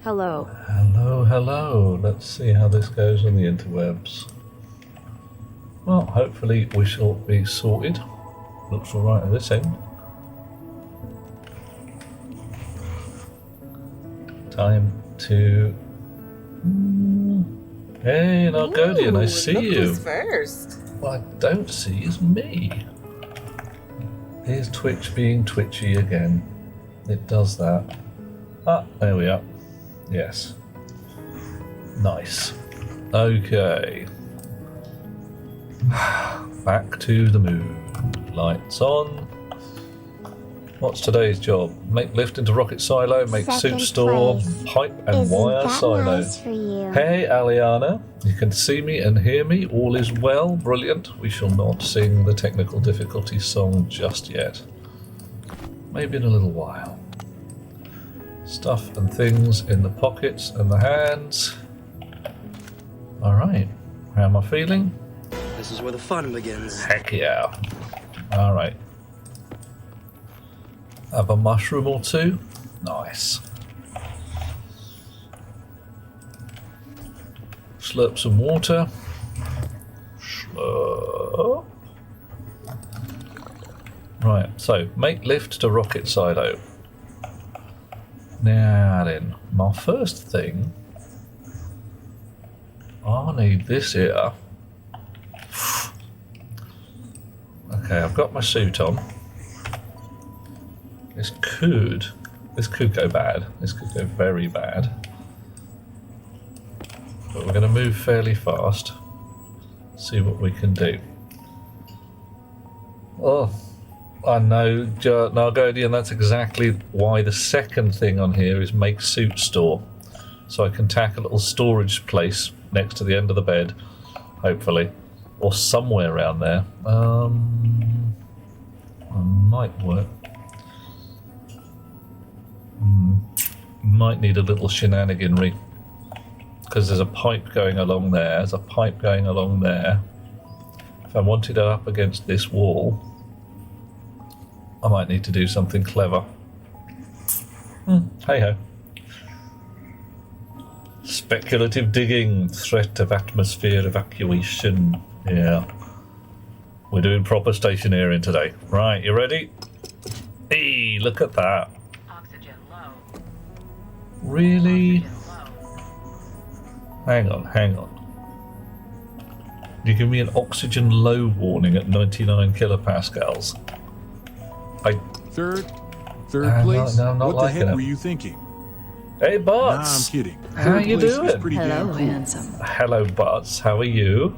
Hello. Hello, hello. Let's see how this goes on the interwebs. Well, hopefully we shall be sorted. Looks alright at this end. Time to... Hey, Nargodian, I see look you. Who's first? What I don't see is me. Here's Twitch being twitchy again. It does that. Ah, there we are. Yes. Nice. Okay. Back to the moon. Lights on. What's today's job? Make lift into rocket silo, make suit store, pipe and wire silo. Nice for you? Hey Aliana, you can see me and hear me, all is well, brilliant. We shall not sing the technical difficulty song just yet. Maybe in a little while. Stuff and things in the pockets and the hands. Alright, how am I feeling? This is where the fun begins. Heck yeah. Alright. Have a mushroom or two. Nice. Slurp some water. Slurp. Right, so make lift to rocket silo. Now then, my first thing, I need this here. Okay, I've got my suit on. This could go bad. This could go very bad. But we're going to move fairly fast. See what we can do. Oh, I know, Nargodian, that's exactly why the second thing on here is make suit store. So I can tack a little storage place next to the end of the bed, hopefully. Or somewhere around there. Might work. Might need a little shenaniganry. Because there's a pipe going along there. There's a pipe going along there. If I wanted it up against this wall, I might need to do something clever. Hey ho. Speculative digging. Threat of atmosphere evacuation. Yeah. We're doing proper stationeering today. Right, you ready? Hey, look at that. Oxygen low. Really? Oxygen low. Hang on. You give me an oxygen low warning at 99 kilopascals. Third place? No, I'm not what the liking heck it. were you thinking? Hey, Nah, Butts. I'm kidding. How Third you place doing? is pretty damn Hello, cool. handsome. Hello, Butts. How are you?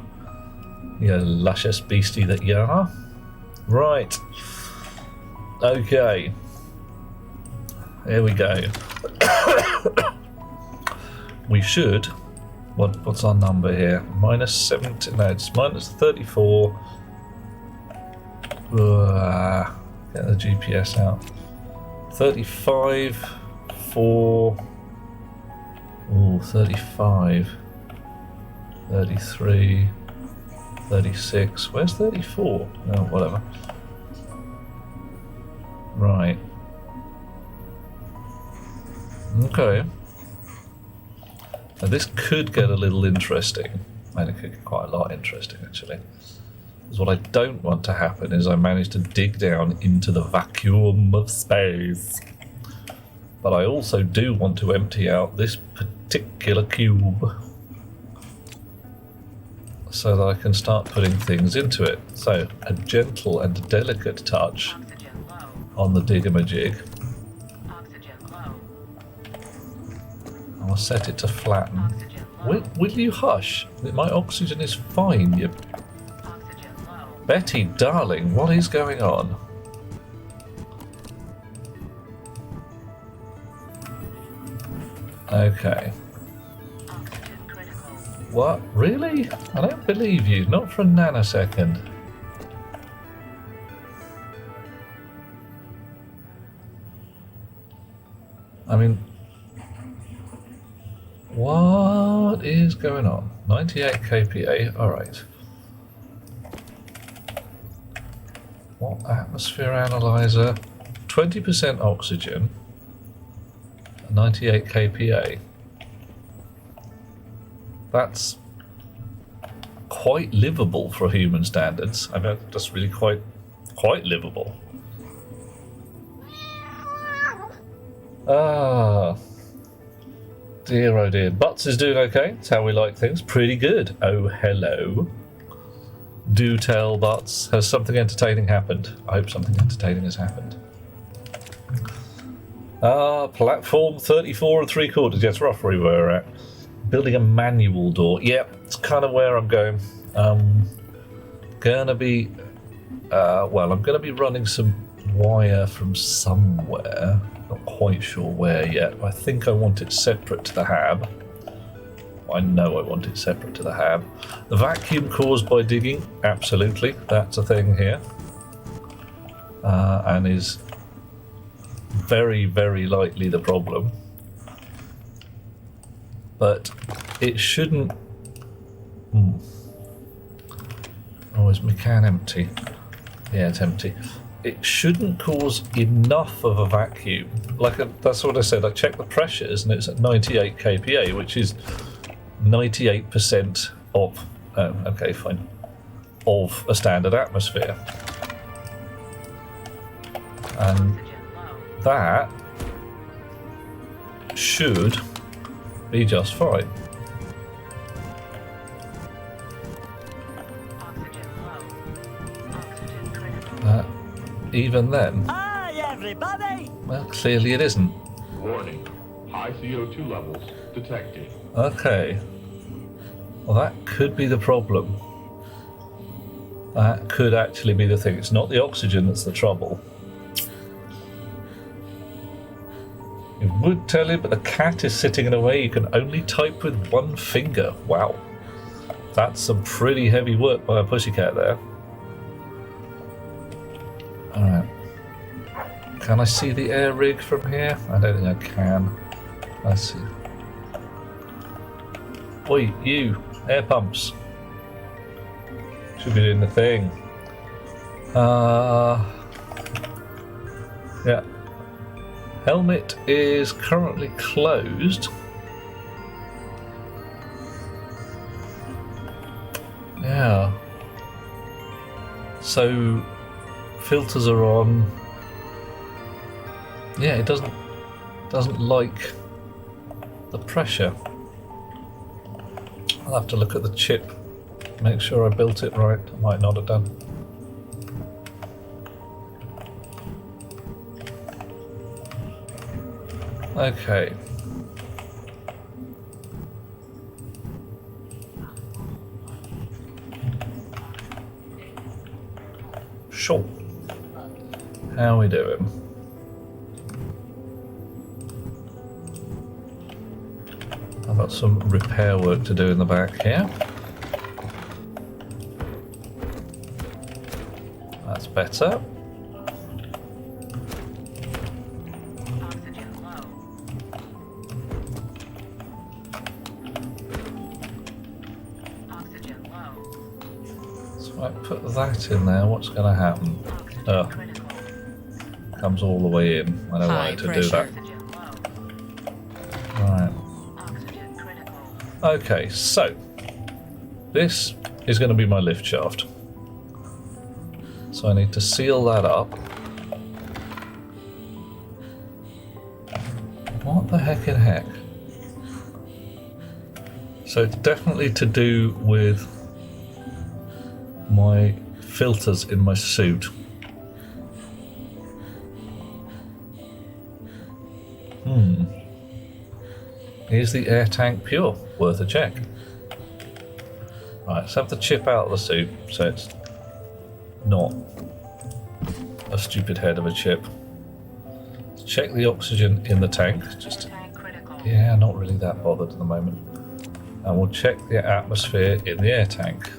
You luscious beastie that you are. Right. Okay. Here we go. We should... What's our number here? Minus 70... No, it's minus 34. Get the GPS out. 35 for... Ooh, 35. 33. 36. Where's 34? Oh, whatever. Right. Okay. Now this could get a little interesting. And it could get quite a lot interesting, actually. Because what I don't want to happen is I manage to dig down into the vacuum of space. But I also do want to empty out this particular cube. So that I can start putting things into it. So, a gentle and delicate touch Oxygen low. on the diggamajig. Oxygen low. I'll set it to flatten. Oxygen low. Will you hush? My oxygen is fine, you... Oxygen low. Betty, darling, what is going on? Okay. Oxygen critical. What? Really? I don't believe you. Not for a nanosecond. I mean... What is going on? 98 kPa, alright. What atmosphere analyzer? 20% oxygen, 98 kPa. That's quite livable for human standards. I mean, that's really quite livable. Ah, dear, oh dear. Butts is doing okay. That's how we like things. Pretty good. Oh, hello. Do tell, Butts. Has something entertaining happened? I hope something entertaining has happened. Platform 34 3/4. Yeah, it's rough where we were at. Building a manual door. Yep, it's kind of where I'm going. Gonna be, well, I'm gonna be running some wire from somewhere. Not quite sure where yet. I think I want it separate to the hab. I know I want it separate to the hab. The vacuum caused by digging, absolutely, that's a thing here. And is very, very likely the problem. But it shouldn't... Oh, is my can empty? Yeah, it's empty. It shouldn't cause enough of a vacuum. That's what I said. I checked the pressures and it's at 98 kPa, which is 98% of... Oh, okay, fine. Of a standard atmosphere. And that should be just fine. Even then, Hi, everybody! well, clearly it isn't. Warning. High CO2 levels detected. Okay. Well, that could be the problem. That could actually be the thing. It's not the oxygen that's the trouble. It would tell you, but the cat is sitting in a way you can only type with one finger. Wow. That's some pretty heavy work by a pussycat there. Alright. Can I see the air rig from here? I don't think I can. Let's see. Oi, you! Air pumps! Should be doing the thing. Yeah. Helmet is currently closed. Yeah. So filters are on. Yeah, it doesn't like the pressure. I'll have to look at the chip, make sure I built it right. I might not have done. Okay. Sure. How are we doing? I've got some repair work to do in the back here. That's better. Oxygen low. Oxygen low. So I put that in there, what's going to happen? Oxygen critical. Comes all the way in. I don't want it to do that. Oxygen low. Right. Oxygen critical. Okay, so this is going to be my lift shaft. So I need to seal that up. What the heck in heck? So it's definitely to do with my filters in my suit. Is the air tank pure? Worth a check. Right, let's have the chip out of the suit so it's not a stupid head of a chip. Let's check the oxygen in the tank. Just Tank critical. yeah, not really that bothered at the moment. And we'll check the atmosphere in the air tank.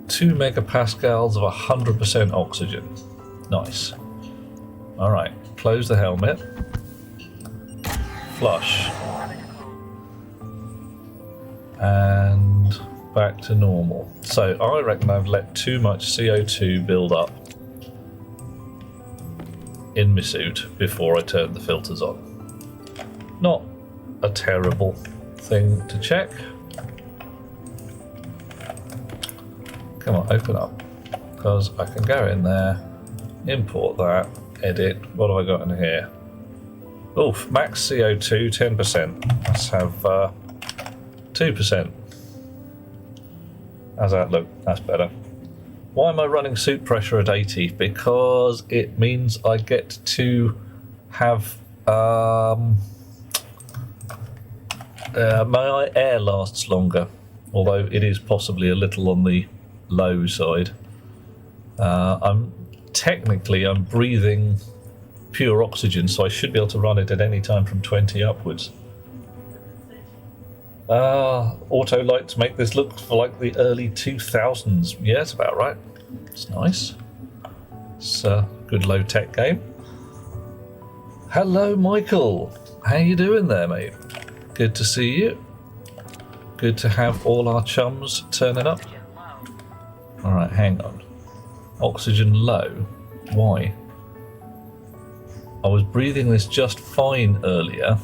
2 megapascals of 100% oxygen. Nice. Alright, close the helmet. Flush. And back to normal. So I reckon I've let too much CO2 build up in my suit before I turned the filters on. Not a terrible thing to check. Come on, open up. Because I can go in there, import that, edit. What have I got in here? Oof, max CO2, 10%. Let's have 2%. How's that look? That's better. Why am I running suit pressure at 80? Because it means I get to have my air lasts longer, although it is possibly a little on the low side. I'm breathing pure oxygen, so I should be able to run it at any time from 20 upwards. Auto lights make this look for like the early 2000s. Yeah, it's about right. It's nice. It's a good low-tech game. Hello, Michael. How you doing there, mate? Good to see you. Good to have all our chums turning up. Oxygen low. Alright, hang on. Oxygen low? Why? I was breathing this just fine earlier.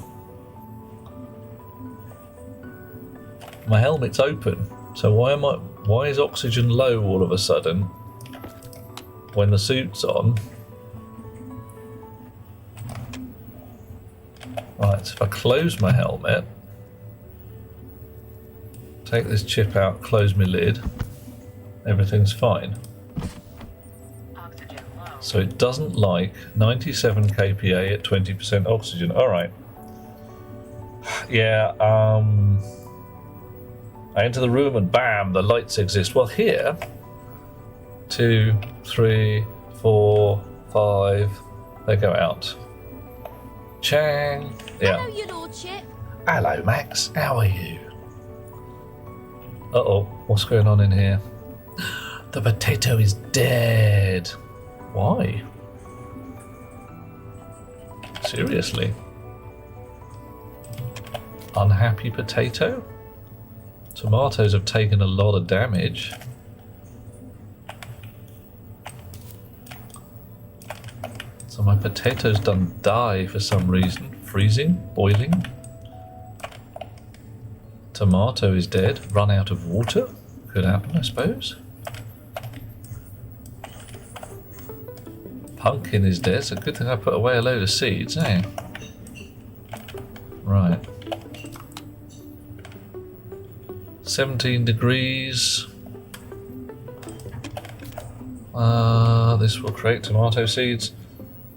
My helmet's open, so why is oxygen low all of a sudden when the suit's on? Right, so if I close my helmet, take this chip out, close my lid, everything's fine. Oxygen low. So it doesn't like 97 kPa at 20% oxygen. Alright. Yeah, I enter the room and bam, the lights exist. Well, here, 2, 3, 4, 5, they go out. Chang. Yeah. Hello, your lordship. Hello, Max. How are you? Uh-oh, what's going on in here? The potato is dead. Why? Seriously? Unhappy potato? Tomatoes have taken a lot of damage. So my potatoes done die for some reason. Freezing? Boiling? Tomato is dead. Run out of water? Could happen, I suppose. Pumpkin is dead. It's a good thing I put away a load of seeds, eh? Right. 17 degrees. This will create tomato seeds.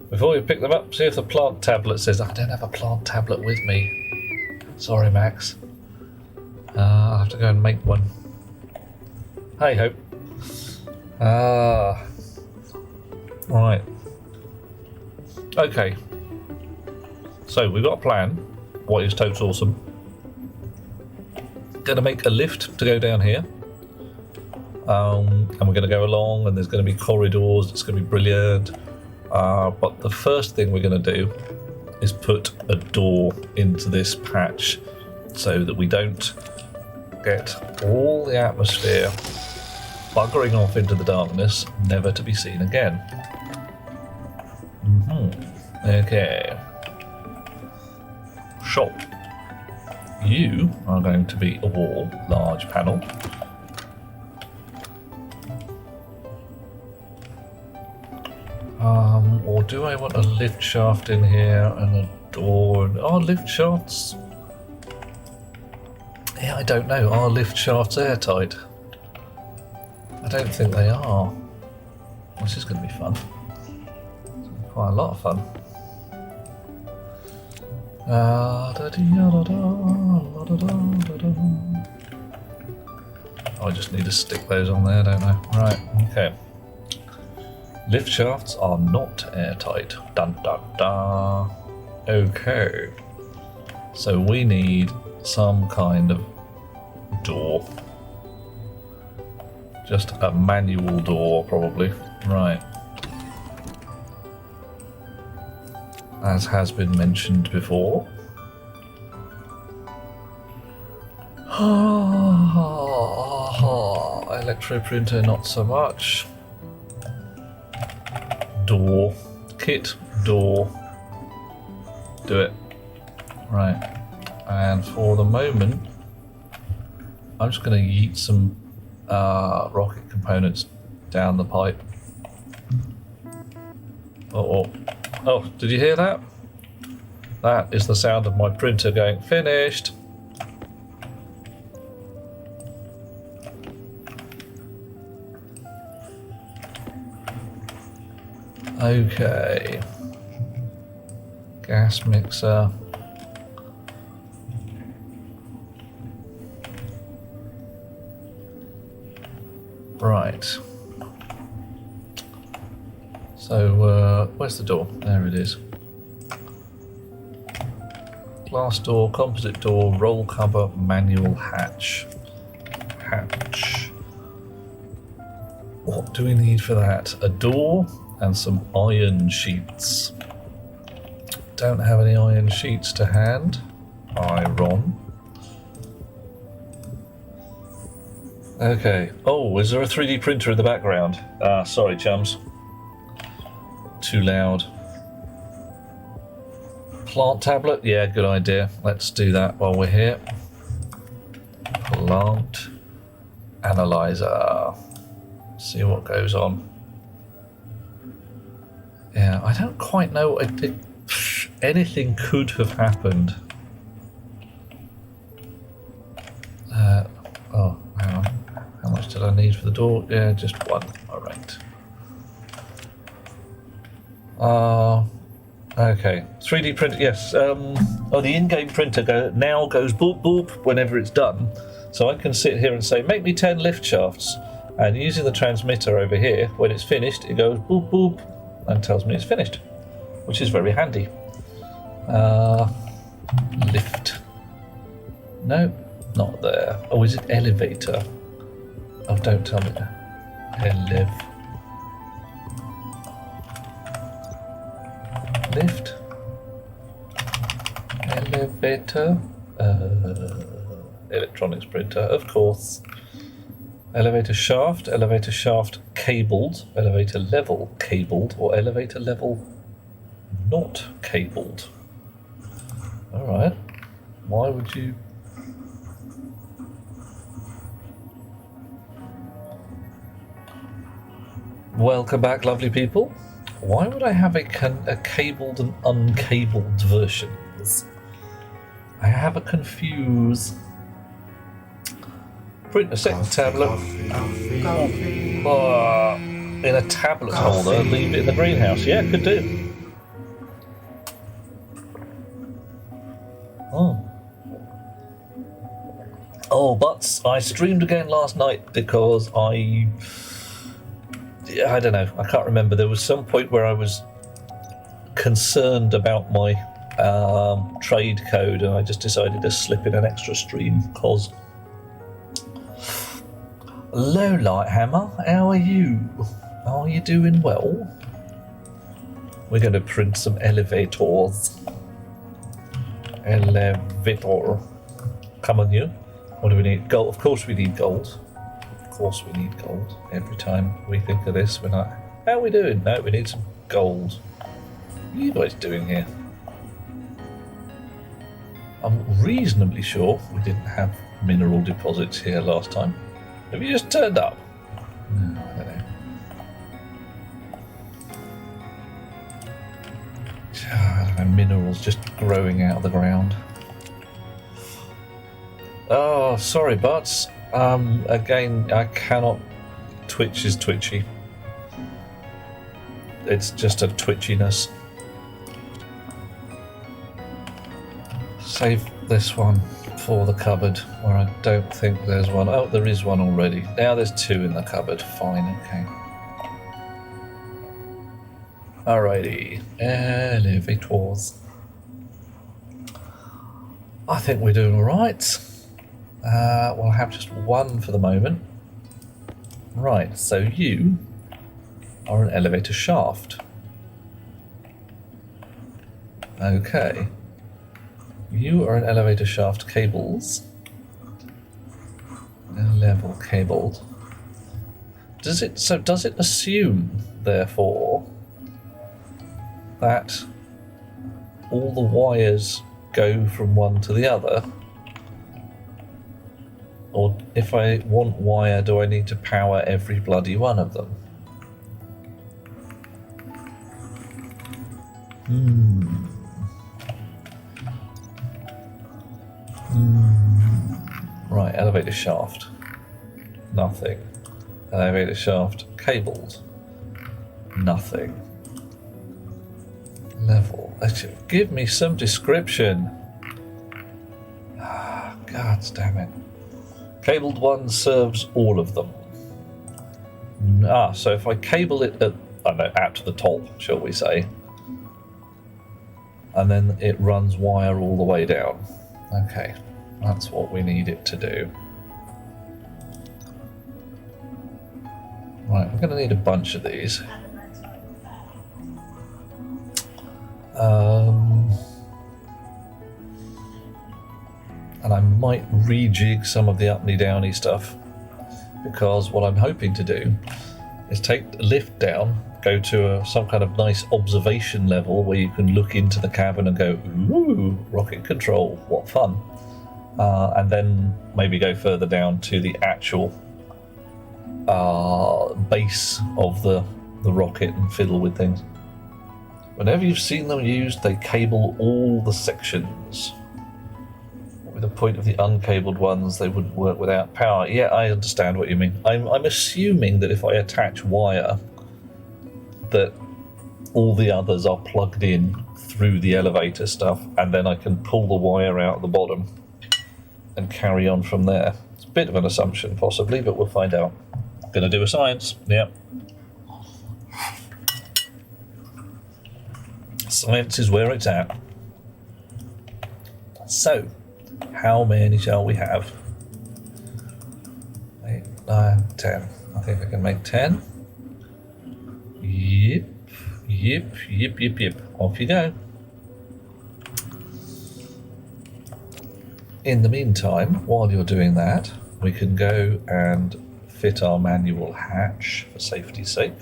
Before you pick them up, see if the plant tablet says, I don't have a plant tablet with me. Sorry, Max. I'll have to go and make one. Hey ho. Right. Okay. So we've got a plan. What is totes awesome. Going to make a lift to go down here. And we're going to go along and there's going to be corridors. It's going to be brilliant. But the first thing we're going to do is put a door into this patch so that we don't get all the atmosphere buggering off into the darkness, never to be seen again. Okay. Shop. You are going to be a wall, large panel. Or do I want a lift shaft in here and a door? Are lift shafts? Yeah, I don't know. Are lift shafts airtight? I don't think they are. This is going to be fun. It's going to be quite a lot of fun. I just need to stick those on there, don't I? Right, okay. Lift shafts are not airtight. Dun dun dun. Okay. So we need some kind of door. Just a manual door, probably. Right. As has been mentioned before. Electroprinter, not so much. Door. Kit, door. Do it. Right. And for the moment, I'm just going to yeet some rocket components down the pipe. Oh, did you hear that? That is the sound of my printer going finished. Okay. Gas mixer. Right. So, where's the door? There it is. Glass door, composite door, roll cover, manual hatch. Hatch. What do we need for that? A door and some iron sheets. Don't have any iron sheets to hand. Iron. Okay. Oh, is there a 3D printer in the background? Sorry, chums. Too loud. Plant tablet? Yeah, good idea. Let's do that while we're here. Plant analyzer. See what goes on. Yeah, I don't quite know. Anything could have happened. Oh, hang on. How much did I need for the door? Yeah, just one. All right. Okay. 3D printer. Yes. The in-game printer now goes boop boop whenever it's done. So I can sit here and say, make me 10 lift shafts. And using the transmitter over here, when it's finished, it goes boop boop and tells me it's finished, which is very handy. Lift. No, not there. Oh, is it elevator? Oh, don't tell me that. Lift. Elevator. Electronics printer, of course. Elevator shaft cabled, elevator level cabled, or elevator level not cabled. Alright. Why would you... Welcome back, lovely people. Why would I have a cabled and uncabled versions? I have a confuse. Print a second tablet in a tablet holder and leave it in the greenhouse. Yeah, could do. Oh, but I streamed again last night because I don't know, I can't remember. There was some point where I was concerned about my trade code and I just decided to slip in an extra stream because... Hello, Lighthammer. How are you? Are you doing well? We're going to print some elevators. Elevator. Come on, you. What do we need? Gold. Of course we need gold. Of course we need gold. Every time we think of this, we're like, how are we doing? No, we need some gold. What are you guys doing here? I'm reasonably sure we didn't have mineral deposits here last time. Have you just turned up? No, I don't know. I don't know, minerals just growing out of the ground. Oh, sorry, Butts. Again, I cannot... Twitch is twitchy. It's just a twitchiness. Save this one for the cupboard, where I don't think there's one. Oh, there is one already. Now there's two in the cupboard. Fine, okay. Alrighty. Elevators. I think we're doing alright. We'll have just one for the moment. Right, so you are an elevator shaft. Okay. You are an elevator shaft cables. Level cabled. Does it assume, therefore, that all the wires go from one to the other? Or if I want wire, do I need to power every bloody one of them? Right, elevator shaft. Nothing. Elevator shaft cabled. Nothing. Level. Actually, give me some description. Ah, God damn it. Cabled one serves all of them. So if I cable it at, I don't know, out to the top, shall we say, and then it runs wire all the way down. Okay, that's what we need it to do. Right, we're going to need a bunch of these. And I might rejig some of the uppity downy stuff, because what I'm hoping to do is take the lift down, go to some kind of nice observation level where you can look into the cabin and go, ooh, rocket control, what fun. And then maybe go further down to the actual base of the rocket and fiddle with things. Whenever you've seen them used, they cable all the sections. With the point of the uncabled ones, they would work without power. Yeah, I understand what you mean. I'm assuming that if I attach wire, that all the others are plugged in through the elevator stuff, and then I can pull the wire out the bottom and carry on from there. It's a bit of an assumption, possibly, but we'll find out. Gonna do a science, yeah. Science is where it's at. So, how many shall we have? 8, 9, 10. I think I can make 10. Yep, yep, yep, yep, yep. Off you go. In the meantime, while you're doing that, we can go and fit our manual hatch for safety's sake.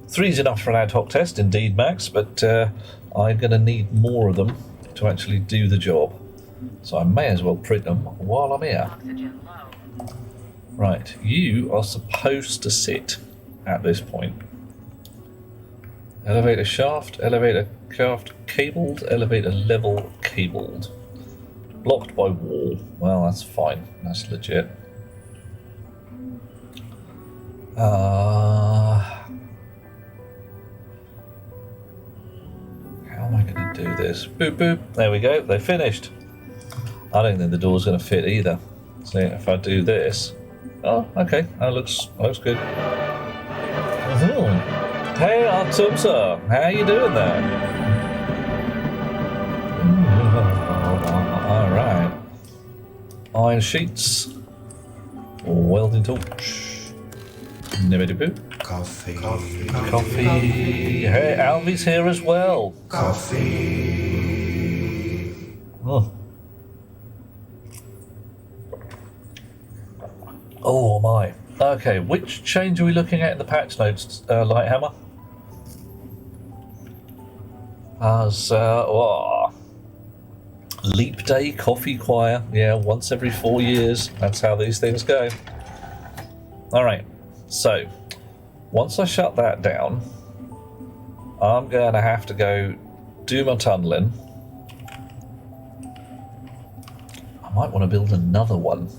3's enough for an ad hoc test, indeed, Max, but I'm going to need more of them to actually do the job. So I may as well print them while I'm here. Oxygen low. Right, you are supposed to sit at this point. Elevator shaft cabled, elevator level cabled. Blocked by wall. Well, that's fine. That's legit. How am I going to do this? Boop, boop. There we go. They're finished. I don't think the door's going to fit either. So if I do this... Oh, okay. That looks good. Hey, Artumsa. How you doing there? Alright. Iron sheets. Welding torch. Nibbity boop. Coffee. Hey, Alvy's here as well. Coffee. Oh my. Okay, which change are we looking at in the patch notes, Lighthammer? Leap Day Coffee Choir. Yeah, once every 4 years. That's how these things go. Alright, so once I shut that down, I'm going to have to go do my tunneling. I might want to build another one.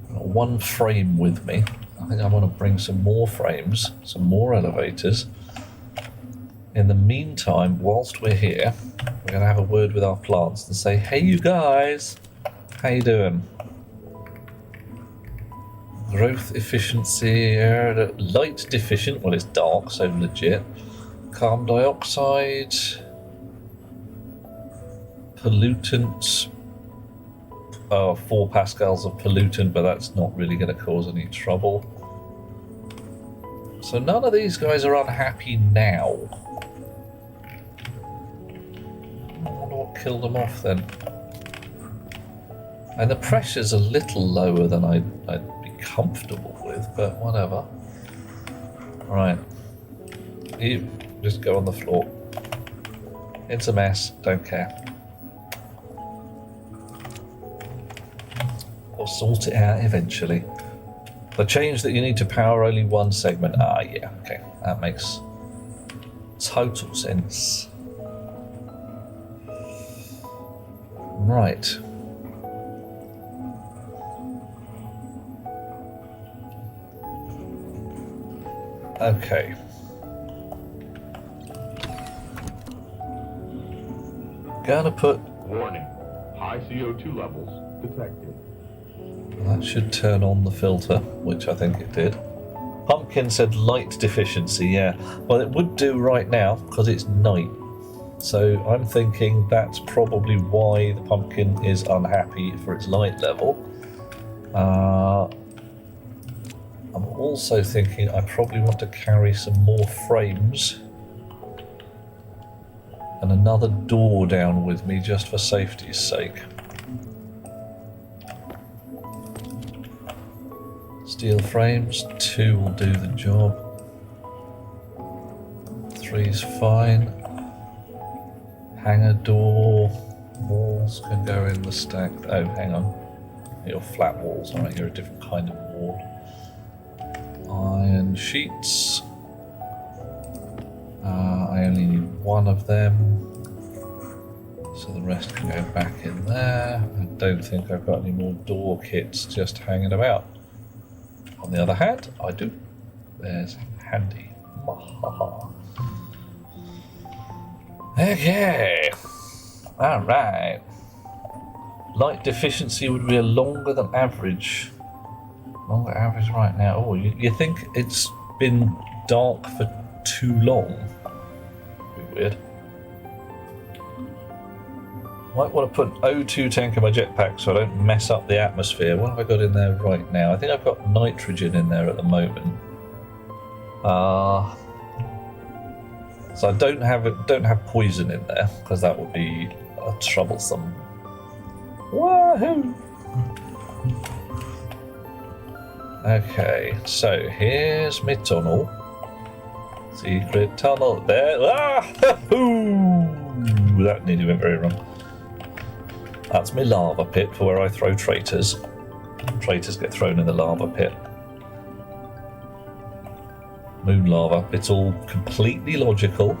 I've got one frame with me. I think I want to bring some more frames, some more elevators. In the meantime, whilst we're here, we're going to have a word with our plants and say, hey you guys, how you doing? Growth efficiency, light deficient, well it's dark, so legit. Carbon dioxide, pollutant, 4 pascals of pollutant, but that's not really going to cause any trouble. So none of these guys are unhappy now. I wonder what killed them off then. And the pressure's a little lower than I'd be comfortable with, but whatever. Right. You just go on the floor. It's a mess. Don't care. We'll sort it out eventually. The change that you need to power only one segment. Ah, yeah. Okay. That makes total sense. Right. Okay. Gonna put... Warning. High CO2 levels detected. That should turn on the filter, which I think it did. Pumpkin said light deficiency, yeah. Well, it would do right now, because it's night. So I'm thinking that's probably why the pumpkin is unhappy for its light level. I'm also thinking I probably want to carry some more frames and another door down with me just for safety's sake. Steel frames, 2 will do the job. 3's fine. Hanger door, walls can go in the stack. Oh, hang on. You're flat walls, alright, you're a different kind of wall. Iron sheets. I only need 1 of them, so the rest can go back in there. I don't think I've got any more door kits just hanging about. On the other hand, I do. There's handy. Okay. Alright. Light deficiency would be a longer than average. Longer average right now. Oh, you think it's been dark for too long? Be weird. Might want to put an O2 tank in my jetpack so I don't mess up the atmosphere. What have I got in there right now? I think I've got nitrogen in there at the moment. So I don't have poison in there because that would be troublesome. Wahoo! Okay, so here's my tunnel. Secret tunnel there. Ah! Ooh, that nearly went very wrong. That's my lava pit for where I throw traitors. Traitors get thrown in the lava pit. Moon lava. It's all completely logical.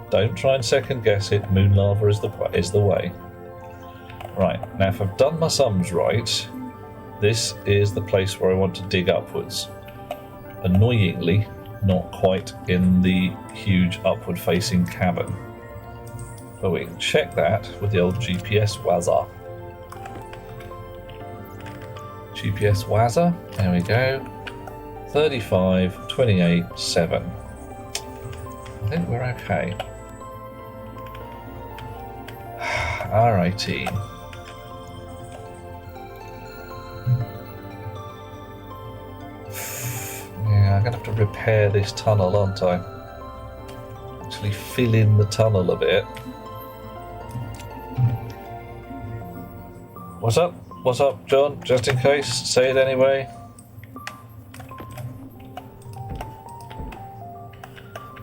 Don't try and second guess it. Moon lava is the way. Right, now if I've done my sums right, this is the place where I want to dig upwards. Annoyingly, not quite in the huge upward facing cabin. But we can check that with the old GPS wazzer. GPS wazzer, there we go. 35, 28, 7. I think we're okay. R18. Yeah, I'm gonna have to repair this tunnel, aren't I? Actually fill in the tunnel a bit. What's up? What's up, John? Just in case, say it anyway.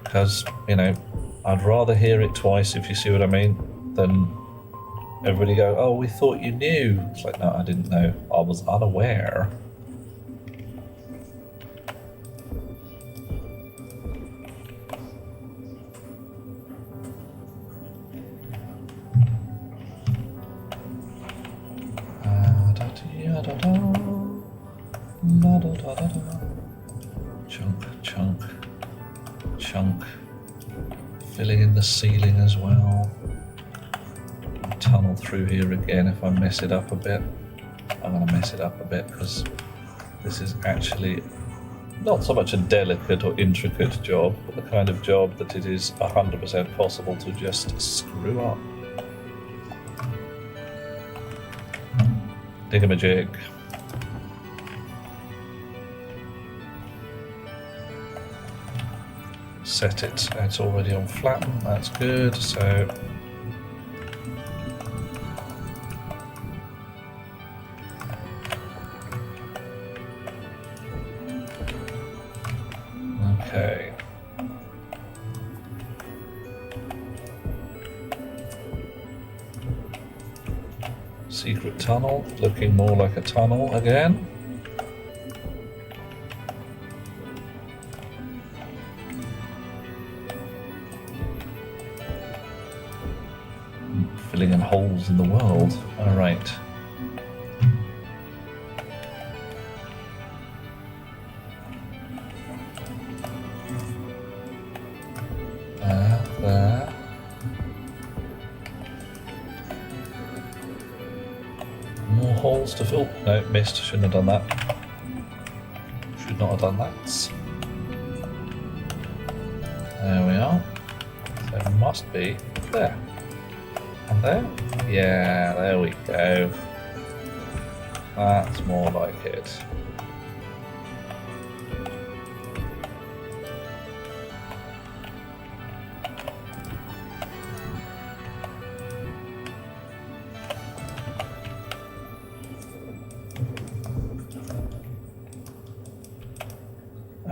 Because, you know, I'd rather hear it twice, if you see what I mean, than everybody go, oh, we thought you knew. It's like, no, I didn't know. I was unaware. Chunk. Filling in the ceiling as well. Tunnel through here again if I mess it up a bit. I'm going to mess it up a bit because this is actually not so much a delicate or intricate job, but the kind of job that it is 100% possible to just screw up. Digamajig. Set it. It's already on flatten. That's good. So okay. Secret tunnel, looking more like a tunnel again. Filling in holes in the world. Alright. There. More holes to fill. No, missed. Shouldn't have done that. Should not have done that. There we are. So it must be there. And there? Yeah, there we go. That's more like it.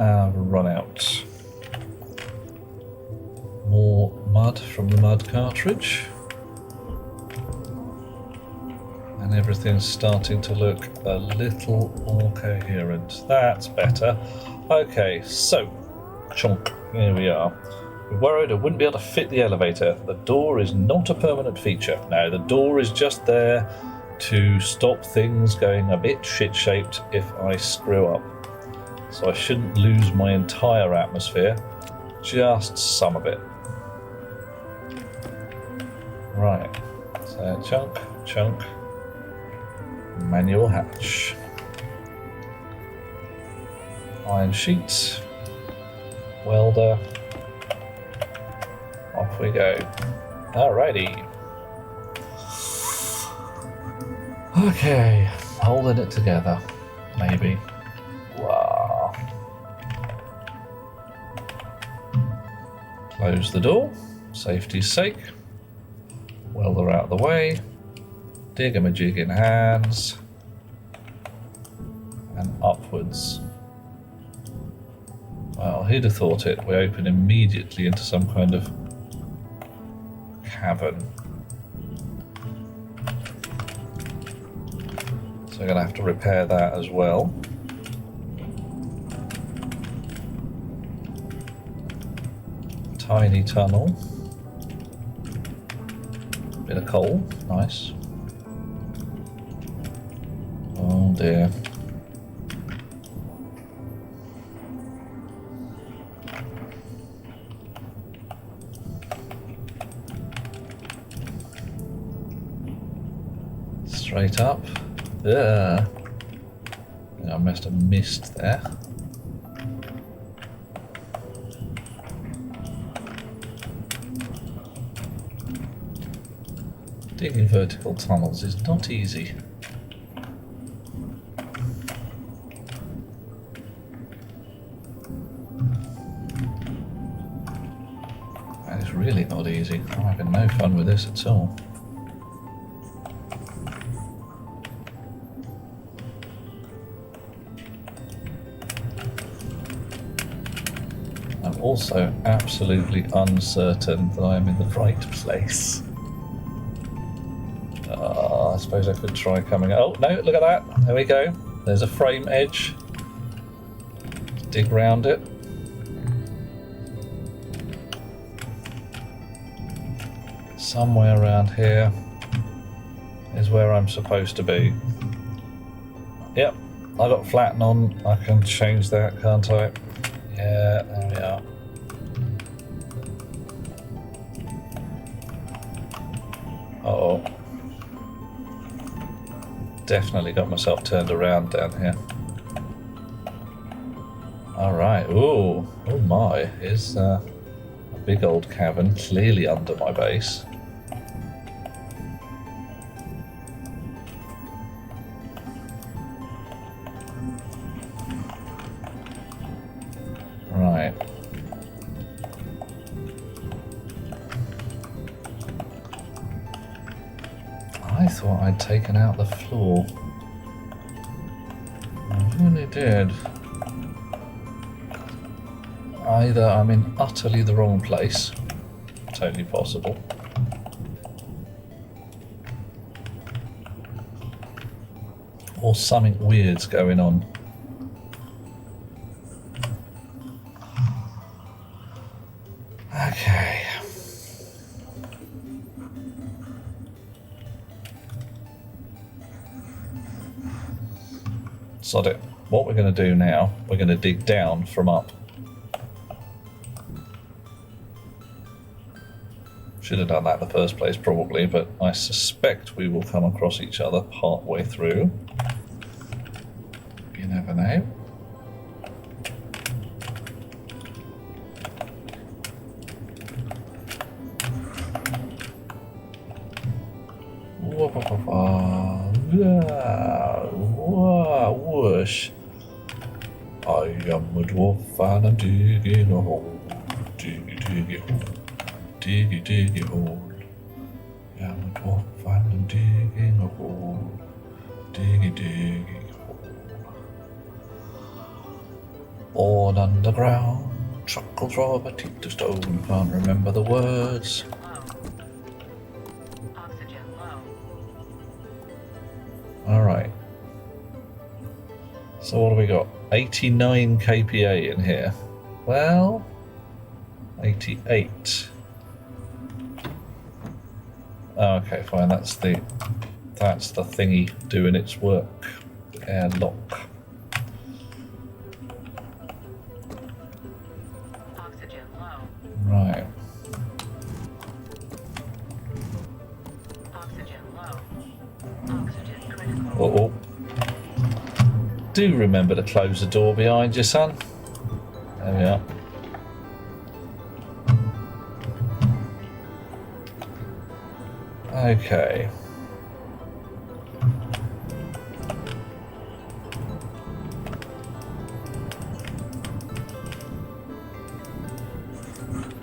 I've run out. More mud from the mud cartridge. And everything's starting to look a little more coherent. That's better. Okay, so, chunk, here we are. We worried I wouldn't be able to fit the elevator. The door is not a permanent feature. No, the door is just there to stop things going a bit shit-shaped if I screw up. So I shouldn't lose my entire atmosphere, just some of it. Right, so chunk, manual hatch. Iron sheet, welder, off we go. Alrighty. Okay, holding it together, maybe. Wow. Close the door, safety's sake. Welder out of the way. Dig-a-ma-jig in hands. And upwards. Well, who'd have thought it? We open immediately into some kind of cavern. So I'm going to have to repair that as well. Tiny tunnel. Bit of coal, nice. Oh dear. Straight up. Yeah. I must have missed there. Digging vertical tunnels is not easy. That is really not easy. I'm having no fun with this at all. I'm also absolutely uncertain that I'm in the right place. I suppose I could try coming. Oh no! Look at that! There we go. There's a frame edge. Dig round it. Somewhere around here is where I'm supposed to be. Yep, I got flatten on. I can change that, can't I? Yeah, there we are. Uh-oh. Definitely got myself turned around down here. Alright, ooh, oh my, here's a big old cavern, clearly under my base. Right. I thought I'd taken out the floor. I really did. Either I'm in utterly the wrong place, totally possible, Or something weird's going on. Okay. Sod it. What we're going to do now, we're going to dig down from up. Should have done that in the first place probably, but I suspect we will come across each other part way through. You never know. Whoosh. I am a dwarf and I'm digging a hole. Diggy, diggy hole. Diggy, diggy hole. I am a dwarf and I'm digging a hole. Diggy, diggy hole. Born underground, chuckles Robert to stone. Can't remember the words. Low. Oxygen low. Alright. So what do we got? 89 kPa in here. Well, 88. Oh, okay, fine. That's the thingy doing its work. Airlock. Oxygen low. Right. Oxygen low. Oxygen critical. Uh-oh. Do remember to close the door behind you, son. There we are. Okay.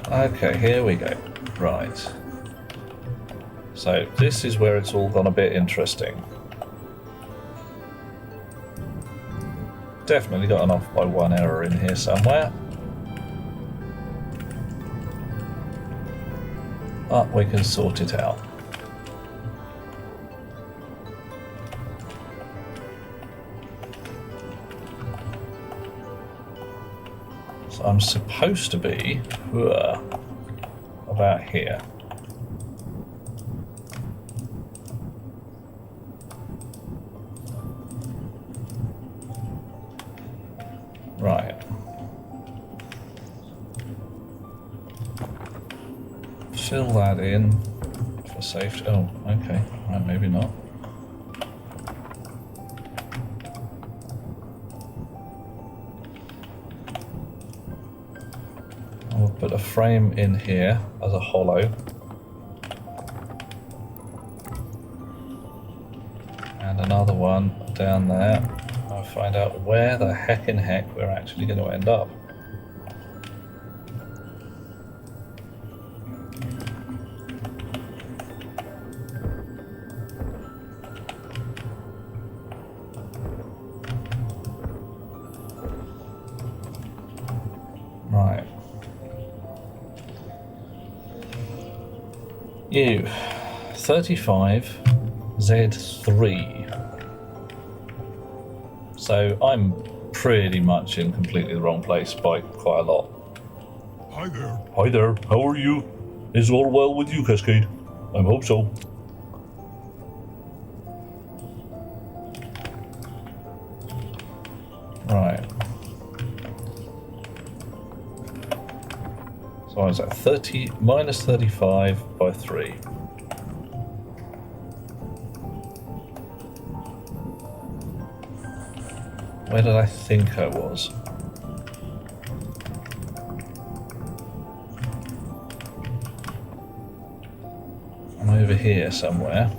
Okay, here we go. Right. So this is where it's all gone a bit interesting. Definitely got an off by one error in here somewhere. But we can sort it out. So I'm supposed to be about here. Right. Fill that in for safety. Oh, okay. Right, maybe not. I'll put a frame in here as a hollow. And another one down there. I'll find out where the heck we're actually going to end up. Right. You, 35 Z3. So I'm pretty much in completely the wrong place by quite a lot. Hi there. Hi there, how are you? Is all well with you, Cascade? I hope so. Right. So I was at 30 minus 35 by 3. Where did I think I was? I'm over here somewhere.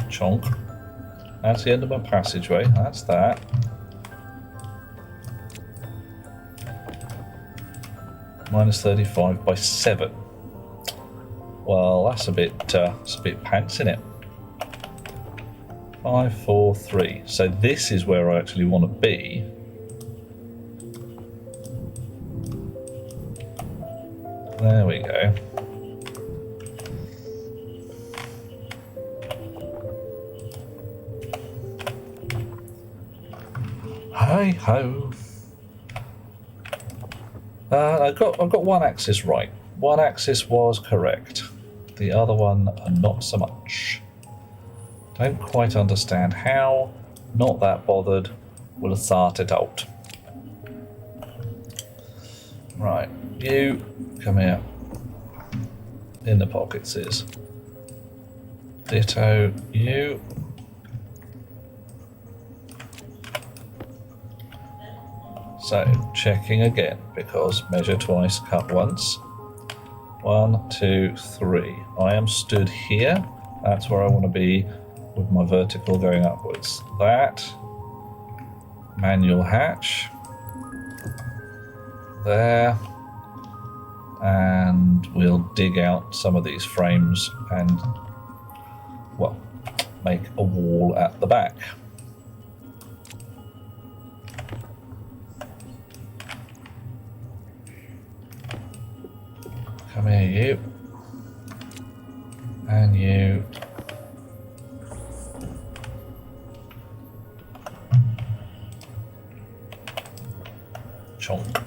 Chonk. That's the end of my passageway. That's that. Minus 35 by 7. Well, that's a bit pants, isn't it? 5, 4, 3. So this is where I actually want to be. There we go. Hey ho. I've got one axis right. One axis was correct. The other one, not so much. Don't quite understand how. Not that bothered. We'll sort it out. Right, you come here. In the pockets is. Ditto you. So, checking again, because measure twice, cut once. 1, 2, 3. I am stood here. That's where I want to be with my vertical going upwards. That. Manual hatch. There. And we'll dig out some of these frames and, well, make a wall at the back. Come here, you. And you. Chonk.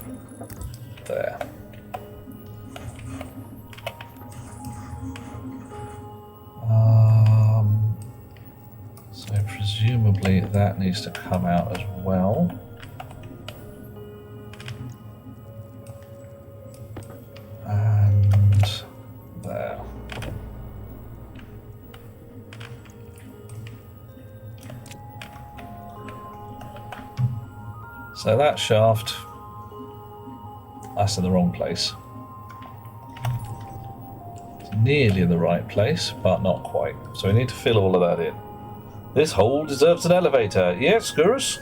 There. So presumably that needs to come out as well. And there. So that shaft, that's in the wrong place. It's nearly in the right place, but not quite. So we need to fill all of that in. This hole deserves an elevator. Yes, Gurus?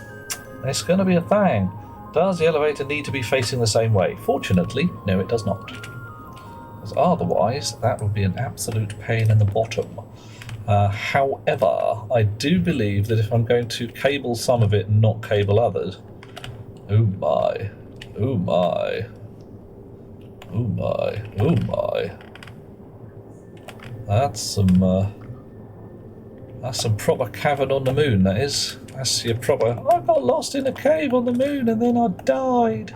It's going to be a thing. Does the elevator need to be facing the same way? Fortunately, no, it does not. Because otherwise, that would be an absolute pain in the bottom. However, I do believe that if I'm going to cable some of it and not cable others... Oh my. Oh my. Oh my. Oh my. That's some proper cavern on the moon, that is. That's your proper... I got lost in a cave on the moon and then I died.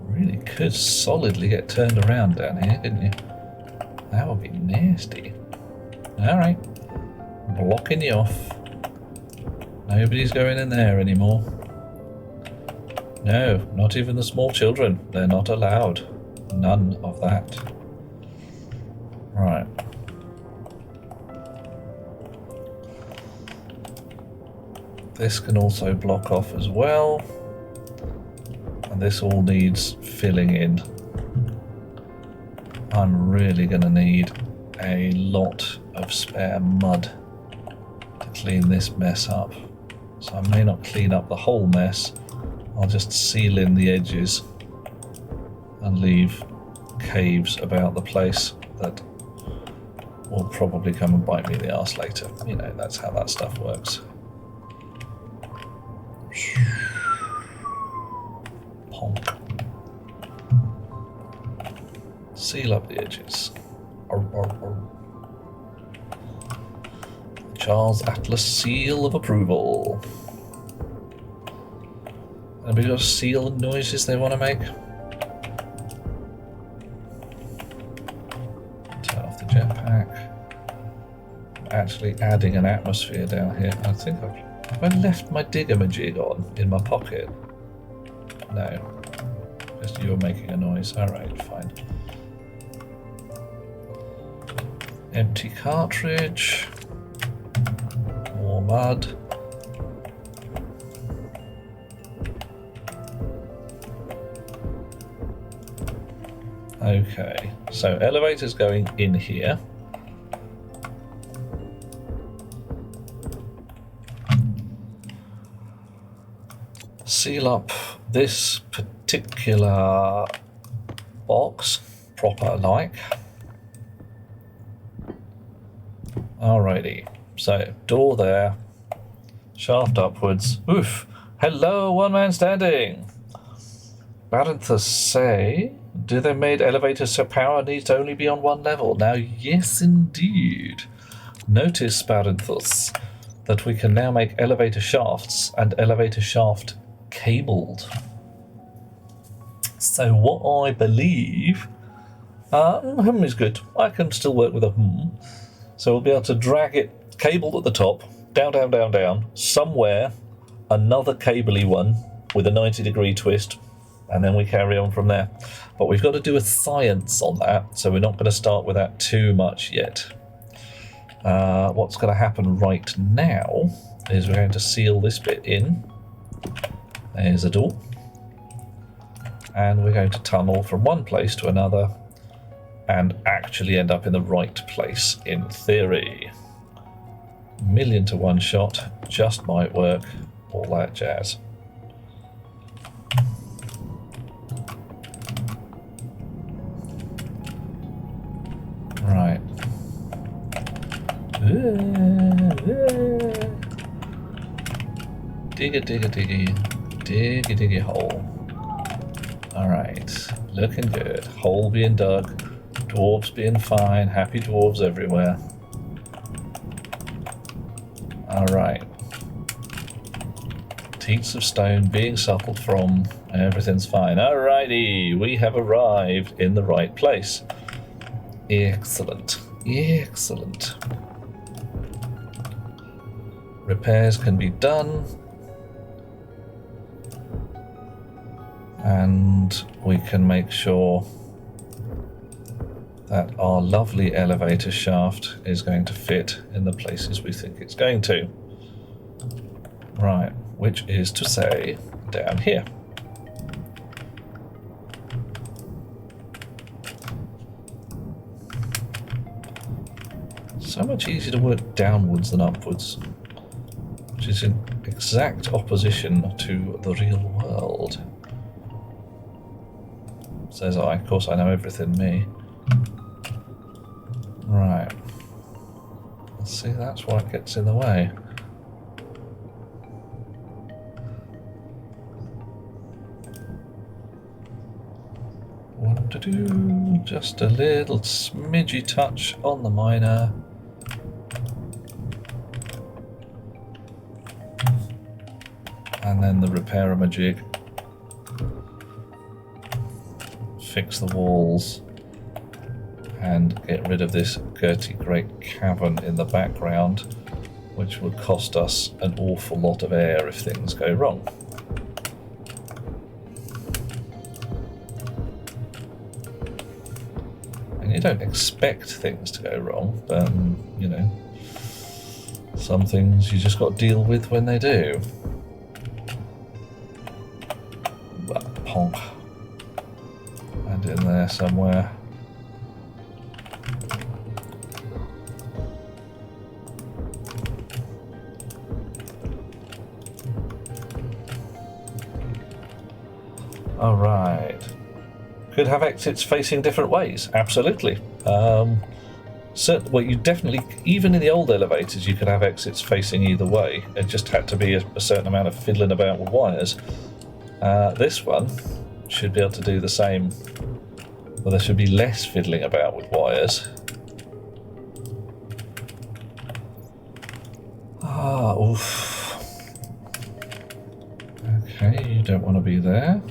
Really could solidly get turned around down here, couldn't you? That would be nasty. Alright. Blocking you off. Nobody's going in there anymore. No, not even the small children. They're not allowed. None of that. Right. This can also block off as well. And this all needs filling in. I'm really going to need a lot of spare mud to clean this mess up. So I may not clean up the whole mess. I'll just seal in the edges and leave caves about the place that will probably come and bite me in the arse later. You know, that's how that stuff works. Ponk. Seal up the edges. Charles Atlas seal of approval. Anybody got seal noises they want to make? Turn off the jetpack. I'm actually adding an atmosphere down here. I think have I left my digger-majig on in my pocket? No. Just you were making a noise. Alright, fine. Empty cartridge. More mud. Okay, so elevator's going in here. Seal up this particular box, proper like. Alrighty, so door there, shaft upwards. Oof! Hello, one man standing. Baranthus say, do they made elevators so power needs to only be on one level? Now, yes, indeed. Notice, Baranthus, that we can now make elevator shafts and elevator shaft cabled. So what I believe is good. I can still work with a So we'll be able to drag it cabled at the top, down, down, down, down, somewhere, another cabley one with a 90-degree twist, and then we carry on from there. But we've got to do a science on that, so we're not going to start with that too much yet. What's going to happen right now is we're going to seal this bit in. There's a door. And we're going to tunnel from one place to another and actually end up in the right place in theory. 1,000,000 to 1 shot, just might work, all that jazz. Right. Diggy, diggy, diggy. Diggy, diggy hole. Alright, looking good. Hole being dug. Dwarves being fine. Happy dwarves everywhere. Alright. Teats of stone being suckled from. Everything's fine. Alrighty, we have arrived in the right place. Excellent. Excellent. Repairs can be done. And we can make sure that our lovely elevator shaft is going to fit in the places we think it's going to. Right, which is to say, down here. So much easier to work downwards than upwards, which is in exact opposition to the real world. Says I. Of course I know everything, me. Right. See, that's what gets in the way. What to do? Just a little smidgy touch on the miner. And then the repair majig. Fix the walls and get rid of this dirty great cavern in the background, which would cost us an awful lot of air if things go wrong. And you don't expect things to go wrong, but you know, some things you just got to deal with when they do. Ponk. And in there somewhere. Alright. Could have exits facing different ways, absolutely. Well, you definitely, even in the old elevators, you could have exits facing either way. It just had to be a certain amount of fiddling about with wires. This one should be able to do the same. Well, there should be less fiddling about with wires. Oof. Okay, you don't want to be there.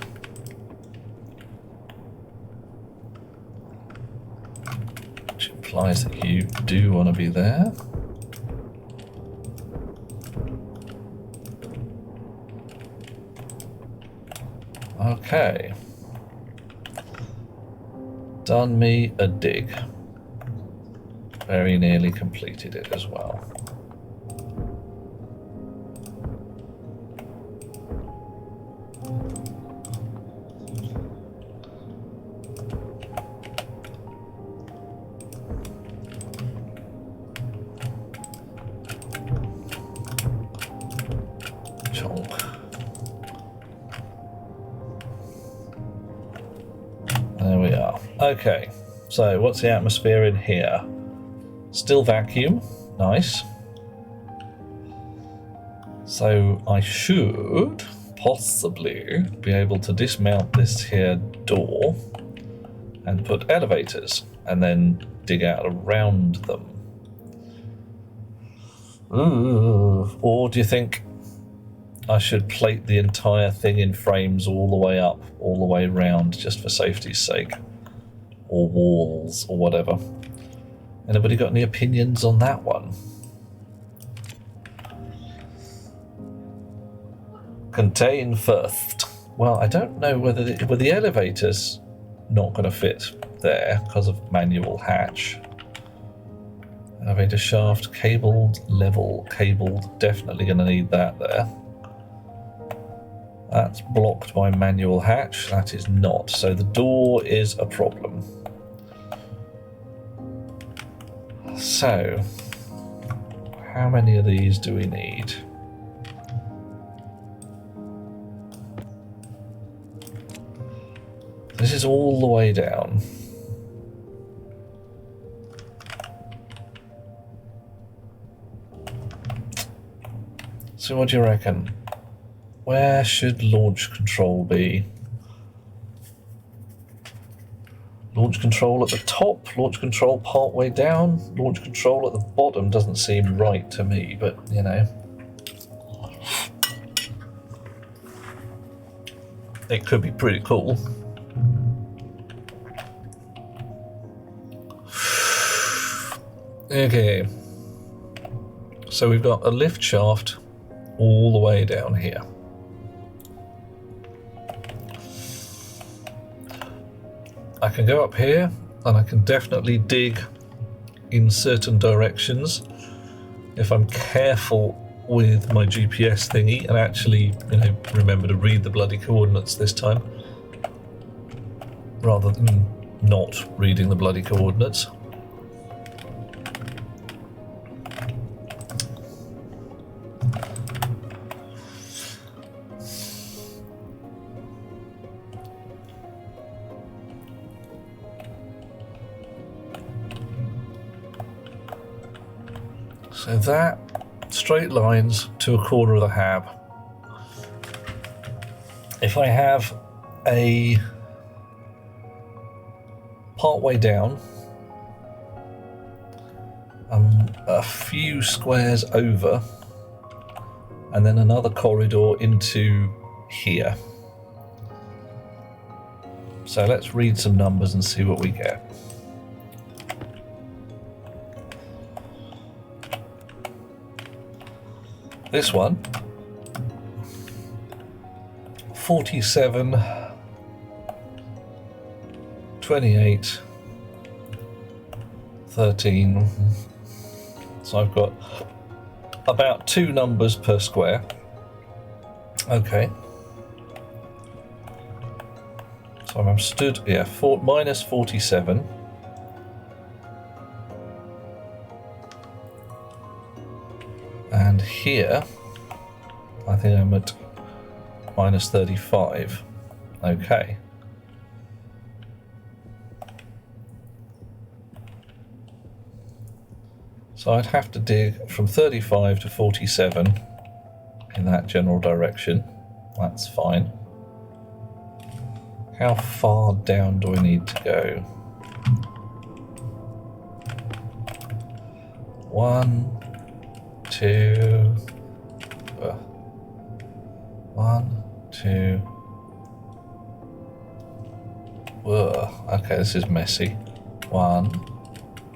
Which implies that you do want to be there. Okay. Done me a dig. Very nearly completed it as well. There we are. Okay, so what's the atmosphere in here? Still vacuum. Nice. So I should possibly be able to dismount this here door and put elevators and then dig out around them. Ooh. Or do you think I should plate the entire thing in frames all the way up, all the way round, just for safety's sake? Or walls, or whatever. Anybody got any opinions on that one? Contain first. Well, I don't know whether the elevator's not going to fit there because of manual hatch. Elevator shaft, cabled, level, cabled. Definitely going to need that there. That's blocked by manual hatch. That is not. So the door is a problem. So, how many of these do we need? This is all the way down. So what do you reckon? Where should launch control be? Launch control at the top, launch control part way down, launch control at the bottom doesn't seem right to me, but you know. It could be pretty cool. Okay. So we've got a lift shaft all the way down here. I can go up here and I can definitely dig in certain directions if I'm careful with my GPS thingy and actually, you know, remember to read the bloody coordinates this time rather than not reading the bloody coordinates. So that, straight lines to a corner of the hab. If I have a part way down, a few squares over, and then another corridor into here. So let's read some numbers and see what we get. This one, 47, 28, 13. So I've got about 2 numbers per square. Okay. So I'm stood, yeah, minus 47. And here, I think I'm at minus 35. Okay. So I'd have to dig from 35 to 47 in that general direction. That's fine. How far down do I need to go? 1, 2, 1, 2. Whoa, okay, this is messy. 1,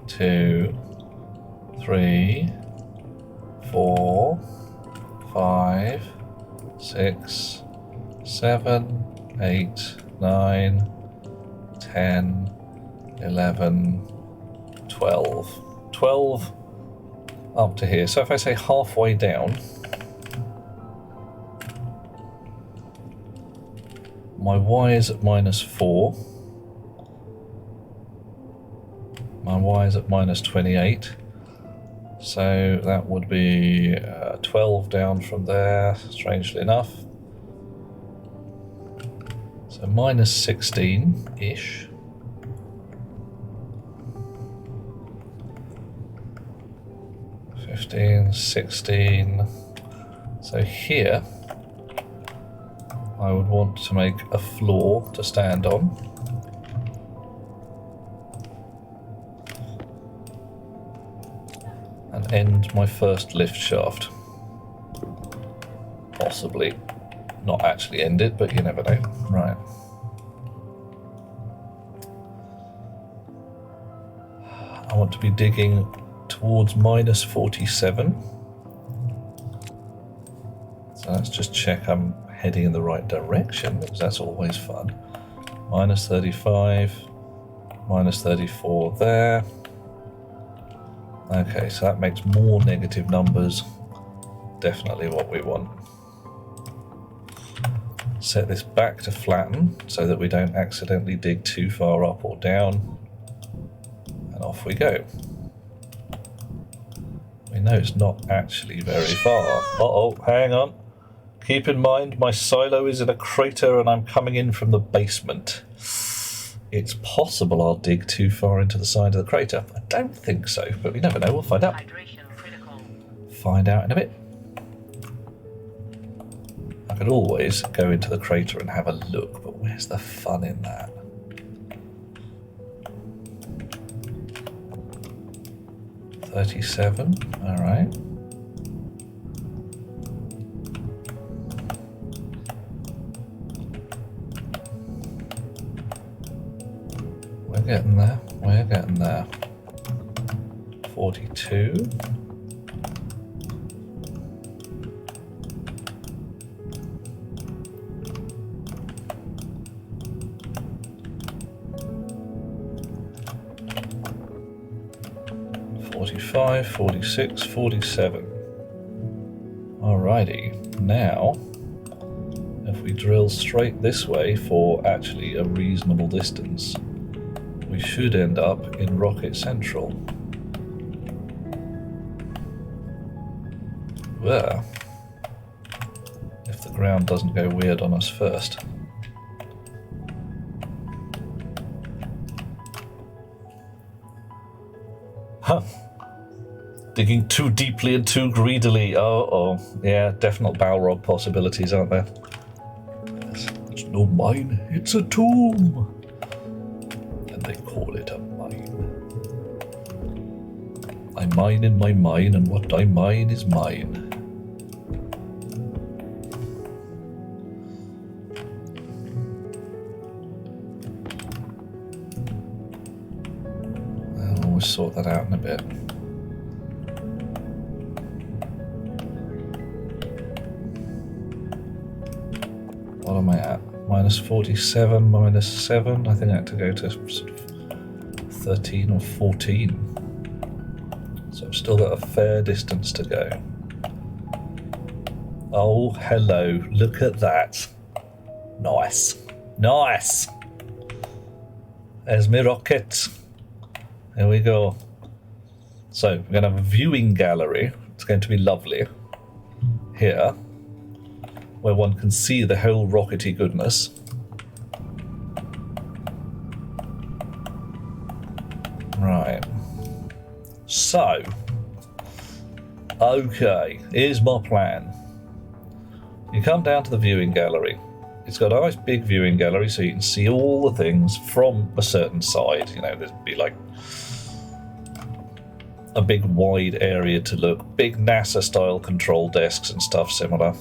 2, 3, 4, 5, 6, 7, 8, 9, 10, 11, 12. 12 up to here. So if I say halfway down, my y is at minus 4. My y is at minus 28. So that would be 12 down from there, strangely enough. So minus 16-ish. (15, 16). So here, I would want to make a floor to stand on. and end my first lift shaft. Possibly not actually end it, but you never know. Right. I want to be digging towards minus 47. So let's just check I'm heading in the right direction, because that's always fun. Minus 35, minus 34 there. Okay, so that makes more negative numbers. Definitely what we want. Set this back to flatten so that we don't accidentally dig too far up or down. And off we go. We know it's not actually very far. Uh-oh, hang on. Keep in mind my silo is in a crater and I'm coming in from the basement. It's possible I'll dig too far into the side of the crater. I don't think so, but we never know. We'll find out. Hydration critical. Find out in a bit. I could always go into the crater and have a look, but where's the fun in that? $37, all right. We're getting there, we're getting there. 42. $45, $46, $47. Alrighty, now if we drill straight this way for actually a reasonable distance, we should end up in ROKIT Central. There. If the ground doesn't go weird on us first. Huh. Digging too deeply and too greedily. Oh, yeah, definite Balrog possibilities, aren't there? It's no mine, it's a tomb. And they call it a mine. I mine in my mine, and what I mine is mine. I'll always sort that out in a bit. What am I at? Minus 47, minus 7. I think I had to go to sort of 13 or 14. So I've still got a fair distance to go. Oh, hello. Look at that. Nice. Nice. There's my rocket. There we go. So we're going to have a viewing gallery. It's going to be lovely. Here. Where one can see the whole ROKIT-y goodness. Right. So. Okay, here's my plan. You come down to the viewing gallery. It's got a nice big viewing gallery so you can see all the things from a certain side. You know, there'd be like a big wide area to look. Big NASA style control desks and stuff similar.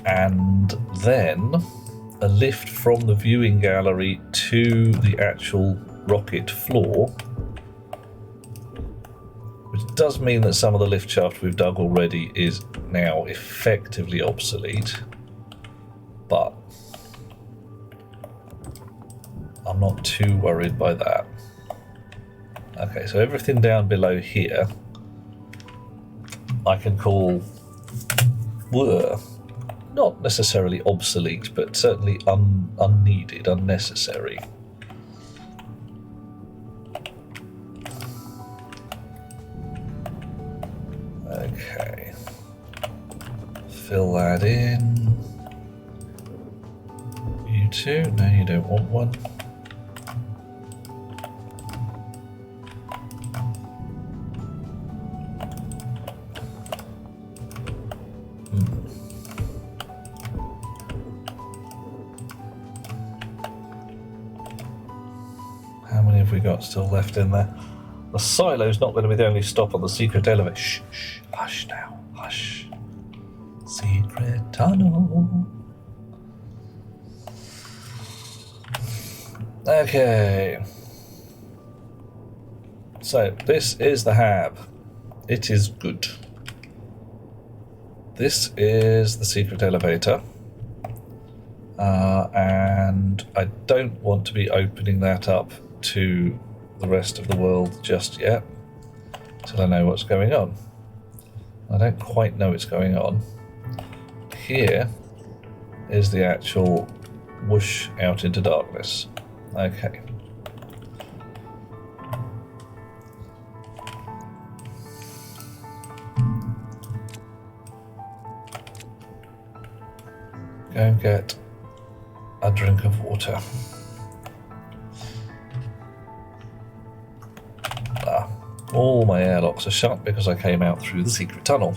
And then a lift from the viewing gallery to the actual ROKIT floor, which does mean that some of the lift shaft we've dug already is now effectively obsolete, but I'm not too worried by that. Okay, so everything down below here I can call not necessarily obsolete, but certainly unneeded, unnecessary. Okay. Fill that in. You too? No, you don't want one. How many have we got still left in there? The silo's not going to be the only stop on the secret elevator. Shh, shh, hush now, hush. Secret tunnel. Okay. So, this is the hab. It is good. This is the secret elevator. And I don't want to be opening that up to the rest of the world just yet, till I know what's going on. I don't quite know what's going on. Here is the actual whoosh out into darkness. Okay. Go and get a drink of water. All my airlocks are shut because I came out through the secret tunnel.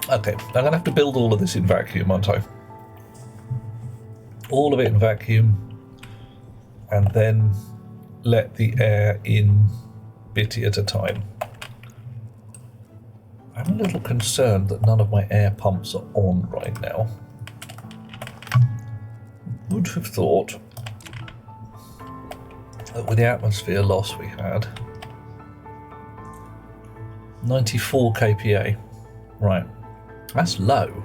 Okay, I'm going to have to build all of this in vacuum, aren't I? All of it in vacuum, and then let the air in bitty at a time. I'm a little concerned that none of my air pumps are on right now. Would have thought that with the atmosphere loss we had, 94 kPa, right, that's low,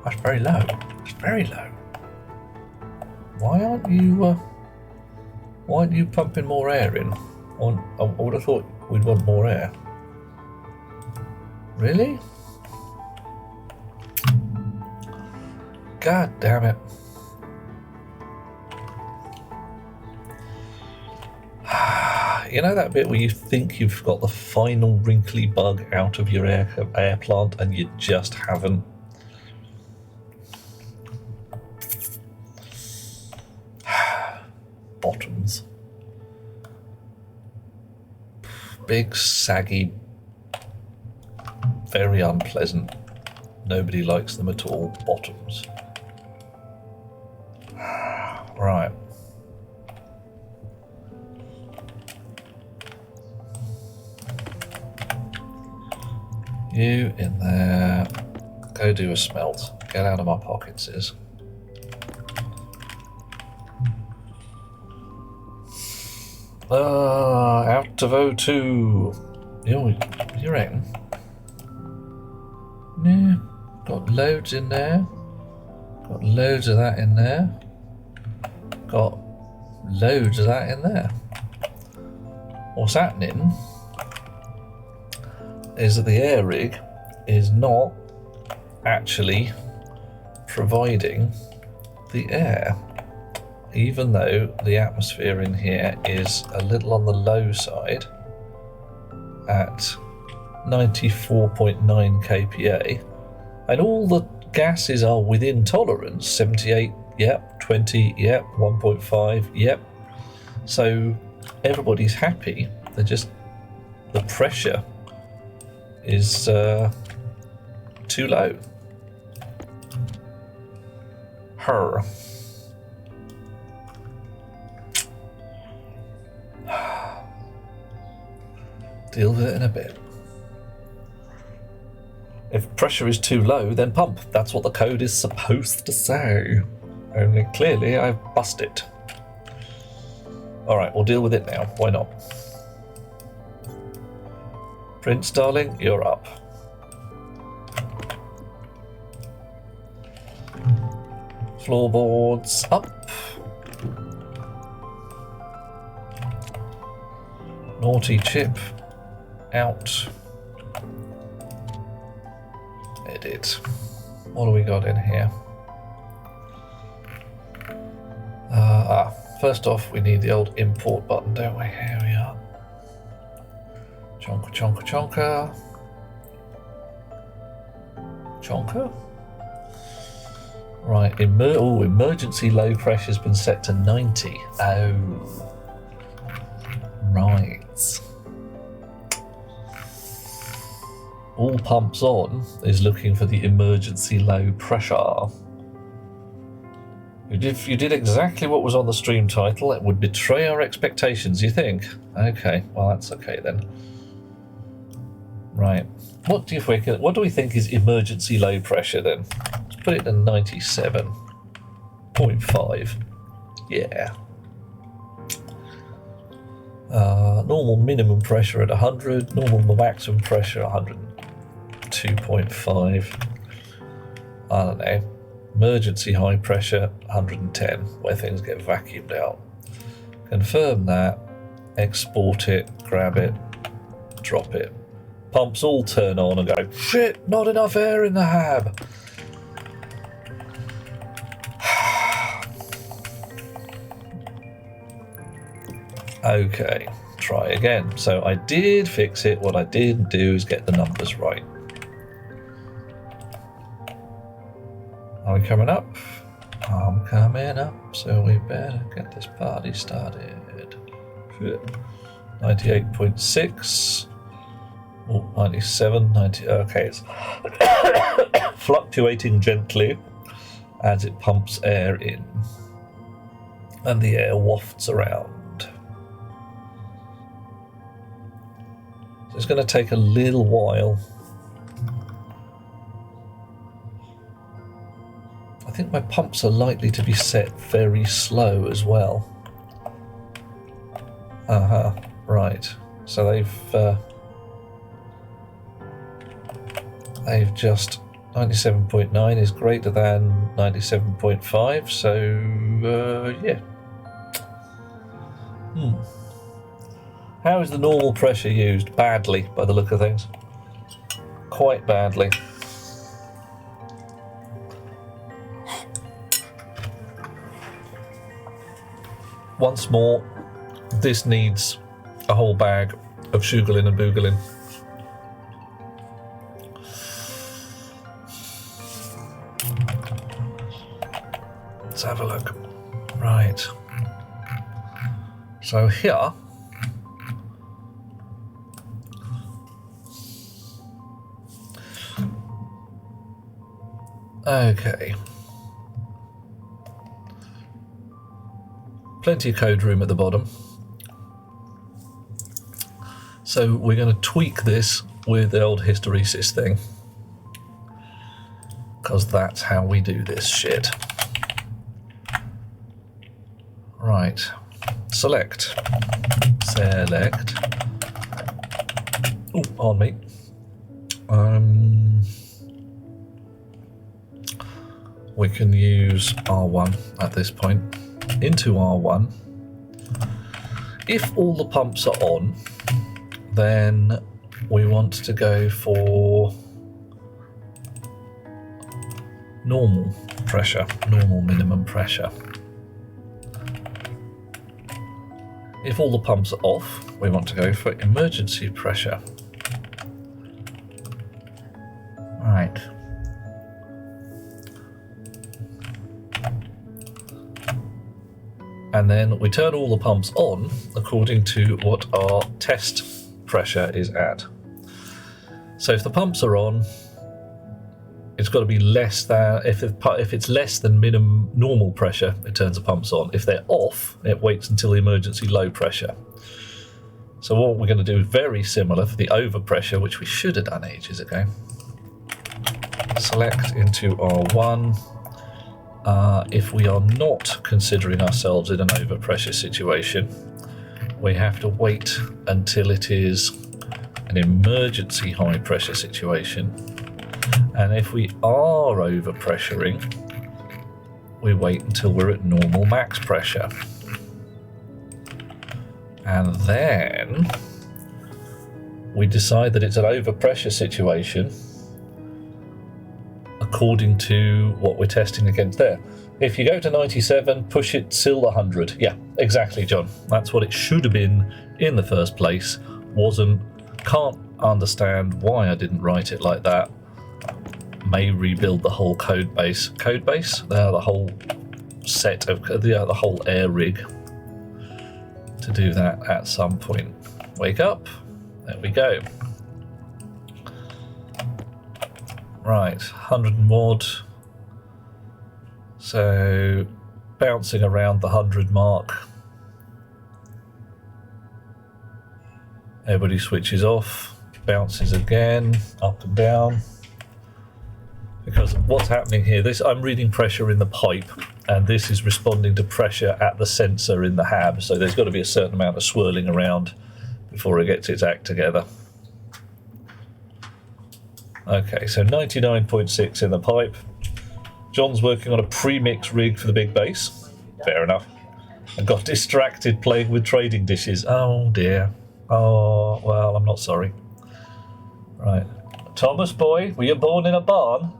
that's very low, it's very low. Why aren't you pumping more air in? I would have thought we'd want more air. Really? God damn it. You know that bit where you think you've got the final wrinkly bug out of your air plant and you just haven't? Bottoms. Big, saggy, very unpleasant. Nobody likes them at all. Bottoms. Right. You in there. Go do a smelt. Get out of my pockets, Sis. Out of O2. You reckon? Yeah. Got loads in there. Got loads of that in there. Got loads of that in there. What's happening is that the air rig is not actually providing the air, even though the atmosphere in here is a little on the low side at 94.9 kPa, and all the gases are within tolerance. 78, yep. 20, yep. 1.5, yep. So everybody's happy. They're just, the pressure is too low. Deal with it in a bit. If pressure is too low, then pump. That's what the code is supposed to say. Only clearly I've busted it. Alright, we'll deal with it now. Why not? Prince, darling, you're up. Floorboards up. Naughty chip out. Edit. What do we got in here? First off, we need the old import button, don't we? Here we are. Chonka, chonka, chonka. Chonka? Right, emergency low pressure's been set to 90. Oh. Right. All pumps on is looking for the emergency low pressure. You did exactly what was on the stream title. It would betray our expectations, you think? Okay, well that's okay then. Right. What do we think is emergency low pressure then? Let's put it to 97.5. Yeah. Normal minimum pressure at 100, normal maximum pressure 102.5. I don't know. Emergency high pressure 110, where things get vacuumed out. Confirm that, export it, grab it, drop it. Pumps all turn on and go, shit, not enough air in the hab. Okay, try again. So I did fix it. What I didn't do is get the numbers right. Are we coming up? I'm coming up, so we better get this party started. 98.6. Oh, 97, 90. Okay, it's fluctuating gently as it pumps air in. And the air wafts around. So it's going to take a little while. I think my pumps are likely to be set very slow as well. Right. So they've just 97.9 is greater than 97.5. So yeah. How is the normal pressure used? Badly, by the look of things. Quite badly. Once more, this needs a whole bag of Sugarlin and Boogalin. Let's have a look. Right. So here, okay. Plenty of code room at the bottom. So we're going to tweak this with the old hysteresis thing. Because that's how we do this shit. Right. Select. Oh, pardon me. We can use R1 at this point. Into R1. If all the pumps are on, then we want to go for normal pressure, normal minimum pressure. If all the pumps are off, we want to go for emergency pressure. Right. And then we turn all the pumps on according to what our test pressure is at. So if the pumps are on, it's got to be less than, if it's less than minimum normal pressure, it turns the pumps on. If they're off, it waits until the emergency low pressure. So what we're going to do is very similar for the overpressure, which we should have done ages ago. Select into R1. If we are not considering ourselves in an overpressure situation, we have to wait until it is an emergency high pressure situation. And if we are overpressuring, we wait until we're at normal max pressure. And then we decide that it's an overpressure situation according to what we're testing against there. If you go to 97, push it till 100. Yeah, exactly, John. That's what it should have been in the first place. Can't understand why I didn't write it like that. May rebuild the whole code base. The whole set of the whole air rig to do that at some point. Wake up. There we go. Right, 100 mod. So bouncing around the 100 mark. Everybody switches off, bounces again, up and down. Because what's happening here, I'm reading pressure in the pipe, and this is responding to pressure at the sensor in the hab, so there's got to be a certain amount of swirling around before it gets its act together. Okay, so 99.6 in the pipe. John's working on a pre-mix rig for the big bass. Fair enough. And got distracted playing with trading dishes. Oh dear. Oh, well, I'm not sorry. Right. Thomas boy, were you born in a barn?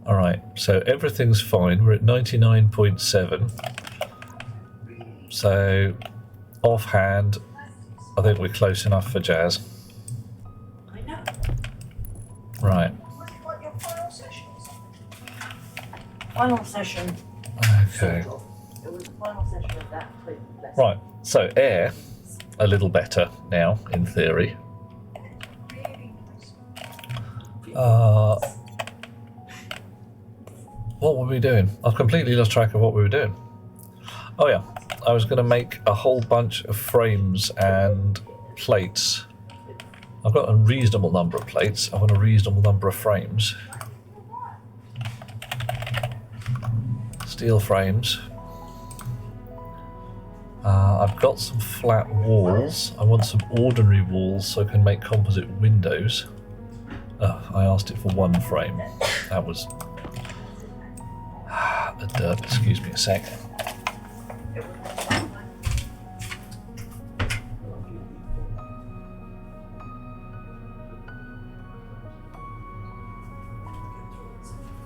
Alright, so everything's fine. We're at 99.7. So, offhand, I think we're close enough for jazz. I know. Right. Was it like your final session or something? Final session. Okay. Sort of. It was the final session of that lesson. Right, so air, a little better now, in theory. What were we doing? I've completely lost track of what we were doing. Oh yeah, I was going to make a whole bunch of frames and plates. I've got a reasonable number of plates. I want a reasonable number of frames. Steel frames. I've got some flat walls. I want some ordinary walls so I can make composite windows. I asked it for one frame. That was a dirt. Excuse me a sec.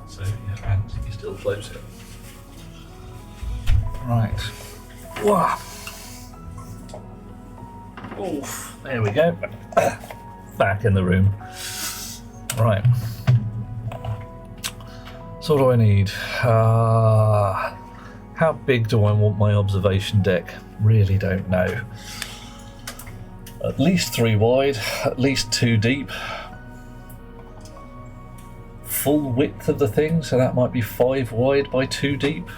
So yeah, and you still floats it. Right. Wow. Oof. There we go. Back in the room. Right. So what do I need? How big do I want my observation deck? Really don't know. At least 3 wide, at least 2 deep. Full width of the thing, so that might be 5 wide by 2 deep.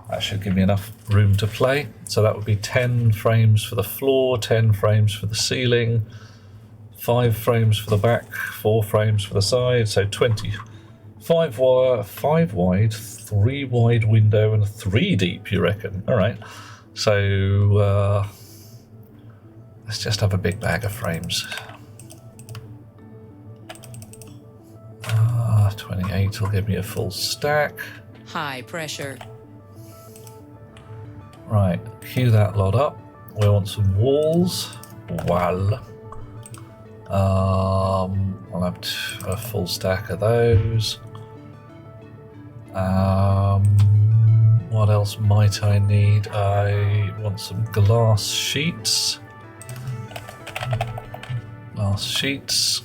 That should give me enough room to play. So that would be 10 frames for the floor, 10 frames for the ceiling, 5 frames for the back, 4 frames for the side, so 20. 5 wide, 3 wide window, and 3 deep, you reckon? All right. So let's just have a big bag of frames. 28 will give me a full stack. High pressure. Right, cue that lot up. We want some walls. Wall. I'll have a full stack of those. What else might I need? I want some glass sheets. Glass sheets.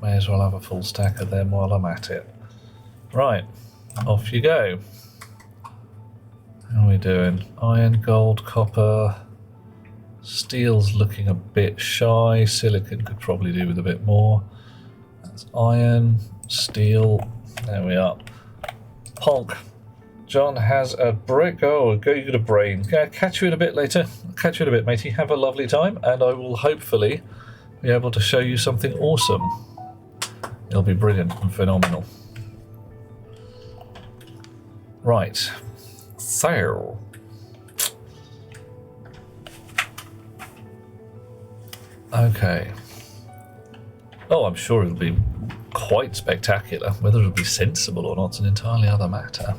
May as well have a full stack of them while I'm at it. Right, off you go. How are we doing? Iron, gold, copper. Steel's looking a bit shy. Silicon could probably do with a bit more. That's iron, steel. There we are. Honk. John has a brick. Oh, you got a brain. Catch you in a bit later. Catch you in a bit, matey. Have a lovely time, and I will hopefully be able to show you something awesome. It'll be brilliant and phenomenal. Right. So, okay. Oh, I'm sure it'll be quite spectacular. Whether it'll be sensible or not is an entirely other matter.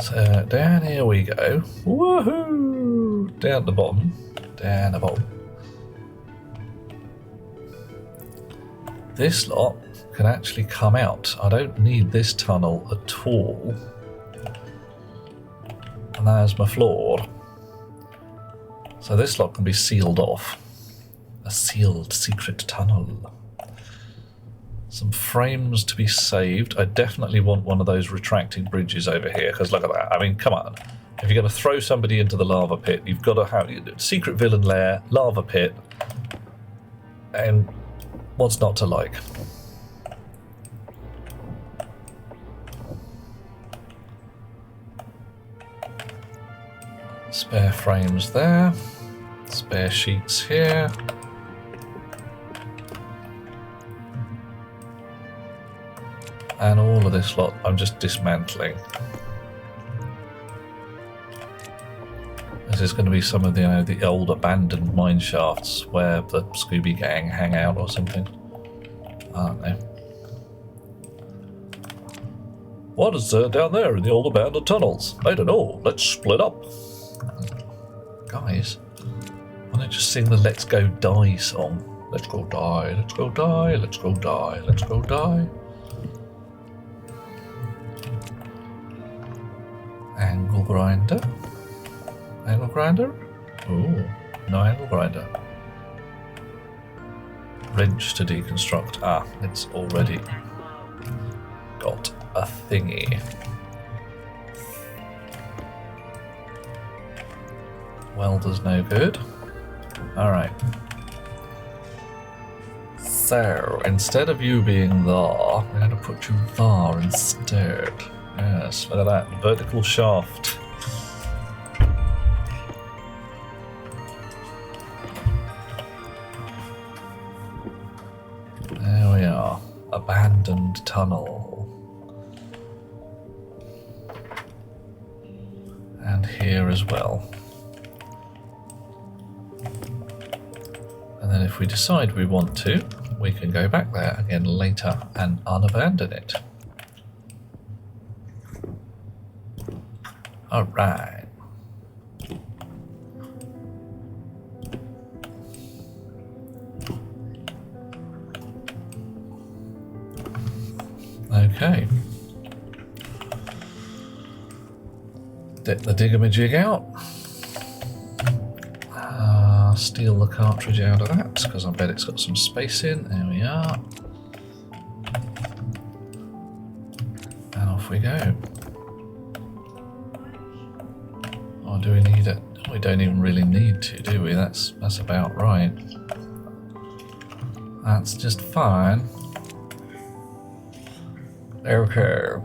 So, down here we go. Woohoo! Down the bottom. Down the bottom. This lot can actually come out. I don't need this tunnel at all. And there's my floor. So this lot can be sealed off. A sealed secret tunnel. Some frames to be saved. I definitely want one of those retracting bridges over here, because look at that. I mean, come on. If you're going to throw somebody into the lava pit, you've got to have secret villain lair, lava pit, And what's not to like? Spare frames there. Spare sheets here. And all of this lot I'm just dismantling. This is going to be some of the, the old abandoned mine shafts where the Scooby Gang hang out or something. I don't know. What is down there in the old abandoned tunnels? I don't know. Let's split up. Guys, why don't you just sing the Let's Go Die song? Let's go die, let's go die, let's go die, let's go die. Angle grinder. Angle grinder? Ooh, no angle grinder. Wrench to deconstruct. Ah, it's already got a thingy. Welder's no good. Alright. So, instead of you being there, we're going to put you there instead. Yes, look at that. Vertical shaft. There we are. Abandoned tunnel. And here as well. And then if we decide we want to, we can go back there again later and unabandon it. Alright. Okay. Get the digger-majig out. Steal the cartridge out of that, because I bet it's got some space in. There we are. And off we go. Oh, do we need it? We don't even really need to, do we? That's about right. That's just fine. Okay.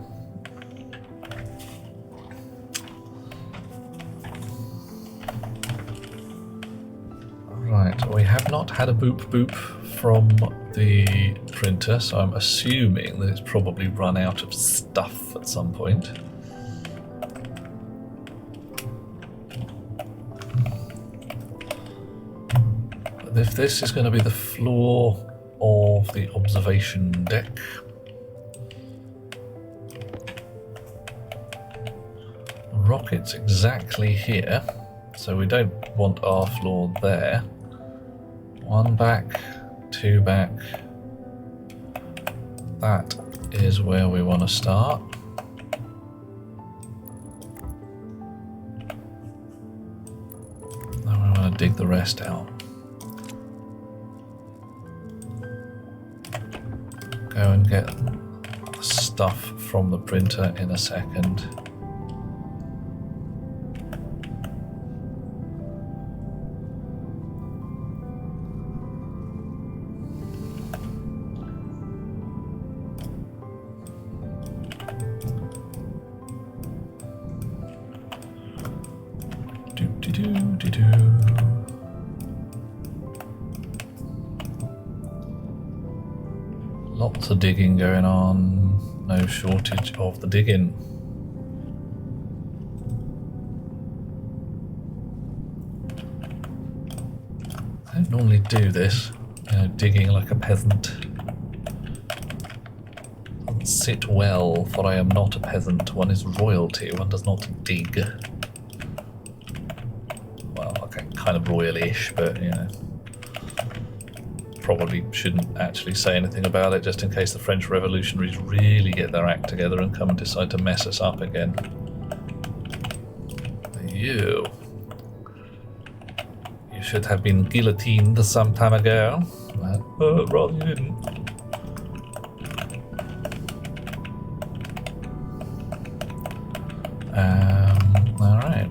Right, we have not had a boop boop from the printer, so I'm assuming that it's probably run out of stuff at some point. But if this is going to be the floor of the observation deck, ROKIT's exactly here, so we don't want our floor there. One back, two back. That is where we want to start. Then we want to dig the rest out. Go and get the stuff from the printer in a second. Lots of digging going on, no shortage of the digging. I don't normally do this, digging like a peasant. Doesn't sit well, for I am not a peasant. One is royalty, one does not dig. Well, okay, kind of royal-ish, but probably shouldn't actually say anything about it, just in case the French revolutionaries really get their act together and come and decide to mess us up again. You should have been guillotined some time ago. Rather you didn't. Alright.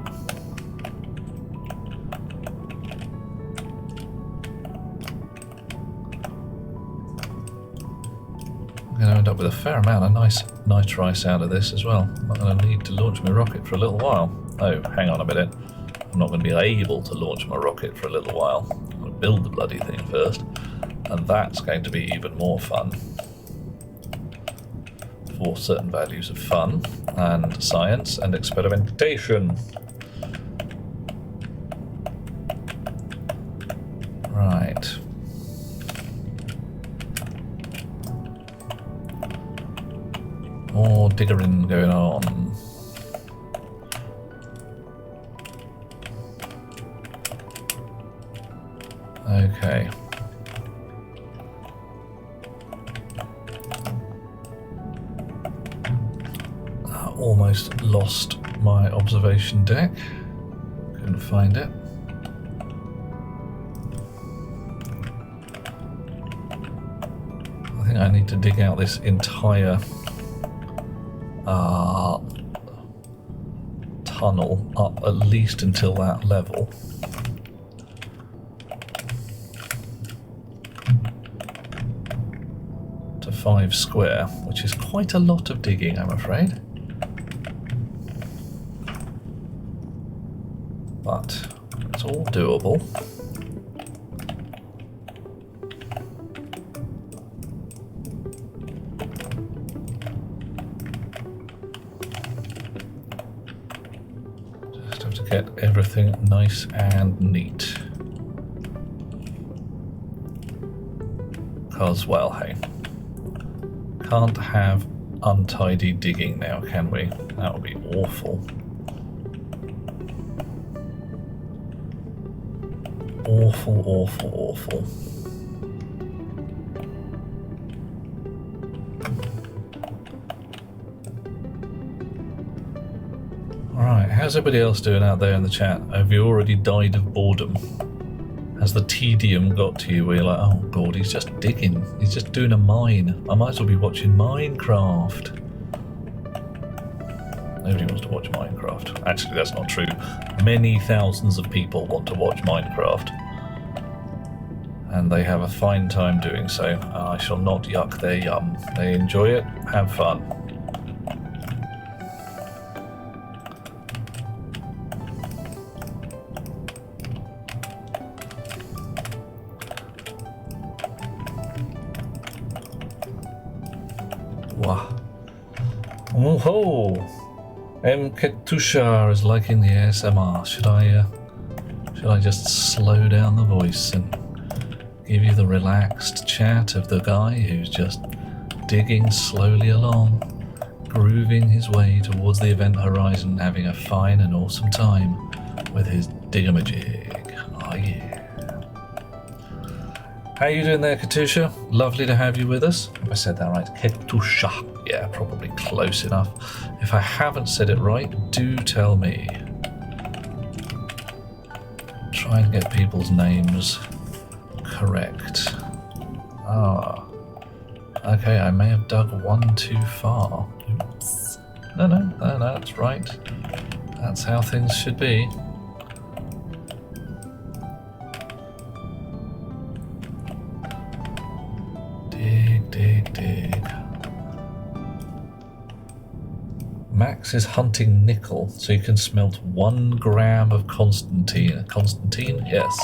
up with a fair amount of nice nitrice out of this as well. I'm not going to need to launch my rocket for a little while. Oh, hang on a minute. I'm not going to be able to launch my rocket for a little while. I'm going to build the bloody thing first, and that's going to be even more fun. For certain values of fun, and science, and experimentation. Right. More diggering going on. Okay. Almost lost my observation deck. Couldn't find it. I think I need to dig out this entire tunnel up at least until that level. To 5 square, which is quite a lot of digging, I'm afraid. But it's all doable. Just have to get everything nice and neat. Because, well, hey, can't have untidy digging now, can we? That would be awful. Awful, awful, awful. Alright, how's everybody else doing out there in the chat? Have you already died of boredom? Has the tedium got to you where you're like, oh god, he's just digging, he's just doing a mine. I might as well be watching Minecraft. Nobody wants to watch Minecraft. Actually, that's not true. Many thousands of people want to watch Minecraft. And they have a fine time doing so. I shall not yuck their yum. They enjoy it, have fun. Wah. Oh ho! M. Ketushar is liking the ASMR. Should I just slow down the voice and give you the relaxed chat of the guy who's just digging slowly along, grooving his way towards the event horizon, having a fine and awesome time with his diggamajig. Oh yeah. How you doing there, Katusha? Lovely to have you with us. If I said that right, Ketusha. Yeah, probably close enough. If I haven't said it right, do tell me. Try and get people's names correct. Ah. Okay, I may have dug one too far. Oops. No, that's right. That's how things should be. Dig. Max is hunting nickel, so you can smelt 1 gram of Constantine. Constantine? Yes.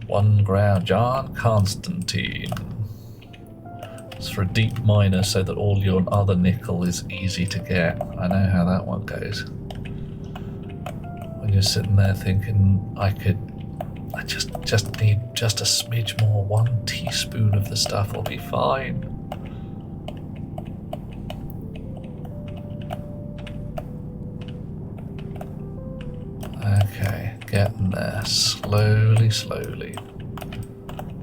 1 gram. John Constantine. It's for a deep miner so that all your other nickel is easy to get. I know how that one goes. When you're sitting there thinking, I just need just a smidge more. 1 teaspoon of the stuff will be fine. Okay, getting there. Slowly.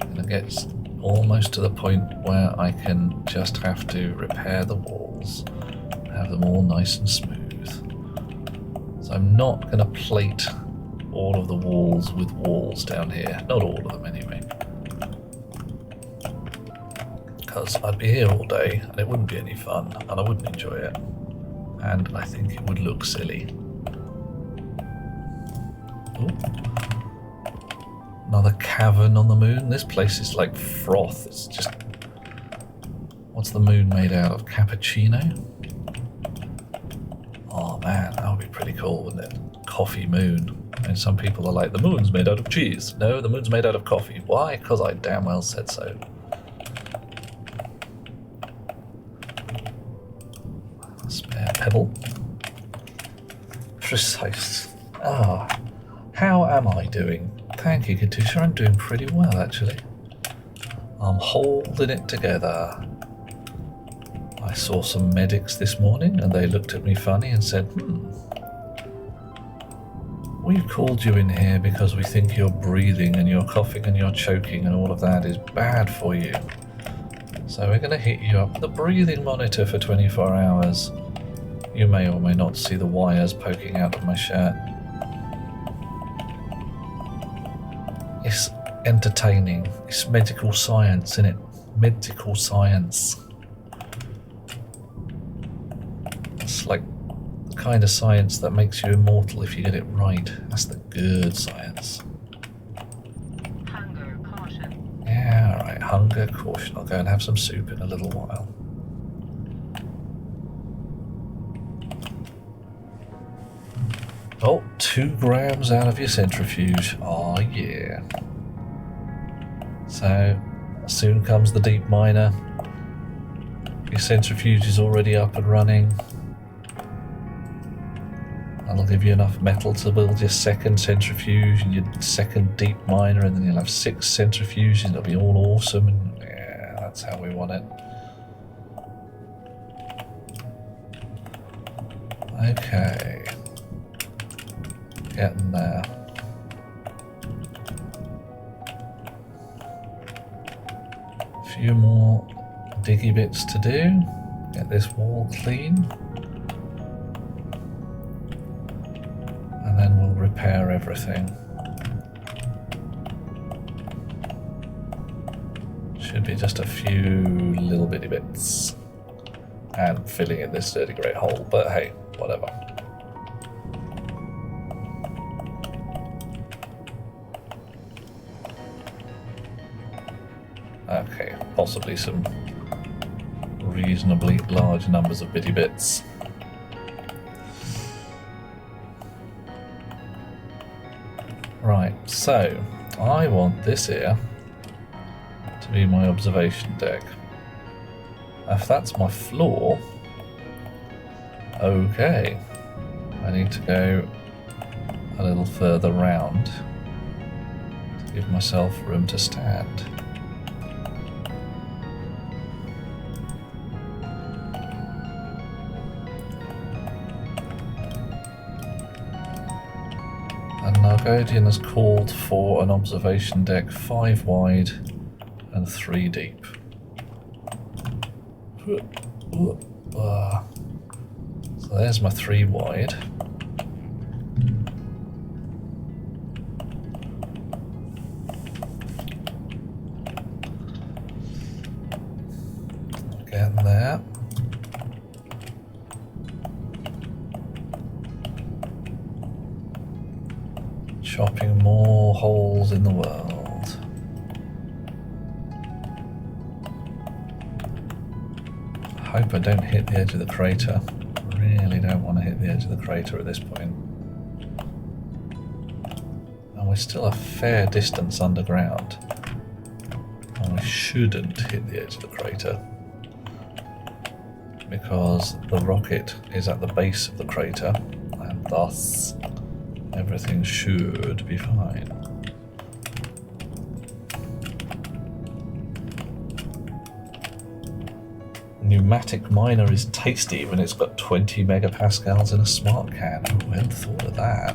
And it gets almost to the point where I can just have to repair the walls. Have them all nice and smooth. So I'm not going to plate all of the walls with walls down here. Not all of them anyway. Because I'd be here all day and it wouldn't be any fun and I wouldn't enjoy it. And I think it would look silly. Ooh. Another cavern on the moon. This place is like froth. It's just... What's the moon made out of? Cappuccino? Oh man, that would be pretty cool, wouldn't it? Coffee moon. And some people are like, the moon's made out of cheese. No, the moon's made out of coffee. Why? Because I damn well said so. Spare pebble. Precise. Ah, how am I doing? Thank you, Katusha. I'm doing pretty well, actually. I'm holding it together. I saw some medics this morning and they looked at me funny and said, we've called you in here because we think your breathing and your coughing and your choking and all of that is bad for you. So we're going to hit you up with a breathing monitor for 24 hours. You may or may not see the wires poking out of my shirt. It's entertaining. It's medical science, isn't it? Medical science. It's like the kind of science that makes you immortal if you get it right. That's the good science. Hunger caution. Yeah, alright, hunger caution. I'll go and have some soup in a little while. Oh, 2 grams out of your centrifuge. Oh yeah. So, soon comes the deep miner. Your centrifuge is already up and running. That'll give you enough metal to build your second centrifuge and your second deep miner, and then you'll have 6 centrifuges and it'll be all awesome. And yeah, that's how we want it. Okay. Getting there. A few more diggy bits to do. Get this wall clean. And then we'll repair everything. Should be just a few little bitty bits. And filling in this dirty grey hole, but hey, whatever. Okay, possibly some reasonably large numbers of bitty bits. Right, so I want this here to be my observation deck. If that's my floor, okay, I need to go a little further round to give myself room to stand. And Nargodian has called for an observation deck 5 wide and 3 deep. So there's my 3 wide. Getting there. Chopping more holes in the world. I hope I don't hit the edge of the crater. Really don't want to hit the edge of the crater at this point. And we're still a fair distance underground. And we shouldn't hit the edge of the crater, because the rocket is at the base of the crater, and thus everything should be fine. Pneumatic miner is tasty when it's got 20 megapascals in a smart can. Who hadn't thought of that?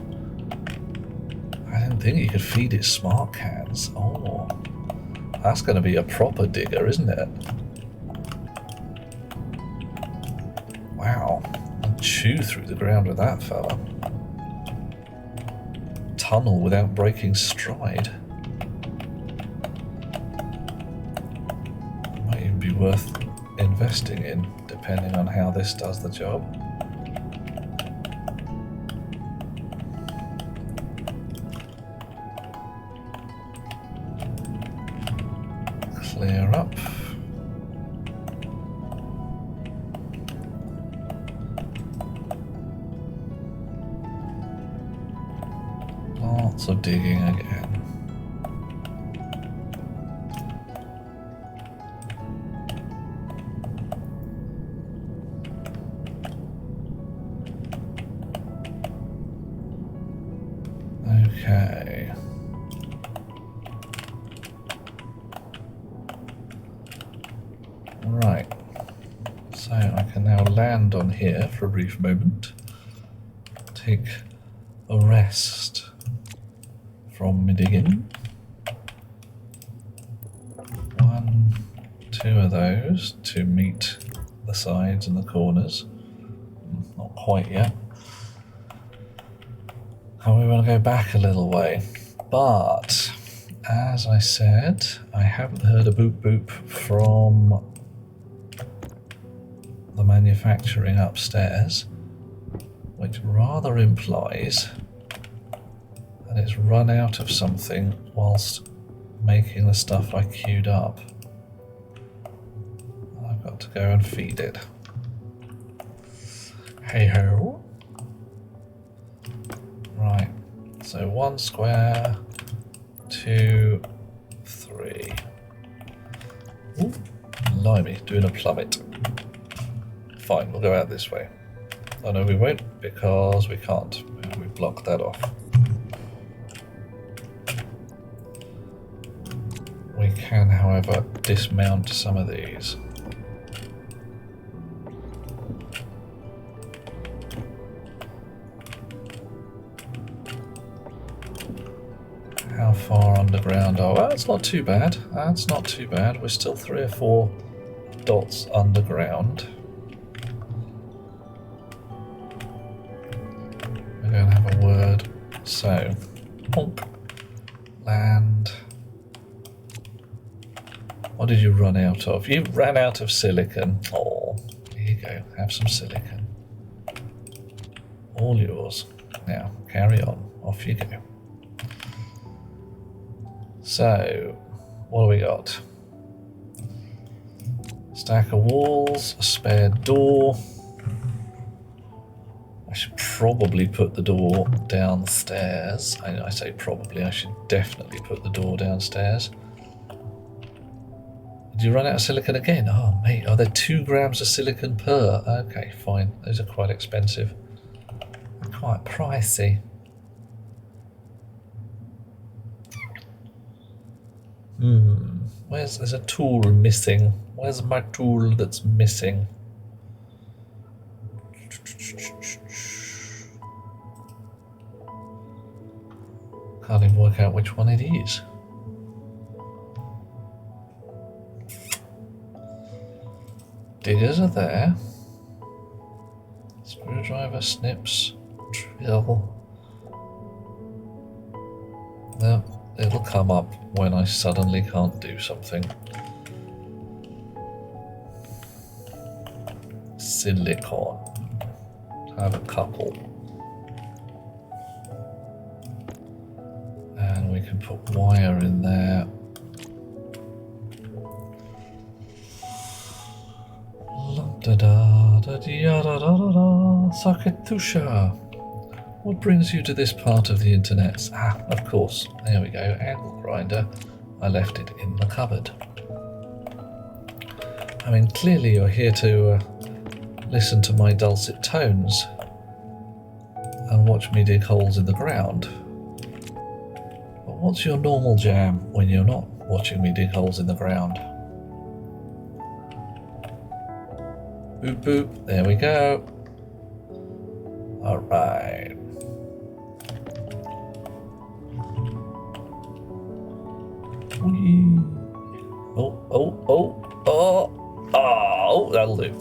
I didn't think you could feed it smart cans. Oh, that's going to be a proper digger, isn't it? Wow, I'll chew through the ground with that fella. Tunnel without breaking stride. Might even be worth investing in, depending on how this does the job. Clear up. Lots of digging again. Okay. Right. So I can now land on here for a brief moment. Take a rest from my digging. 1, 2 of those to meet the sides and the corners. Not quite yet. And we want to go back a little way. But, as I said, I haven't heard a boop boop from the manufacturing upstairs, which rather implies that it's run out of something whilst making the stuff I queued up. I've got to go and feed it. Hey ho. Right, so 1 square, 2, 3. Ooh, blimey, doing a plummet. Fine, we'll go out this way. Oh no, we won't, because we can't. We blocked that off. We can, however, dismount some of these. How far underground are we? Well, that's not too bad. That's not too bad. We're still 3 or 4 dots underground. We're going to have a word. So, honk, land. What did you run out of? You ran out of silicon. Oh, here you go. Have some silicon. All yours. Now, carry on. Off you go. So, what do we got? Stack of walls, a spare door. I should probably put the door downstairs. I say probably, I should definitely put the door downstairs. Did you run out of silicon again? Oh, mate, are there 2 grams of silicon per? Okay, fine. Those are quite expensive. They're quite pricey. There's a tool missing. Where's my tool that's missing? Can't even work out which one it is. Diggers are there. Screwdriver, snips, drill. No. It'll come up when I suddenly can't do something. Silicon. Have a couple. And we can put wire in there. Da da da da da da da. Saketusha. What brings you to this part of the internet? Ah, of course. There we go. Angle grinder. I left it in the cupboard. I mean, clearly you're here to listen to my dulcet tones and watch me dig holes in the ground. But what's your normal jam when you're not watching me dig holes in the ground? Boop boop. There we go. All right. Oh, that'll do.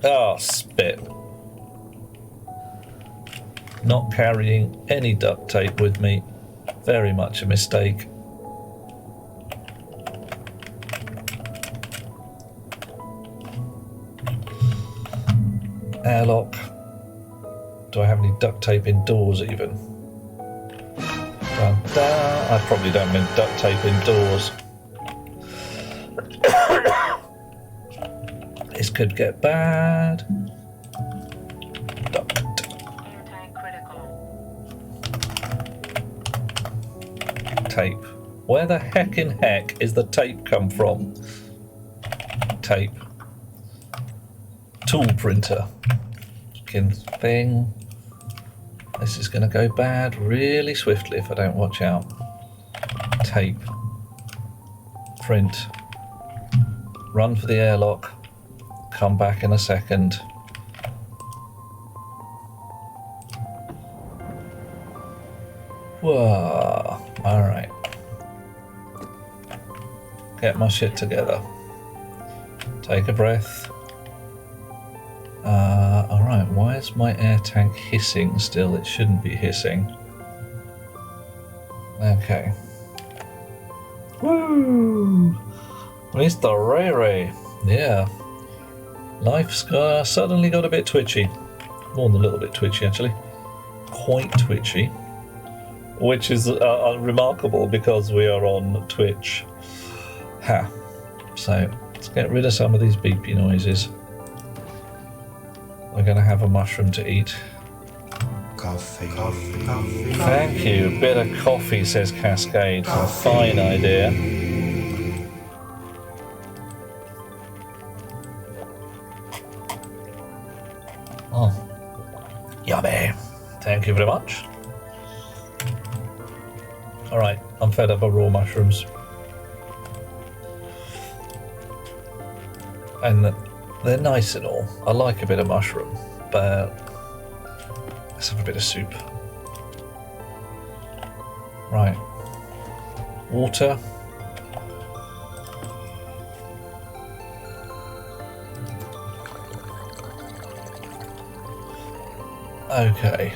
Oh, spit. Not carrying any duct tape with me. Very much a mistake. Airlock. Do I have any duct tape indoors even? I probably don't mean duct tape indoors. This could get bad. Duct tape. Where the heck in heck is the tape come from? Tape. Tool printer. Fucking thing. This is going to go bad really swiftly if I don't watch out. Tape. Print. Run for the airlock. Come back in a second. Whoa. Alright. Get my shit together. Take a breath. Alright, why is my air tank hissing still? It shouldn't be hissing. Okay. Woo! Mr. Ray Ray. Yeah. Life's suddenly got a bit twitchy. More than a little bit twitchy, actually. Quite twitchy. Which is remarkable because we are on Twitch. Ha. So, let's get rid of some of these beepy noises. We're going to have a mushroom to eat. Coffee. Thank you. Bit of coffee, says Cascade. Fine idea. Oh. Yummy. Thank you very much. Alright, I'm fed up of raw mushrooms. And they're nice and all. I like a bit of mushroom, but let's have a bit of soup. Right. Water. Okay.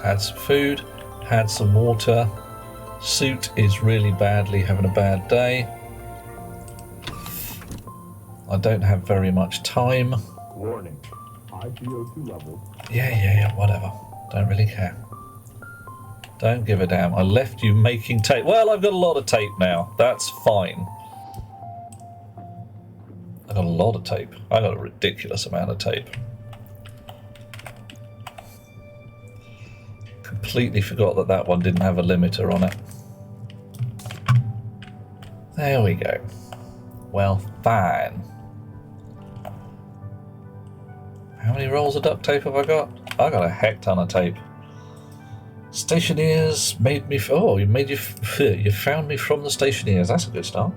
Had some food, had some water. Suit is really badly having a bad day. I don't have very much time. Warning. High CO2 levels. Yeah, whatever. Don't really care. Don't give a damn. I left you making tape. Well, I've got a lot of tape now. That's fine. I got a lot of tape. I got a ridiculous amount of tape. Completely forgot that that one didn't have a limiter on it. There we go. Well, fine. How many rolls of duct tape have I got? I got a heck ton of tape. Stationeers made me. Oh, you found me from the Stationeers. That's a good start.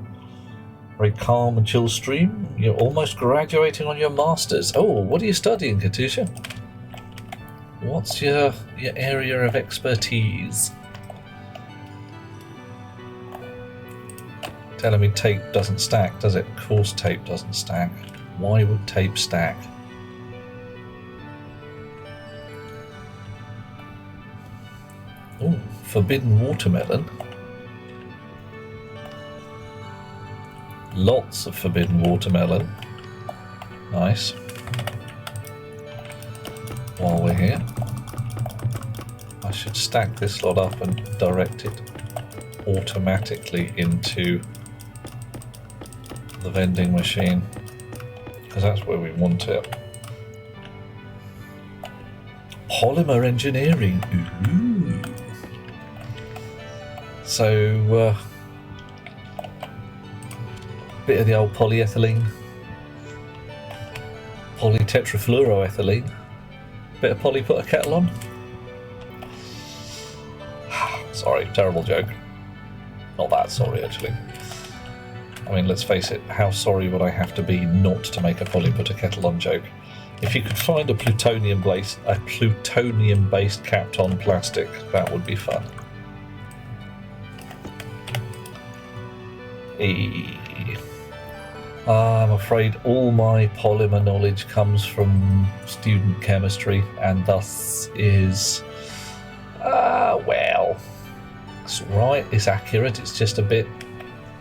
Very calm and chill stream. You're almost graduating on your masters. Oh, what are you studying, Katusha? What's your area of expertise? Telling me tape doesn't stack, does it? Of course tape doesn't stack. Why would tape stack? Oh, forbidden watermelon. Lots of forbidden watermelon. Nice. While we're here, I should stack this lot up and direct it automatically into the vending machine, because that's where we want it. Polymer engineering. Ooh. So, bit of the old polyethylene, polytetrafluoroethylene. Bit of poly, put a kettle on. Sorry, terrible joke. Not that sorry, actually. I mean, let's face it, how sorry would I have to be not to make a poly put a kettle on joke? If you could find a plutonium-based capped on plastic, that would be fun. I'm afraid all my polymer knowledge comes from student chemistry, and thus is, well, it's alright, it's accurate, it's just a bit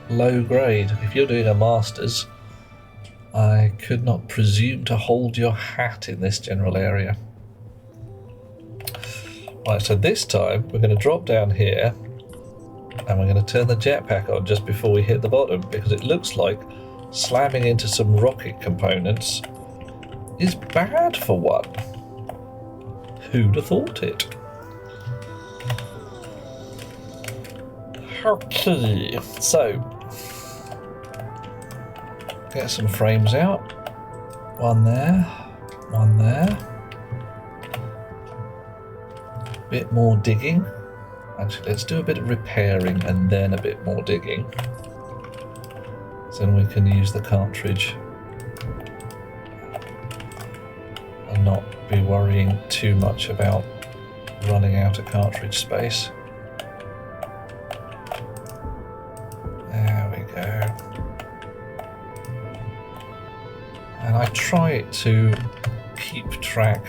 low grade. If you're doing a master's, I could not presume to hold your hat in this general area. Right, so this time we're going to drop down here and we're going to turn the jetpack on just before we hit the bottom, because it looks like slamming into some rocket components is bad for one. Who'd have thought it? Okay, so get some frames out. One there, one there. Bit more digging. Actually, let's do a bit of repairing and then a bit more digging. So then we can use the cartridge and not be worrying too much about running out of cartridge space. There we go. And I try to keep track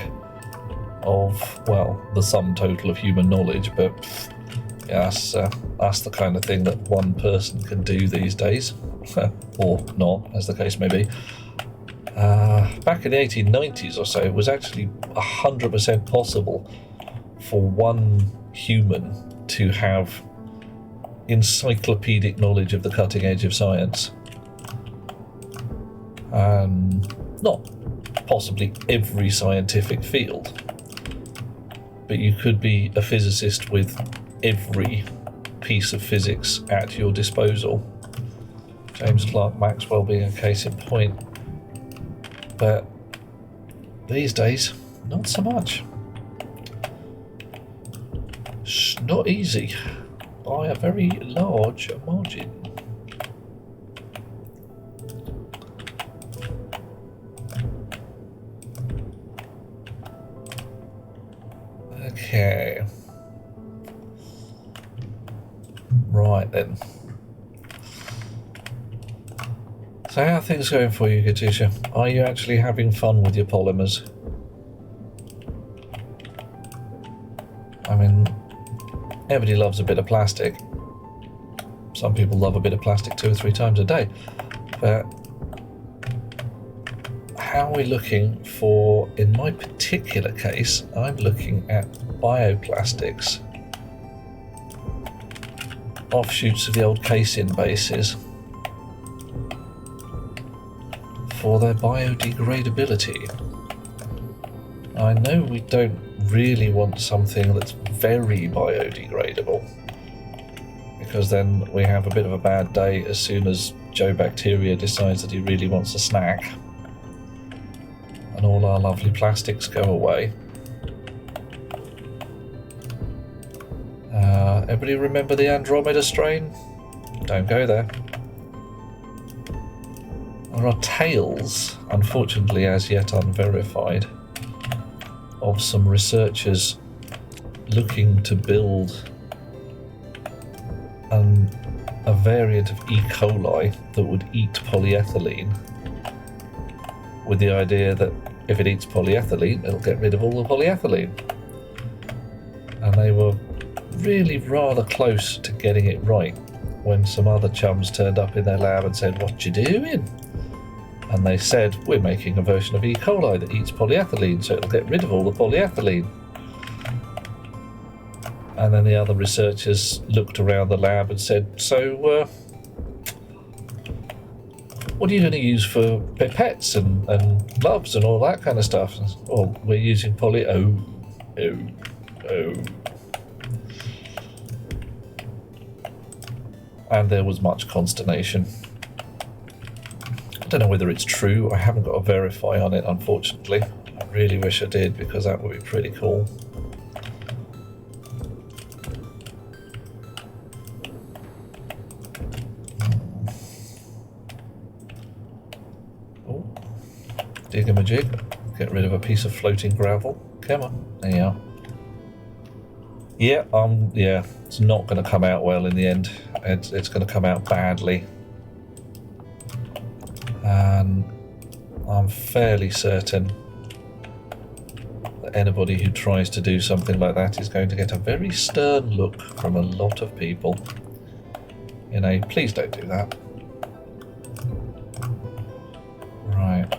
of, well, the sum total of human knowledge, but yeah, that's the kind of thing that one person can do these days, or not, as the case may be. Back in the 1890s or so, it was actually 100% possible for one human to have encyclopedic knowledge of the cutting edge of science. Not possibly every scientific field, but you could be a physicist with every piece of physics at your disposal. James Clerk Maxwell being a case in point. But these days, not so much. It's not easy by a very large margin. Okay. Right then. So how are things going for you, Katusha? Are you actually having fun with your polymers? I mean, everybody loves a bit of plastic. Some people love a bit of plastic 2 or 3 times a day. But how are we looking for, in my particular case, I'm looking at bioplastics. Offshoots of the old casein bases for their biodegradability. I know we don't really want something that's very biodegradable, because then we have a bit of a bad day as soon as Joe Bacteria decides that he really wants a snack and all our lovely plastics go away. Everybody remember the Andromeda strain? Don't go there. There are tales, unfortunately as yet unverified, of some researchers looking to build a variant of E. coli that would eat polyethylene, with the idea that if it eats polyethylene, it'll get rid of all the polyethylene. And they were really rather close to getting it right when some other chums turned up in their lab and said, "What you doing?" And they said, "We're making a version of E. coli that eats polyethylene, so it'll get rid of all the polyethylene." And then the other researchers looked around the lab and said, "So, what are you going to use for pipettes and gloves and all that kind of stuff?" And, "Oh, we're using oh. And there was much consternation. I don't know whether it's true. I haven't got a verify on it, unfortunately. I really wish I did, because that would be pretty cool. Oh, dig-a-ma-jig. Get rid of a piece of floating gravel. Come on, there you are. Yeah, it's not going to come out well in the end. It's going to come out badly. And I'm fairly certain that anybody who tries to do something like that is going to get a very stern look from a lot of people. You know, please don't do that. Right.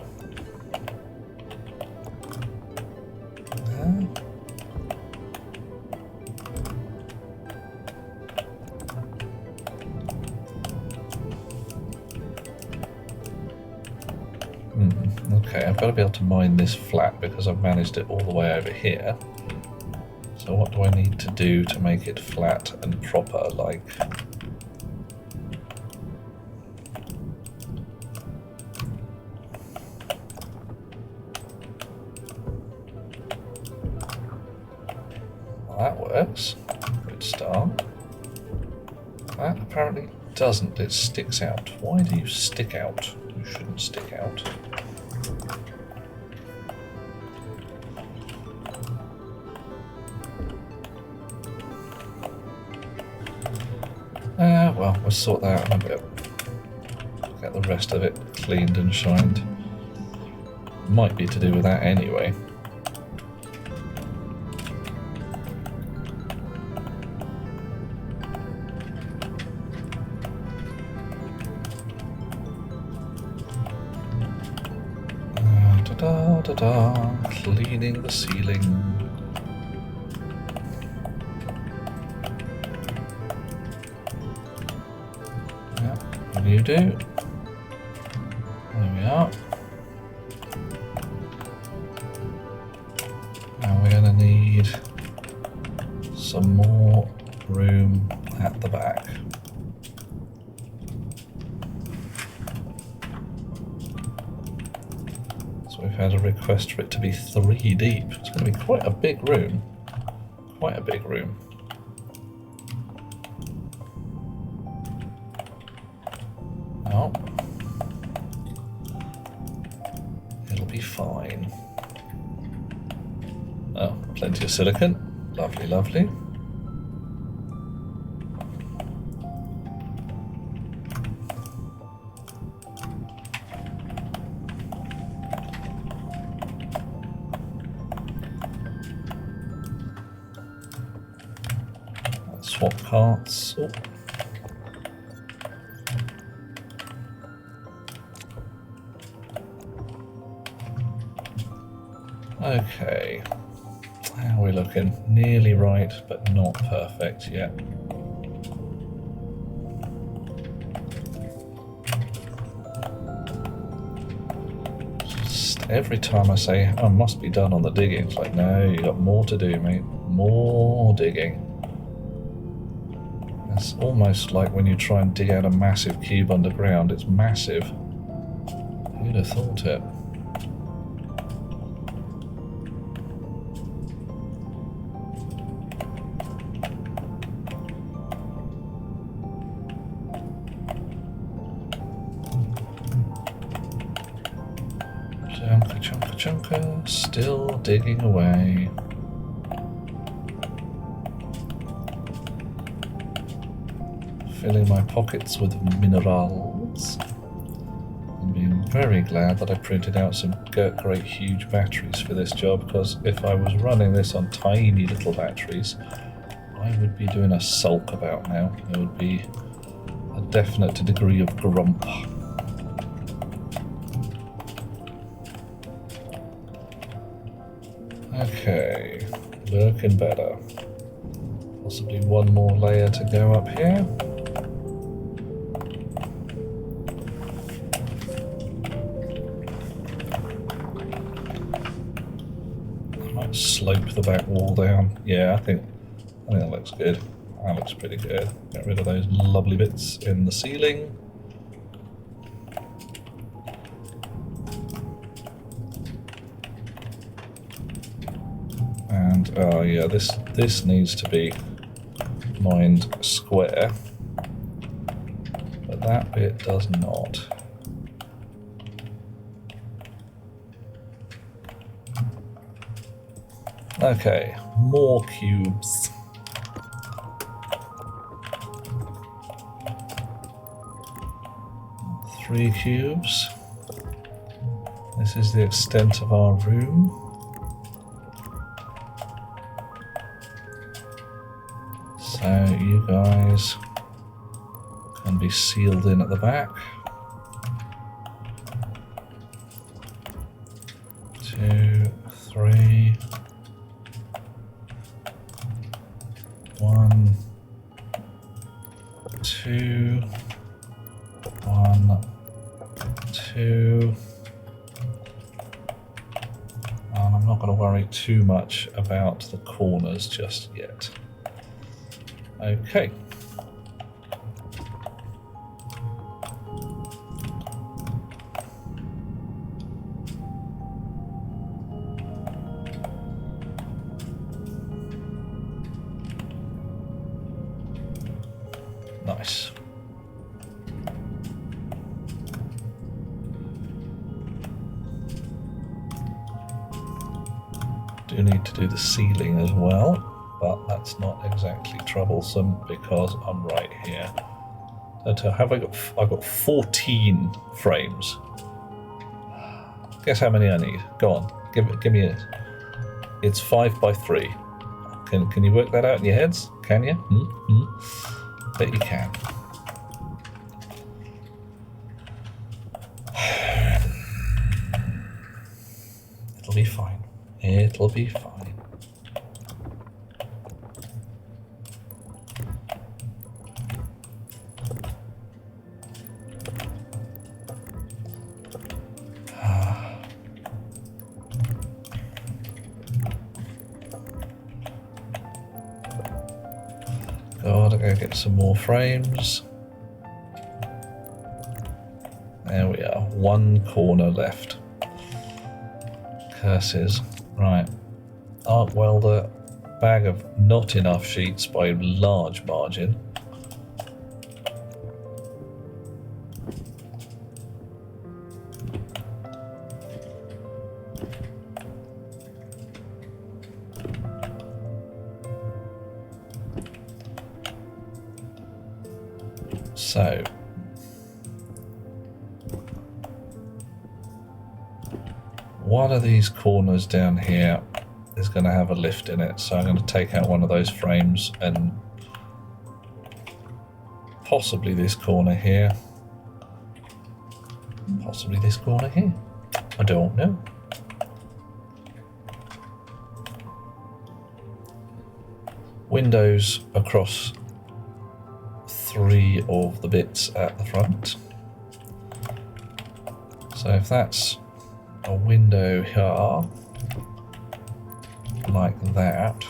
Okay, I've got to be able to mine this flat because I've managed it all the way over here. So what do I need to do to make it flat and proper, like That works. Good start. That apparently doesn't. It sticks out. Why do you stick out? You shouldn't stick out. Well, we'll sort that out in a bit. Get the rest of it cleaned and shined. Might be to do with that anyway. Da-da-da-da, cleaning the ceiling. Yeah, what do you do? There we are. Now we're going to need some more room at the back. We've had a request for it to be 3 deep. It's going to be quite a big room. Quite a big room. Oh. It'll be fine. Oh, plenty of silicone. Lovely, lovely. Swap parts. Oh. Okay. How are we looking? Nearly right, but not perfect yet. Just every time I say, oh, must be done on the digging, it's like, no, you got more to do, mate. More digging. It's almost like when you try and dig out a massive cube underground. It's massive. Who'd have thought it? Chunka, chunka, chunka. Still digging away. Filling my pockets with minerals. And being very glad that I printed out some great huge batteries for this job, because if I was running this on tiny little batteries, I would be doing a sulk about now. There would be a definite degree of grump. Okay, looking better. Possibly one more layer to go up here. Slope the back wall down. Yeah, I think that looks good. That looks pretty good. Get rid of those lovely bits in the ceiling. And oh yeah, this needs to be mined square, but that bit does not. Okay, more cubes. Three cubes. This is the extent of our room. So you guys can be sealed in at the back. 2, 3. 1, 2, 1, 2. And I'm not going to worry too much about the corners just yet. Okay. Nice. Do need to do the ceiling as well, but that's not exactly troublesome because I'm right here. So have I got? I've got 14 frames. Guess how many I need? Go on, give me it. It's 5 by 3. Can you work that out in your heads? Can you? Bet you can. It'll be fine. It'll be fine. Gotta go get some more frames. There we are. One corner left. Curses. Right. Arc welder, bag of not enough sheets by a large margin. So one of these corners down here is going to have a lift in it, so I'm going to take out one of those frames and possibly this corner here, possibly this corner here. I don't know. Windows across 3 of the bits at the front. So if that's a window here, like that,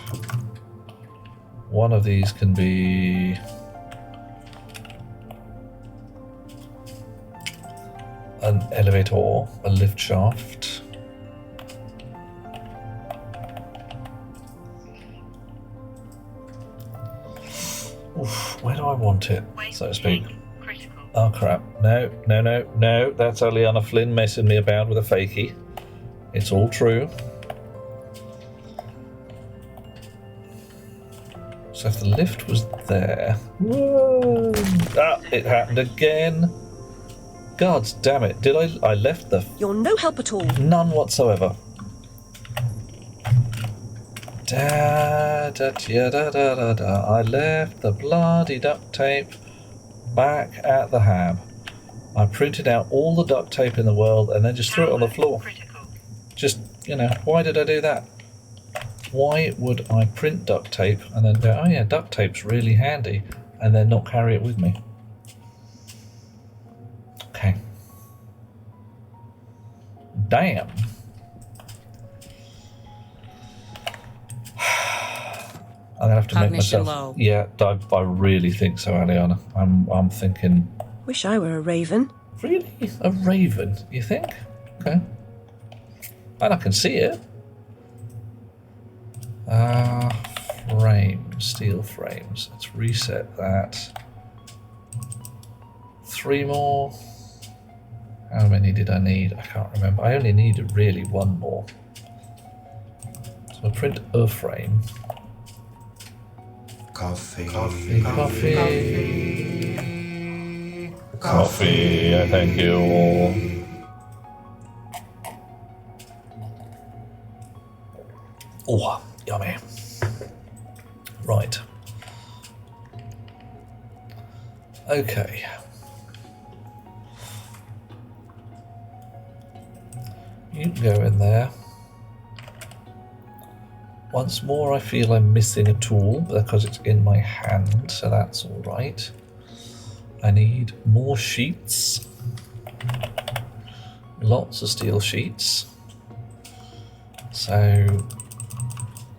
one of these can be an elevator, a lift shaft. Oof, where do I want it, so to speak? Critical. Oh crap, no, that's Aliana Flynn messing me about with a fakie. It's all true. So if the lift was there... Whoa! Ah, it happened again. God damn it, did I left the... You're no help at all. None whatsoever. Da, da, da, da, da, da. I left the bloody duct tape back at the hab. I printed out all the duct tape in the world and then just threw it on the floor. Critical. Just, you know, why did I do that? Why would I print duct tape and then go, oh yeah, duct tape's really handy, and then not carry it with me? Okay. Damn. I'm gonna have to make Cognition myself. low. Yeah, I really think so, Aliana. I'm thinking. Wish I were a raven. Really, a raven? You think? Okay. And I can see it. Frame, steel frames. Let's reset that. 3 more. How many did I need? I can't remember. I only needed really 1 more. So I'll print a frame. Coffee. Coffee. Coffee, thank you. Oh, yummy. Right. Okay. You can go in there. Once more, I feel I'm missing a tool because it's in my hand, so that's all right. I need more sheets. Lots of steel sheets. So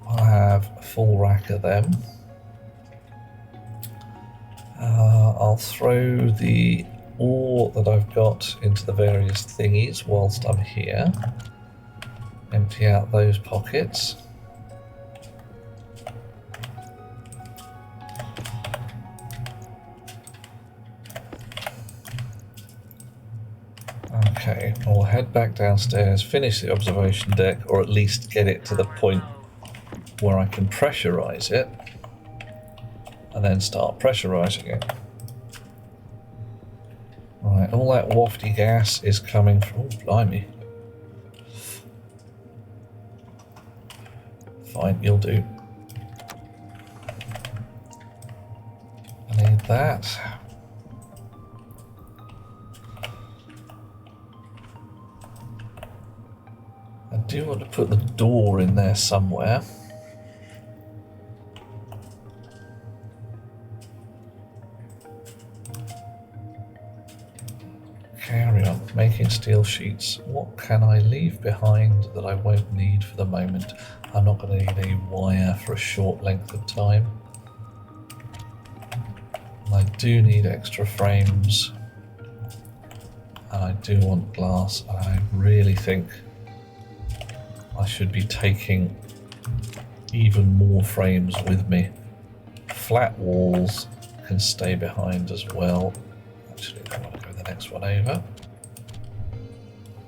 I'll have a full rack of them. I'll throw the ore that I've got into the various thingies whilst I'm here. Empty out those pockets. head back downstairs, finish the observation deck, or at least get it to the point where I can pressurize it, and then start pressurizing it. Right, all that wafty gas is coming from... Oh, blimey. Fine, you'll do. I need that. I do want to put the door in there somewhere. Carry on, making steel sheets. What can I leave behind that I won't need for the moment? I'm not going to need any wire for a short length of time. And I do need extra frames. And I do want glass. And I really think I should be taking even more frames with me. Flat walls can stay behind as well. Actually, I want to go the next one over.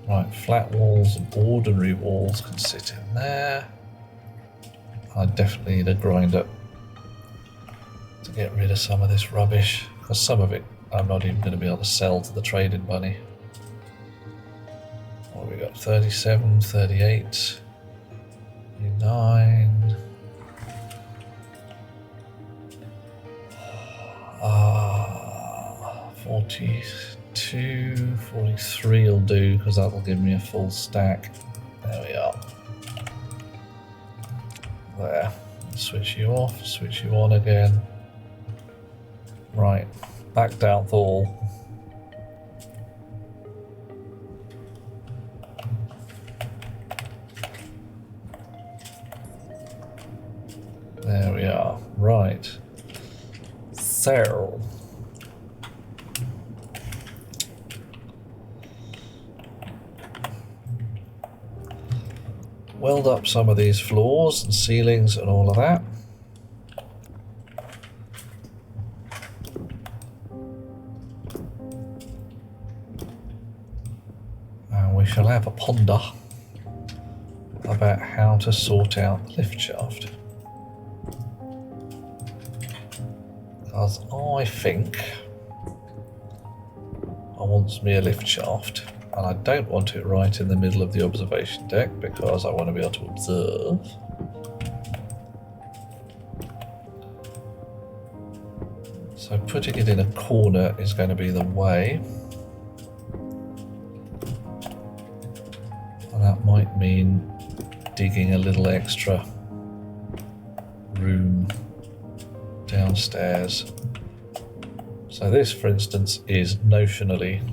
Right, flat walls and ordinary walls can sit in there. I definitely need a grinder to get rid of some of this rubbish, because some of it I'm not even going to be able to sell to the trading bunny. What have we got? 37, 38, 39. 42, 43 will do, because that'll give me a full stack. There we are. There. Switch you off, switch you on again. Right, back down Thor. There we are. Right. So weld up some of these floors and ceilings and all of that. And we shall have a ponder about how to sort out the lift shaft. Because I think I want me a lift shaft. And I don't want it right in the middle of the observation deck because I want to be able to observe. So putting it in a corner is going to be the way. And that might mean digging a little extra room downstairs. So this, for instance, is notionally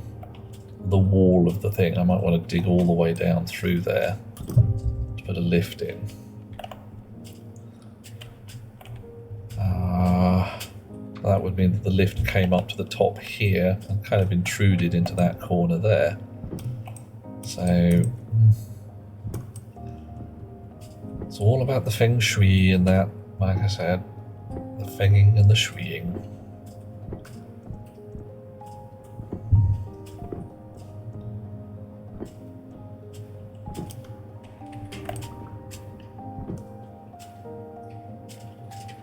the wall of the thing. I might want to dig all the way down through there to put a lift in. That would mean that the lift came up to the top here and kind of intruded into that corner there. So it's all about the feng shui and that, like I said, the fenging and the shuiing.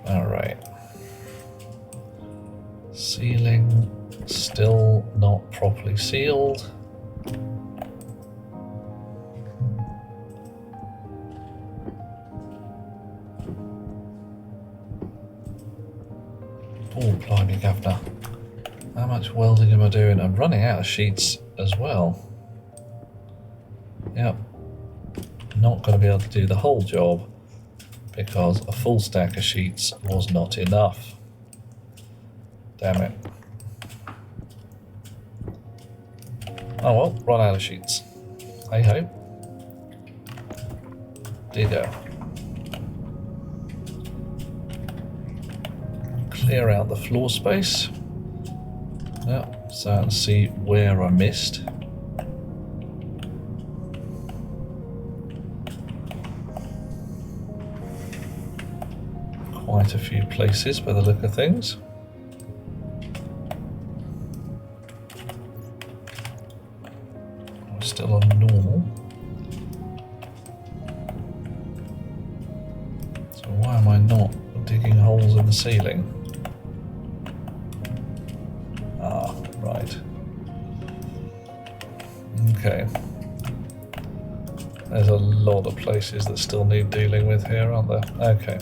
Alright. Ceiling still not properly sealed. Oh, blimey, governor. How much welding am I doing? I'm running out of sheets as well. Yep. Not going to be able to do the whole job, because a full stack of sheets was not enough. Damn it. Oh well, run out of sheets. Hey ho. Digger. Clear out the floor space. Yep, so I can see where I missed. Quite a few places by the look of things. We're still on So why am I not digging holes in the ceiling? Ah, right. Okay. There's a lot of places that still need dealing with here, aren't there? Okay.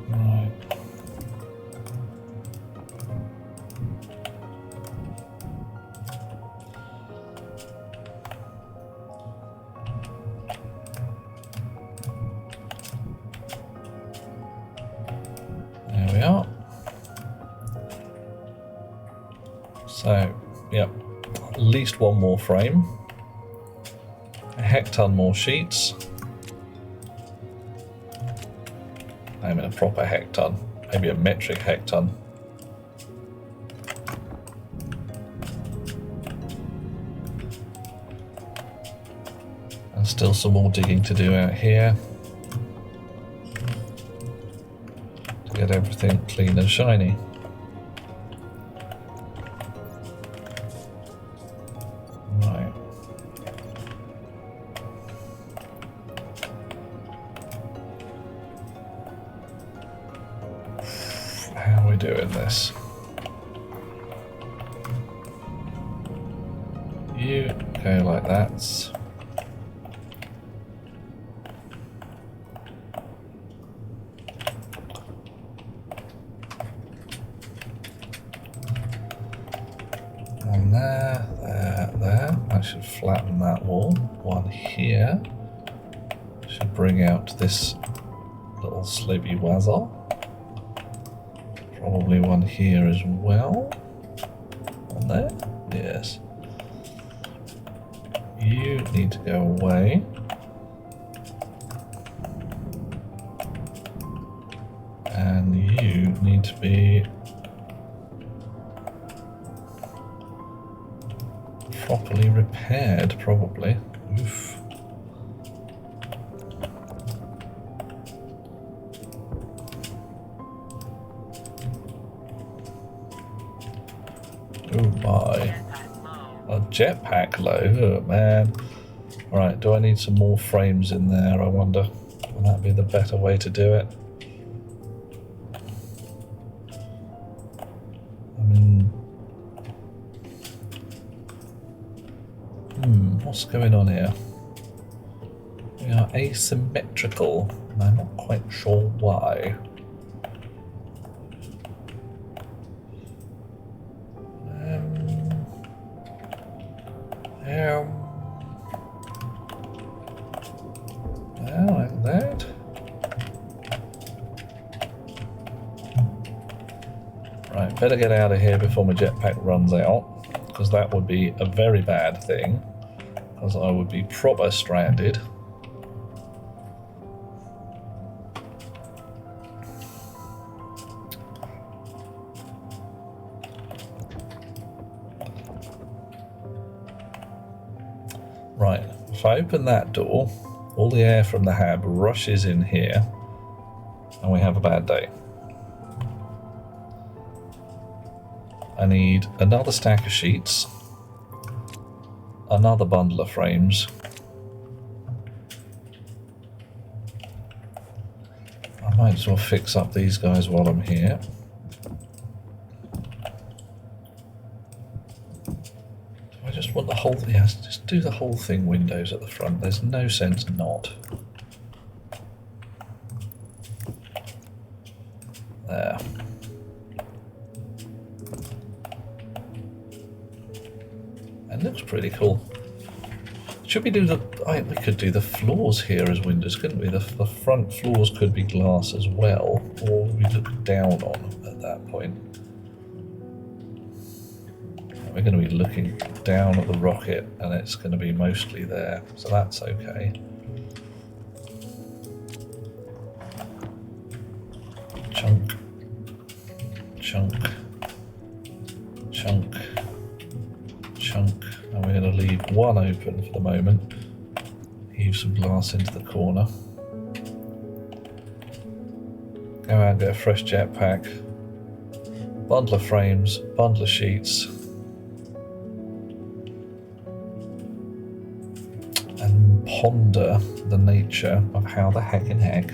Right. There we are. So, yep, at least one more frame, a hecton more sheets. I mean a proper hecton, maybe a metric hecton. And still some more digging to do out here to get everything clean and shiny. How are we doing this? You go like that. One there, there, there. I should flatten that wall. One here. Should bring out this little slopey wazzer. Probably one here as well. One there? Yes. You need to go away. And you need to be properly repaired, probably. Oof. Oh my. A jetpack low, oh man. Alright, do I need some more frames in there, I wonder? Would that be the better way to do it? I mean... what's going on here? We are asymmetrical, and I'm not quite sure why. Like that. Right, better get out of here before my jetpack runs out, because that would be a very bad thing, because I would be proper stranded. Right, if I open that door, all the air from the hab rushes in here, and we have a bad day. I need another stack of sheets, another bundle of frames, I might as well fix up these guys while I'm here. I just want the whole thing, yeah, just do the whole thing windows at the front. There's no sense not. There. It looks pretty cool. Should we do the... we could do the floors here as windows, couldn't we? The front floors could be glass as well, or we look down on them at that point. We're going to be looking down at the rocket, and it's going to be mostly there, so that's okay. Chunk. Chunk. Chunk. Chunk. And we're going to leave one open for the moment. Heave some glass into the corner. Go out and get a fresh jetpack. Bundle of frames, bundle of sheets. and ponder the nature of how the heckin' heck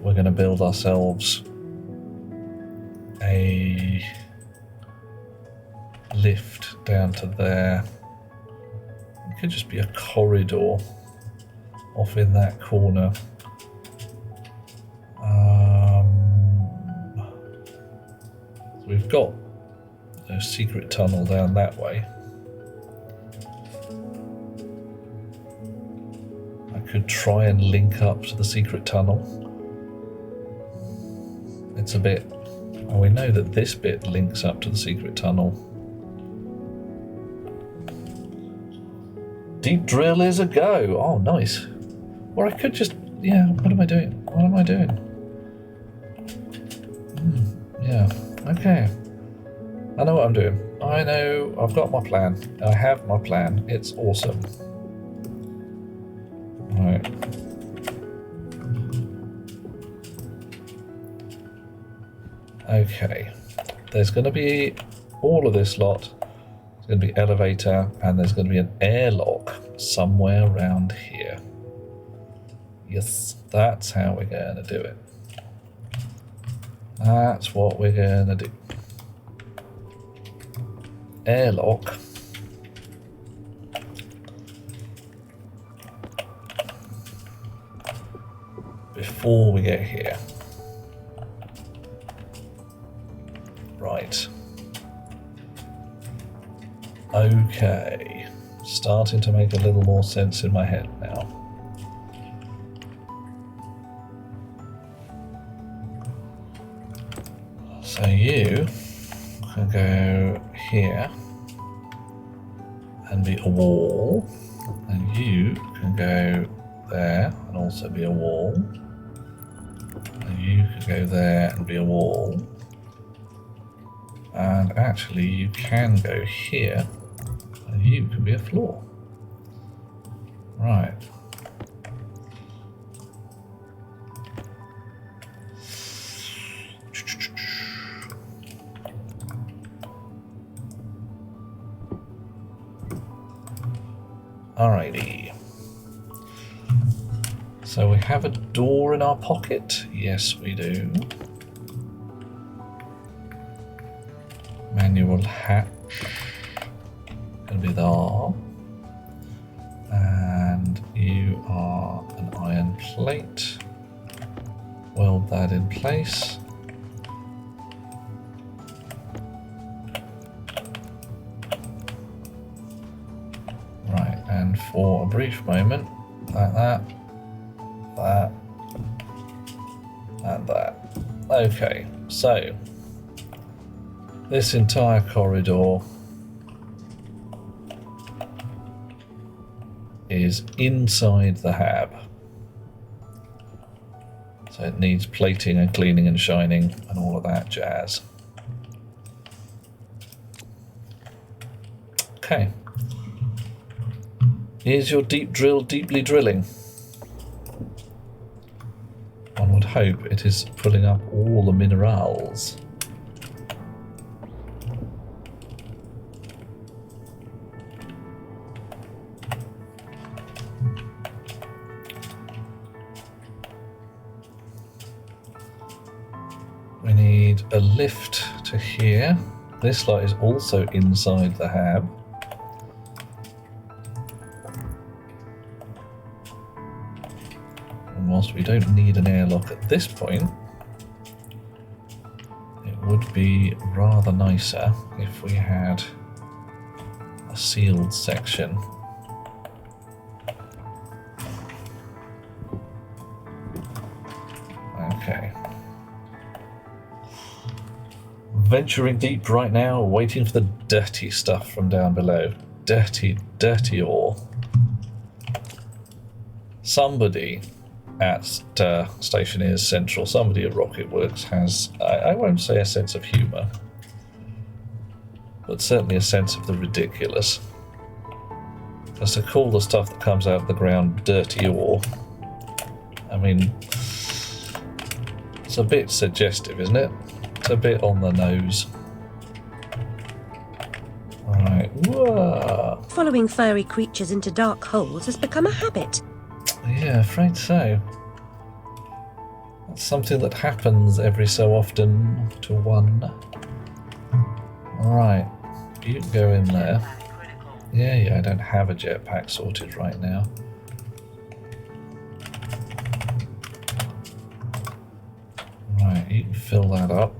we're going to build ourselves a lift down to there. It could just be a corridor off in that corner. So we've got a secret tunnel down that way. I could try and link up to the secret tunnel. It's a bit... well, we know that this bit links up to the secret tunnel. Deep drill is a go. Oh, nice. Or I could just... yeah, what am I doing? What am I doing? Yeah, okay. I know what I'm doing. I know, I've got my plan. I have my plan. It's awesome. Right. Okay. There's going to be all of this lot. There's going to be elevator, and there's going to be an airlock somewhere around here. Yes, that's how we're going to do it. That's what we're going to do. Airlock. Before we get here. Right. Okay. Starting to make a little more sense in my head now. So you can go here and be a wall, and you can go there and also be a wall, and you can go there and be a wall, and actually you can go here and you can be a floor. Right. Alrighty. So we have a door in our pocket. Yes, we do. Manual hatch. Gonna be there. And you are an iron plate. Weld that in place. And for a brief moment, like that, that, and that. Okay, so this entire corridor is inside the hab. So it needs plating and cleaning and shining and all of that jazz. Okay. Is your deep drill deeply drilling? One would hope it is pulling up all the minerals. We need a lift to here. This light is also inside the hab. Whilst we don't need an airlock at this point, it would be rather nicer if we had a sealed section. Okay. Venturing deep right now, waiting for the dirty stuff from down below. Dirty, dirty ore. Somebody at Stationeers Central, somebody at ROKIT Works has, I won't say a sense of humour, but certainly a sense of the ridiculous. Because to call the stuff that comes out of the ground dirty ore, I mean, it's a bit suggestive, isn't it? It's a bit on the nose. Alright, whoa. Following furry creatures into dark holes has become a habit. Yeah, afraid so. That's something that happens every so often to one. Alright, you can go in there. Jetpack critical. Yeah, I don't have a jetpack sorted right now. Right, you can fill that up.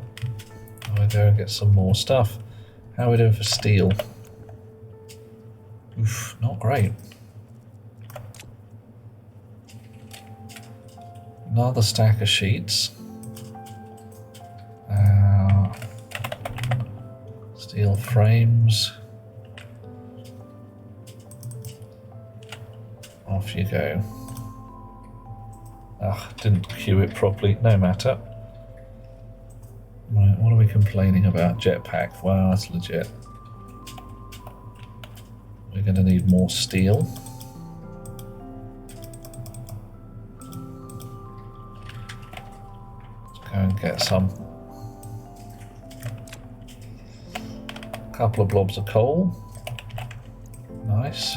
I'll go and get some more stuff. How are we doing for steel? Oof, not great. Another stack of sheets. Steel frames. Off you go. Ugh, didn't queue it properly. No matter. Right, what are we complaining about? Jetpack. Wow, that's legit. We're going to need more steel. Let's go and get some. Couple of blobs of coal. Nice.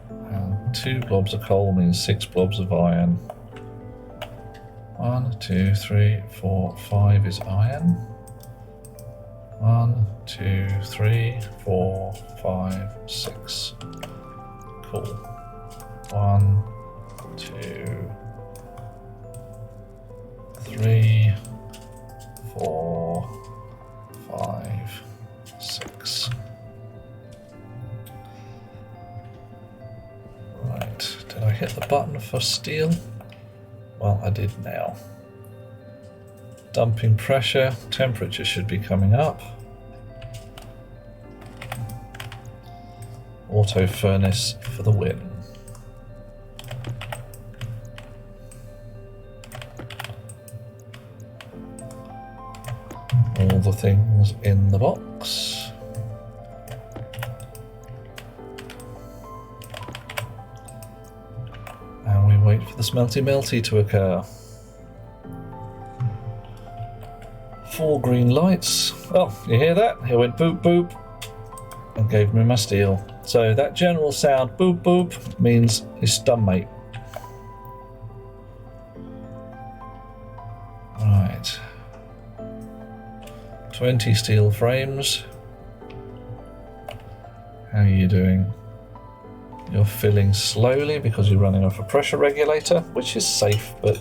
And 2 blobs of coal means 6 blobs of iron. 1, 2, 3, 4, 5 is iron. 1, 2, 3, 4, 5, 6. Cool. 1, 2, 3, 4, 5, 6. Right, did I hit the button for steel? Well, I did now. Dumping pressure, temperature should be coming up. Auto furnace for the win. All the things in the box. And we wait for the smelty melty to occur. 4 green lights. Oh, you hear that? It went boop boop and gave me my steel. So that general sound, boop boop, means it's done, mate. Right. 20 steel frames. How are you doing? You're filling slowly because you're running off a pressure regulator, which is safe but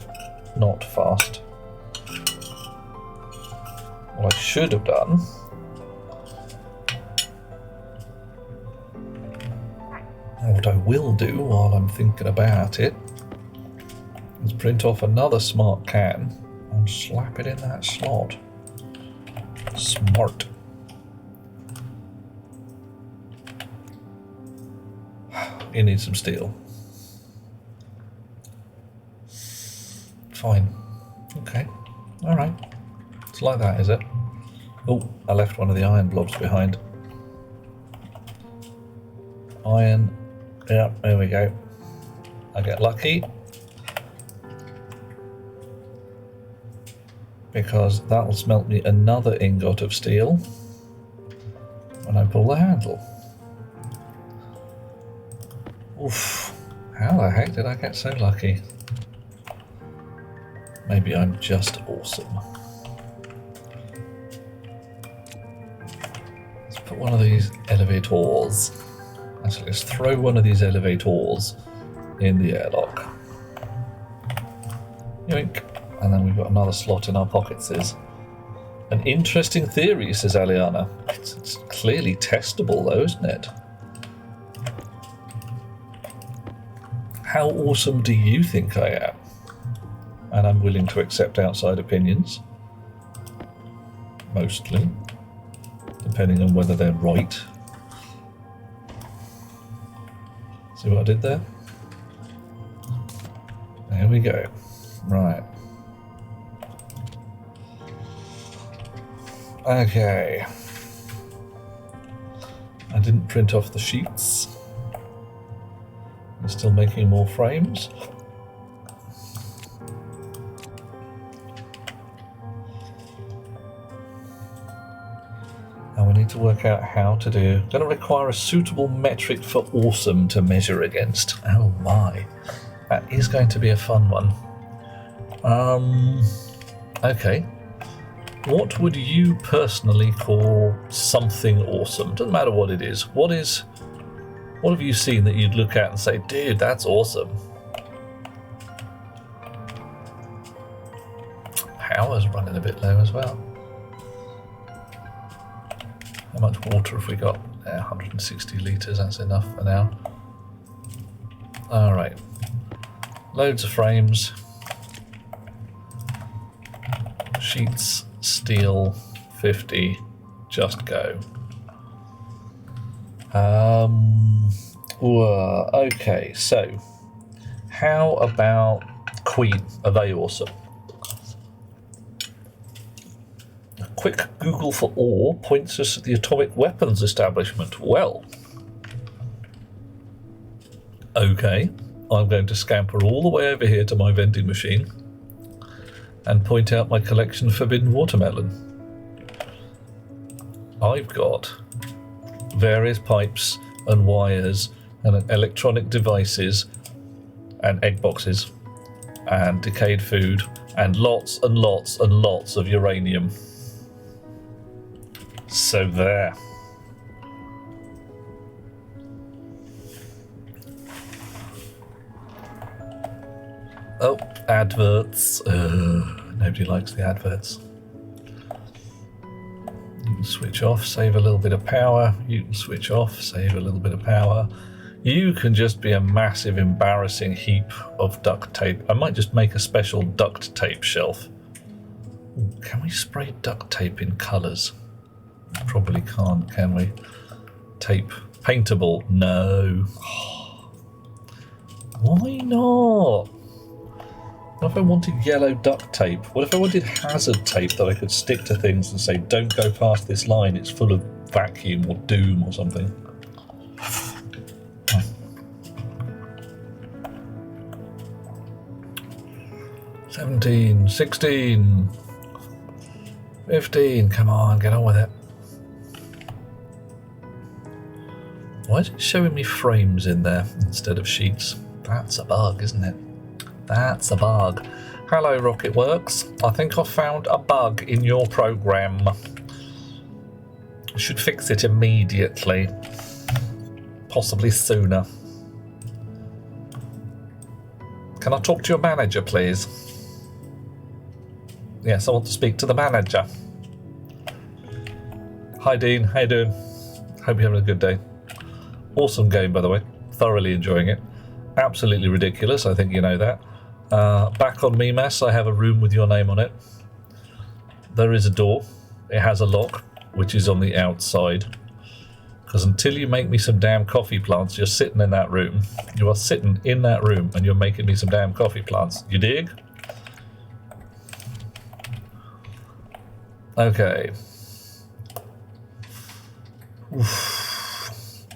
not fast. What I should have done and what I will do while I'm thinking about it is print off another smart can and slap it in that slot. Smart. You need some steel. Fine. Okay. Alright. It's like that, is it? Oh, I left one of the iron blobs behind. Iron. Yeah, there we go. I get lucky. Because that will smelt me another ingot of steel when I pull the handle. Oof, how the heck did I get so lucky? Maybe I'm just awesome. Let's put one of these elevators. Actually, let's throw one of these elevators in the airlock. Yoink. And then we've got another slot in our pockets. Says, an interesting theory, says Aliana. It's clearly testable though, isn't it? How awesome do you think I am? And I'm willing to accept outside opinions. Mostly. Depending on whether they're right. See what I did there? There we go. Right. Okay. I didn't print off the sheets. I'm still making more frames. And we need to work out how to do. Going to require a suitable metric for awesome to measure against. Oh my. That is going to be a fun one. Okay. What would you personally call something awesome? Doesn't matter what it is. What have you seen that you'd look at and say, dude, that's awesome? Power's running a bit low as well. How much water have we got? 160 litres, that's enough for now. Alright. Loads of frames. Sheets, steel, 50. Just go. Okay, so how about Queen? Are they awesome? A quick Google for ore points us at the atomic weapons establishment. Well, okay, I'm going to scamper all the way over here to my vending machine and point out my collection of forbidden watermelon. I've got various pipes and wires and electronic devices and egg boxes and decayed food and lots and lots and lots of uranium. So there. Oh, adverts. Nobody likes the adverts. You can switch off, save a little bit of power. You can switch off, save a little bit of power. You can just be a massive, embarrassing heap of duct tape. I might just make a special duct tape shelf. Ooh, can we spray duct tape in colours? Probably can't, can we? Tape. Paintable? No. Why not? What if I wanted yellow duct tape? What if I wanted hazard tape that I could stick to things and say, don't go past this line, it's full of vacuum or doom or something? 17, 16, 15, come on, get on with it. Why is it showing me frames in there instead of sheets? That's a bug, isn't it? That's a bug. Hello, Rocket Works. I think I found a bug in your program. I should fix it immediately. Possibly sooner. Can I talk to your manager, please? Yes, I want to speak to the manager. Hi, Dean. How you doing? Hope you're having a good day. Awesome game, by the way. Thoroughly enjoying it. Absolutely ridiculous. I think you know that. Back on Mimas, I have a room with your name on it. There is a door. It has a lock, which is on the outside. Because until you make me some damn coffee plants, you're sitting in that room. You are sitting in that room and you're making me some damn coffee plants. You dig? Okay. Oof.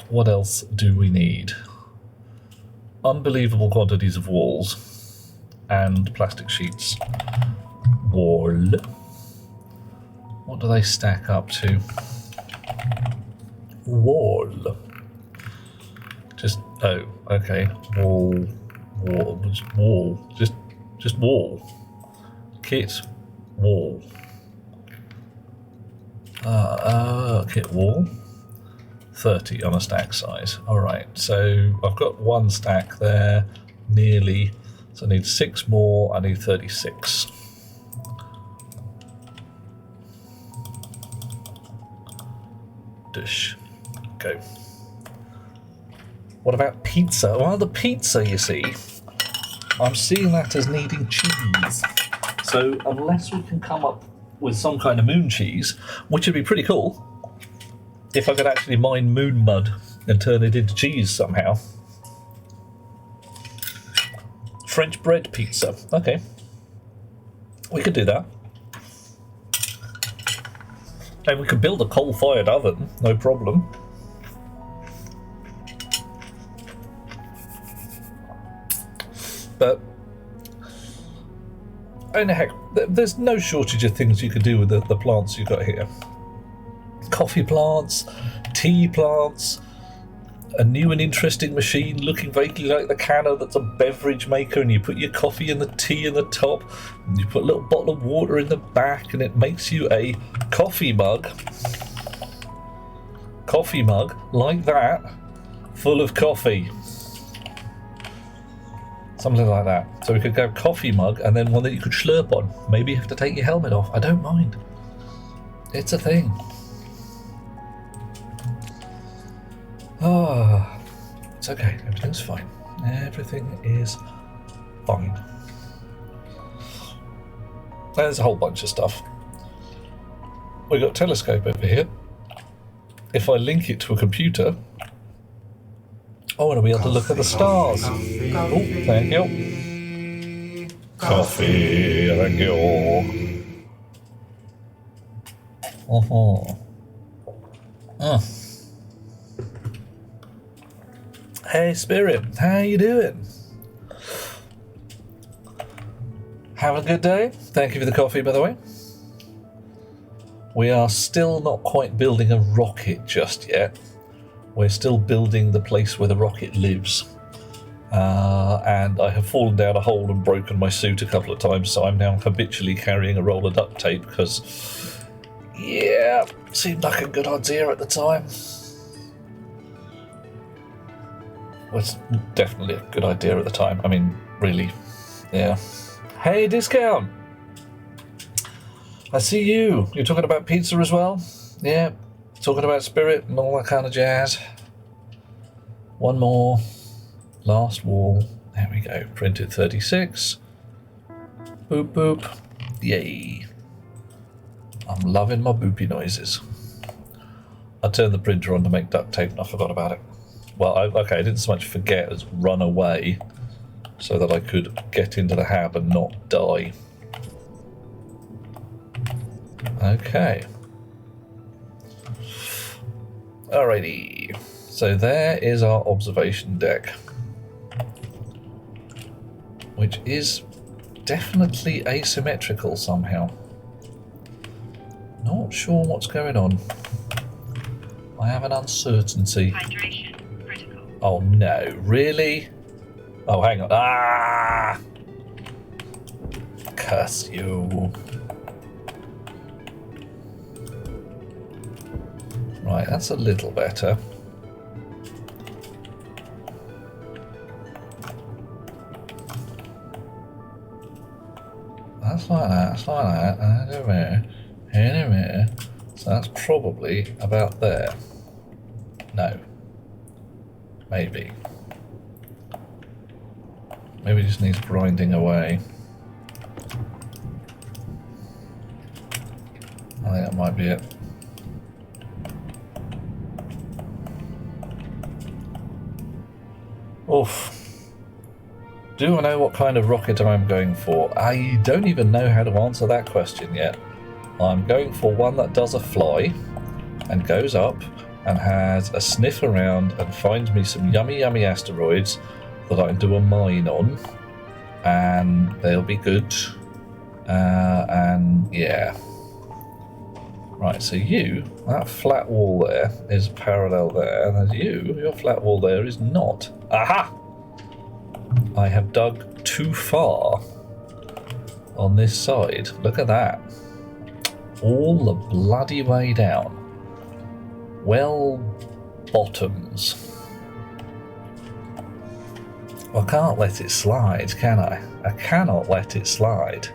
What else do we need? Unbelievable quantities of walls and plastic sheets. Wall. What do they stack up to? Wall. Just, oh, okay. Wall. Just wall. Kit. Wall. Kit wall. 30 on a stack size. Alright, so I've got one stack there, nearly. So I need 6 more, I need 36. Dish. Go. What about pizza? Well, the pizza, you see, I'm seeing that as needing cheese. So unless we can come up with some kind of moon cheese, which would be pretty cool, if I could actually mine moon mud and turn it into cheese somehow. French bread pizza. Okay. We could do that. And we could build a coal-fired oven, no problem. But, oh no, heck, there's no shortage of things you could do with the plants you've got here. coffee plants, tea plants, a new and interesting machine looking vaguely like the canner that's a beverage maker, and you put your coffee and the tea in the top, and you put a little bottle of water in the back, and it makes you a coffee mug. Coffee mug like that, full of coffee. Something like that. So we could go coffee mug and then one that you could slurp on. Maybe you have to take your helmet off. I don't mind. It's a thing. Ah, it's okay. Everything's fine. Everything is fine. There's a whole bunch of stuff. We've got a telescope over here. If I link it to a computer, I want to be able to look at the stars. Oh, thank you. Coffee, thank you. Hey, Spirit, how you doing? Have a good day. Thank you for the coffee, by the way. We are still not quite building a rocket just yet. We're still building the place where the rocket lives. And I have fallen down a hole and broken my suit a couple of times, so I'm now habitually carrying a roll of duct tape because, yeah, seemed like a good idea at the time. Was definitely a good idea at the time. I mean, really, yeah. Hey, Discount! I see you. You're talking about pizza as well? Yeah. Talking about Spirit and all that kind of jazz. One more. Last wall. There we go. Printed 36. Boop boop. Yay. I'm loving my boopy noises. I turned the printer on to make duct tape and I forgot about it. Well, okay, I didn't so much forget as run away so that I could get into the hab and not die. Okay. Alrighty. So there is our observation deck, which is definitely asymmetrical somehow. Not sure what's going on. I have an uncertainty. Hydration critical. Oh no, really? Oh, hang on. Ah! Curse you. Right, that's a little better. That's like that, that's like that, and over here, and over here. So that's probably about there. No. Maybe. Maybe it just needs grinding away. I think that might be it. Oof. Do I know what kind of rocket I'm going for? I don't even know how to answer that question yet. I'm going for one that does a fly and goes up and has a sniff around and finds me some yummy yummy asteroids that I can do a mine on, and they'll be good. And yeah. Right, so you, that flat wall there is parallel there, and as your flat wall there is not. Aha! I have dug too far on this side. Look at that. All the bloody way down. Well, bottoms. I can't let it slide, can I? I cannot let it slide.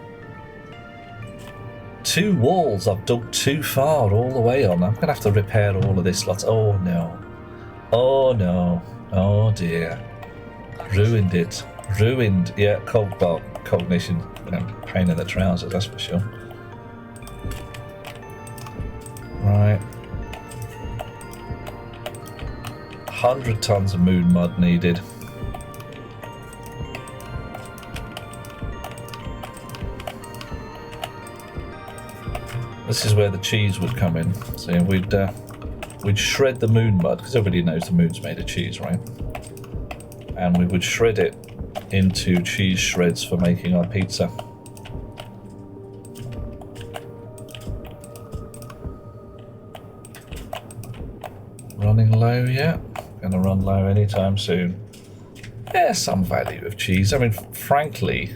2 walls I've dug too far all the way on. I'm going to have to repair all of this lot. Oh no. Oh no. Oh dear. Ruined it. Ruined. Yeah, cognition. Pain in the trousers, that's for sure. Right. 100 tons of moon mud needed. This is where the cheese would come in. So we'd shred the moon mud, because everybody knows the moon's made of cheese, right? And we would shred it into cheese shreds for making our pizza. Running low yet? Gonna run low anytime soon. Yeah, some value of cheese. I mean, frankly,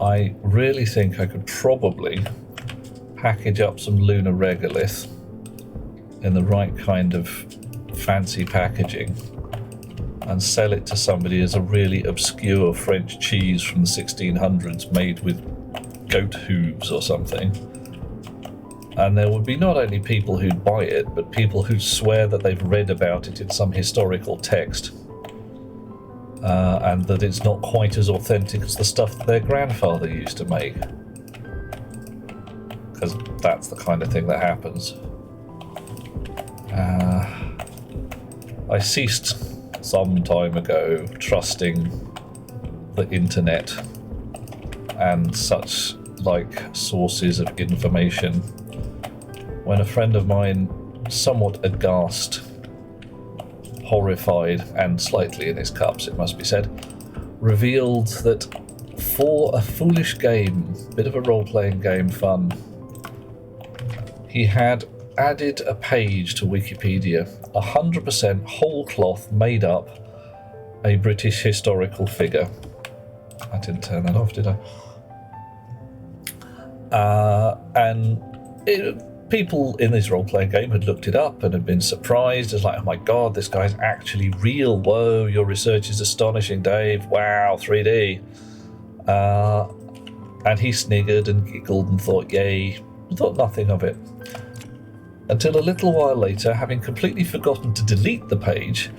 I really think I could probably package up some lunar regolith in the right kind of fancy packaging and sell it to somebody as a really obscure French cheese from the 1600s made with goat hooves or something. And there would be not only people who'd buy it, but people who'd swear that they've read about it in some historical text, and that it's not quite as authentic as the stuff that their grandfather used to make. Because that's the kind of thing that happens. I ceased some time ago trusting the internet and such like sources of information when a friend of mine, somewhat aghast, horrified, and slightly in his cups, it must be said, revealed that for a foolish game, bit of a role-playing game fun, he had added a page to Wikipedia, 100% whole cloth made up a British historical figure. I didn't turn that off, did I? People in this role-playing game had looked it up and had been surprised. It's like, oh my god, this guy's actually real. Whoa, your research is astonishing, Dave. Wow, 3D. And he sniggered and giggled and thought, yay, thought nothing of it. Until a little while later, having completely forgotten to delete the page,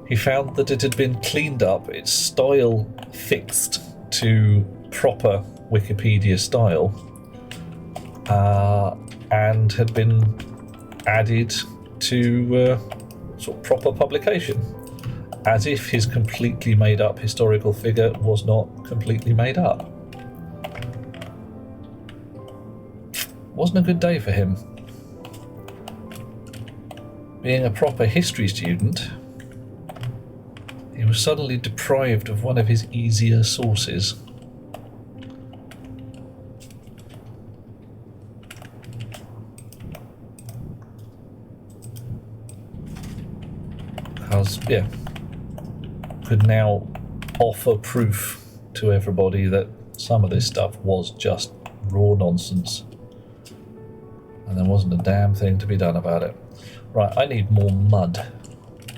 he found that it had been cleaned up, its style fixed to proper Wikipedia style, and had been added to sort of proper publication, as if his completely made up historical figure was not completely made up. Wasn't a good day for him. Being a proper history student, he was suddenly deprived of one of his easier sources. Because, yeah, could now offer proof to everybody that some of this stuff was just raw nonsense. And there wasn't a damn thing to be done about it. Right, I need more mud.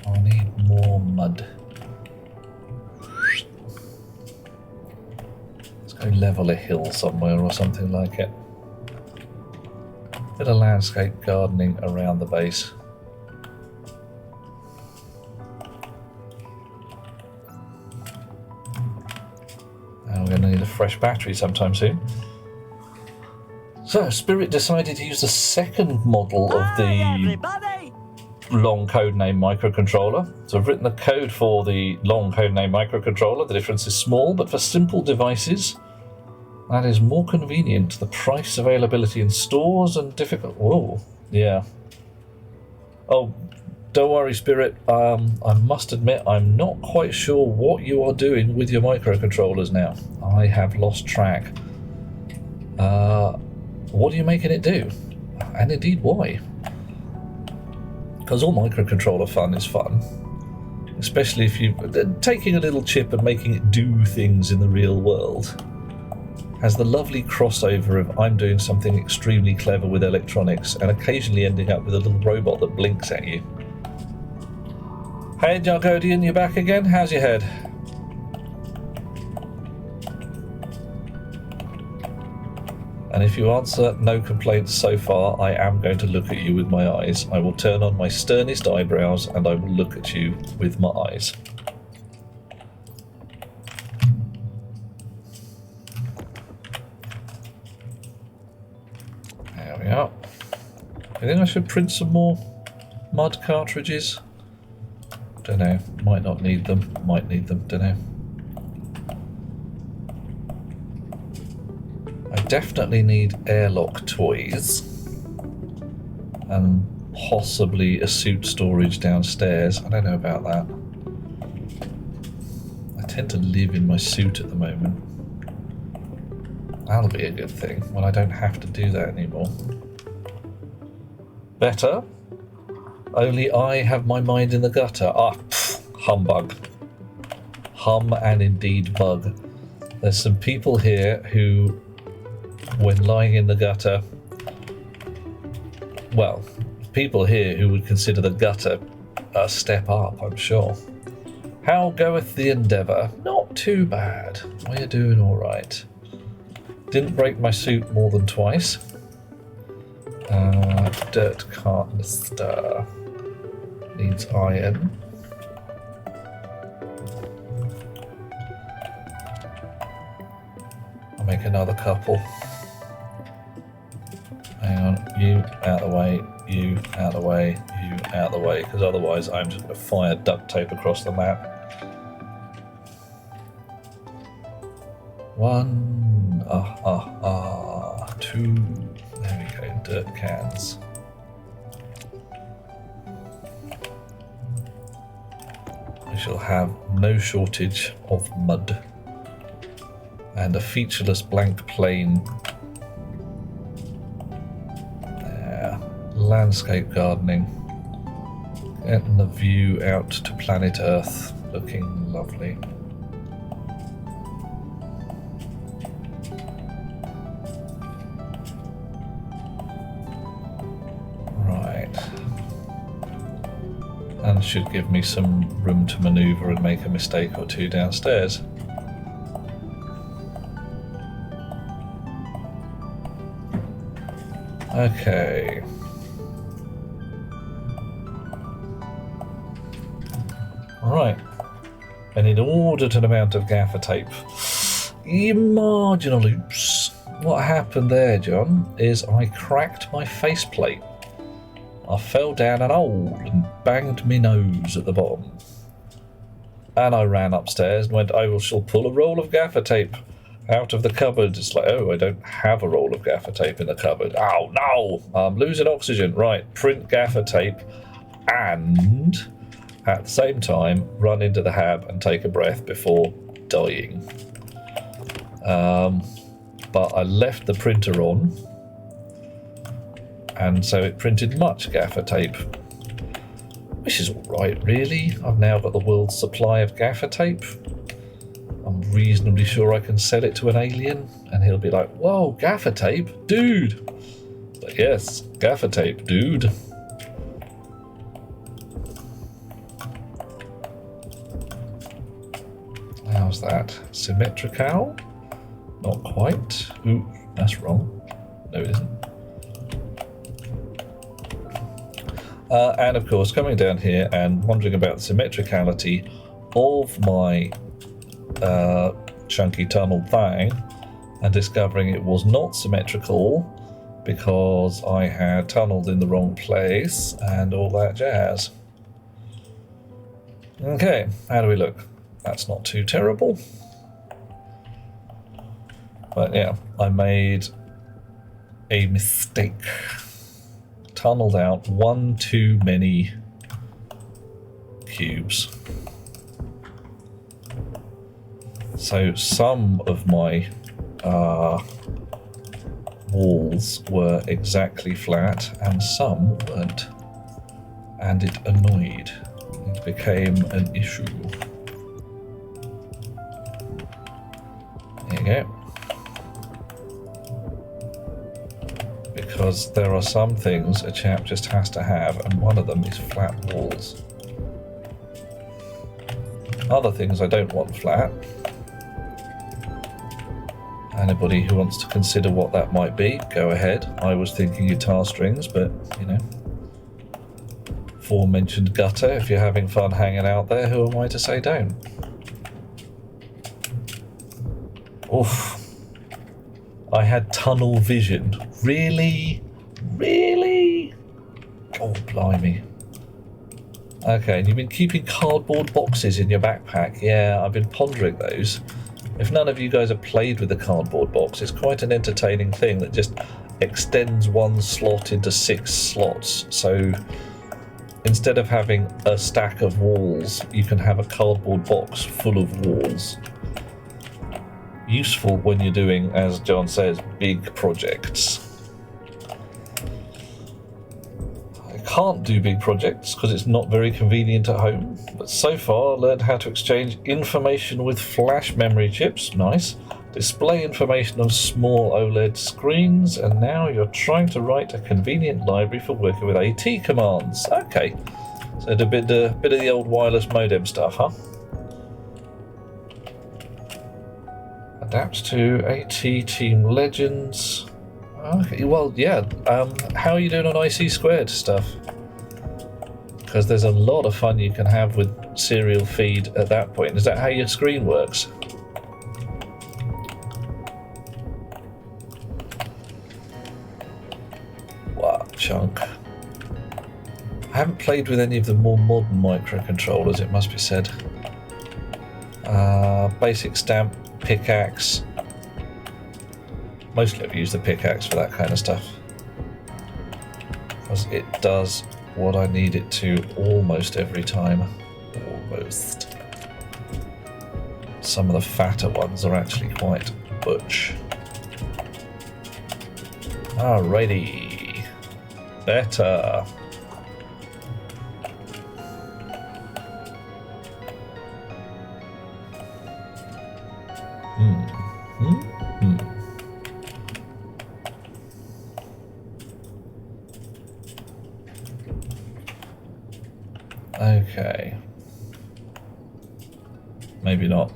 I need more mud. Let's go level a hill somewhere or something like it. Bit of landscape gardening around the base. And we're going to need a fresh battery sometime soon. So, Spirit decided to use the second model of the long codename microcontroller. So I've written the code for the long codename microcontroller. The difference is small, but for simple devices, that is more convenient. The price, availability in stores, and difficult. Whoa, yeah. Oh, don't worry, Spirit. I must admit, I'm not quite sure what you are doing with your microcontrollers now. I have lost track. What are you making it do? And indeed, why? Because all microcontroller fun is fun, especially if you taking a little chip and making it do things in the real world has the lovely crossover of I'm doing something extremely clever with electronics and occasionally ending up with a little robot that blinks at you. Hey Jargodian, you back again? How's your head? And if you answer no complaints so far, I am going to look at you with my eyes. I will turn on my sternest eyebrows and I will look at you with my eyes. There we are. I think I should print some more mud cartridges. Don't know. Might not need them. Might need them. Don't know. I definitely need airlock toys and possibly a suit storage downstairs. I don't know about that. I tend to live in my suit at the moment. That'll be a good thing when I don't have to do that anymore. Better? Only I have my mind in the gutter. Ah, humbug. Hum and indeed bug. There's some people here who, when lying in the gutter, well, people here who would consider the gutter a step up, I'm sure. How goeth the endeavour? Not too bad. We're doing all right. Didn't break my suit more than twice. Dirt canister needs iron. I'll make another couple. Hang on, you out of the way, you out of the way, you out of the way, because otherwise I'm just going to fire duct tape across the map. 1, 2, there we go, dirt cans. We shall have no shortage of mud. And a featureless blank plain. Yeah, landscape gardening. Getting the view out to planet Earth, looking lovely. And should give me some room to maneuver and make a mistake or two downstairs. Okay. Right. I need an ordinate amount of gaffer tape. Marginal oops. What happened there, John, is I cracked my faceplate. I fell down an hole and banged my nose at the bottom. And I ran upstairs and went, I shall pull a roll of gaffer tape out of the cupboard. It's like, oh, I don't have a roll of gaffer tape in the cupboard. Oh, no! I'm losing oxygen. Right, print gaffer tape and at the same time run into the hab and take a breath before dying. But I left the printer on, and so it printed much gaffer tape, which is alright really. I've now got the world's supply of gaffer tape. I'm reasonably sure I can sell it to an alien and he'll be like, whoa, gaffer tape? Dude! But yes, gaffer tape, dude. How's that? Symmetrical? Not quite. Ooh, that's wrong. No, it isn't. And of course, coming down here and wondering about the symmetricality of my chunky tunnel thing, and discovering it was not symmetrical because I had tunneled in the wrong place and all that jazz. Okay, how do we look? That's not too terrible. But yeah, I made a mistake. Tunneled out one too many cubes. So some of my walls were exactly flat and some weren't. And it annoyed. It became an issue. There you go. Because there are some things a chap just has to have, and one of them is flat walls. Other things I don't want flat. Anybody who wants to consider what that might be, go ahead. I was thinking guitar strings, but, you know, aforementioned gutter. If you're having fun hanging out there, who am I to say don't? Oof. I had tunnel vision. Really? Really? Oh, blimey. Okay, and you've been keeping cardboard boxes in your backpack. Yeah, I've been pondering those. If none of you guys have played with the cardboard box, it's quite an entertaining thing that just extends one slot into 6 slots. So instead of having a stack of walls, you can have a cardboard box full of walls. Useful when you're doing, as John says, big projects. I can't do big projects because it's not very convenient at home, but so far learned how to exchange information with flash memory chips, nice, display information on small OLED screens, and now you're trying to write a convenient library for working with AT commands. Okay, so a bit of the old wireless modem stuff, huh? Adapt to AT Team Legends. Okay, well, yeah. How are you doing on IC squared stuff? Because there's a lot of fun you can have with serial feed at that point. Is that how your screen works? What chunk? I haven't played with any of the more modern microcontrollers, it must be said. Basic stamp, pickaxe. Mostly I've used the pickaxe for that kind of stuff, because it does what I need it to almost every time. Almost. Some of the fatter ones are actually quite butch. Alrighty. Better. Okay. Maybe not,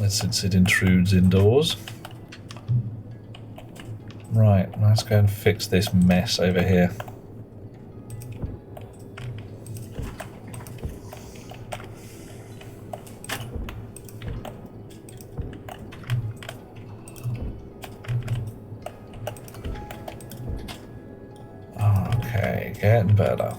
since it intrudes indoors. Right, let's go and fix this mess over here. Okay, getting better.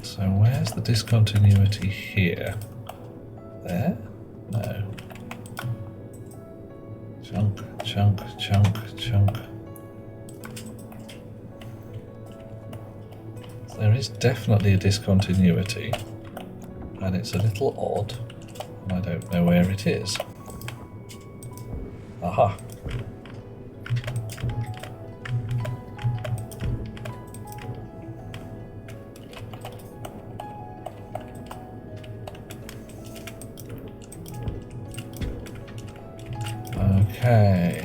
So where's the discontinuity here? There? No. Chunk, chunk, chunk, chunk. There is definitely a discontinuity, and it's a little odd, and I don't know where it is. Aha. Okay.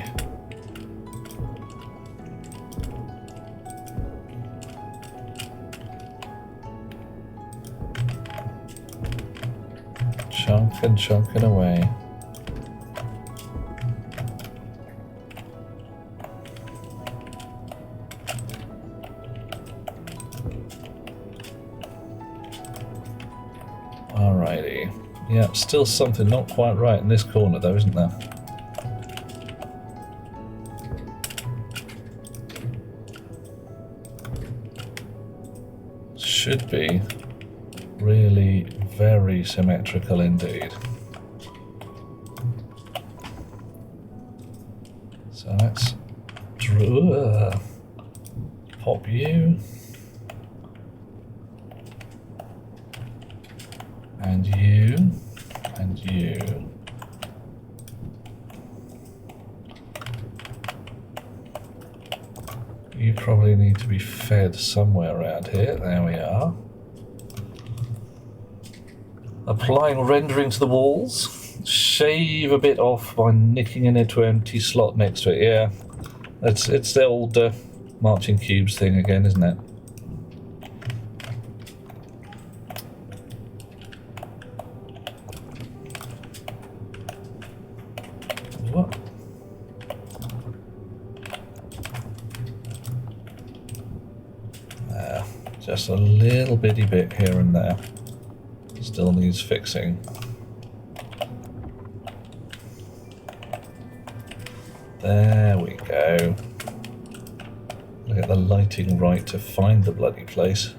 Chunking away. Alrighty. Yeah, still something not quite right in this corner though, isn't there? Should be really very symmetrical indeed. So let's pop you and you and you. You probably need to be fed somewhere around here. There we are. Applying rendering to the walls. Shave a bit off by nicking an into an empty slot next to it. Yeah, it's the old marching cubes thing again, isn't it? What? Just a little bitty bit here and there. Still needs fixing. There we go. I'll get the lighting right to find the bloody place.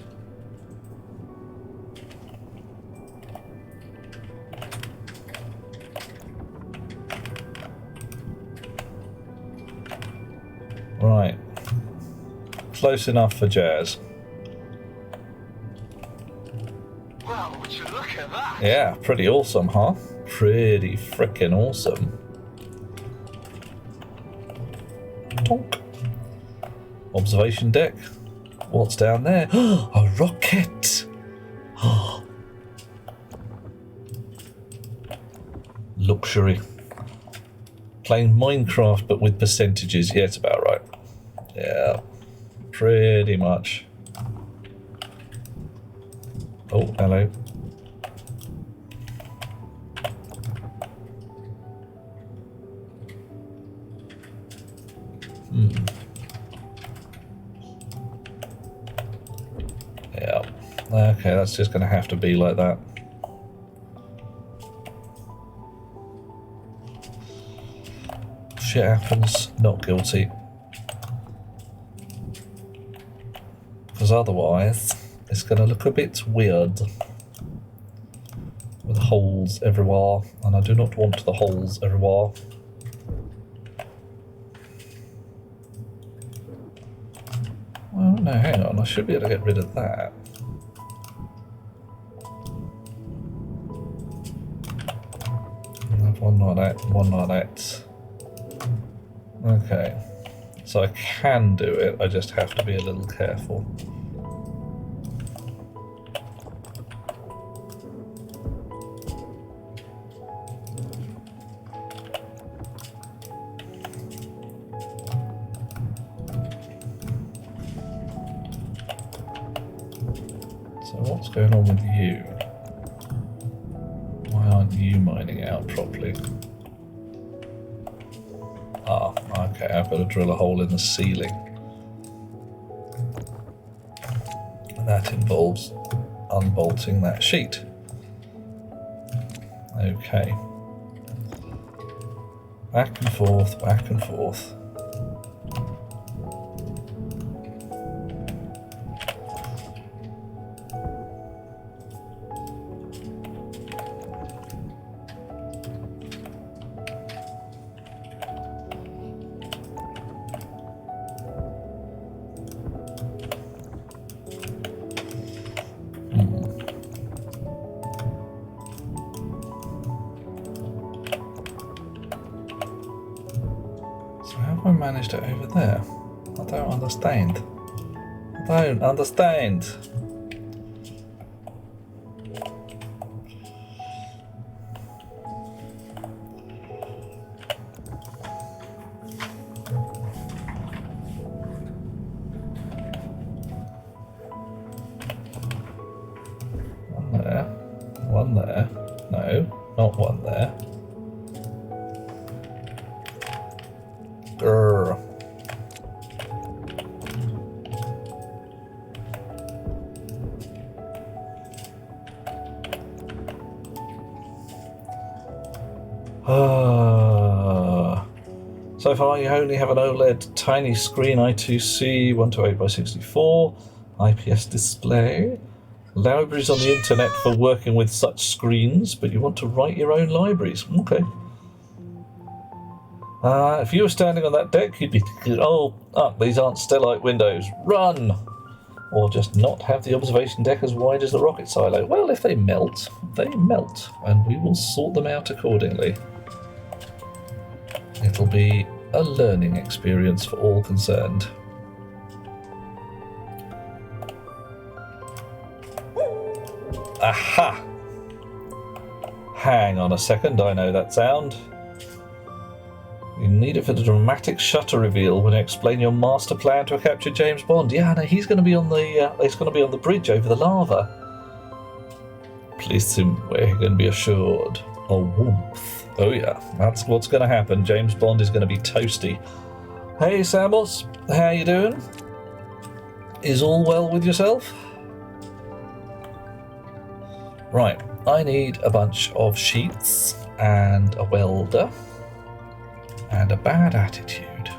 Right. Close enough for jazz. Wow, would you look at that? Yeah, pretty awesome, huh? Pretty frickin' awesome. Tonk. Observation deck. What's down there? A rocket! Luxury. Playing Minecraft but with percentages. Yeah, it's about right. Yeah, pretty much. Oh, hello. Yeah. Okay, that's just going to have to be like that. Shit happens, not guilty. Because otherwise, it's going to look a bit weird. With holes everywhere, and I do not want the holes everywhere. Well, no, hang on, I should be able to get rid of that. One like that, one like that. Okay, so I can do it, I just have to be a little careful. So what's going on with you? Why aren't you mining out properly? Ah, okay, I've got to drill a hole in the ceiling. And that involves unbolting that sheet. Okay. Back and forth, back and forth. How have I managed it over there? I don't understand. I don't understand. One there. One there. No, not one there. Grrr. So far you only have an OLED tiny screen I2C 128 by 64 IPS display. Libraries on the internet for working with such screens, but you want to write your own libraries. Okay. If you were standing on that deck, you'd be thinking, oh, these aren't stellite windows. Run! Or just not have the observation deck as wide as the rocket silo. Well, if they melt, and we will sort them out accordingly. It'll be a learning experience for all concerned. Aha! Hang on a second, I know that sound. You need it for the dramatic shutter reveal when you explain your master plan to capture James Bond. Yeah, no, he's going to be on the bridge over the lava. Place him where he can be assured of warmth. Oh yeah, that's what's going to happen. James Bond is going to be toasty. Hey Samus, how you doing? Is all well with yourself? Right, I need a bunch of sheets and a welder. And a bad attitude.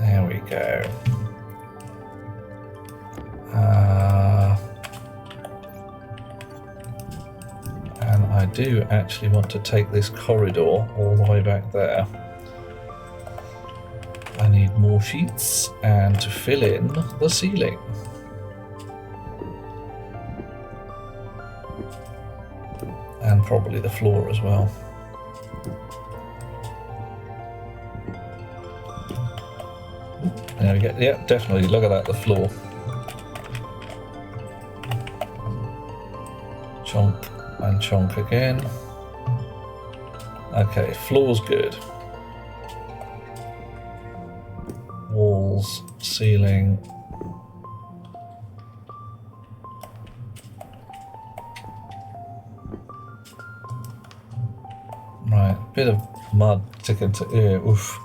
There we go. And I do actually want to take this corridor all the way back there. more sheets and to fill in the ceiling. And probably the floor as well. There we go. Yeah, definitely. Look at that, the floor. Chonk and chonk again. Okay, floor's good. Walls, ceiling. Right, bit of mud sticking to ear. Oof.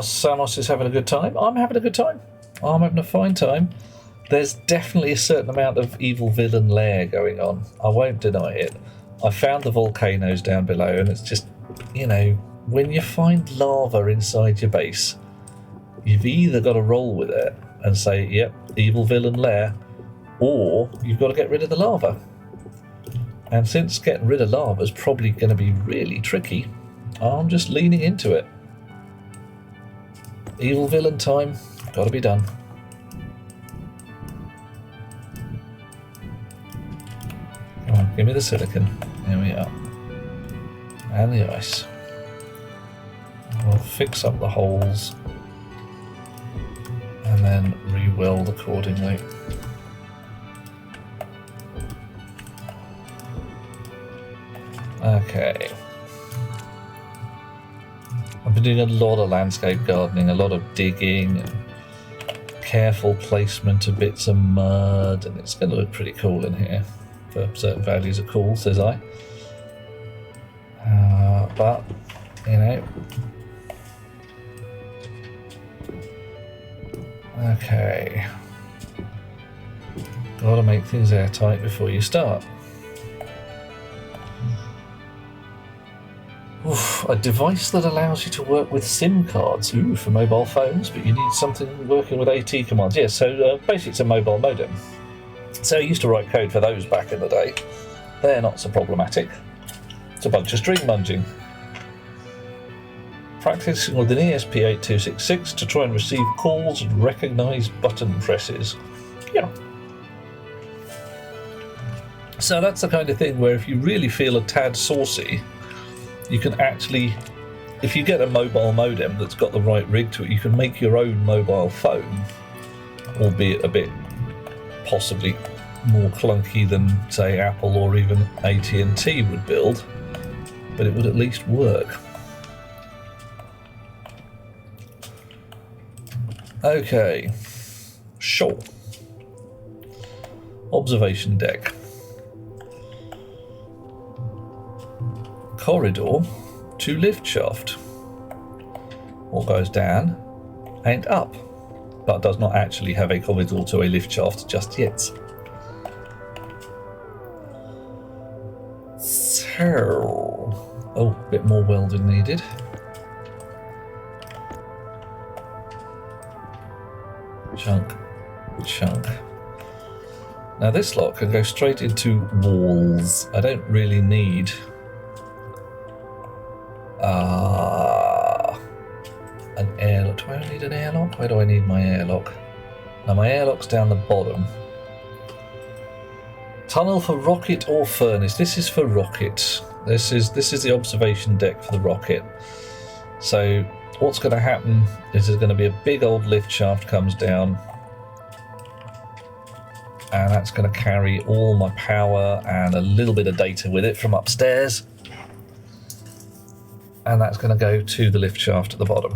Samos is having a good time. I'm having a good time. I'm having a fine time. There's definitely a certain amount of evil villain lair going on. I won't deny it. I found the volcanoes down below, and it's just, you know, when you find lava inside your base, you've either got to roll with it and say, yep, evil villain lair, or you've got to get rid of the lava. And since getting rid of lava is probably going to be really tricky, I'm just leaning into it. Evil villain time, got to be done. Come on, give me the silicon. Here we are. And the ice. We'll fix up the holes and then re-weld accordingly. Okay. I've been doing a lot of landscape gardening, a lot of digging, and careful placement of bits of mud, and it's going to look pretty cool in here. For certain values are cool, says I. But, you know. Okay. Gotta make things airtight before you start. Oof, a device that allows you to work with SIM cards. Ooh, for mobile phones, but you need something working with AT commands. Yeah, so basically it's a mobile modem. So I used to write code for those back in the day. They're not so problematic. It's a bunch of string munging. Practicing with an ESP8266 to try and receive calls and recognise button presses. Yeah. So that's the kind of thing where if you really feel a tad saucy, you can actually, if you get a mobile modem that's got the right rig to it, you can make your own mobile phone, albeit a bit possibly more clunky than, say, Apple or even AT&T would build, but it would at least work. Okay, sure. Observation deck. Corridor to lift shaft. What goes down and up, but does not actually have a corridor to a lift shaft just yet. So, oh, a bit more welding needed. Chunk, chunk. Now this lot can go straight into walls. I don't really need an airlock. Do I need an airlock? Where do I need my airlock? Now my airlock's down the bottom. Tunnel for rocket or furnace. This is for rocket. This is the observation deck for the rocket. So what's going to happen is there's going to be a big old lift shaft comes down, and that's going to carry all my power and a little bit of data with it from upstairs, and that's going to go to the lift shaft at the bottom.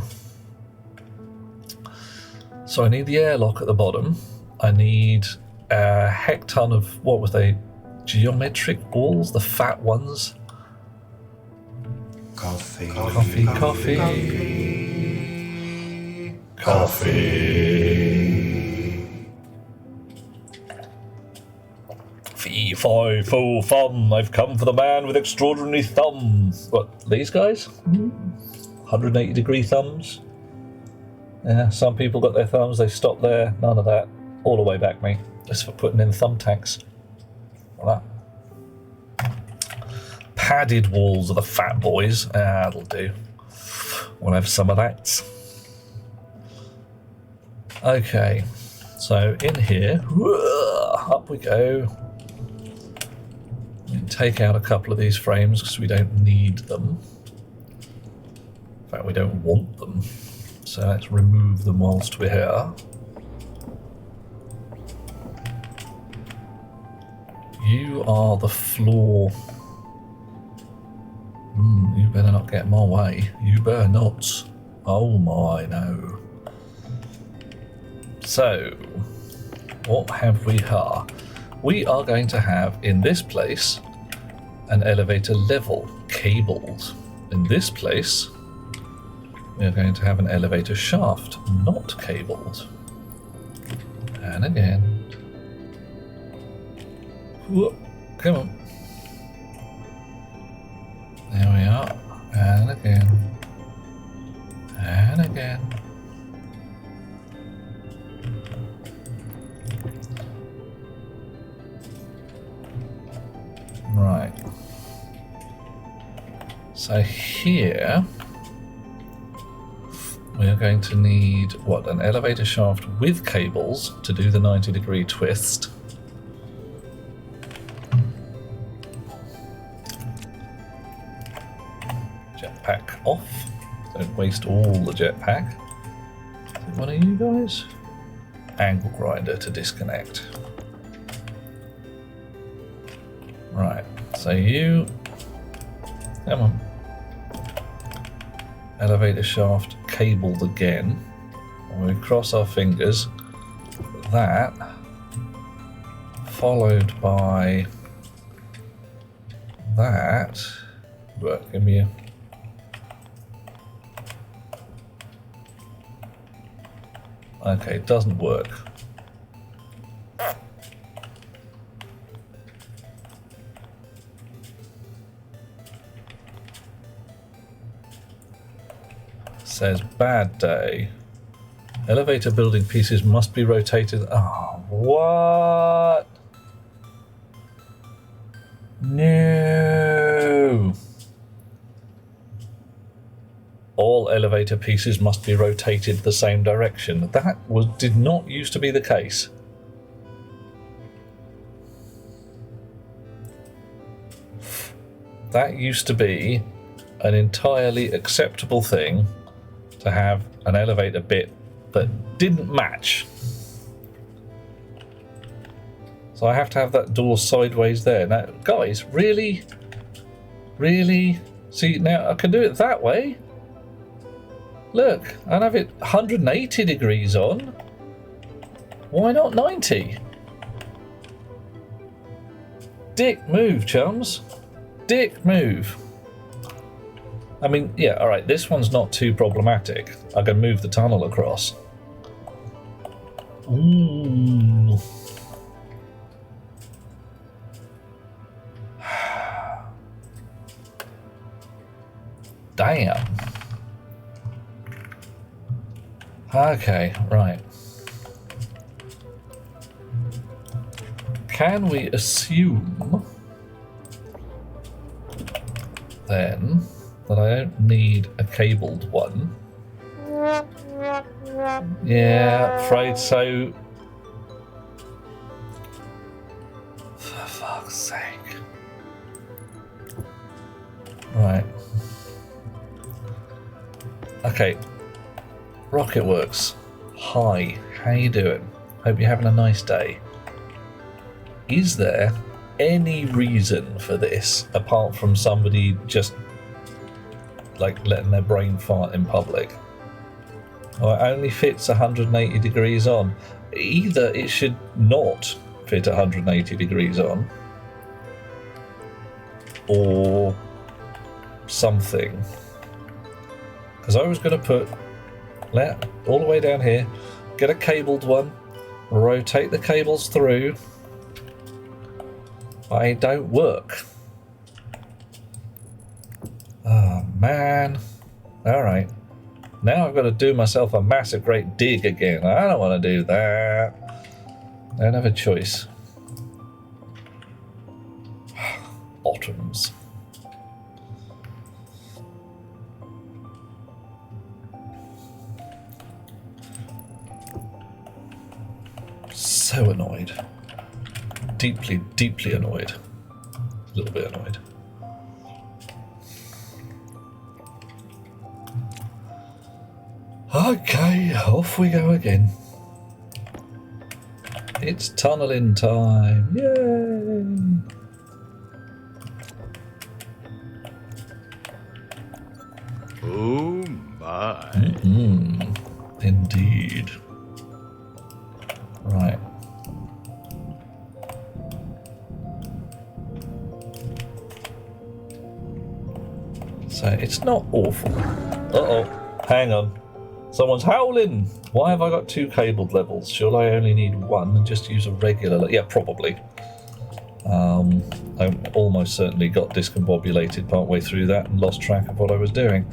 So I need the airlock at the bottom. I need a heck ton of, what was they, geometric walls, the fat ones. Coffee. Coffee, coffee. Coffee. Fee, fi, fo, fum. I've come for the man with extraordinary thumbs. What, these guys? 180-degree thumbs? Yeah, some people got their thumbs, they stopped there. None of that. All the way back me. Just for putting in thumbtacks. Like that. Padded walls are the fat boys. That'll do. We'll have some of that. Okay, so in here, up we go. And take out a couple of these frames because we don't need them. In fact, we don't want them. So let's remove them whilst we're here. You are the floor. You better not get in my way. You better not. Oh my, no. So, what have we here? We are going to have, in this place, an elevator level, cabled. In this place, we are going to have an elevator shaft, not cabled. And again. Whoop, come on. There we are. And again. And again. Right. So here we are going to need, what, an elevator shaft with cables to do the 90-degree twist. Jetpack off. Don't waste all the jetpack. Is it one of you guys? Angle grinder to disconnect. Right, so you, come on. Elevator shaft cabled again. And we cross our fingers. That, followed by that. Right, give me a... Okay, it doesn't work. Says bad day. Elevator building pieces must be rotated. Oh, what? No. All elevator pieces must be rotated the same direction. That did not used to be the case. That used to be an entirely acceptable thing to have an elevator bit that didn't match. So I have to have that door sideways there. Now, guys, really? Really? See, now I can do it that way. Look, I have it 180 degrees on. Why not 90? Dick move, chums. Dick move. I mean, yeah, alright, this one's not too problematic. I can move the tunnel across. Ooh. Damn. Okay, right. Can we assume then that I don't need a cabled one? Yeah, afraid so. For fuck's sake. Right. Okay. ROKIT Works. Hi, how you doing? Hope you're having a nice day. Is there any reason for this apart from somebody just like letting their brain fart in public? Well, it only fits 180 degrees on. Either it should not fit 180 degrees on, or something. Because I was going to put all the way down here, get a cabled one, rotate the cables through. They don't work. Oh man. Alright. Now I've got to do myself a massive great dig again. I don't want to do that. I don't have a choice. Bottoms. So annoyed. Deeply, deeply annoyed. A little bit annoyed. Okay, off we go again. It's tunneling time. Yay! Oh my. Indeed. Right. So it's not awful. Uh-oh. Hang on. Someone's howling! Why have I got 2 cabled levels? Should I only need 1 and just use a regular... Yeah, probably. I almost certainly got discombobulated partway through that and lost track of what I was doing.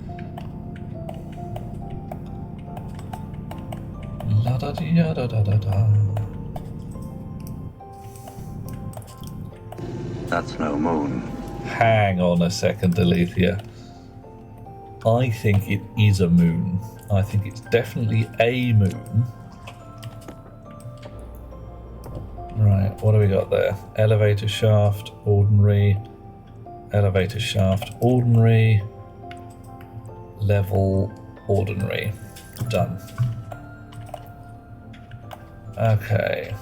La da da da da da da. That's no moon. Hang on a second, Alethea. I think it is a moon. I think it's definitely a moon. Right, what do we got there? Elevator shaft, ordinary. Elevator shaft, ordinary. Level, ordinary. Done. Okay.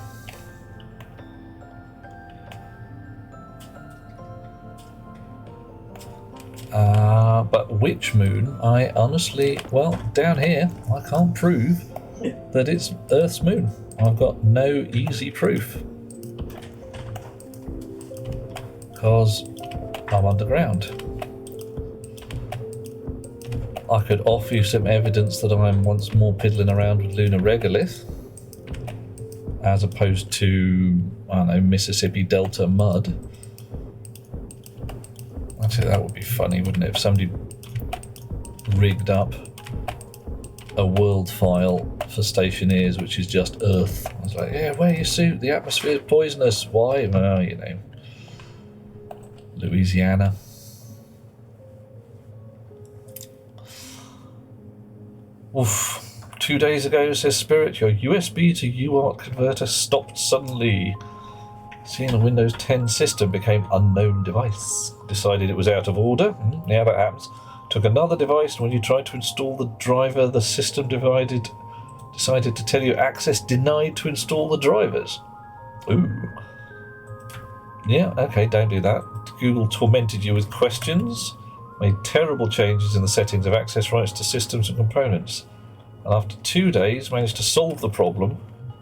But which moon? I honestly, well, down here, I can't prove that it's Earth's moon. I've got no easy proof. Because I'm underground. I could offer you some evidence that I'm once more piddling around with lunar regolith, as opposed to, I don't know, Mississippi Delta mud. Actually, that would be funny, wouldn't it, if somebody rigged up a world file for Stationeers, which is just Earth. I was like, yeah, wear your suit, the atmosphere is poisonous. Why? Well, you know, Louisiana. Oof. 2 days ago, says Spirit, your USB to UART converter stopped suddenly. Seeing a Windows 10 system became unknown device. Decided it was out of order. Yeah, that happens. Took another device, and when you tried to install the driver, the system decided to tell you access denied to install the drivers. Ooh. Yeah, okay, don't do that. Google tormented you with questions, made terrible changes in the settings of access rights to systems and components, and after 2 days managed to solve the problem,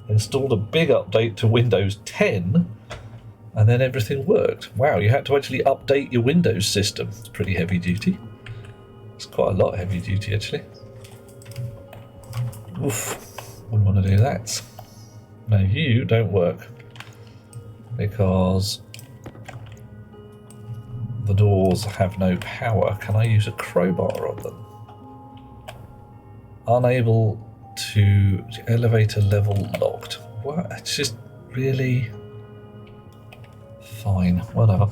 installed a big update to Windows 10, and then everything worked. Wow, you had to actually update your Windows system. It's pretty heavy duty. It's quite a lot heavy duty, actually. Oof, wouldn't want to do that. Now you don't work, because the doors have no power. Can I use a crowbar on them? Unable to elevator level locked. What? It's just really fine. Whatever.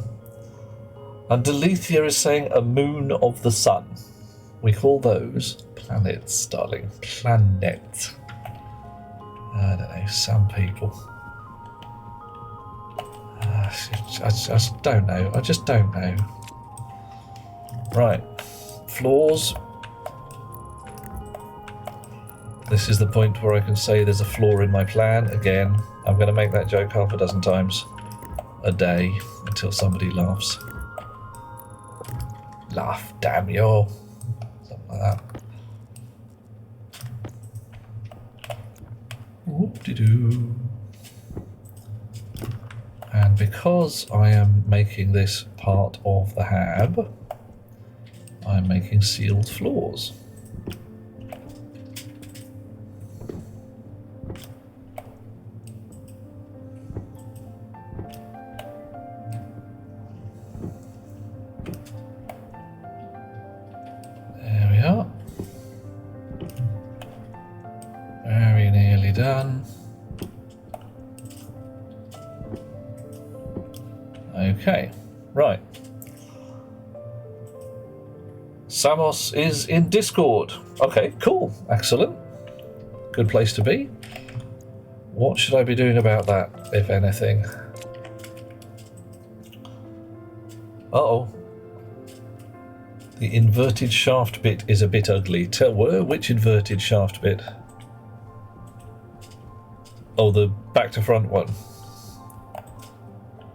And Delethea is saying a moon of the sun. We call those planets, darling. Planet. I don't know. Some people. I just don't know. I just don't know. Right. Floors. This is the point where I can say there's a flaw in my plan. Again, I'm going to make that joke half a dozen times a day until somebody laughs. Laugh, damn you. Something like that. Whoop-de-doo. And because I am making this part of the hab, I'm making sealed floors. There we are. Very nearly done. Okay, right. Samos is in Discord. Okay, cool. Excellent. Good place to be. What should I be doing about that, if anything? Uh-oh. The inverted shaft bit is a bit ugly. Tell which inverted shaft bit? Oh, the back to front one.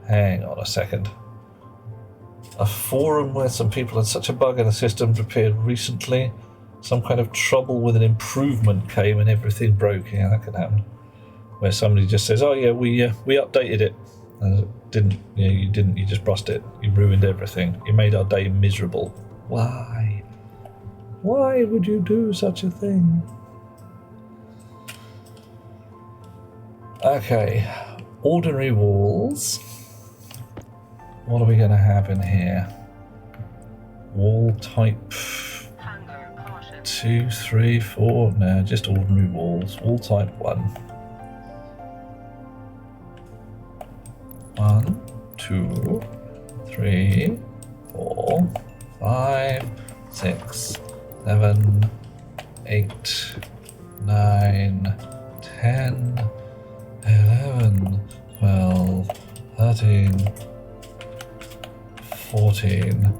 Hang on a second. A forum where some people had such a bug in the system appeared recently. Some kind of trouble with an improvement came and everything broke. Yeah, that could happen. Where somebody just says, "Oh yeah, we updated it," and it didn't. You didn't. You just brushed it. You ruined everything. You made our day miserable. Why? Why would you do such a thing? Okay, ordinary walls. What are we going to have in here? Wall type Hunger caution. 2, 3, 4. No, just ordinary walls. Wall type 1. 1, 2, 3, 4, 5, 6, 7, 8, 9, 10, 11, 12, 13, 14,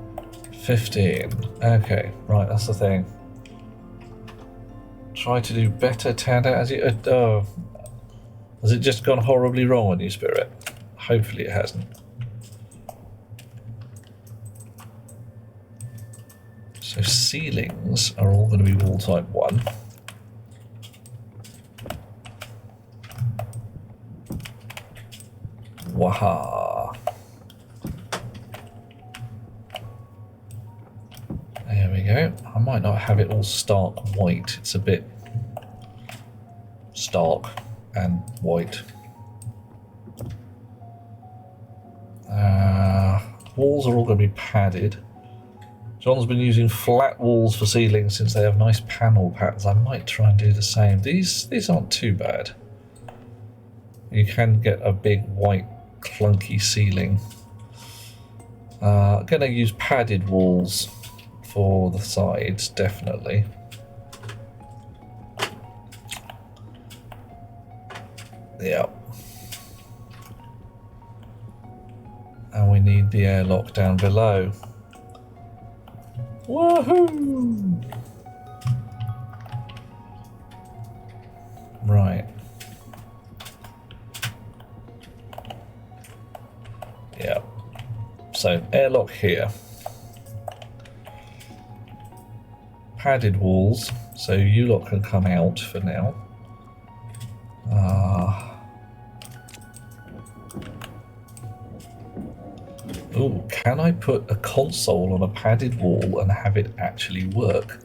15. Okay, right, that's the thing. Try to do better, Tanda. Has it just gone horribly wrong on you, Spirit? Hopefully it hasn't. So ceilings are all going to be wall type 1. Waha. There we go. I might not have it all stark white. It's a bit stark and white. Walls are all going to be padded. John's been using flat walls for ceilings since they have nice panel patterns. I might try and do the same. These aren't too bad. You can get a big white clunky ceiling. I'm going to use padded walls for the sides, definitely. Yeah. And we need the airlock down below. Woohoo! Right. Yeah. So airlock here. Padded walls, so you lot can come out for now. Oh, can I put a console on a padded wall and have it actually work?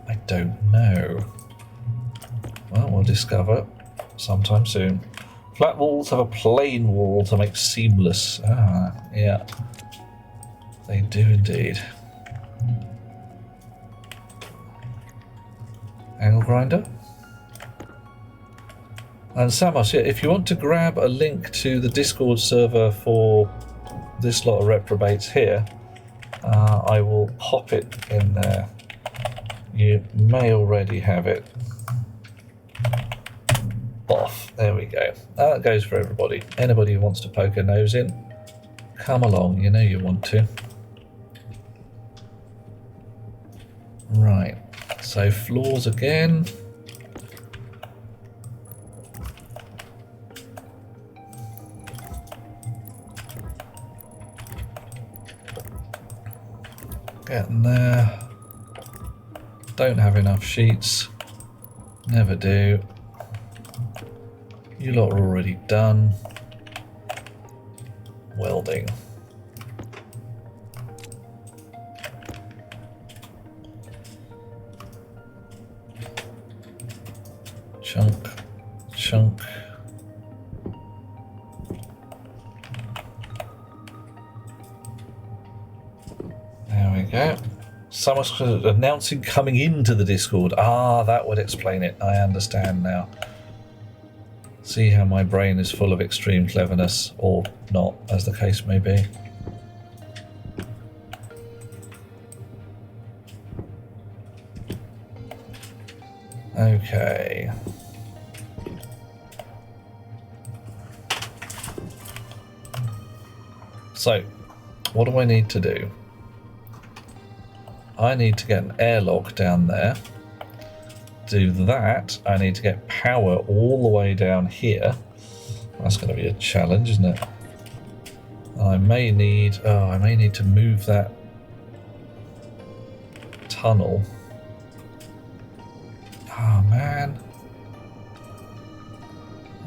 I don't know. Well, we'll discover sometime soon. Flat walls have a plain wall to make seamless. Yeah. They do indeed. Angle grinder. And Samos, yeah, if you want to grab a link to the Discord server for this lot of reprobates here, I will pop it in there. You may already have it. Boff. There we go. That goes for everybody. Anybody who wants to poke a nose in, come along. You know you want to. Right. So floors again. Getting there. Don't have enough sheets. Never do. You lot are already done. Welding. Chunk. Chunk. There we go. Someone's announcing coming into the Discord. Ah, that would explain it. I understand now. See how my brain is full of extreme cleverness, or not, as the case may be. Okay. So, what do I need to do? I need to get an airlock down there. Do that, I need to get power all the way down here. That's going to be a challenge, isn't it? I may need to move that tunnel. Oh man.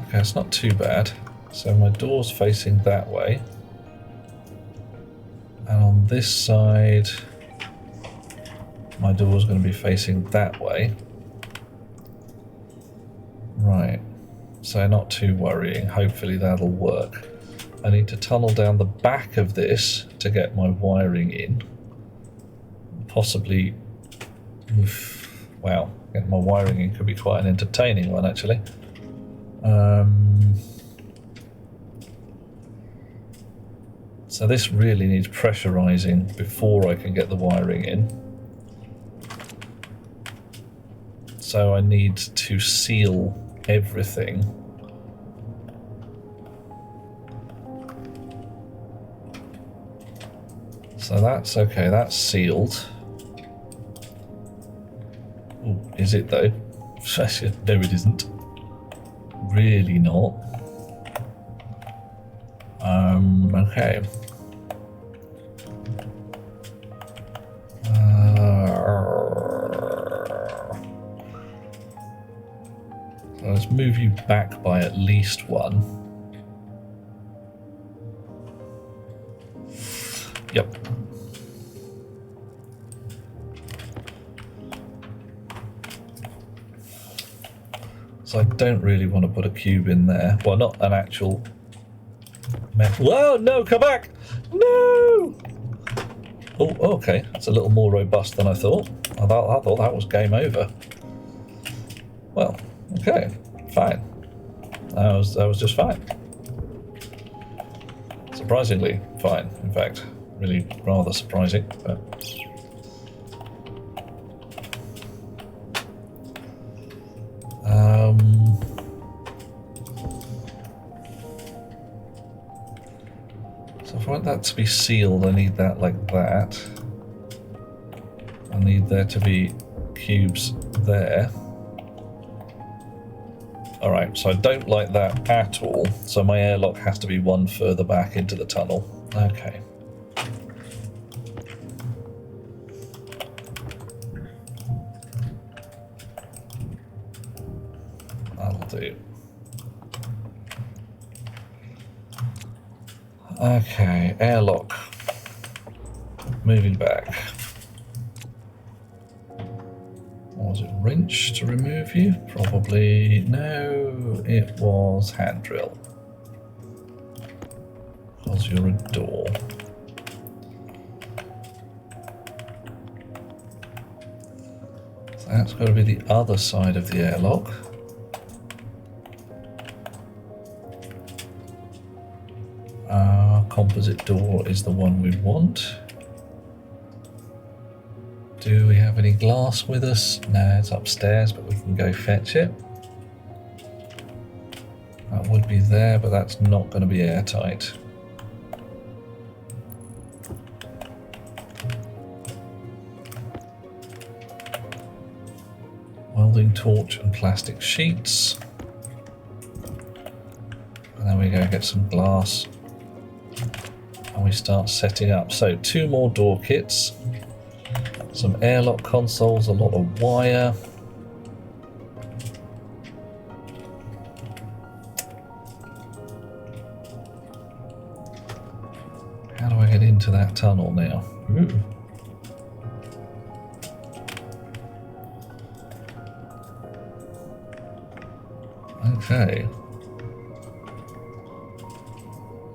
Okay, it's not too bad. So my door's facing that way. And on this side, my door's going to be facing that way. Right. So not too worrying. Hopefully that'll work. I need to tunnel down the back of this to get my wiring in. Possibly... wow. Getting my wiring in could be quite an entertaining one, actually. So this really needs pressurizing before I can get the wiring in. So I need to seal everything. So that's okay, that's sealed. Ooh, is it though? No, it isn't. Really not. Okay. So let's move you back by at least one. Yep. So I don't really want to put a cube in there. Well, not an actual... Whoa, no, come back! No! Oh, okay. That's a little more robust than I thought. I thought that was game over. Well, okay, fine. That was just fine. Surprisingly fine, in fact. Really rather surprising, but... So if I want that to be sealed, I need that like that. I need there to be cubes there. Alright, so I don't like that at all, so my airlock has to be one further back into the tunnel. Okay. That'll do. Okay, airlock. Moving back. Was it wrench to remove you? Probably no, it was hand drill. Because you're a door. So that's got to be the other side of the airlock. Composite door is the one we want. Do we have any glass with us? No, it's upstairs, but we can go fetch it. That would be there, but that's not going to be airtight. Welding torch and plastic sheets. And then we go get some glass. And we start setting up. So 2 more door kits. Some airlock consoles, a lot of wire. How do I get into that tunnel now? Ooh. Okay.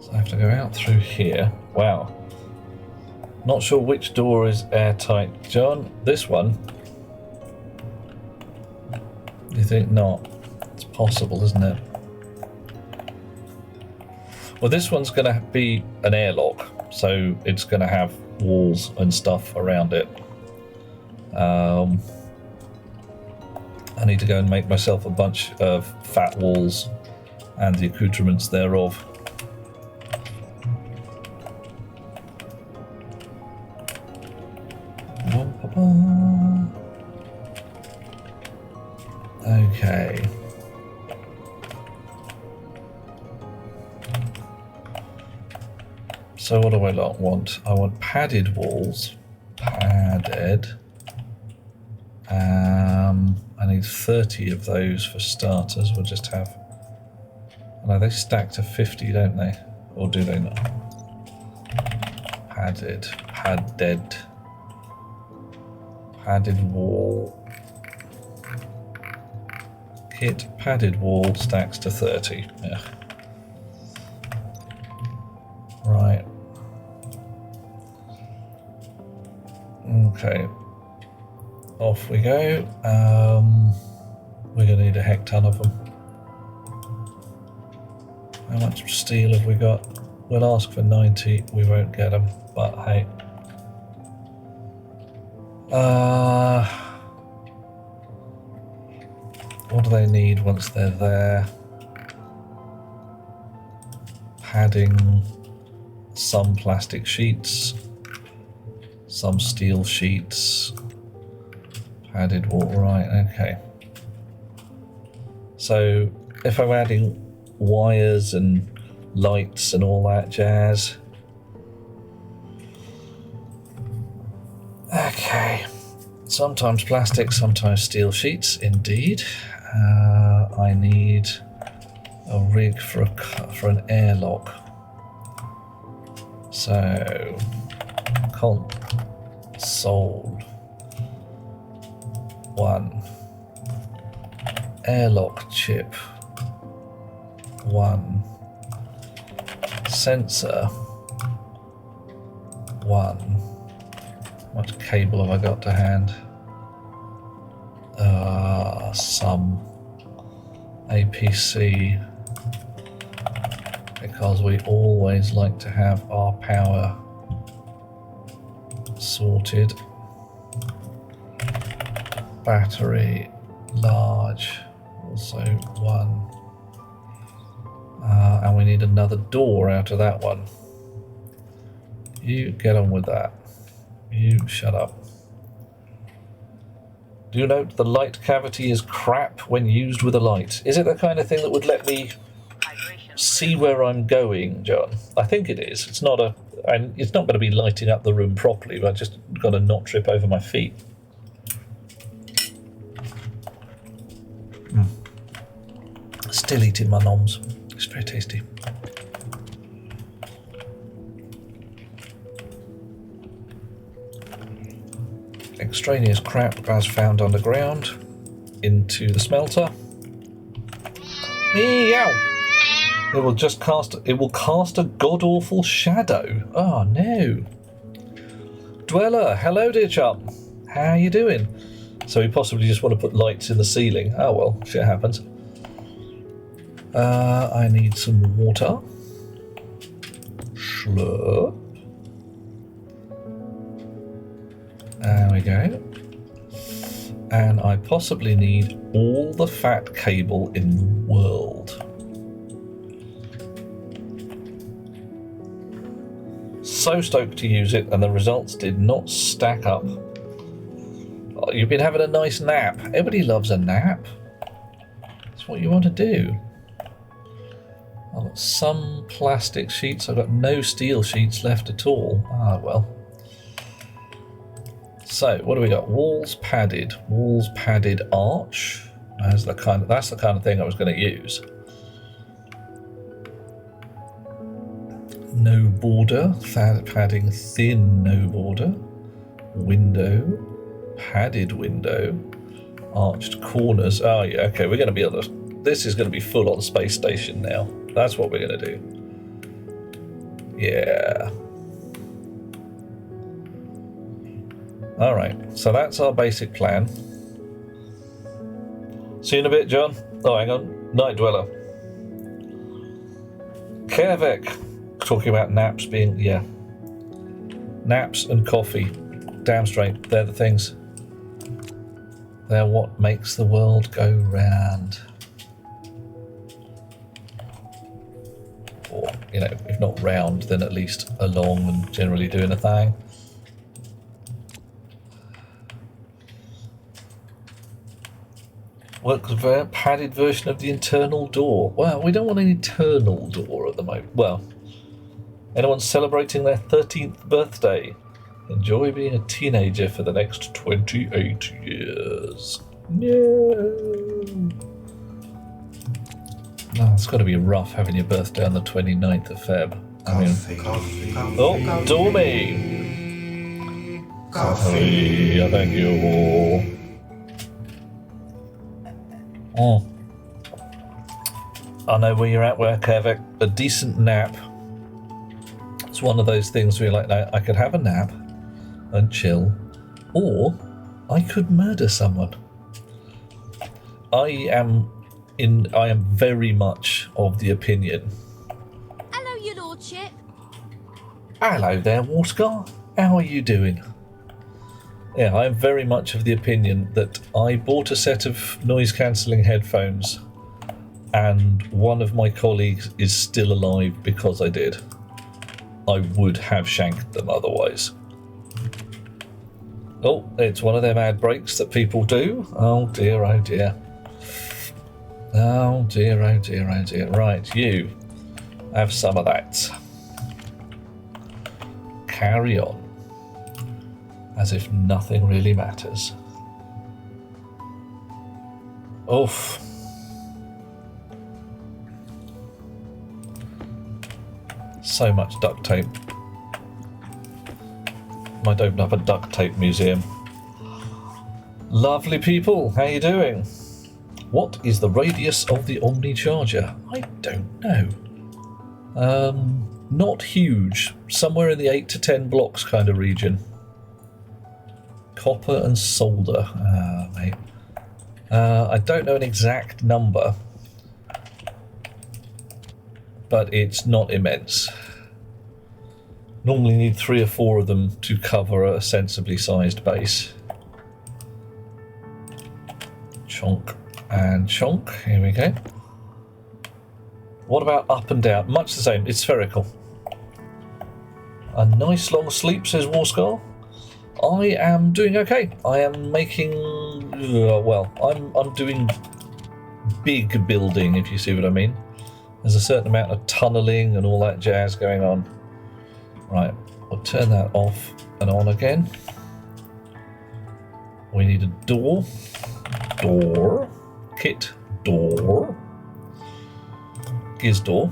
So I have to go out through here. Wow. Not sure which door is airtight. John, this one? You think not? It's possible, isn't it? Well, this one's going to be an airlock, so it's going to have walls and stuff around it. I need to go and make myself a bunch of fat walls and the accoutrements thereof. Okay. So what do I not want? I want padded walls. Padded. I need 30 of those for starters. We'll just have... No, they stack to 50, don't they? Or do they not? Padded. Padded wall. Kit padded wall stacks to 30. Yeah. Right. Okay. Off we go. We're going to need a heck ton of them. How much steel have we got? We'll ask for 90. We won't get them, but hey. What do they need once they're there? Padding, some plastic sheets, some steel sheets, padded wall, right, okay. So if I'm adding wires and lights and all that jazz. Okay. Sometimes plastic, sometimes steel sheets, indeed. I need a rig for an airlock. So, sold. 1. Airlock chip. 1. Sensor. 1. How much cable have I got to hand? Some APC, because we always like to have our power sorted. Battery, large, also 1. And we need another door out of that one. You get on with that. You shut up. Do note the light cavity is crap when used with a light. Is it the kind of thing that would let me see where I'm going, John? I think it is. It's not it's not going to be lighting up the room properly, but I just got to not trip over my feet. Still eating my noms. It's very tasty. Extraneous crap as found underground into the smelter. Meow! It will cast a god-awful shadow. Oh no. Dweller, hello dear chum. How you doing? So we possibly just want to put lights in the ceiling. Oh well, shit happens. I need some water. Slurp. There we go. And I possibly need all the fat cable in the world. So stoked to use it, and the results did not stack up. Oh, you've been having a nice nap. Everybody loves a nap. That's what you want to do. I've got some plastic sheets. I've got no steel sheets left at all. Ah, well. So, what do we got? Walls padded arch. That's the kind of thing I was going to use. No border, padding thin, no border. Window, padded window, arched corners. Oh yeah, okay, we're going to be able to. This is going to be full on space station now. That's what we're going to do. Yeah. Alright, so that's our basic plan. See you in a bit, John. Oh, hang on. Night Dweller. Kervek. Talking about naps being, yeah. Naps and coffee. Damn straight. They're the things. They're what makes the world go round. Or, you know, if not round, then at least along and generally doing a thing. Works very padded version of the internal door. Well, we don't want an internal door at the moment. Well, anyone celebrating their 13th birthday? Enjoy being a teenager for the next 28 years. No. No, it's got to be rough having your birthday on the 29th of Feb. Coffee. Oh, Dormy! Coffee, thank you. Oh. I know where you're at, where Kevik. A decent nap. It's one of those things where you're like, no, I could have a nap and chill, or I could murder someone. I am very much of the opinion. Hello, your lordship. Hello there, Warscar. How are you doing? Yeah, I am very much of the opinion that I bought a set of noise-cancelling headphones and one of my colleagues is still alive because I did. I would have shanked them otherwise. Oh, it's one of them ad breaks that people do. Oh dear, oh dear. Oh dear, oh dear, oh dear. Right, you have some of that. Carry on. As if nothing really matters. Oof. So much duct tape. Might open up a duct tape museum. Lovely people, how you doing? What is the radius of the Omni Charger? I don't know. Not huge. Somewhere in the 8 to 10 blocks kind of region. Copper and solder. Mate. I don't know an exact number, but it's not immense. Normally need 3 or 4 of them to cover a sensibly sized base. Chonk and chonk. Here we go. What about up and down? Much the same. It's spherical. A nice long sleep, says Warscar. I am doing okay. I am making, well, I'm doing big building, if you see what I mean. There's a certain amount of tunnelling and all that jazz going on. Right, we'll turn that off and on again. We need a door. Door. Kit. Door. Giz door.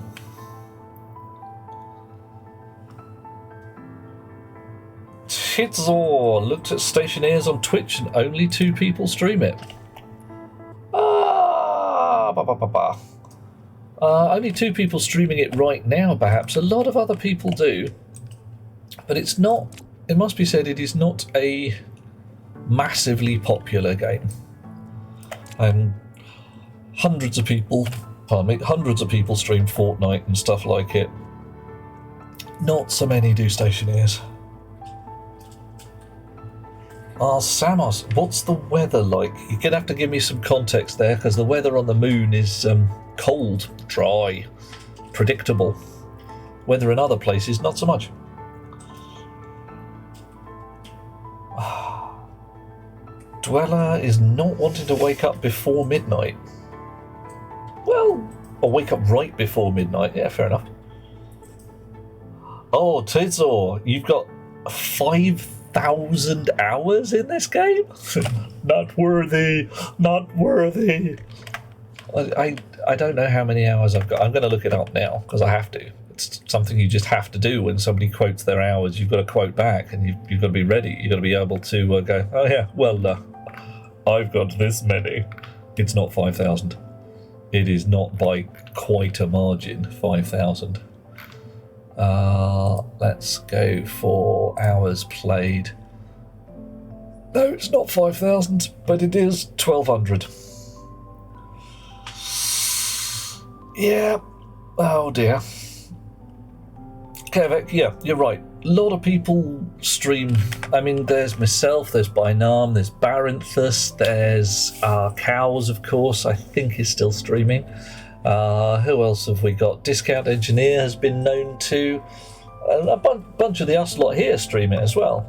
Tidzor looked at Stationeers on Twitch and only 2 people stream it. Only 2 people streaming it right now, perhaps. A lot of other people do. But it's not, it must be said, it is not a massively popular game. Hundreds of people stream Fortnite and stuff like it. Not so many do Stationeers. Samos, what's the weather like? You're going to have to give me some context there, because the weather on the moon is cold, dry, predictable. Weather in other places, not so much. Dweller is not wanting to wake up before midnight. Well, or wake up right before midnight. Yeah, fair enough. Oh, Tizor, you've got 5,000 hours in this game? Not worthy. Not worthy. I don't know how many hours I've got. I'm going to look it up now because I have to. It's something you just have to do when somebody quotes their hours. You've got to quote back, and you've got to be ready. You've got to be able to go, oh yeah, well, I've got this many. It's not 5,000. It is not by quite a margin 5,000. Let's go for hours played. No, it's not 5,000, but it is 1,200. Yeah. Oh dear. Kevik, yeah, you're right. A lot of people stream. I mean, there's myself, there's Bynam, there's Barinthus, there's Cows, of course, I think is still streaming. Who else have we got? Discount Engineer has been known to. A bunch of the us lot here stream it as well.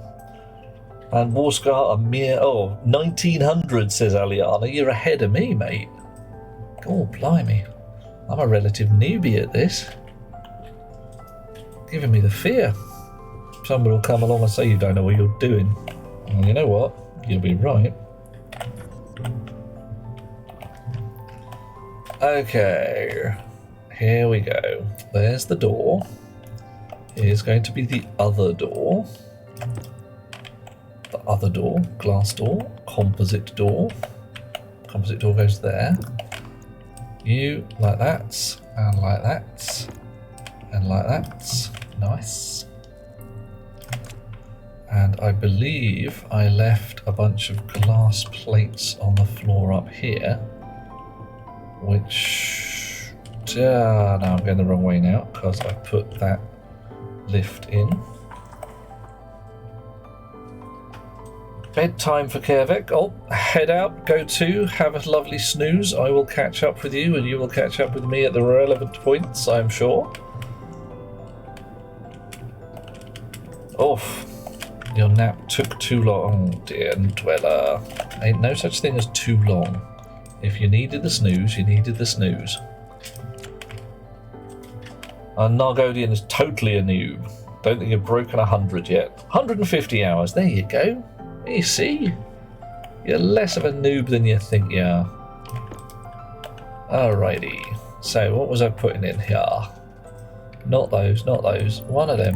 And Warscar a mere 1900, says Aliana. You're ahead of me, mate. Oh, blimey. I'm a relative newbie at this. Giving me the fear. Someone will come along and say you don't know what you're doing. Well, you know what? You'll be right. Okay. Here we go. There's the door. Here's going to be the other door. The other door. Glass door. Composite door. Composite door goes there. You like that. And like that. And like that. Nice. And I believe I left a bunch of glass plates on the floor up here. Which... no, I'm going the wrong way now because I put that lift in. Bedtime for Kervik. Oh, head out, go to, have a lovely snooze. I will catch up with you and you will catch up with me at the relevant points, I'm sure. Oof. Your nap took too long, dear Dweller. Ain't no such thing as too long. If you needed the snooze, you needed the snooze. Nargodian is totally a noob. Don't think you've broken 100 yet. 150 hours, there you go. You see? You're less of a noob than you think you are. Alrighty. So, what was I putting in here? Not those, not those. One of them.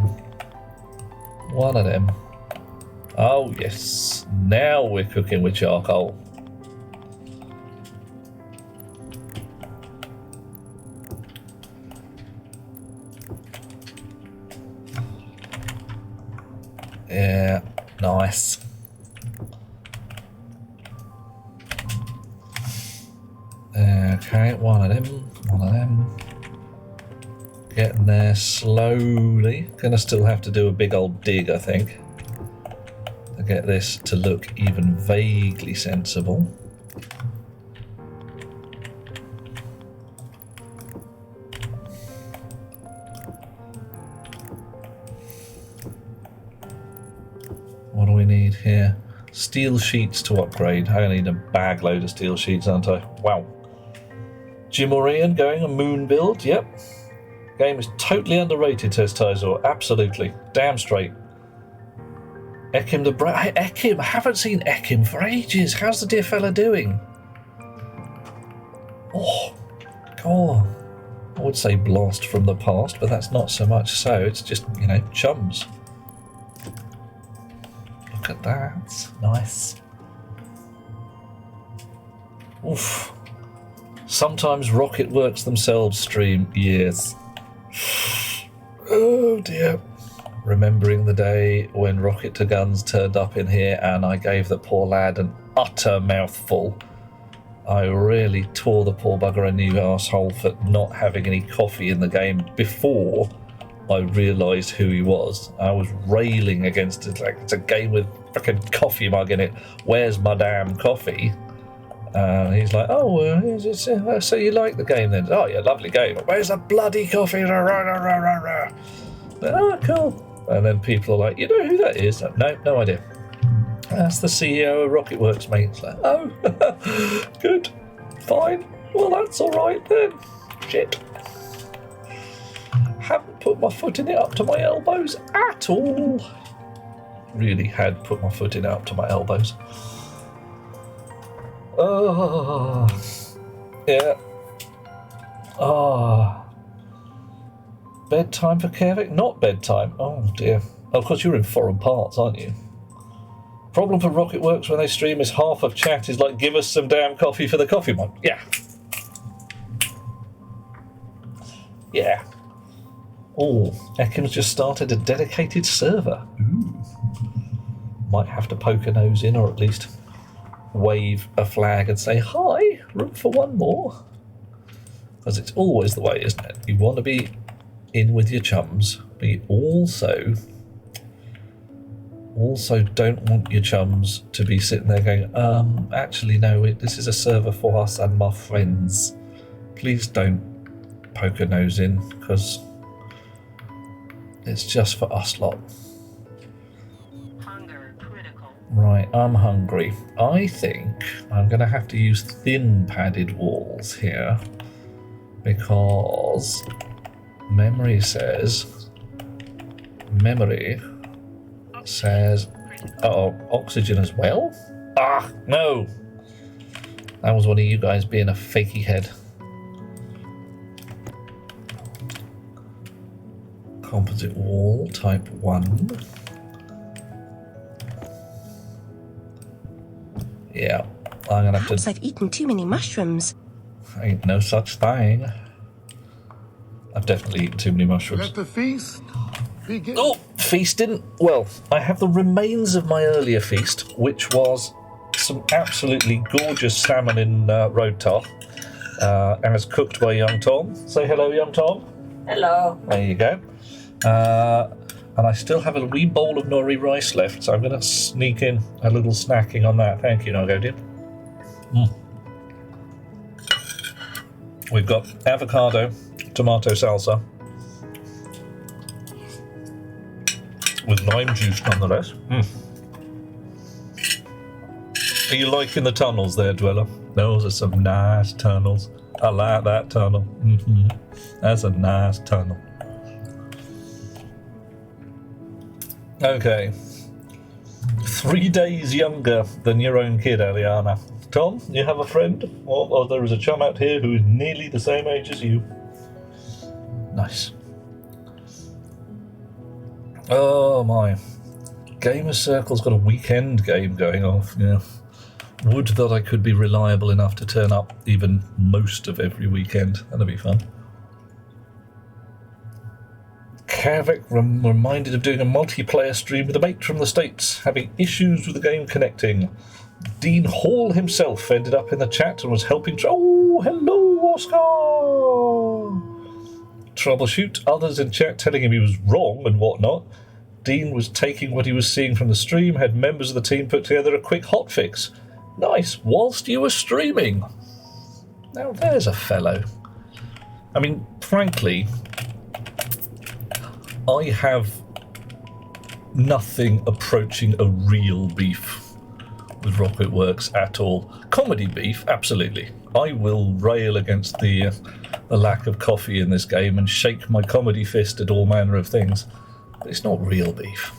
One of them. Oh, yes. Now we're cooking with charcoal. Yeah, nice. Okay, one of them. Getting there slowly. Gonna still have to do a big old dig, I think, to get this to look even vaguely sensible. What do we need here? Steel sheets to upgrade. I need a bag load of steel sheets, aren't I? Wow. Jimorian going a moon build? Yep. Game is totally underrated, says Tyzor. Absolutely. Damn straight. Ekim the Bra... Hey, Ekim! I haven't seen Ekim for ages. How's the dear fella doing? Oh, God. I would say blast from the past, but that's not so much so. It's just, you know, chums. Look at that. Nice. Oof. Sometimes ROKIT works themselves stream. Yes. Oh dear. Remembering the day when Rocket to Guns turned up in here and I gave the poor lad an utter mouthful. I really tore the poor bugger a new asshole for not having any coffee in the game before I realised who he was. I was railing against it like it's a game with frickin' coffee mug in it. Where's my damn coffee? He's like, oh, so you like the game then? Oh, yeah, lovely game. Where's the bloody coffee? Oh, cool. And then people are like, you know who that is? No, no idea. That's the CEO of Rocket Works, mate. It's like, oh, good, fine. Well, that's all right then. Shit. Haven't put my foot in it up to my elbows at all. Really had put my foot in it up to my elbows. Oh, yeah. Oh. Bedtime for Kervik? Not bedtime. Oh dear. Of course, you're in foreign parts, aren't you? Problem for Rocket Works when they stream is half of chat is like, give us some damn coffee for the coffee mug. Yeah. Yeah. Oh, Ekim's just started a dedicated server. Ooh. Might have to poke a nose in, or at least wave a flag and say, hi, room for one more. Because it's always the way, isn't it? You want to be in with your chums, but you also don't want your chums to be sitting there going, actually no, this is a server for us and my friends. Please don't poke a nose in, because it's just for us lot. Hunger critical. Right, I'm hungry. I think I'm going to have to use thin padded walls here because memory says, uh-oh, oxygen as well? Ah, no! That was one of you guys being a fakey head. Composite wall, type 1. Yeah, I'm gonna have Perhaps to... I've eaten too many mushrooms. Ain't no such thing. I've definitely eaten too many mushrooms. Let the feast begin. Oh, feasting. Well, I have the remains of my earlier feast, which was some absolutely gorgeous salmon in road tar, as cooked by young Tom. Say hello, young Tom. Hello. There you go. And I still have a wee bowl of nori rice left, so I'm going to sneak in a little snacking on that. Thank you, Nargodian. We've got avocado, tomato salsa, with lime juice nonetheless. Are you liking the tunnels there, Dweller? Those are some nice tunnels. I like that tunnel. That's a nice tunnel. Okay. 3 days younger than your own kid, Eliana. Tom, you have a friend? Or there is a chum out here who is nearly the same age as you. Nice. Oh my. Gamer Circle's got a weekend game going off, yeah. Would that I could be reliable enough to turn up even most of every weekend. That'd be fun. Kavik reminded of doing a multiplayer stream with a mate from the States, having issues with the game connecting. Dean Hall himself ended up in the chat and was helping. Oh, hello, Oscar! Troubleshoot. Others in chat telling him he was wrong and whatnot. Dean was taking what he was seeing from the stream, had members of the team put together a quick hotfix. Nice, whilst you were streaming. Now there's a fellow. I mean, frankly, I have nothing approaching a real beef with Rocket Works at all. Comedy beef, absolutely. I will rail against the lack of coffee in this game and shake my comedy fist at all manner of things. But it's not real beef.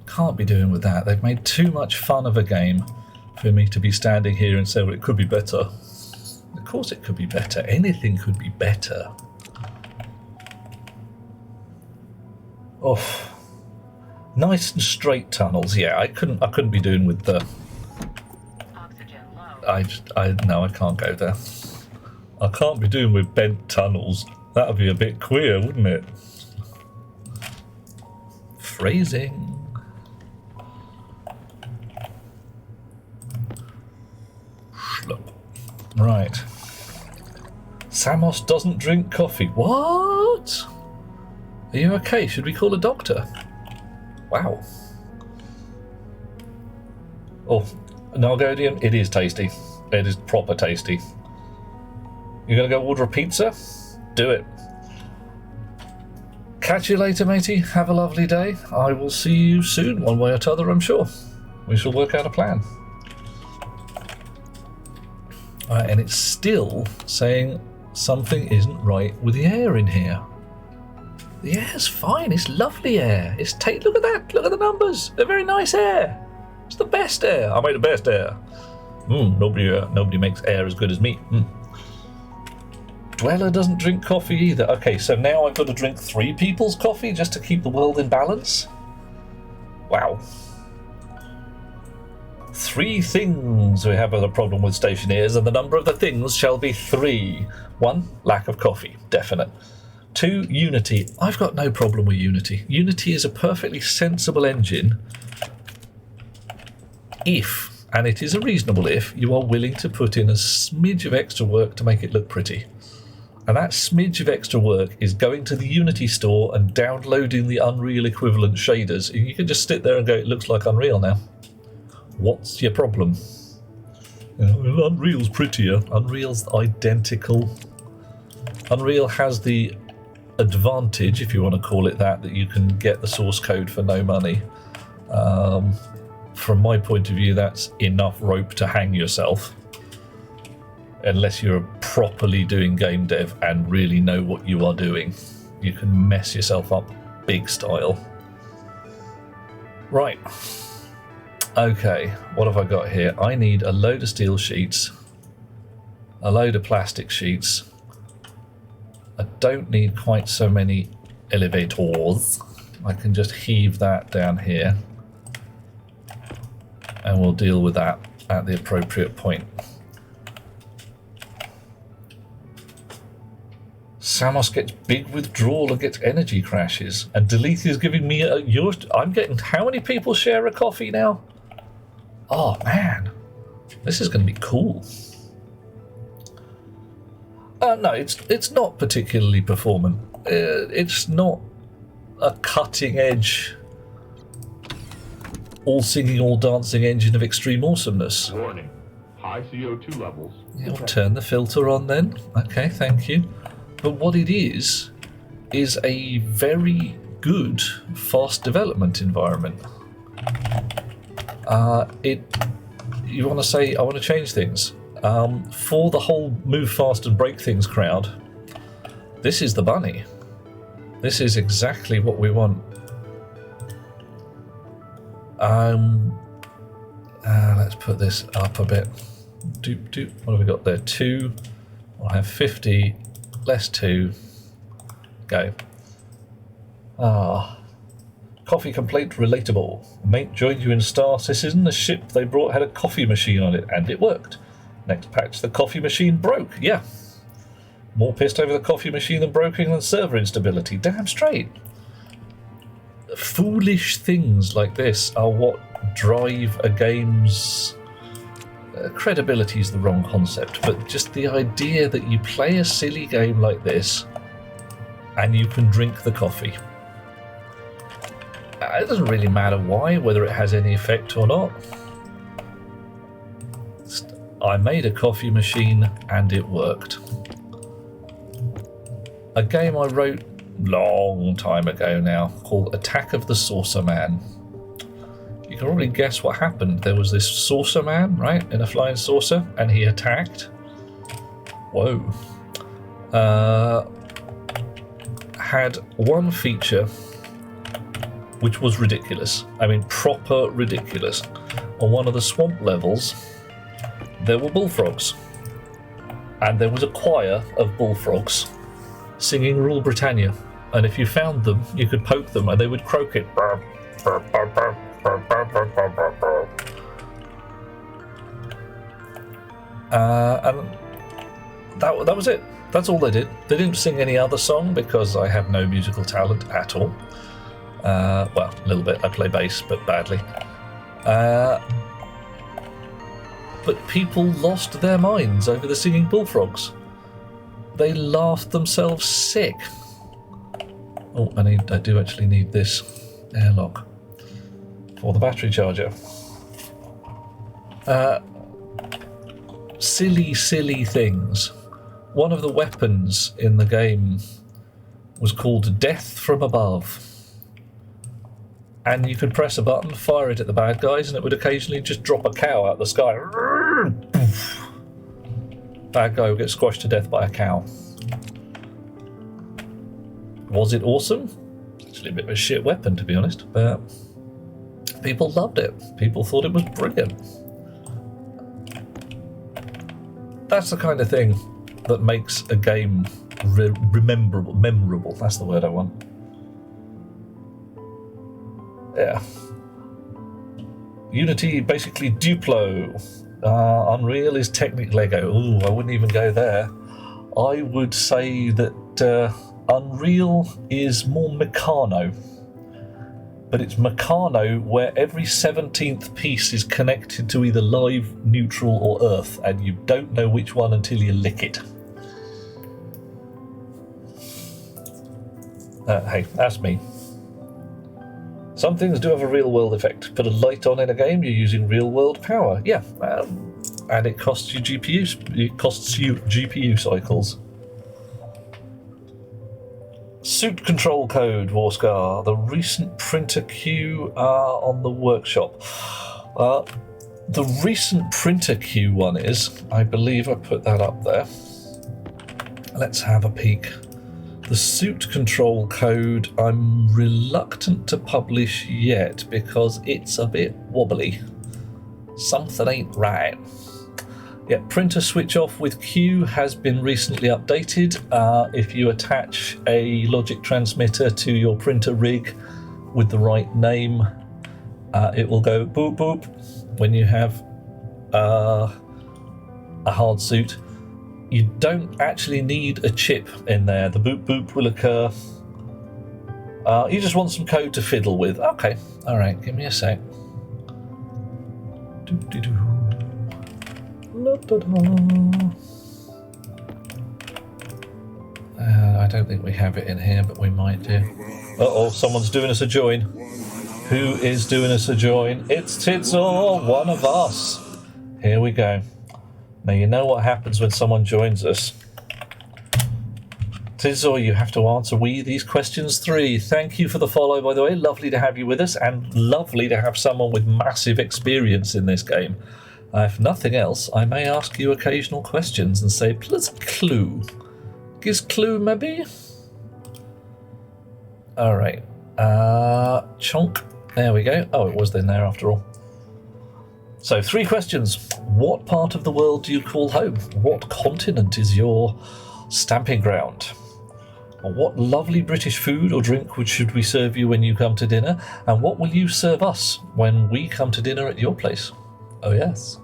Can't be doing with that. They've made too much fun of a game for me to be standing here and say, well, it could be better. Of course it could be better. Anything could be better. Oh, nice and straight tunnels. Yeah, I couldn't be doing with the. Oxygen low. No, I can't go there. I can't be doing with bent tunnels. That would be a bit queer, wouldn't it? Phrasing. Schlup. Right. Samos doesn't drink coffee. What? Are you okay? Should we call a doctor? Wow. Oh, Nargodian, it is tasty. It is proper tasty. You gonna go order a pizza? Do it. Catch you later, matey. Have a lovely day. I will see you soon, one way or t'other, I'm sure. We shall work out a plan. Alright, and it's still saying something isn't right with the air in here. The air's fine, it's lovely air. Look at that, look at the numbers. They're very nice air. It's the best air. I made the best air. Nobody makes air as good as me. Dweller doesn't drink coffee either. Okay, so now I've got to drink 3 people's coffee just to keep the world in balance? Wow. 3 things we have as a problem with Stationeers, and the number of the things shall be 3. 1, lack of coffee, definite. 2, Unity. I've got no problem with Unity. Unity is a perfectly sensible engine if, and it is a reasonable if, you are willing to put in a smidge of extra work to make it look pretty. And that smidge of extra work is going to the Unity store and downloading the Unreal equivalent shaders. And you can just sit there and go, it looks like Unreal now. What's your problem? You know, Unreal's prettier. Unreal's identical. Unreal has the advantage, if you want to call it that you can get the source code for no money. From my point of view, that's enough rope to hang yourself. Unless you're properly doing game dev and really know what you are doing. You can mess yourself up big style. Right. Okay, what have I got here? I need a load of steel sheets, a load of plastic sheets. I don't need quite so many elevators. I can just heave that down here. And we'll deal with that at the appropriate point. Samos gets big withdrawal and gets energy crashes. And Delete is giving me a... I'm getting... How many people share a coffee now? Oh, man. This is going to be cool. No, it's not particularly performant. It's not a cutting-edge, all-singing, all-dancing engine of extreme awesomeness. Warning. High CO2 levels. You'll turn the filter on then. Okay, thank you. But what it is a very good fast development environment. You want to say, I want to change things. For the whole move fast and break things crowd, this is the bunny. This is exactly what we want. Let's put this up a bit. Doop doop. What have we got there? 2. I'll have 50. Less 2. Go. Coffee complaint relatable. Mate joined you in Star Citizen. The ship they brought had a coffee machine on it, and it worked. Next patch, the coffee machine broke. Yeah. More pissed over the coffee machine than broken than server instability. Damn straight. Foolish things like this are what drive a game's... credibility is the wrong concept, but just the idea that you play a silly game like this and you can drink the coffee. It doesn't really matter why, whether it has any effect or not. I made a coffee machine and it worked. A game I wrote long time ago now called Attack of the Saucer Man. You can probably guess what happened. There was this saucer man, right, in a flying saucer, and he attacked. Whoa. Had one feature which was ridiculous. I mean, proper ridiculous. On one of the swamp levels, there were bullfrogs. And there was a choir of bullfrogs singing Rule Britannia. And if you found them, you could poke them and they would croak it. And that was it. That's all they did. They didn't sing any other song because I have no musical talent at all. Well, a little bit. I play bass, but badly. But people lost their minds over the singing bullfrogs. They laughed themselves sick. Oh, I do actually need this airlock for the battery charger. Silly things. One of the weapons in the game was called Death from Above. And you could press a button, fire it at the bad guys, and it would occasionally just drop a cow out of the sky. Bad guy would get squashed to death by a cow. Was it awesome? Actually a bit of a shit weapon, to be honest, but people loved it. People thought it was brilliant. That's the kind of thing that makes a game memorable. That's the word I want. Yeah. Unity basically Duplo. Unreal is Technic Lego. Ooh, I wouldn't even go there. I would say that Unreal is more Meccano. But it's Meccano where every 17th piece is connected to either live, neutral, or earth, and you don't know which one until you lick it. Hey, that's me. Some things do have a real-world effect. Put a light on in a game, you're using real-world power. Yeah, and it costs you GPU. It costs you GPU cycles. Suit control code, Warscar. The recent printer queue are on the workshop. The recent printer queue one is, I believe I put that up there. Let's have a peek. The suit control code I'm reluctant to publish yet because it's a bit wobbly. Something ain't right. Yeah, printer switch off with Q has been recently updated. If you attach a logic transmitter to your printer rig with the right name, it will go boop boop when you have a hard suit. You don't actually need a chip in there. The boop boop will occur. You just want some code to fiddle with. Okay, all right, give me a sec. Doo-doo-doo. I don't think we have it in here, but we might do. Uh-oh, someone's doing us a join. Who is doing us a join? It's Tidzor, one of us. Here we go. Now you know what happens when someone joins us. Tidzor, you have to answer these questions 3. Thank you for the follow, by the way. Lovely to have you with us, and lovely to have someone with massive experience in this game. If nothing else, I may ask you occasional questions and say, please clue. Gives clue, maybe? Alright. Chonk. There we go. Oh, it was then there after all. So, 3 questions. What part of the world do you call home? What continent is your stamping ground? What lovely British food or drink should we serve you when you come to dinner? And what will you serve us when we come to dinner at your place? Oh, yes.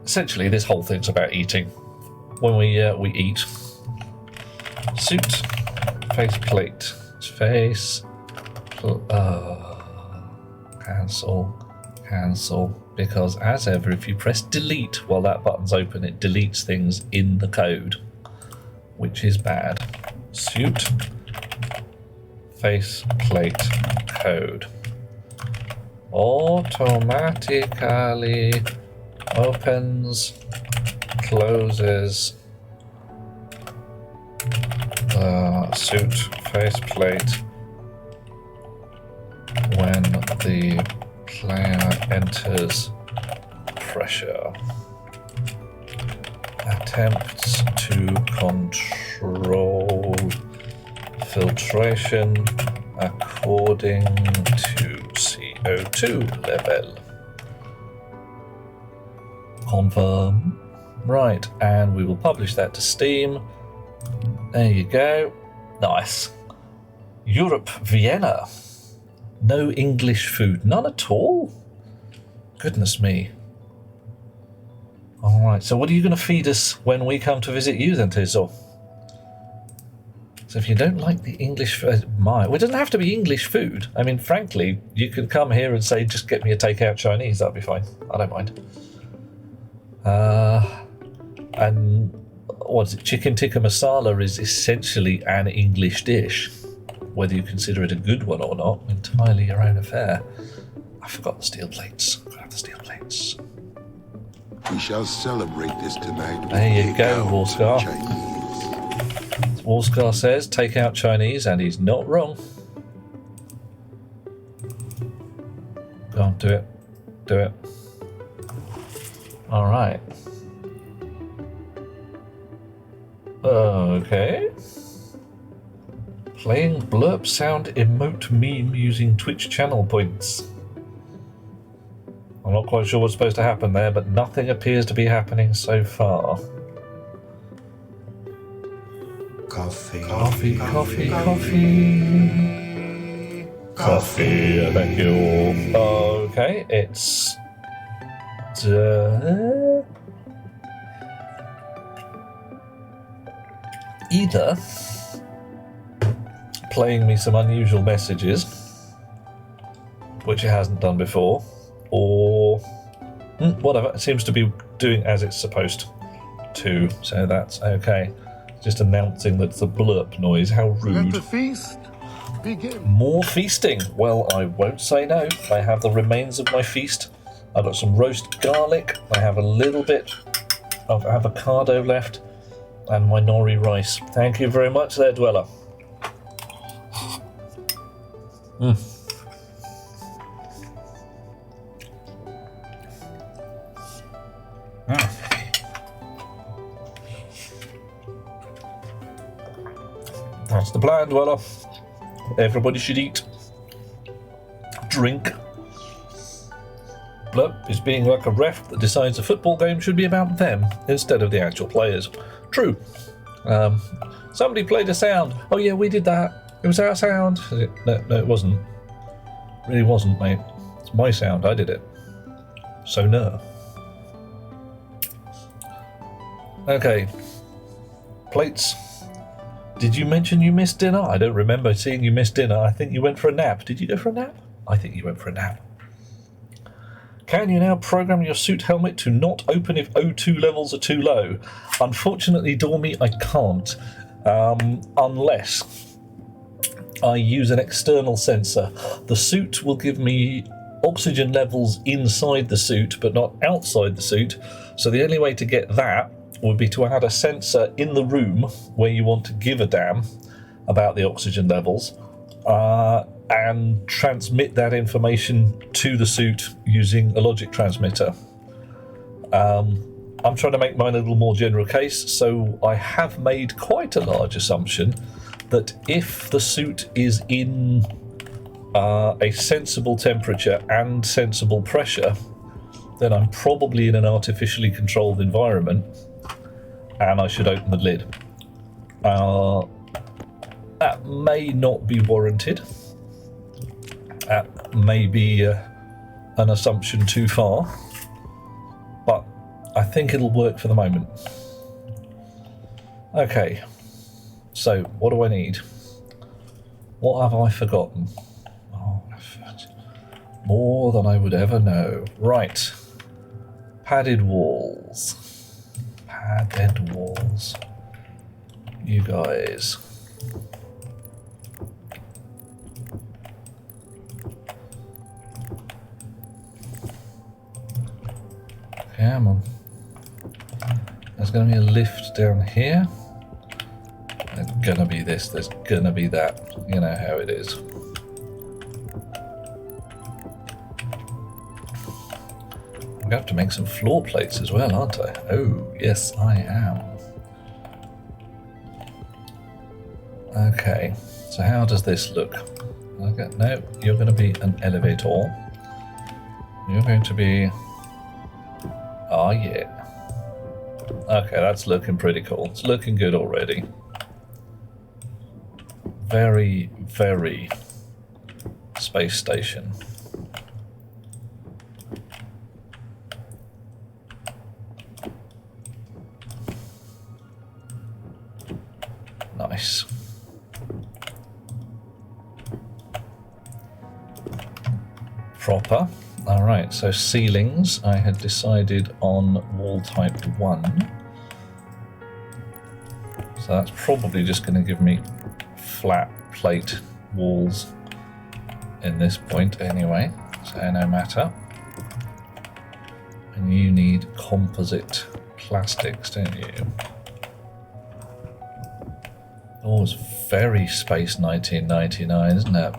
Essentially, this whole thing's about eating. When we eat. Suit. Face plate. Face. Cancel. Because as ever, if you press delete while that button's open, it deletes things in the code, which is bad. Suit. Face plate code. Automatically opens, closes the suit faceplate when the player enters pressure. Attempts to control filtration according to CO2 level. Confirm. Right, and we will publish that to Steam. There you go. Nice. Europe, Vienna. No English food. None at all? Goodness me. Alright, so what are you going to feed us when we come to visit you then, Tizzle? So if you don't like the English food, well, it doesn't have to be English food. I mean, frankly, you can come here and say, just get me a takeout Chinese. That'd be fine. I don't mind. And what is it? Chicken tikka masala is essentially an English dish. Whether you consider it a good one or not, entirely your own affair. I forgot the steel plates. I've got to have the steel plates. We shall celebrate this tonight. There you go, Warscar. Warscar says, take out Chinese, and he's not wrong. Go on, do it. Do it. Alright. Okay. Playing blurp sound emote meme using Twitch channel points. I'm not quite sure what's supposed to happen there, but nothing appears to be happening so far. Coffee. Coffee. Thank you. Okay, it's either playing me some unusual messages, which it hasn't done before, or whatever. It seems to be doing as it's supposed to, so that's okay. Just announcing that it's a blurp noise. How Let rude. the feast begin. More feasting. Well, I won't say no. I have the remains of my feast. I've got some roast garlic. I have a little bit of avocado left. And my nori rice. Thank you very much there, Dweller. That's the plan, Dweller. Everybody should eat, drink. Look, it's being like a ref that decides a football game should be about them instead of the actual players. True. Somebody played a sound. Oh yeah, we did that. It was our sound. No, it wasn't. It really wasn't, mate. It's my sound. I did it. So no. Okay. Plates. Did you mention you missed dinner? I don't remember seeing you miss dinner. I think you went for a nap. Did you go for a nap? I think you went for a nap. Can you now program your suit helmet to not open if O2 levels are too low? Unfortunately, Dormy, I can't. Unless I use an external sensor. The suit will give me oxygen levels inside the suit, but not outside the suit. So the only way to get that would be to add a sensor in the room where you want to give a damn about the oxygen levels, and transmit that information to the suit using a logic transmitter. I'm trying to make mine a little more general case, so I have made quite a large assumption that if the suit is in a sensible temperature and sensible pressure, then I'm probably in an artificially controlled environment, and I should open the lid. That may not be warranted. That may be an assumption too far, but I think it'll work for the moment. Okay, so what do I need? What have I forgotten? Oh, more than I would ever know. Right, padded walls. Padded walls. You guys. Come on. There's going to be a lift down here. There's going to be this, there's going to be that. You know how it is. I'm going to have to make some floor plates as well, aren't I? Oh, yes, I am. Okay, so how does this look? Okay, no, you're going to be an elevator. You're going to be... Oh, yeah. Okay, that's looking pretty cool. It's looking good already. Very, very space station. Nice. Proper. Alright, so ceilings, I had decided on wall type 1. So that's probably just going to give me flat plate walls in this point anyway, so no matter. And you need composite plastics, don't you? Oh, it's very Space 1999, isn't it?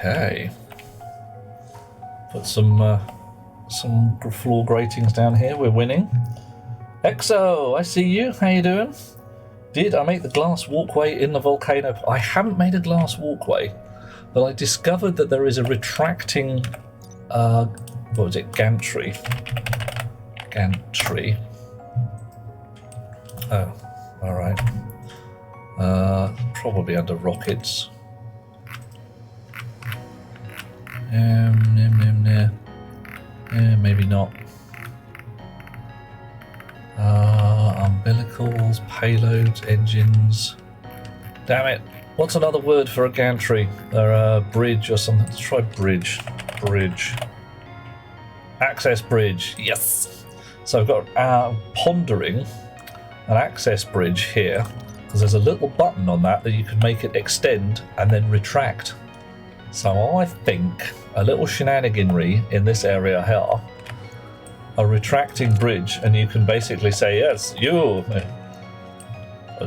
Okay. Put some floor gratings down here. We're winning. Exo, I see you. How you doing? Did I make the glass walkway in the volcano? I haven't made a glass walkway, but I discovered that there is a retracting, what was it, gantry. Gantry. Oh, all right. Probably under rockets. Maybe not. Umbilicals, payloads, engines. Damn it! What's another word for a gantry? Or a bridge or something? Let's try bridge. Bridge. Access bridge. Yes! So I've got pondering an access bridge here, because there's a little button on that you can make it extend and then retract. So I think a little shenaniganry in this area here, a retracting bridge, and you can basically say, yes, you.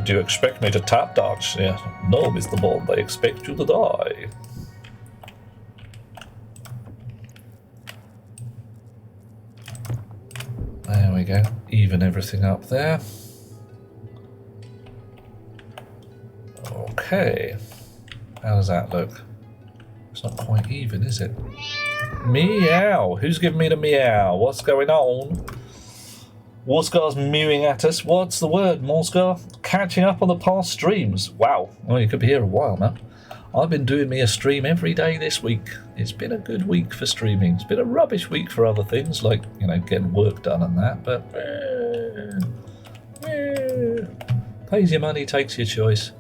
Do you expect me to tap dodge? Yeah. No, Mr. Bond, I expect you to die. There we go. Even everything up there. Okay. How does that look? It's not quite even, is it? Meow! Who's giving me the meow? What's going on? Warscar's mewing at us. What's the word, Warscar? Catching up on the past streams. Wow. Well, you could be here a while now. I've been doing me a stream every day this week. It's been a good week for streaming. It's been a rubbish week for other things, like, you know, getting work done and that, but... pays your money, takes your choice.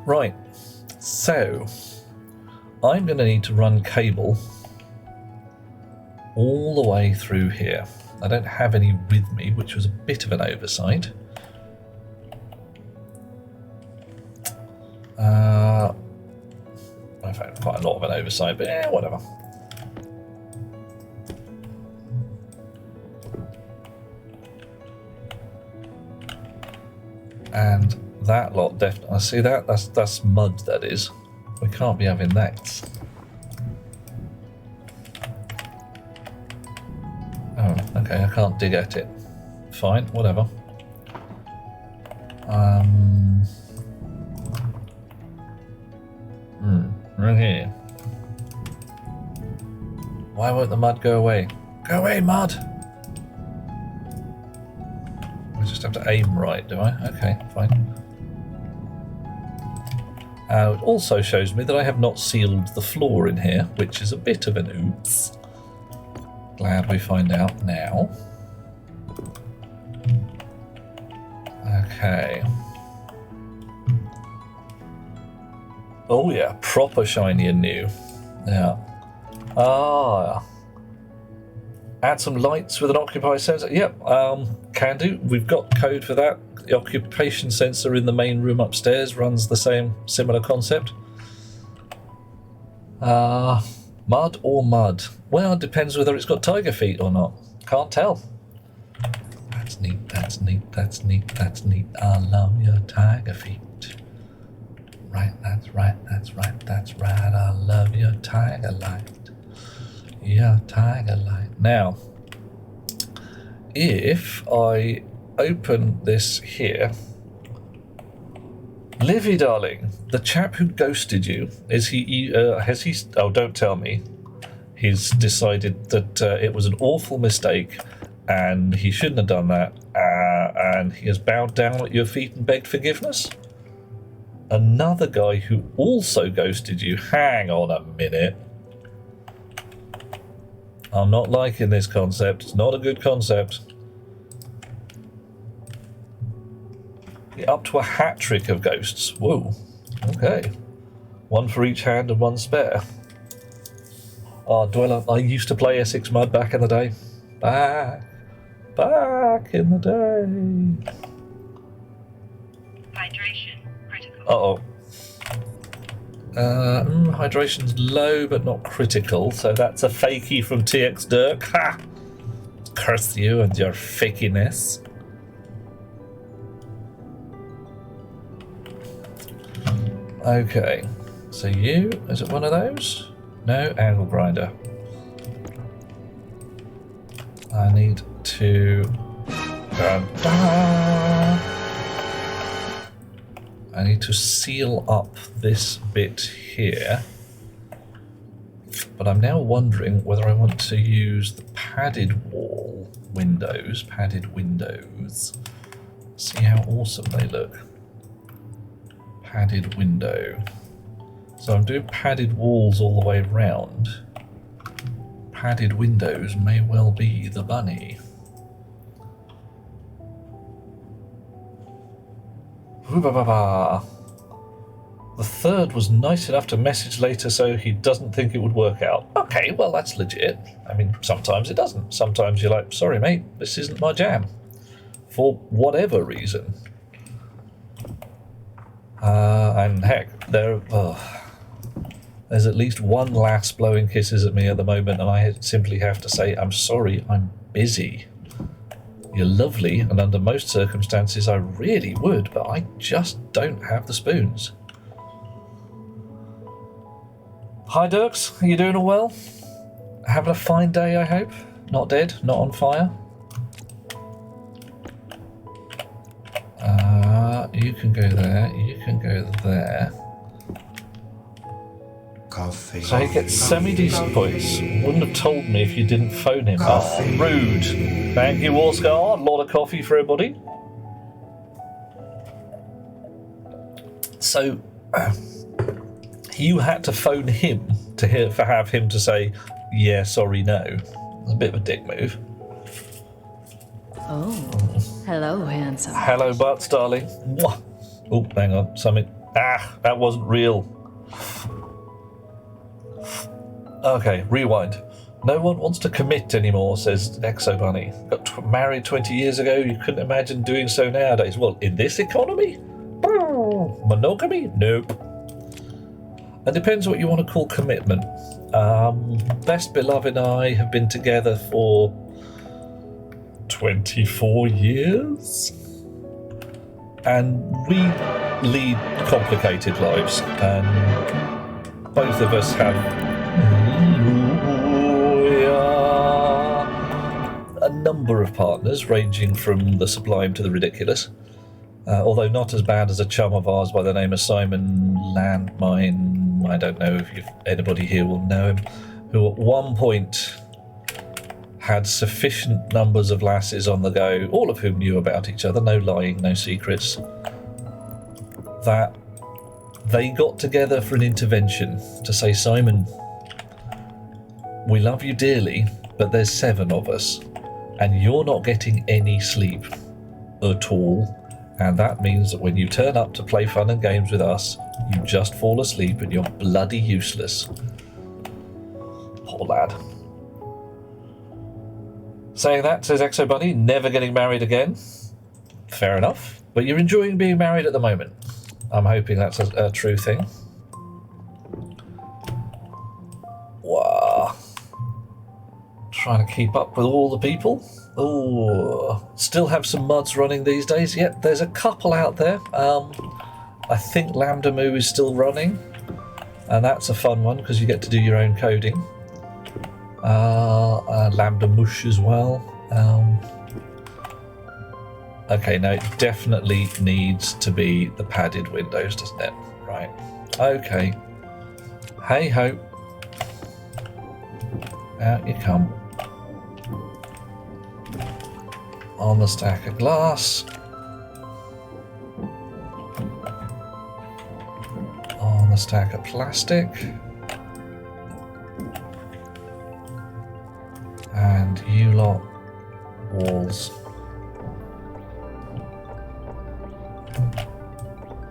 Right. So, I'm going to need to run cable all the way through here. I don't have any with me, which was a bit of an oversight. I've had quite a lot of an oversight, but yeah, whatever. And that lot definitely. I see that. That's mud. That is. We can't be having that. Oh, okay. I can't dig at it. Fine. Whatever. Right here. Why won't the mud go away? Go away, mud! I just have to aim right, do I? Okay, fine. It also shows me that I have not sealed the floor in here, which is a bit of an oops. Glad we find out now. Okay. Oh yeah, proper shiny and new. Yeah. Ah. Add some lights with an occupy sensor. Yep, can do. We've got code for that. The occupation sensor in the main room upstairs runs the same similar concept. Mud or mud? Well, it depends whether it's got tiger feet or not. Can't tell. That's neat, that's neat, that's neat, that's neat. I love your tiger feet. Right, that's right, that's right, that's right. I love your tiger light. Your tiger light. Now, if I open this here, Livy, darling, the chap who ghosted you, has he, oh, don't tell me. He's decided that it was an awful mistake and he shouldn't have done that, and he has bowed down at your feet and begged forgiveness? Another guy who also ghosted you. Hang on a minute. I'm not liking this concept. It's not a good concept. You're up to a hat trick of ghosts. Whoa. Okay. One for each hand and one spare. Oh, I used to play Essex Mud back in the day. Back in the day. Hydration critical. Uh-oh. Hydration's low but not critical, so that's a fakie from TX Dirk. Ha! Curse you and your fakiness. Okay, so you, is it one of those? No, angle grinder. I need to... I need to seal up this bit here. But I'm now wondering whether I want to use the padded wall windows, See how awesome they look. Padded window. So I'm doing padded walls all the way around. Padded windows may well be the bunny. The third was nice enough to message later so he doesn't think it would work out. Okay, well that's legit. I mean, sometimes it doesn't. Sometimes you're like, sorry mate, this isn't my jam. For whatever reason. And heck, there's at least one lass blowing kisses at me at the moment, and I simply have to say, I'm sorry, I'm busy. You're lovely, and under most circumstances I really would, but I just don't have the spoons. Hi Dirks, are you doing all well? Having a fine day, I hope? Not dead, not on fire? You can go there, you can go there. Coffee. So he gets semi-decent points. Wouldn't have told me if you didn't phone him. Coffee. Oh, rude. Thank you, Warscar. A lot of coffee for everybody. So, you had to phone him to have him to say, yeah, sorry, no. It's a bit of a dick move. Oh, hello, handsome. Hello, Butts, darling. Mwah. Oh, hang on. Something. That wasn't real. Okay, rewind. No one wants to commit anymore, says Exo Bunny. Got married 20 years ago. You couldn't imagine doing so nowadays. Well, in this economy? Monogamy? Nope. It depends what you want to call commitment. Best beloved and I have been together for 24 years. And we lead complicated lives. And both of us have a number of partners, ranging from the sublime to the ridiculous. Although not as bad as a chum of ours by the name of Simon Landmine. I don't know if anybody here will know him, who at one point had sufficient numbers of lasses on the go, all of whom knew about each other, no lying, no secrets, that they got together for an intervention to say, Simon, we love you dearly, but there's 7 of us, and you're not getting any sleep at all. And that means that when you turn up to play fun and games with us, you just fall asleep and you're bloody useless. Poor lad. Saying that, says Exo Bunny, never getting married again. Fair enough. But you're enjoying being married at the moment. I'm hoping that's a true thing. Wow. Trying to keep up with all the people. Oh, still have some mods running these days. Yep, there's a couple out there. I think Lambda Moo is still running, and that's a fun one because you get to do your own coding. Lambda Mush as well. Okay, no, it definitely needs to be the padded windows, doesn't it? Right. Okay. Hey ho. Out you come. On the stack of glass. On the stack of plastic. And you lot, walls.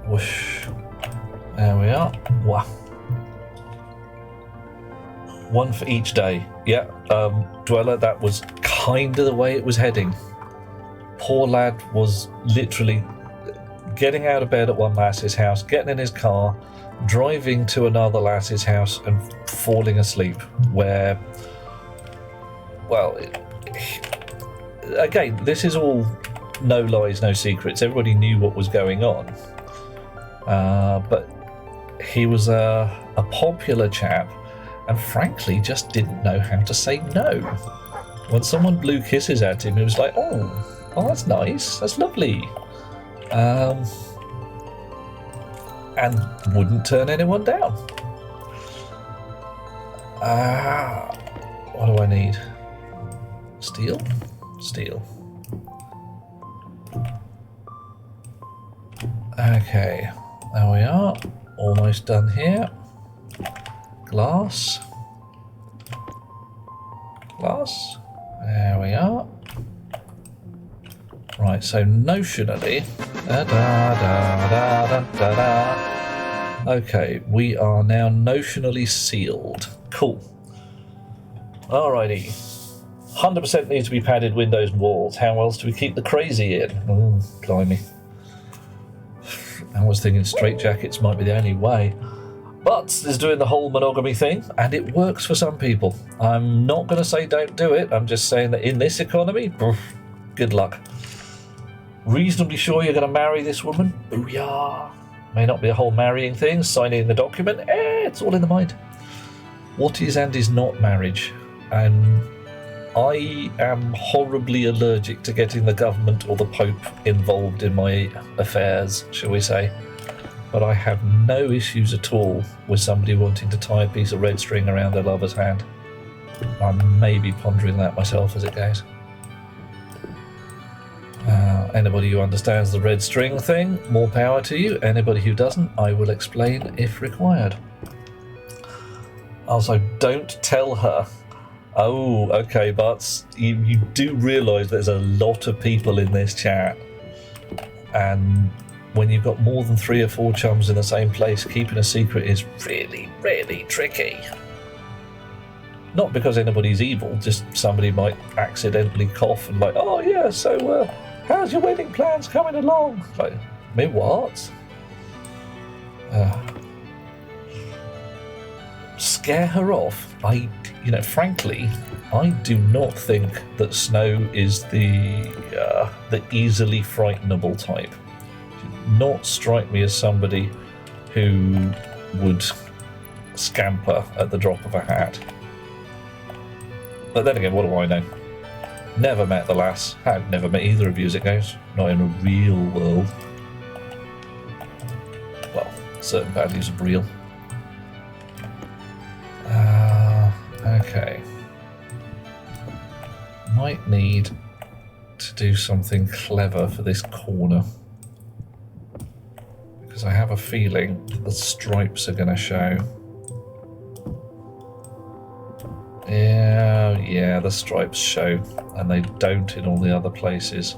Whoosh. There we are. Wow. One for each day. Yeah, Dweller, that was kind of the way it was heading. Poor lad was literally getting out of bed at one lass's house, getting in his car, driving to another lass's house and falling asleep, where, well, again, this is all no lies, no secrets. Everybody knew what was going on. But he was a popular chap and frankly just didn't know how to say no. When someone blew kisses at him, he was like, oh, that's nice, that's lovely. And wouldn't turn anyone down. What do I need? Steel? Steel. Okay, there we are. Almost done here. Glass. Glass. There we are. Right, so notionally, okay, we are now notionally sealed. Cool. Alrighty. 100% needs to be padded windows and walls. How else do we keep the crazy in? Oh, blimey. I was thinking straitjackets might be the only way. Butts is doing the whole monogamy thing, and it works for some people. I'm not going to say don't do it. I'm just saying that in this economy, good luck. Reasonably sure you're going to marry this woman? Booyah! May not be a whole marrying thing, signing the document. It's all in the mind. What is and is not marriage? And I am horribly allergic to getting the government or the Pope involved in my affairs, shall we say. But I have no issues at all with somebody wanting to tie a piece of red string around their lover's hand. I may be pondering that myself as it goes. Anybody who understands the red string thing, more power to you. Anybody who doesn't, I will explain if required. Also, don't tell her. Oh, okay, but you do realise there's a lot of people in this chat. And when you've got more than 3 or 4 chums in the same place, keeping a secret is really, really tricky. Not because anybody's evil, just somebody might accidentally cough and like, oh yeah, so how's your wedding plans coming along? Like, me what? Scare her off? Frankly, I do not think that Snow is the easily frightenable type. She did not strike me as somebody who would scamper at the drop of a hat. But then again, what do I know? Never met the lass. I've never met either of you as it goes. Not in a real world. Well, certain values of real. Okay. Might need to do something clever for this corner. Because I have a feeling the stripes are going to show. Yeah, the stripes show, and they don't in all the other places.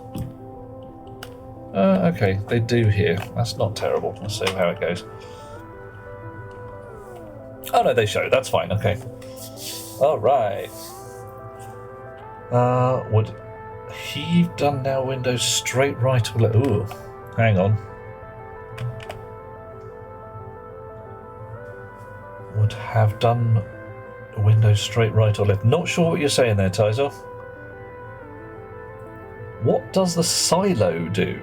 Okay, they do here. That's not terrible. Let's see how it goes. Oh no, they show. That's fine. Okay. All right. Would he done now? Windows straight right or left? Ooh, hang on. Would have done Windows straight right or left. Not sure what you're saying there, Tizer. What does the silo do?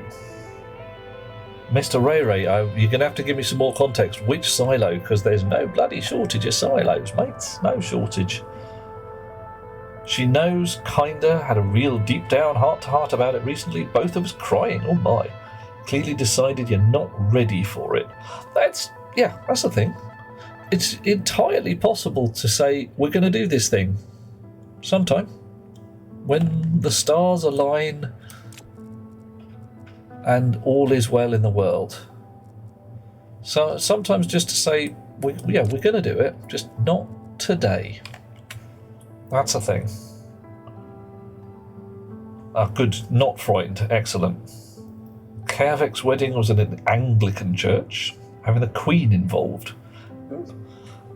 Mr. Ray Ray, you're going to have to give me some more context. Which silo? Because there's no bloody shortage of silos, mates. No shortage. She knows, kinda, had a real deep down heart-to-heart about it recently. Both of us crying, oh my. Clearly decided you're not ready for it. That's the thing. It's entirely possible to say, we're going to do this thing. Sometime. When the stars align and all is well in the world. So sometimes just to say, we're going to do it, just not today. That's a thing. Good, not frightened, excellent. Kavek's wedding was in an Anglican church, having the Queen involved.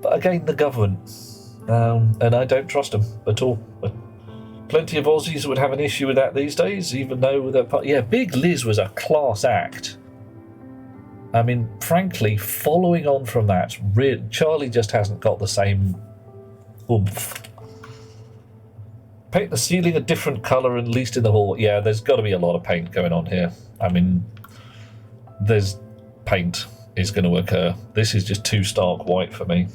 But again, the government. And I don't trust them at all. But plenty of Aussies would have an issue with that these days, even though they're part. Yeah, Big Liz was a class act. I mean, frankly, following on from that, Charlie just hasn't got the same oomph. Paint the ceiling a different colour, at least in the hall. Yeah, there's got to be a lot of paint going on here. I mean, there's paint is going to occur. This is just too stark white for me.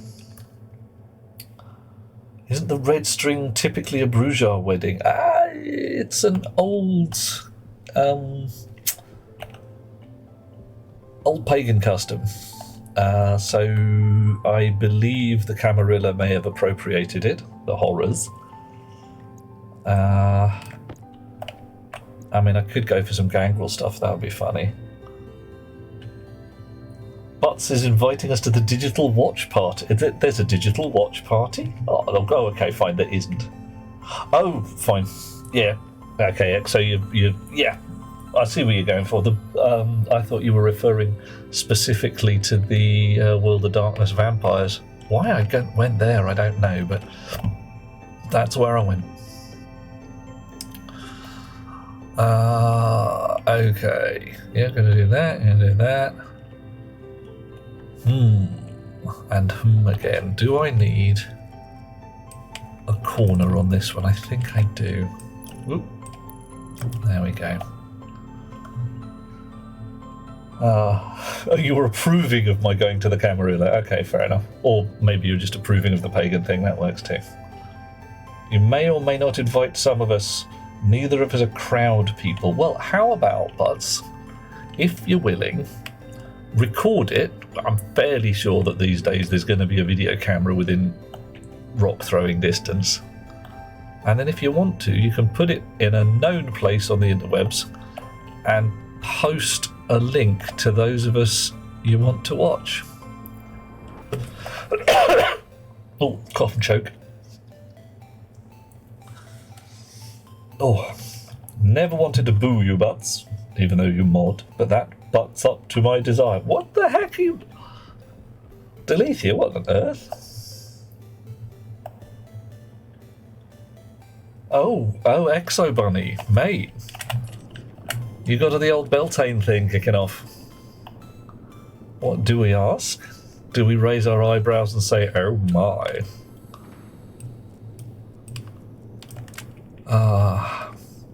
Isn't the red string typically a Bruges wedding? It's an old pagan custom. So I believe the Camarilla may have appropriated it, the horrors. I mean, I could go for some gangrel stuff, that would be funny. Butts is inviting us to the digital watch party. There's a digital watch party? Oh, okay, fine, there isn't. Oh, fine. Yeah. Okay, so you yeah. I see what you're going for. I thought you were referring specifically to the World of Darkness vampires. Why I went there, I don't know, but that's where I went. Okay. Yeah, gonna do that, and do that. And again. Do I need a corner on this one? I think I do. Oop. There we go. You were approving of my going to the Camarilla. Okay, fair enough. Or maybe you're just approving of the pagan thing. That works too. You may or may not invite some of us. Neither of us are crowd people. Well, how about, Buds, if you're willing, record it. I'm fairly sure that these days there's going to be a video camera within rock throwing distance. And then if you want to, you can put it in a known place on the interwebs and post a link to those of us you want to watch. Oh, cough and choke. Oh, never wanted to boo you, Butts, even though you mod, but that butts up to my desire. What the heck are you... Deletia, what on earth? Oh, Exo Bunny, mate. You got the old Beltane thing kicking off. What do we ask? Do we raise our eyebrows and say, oh my?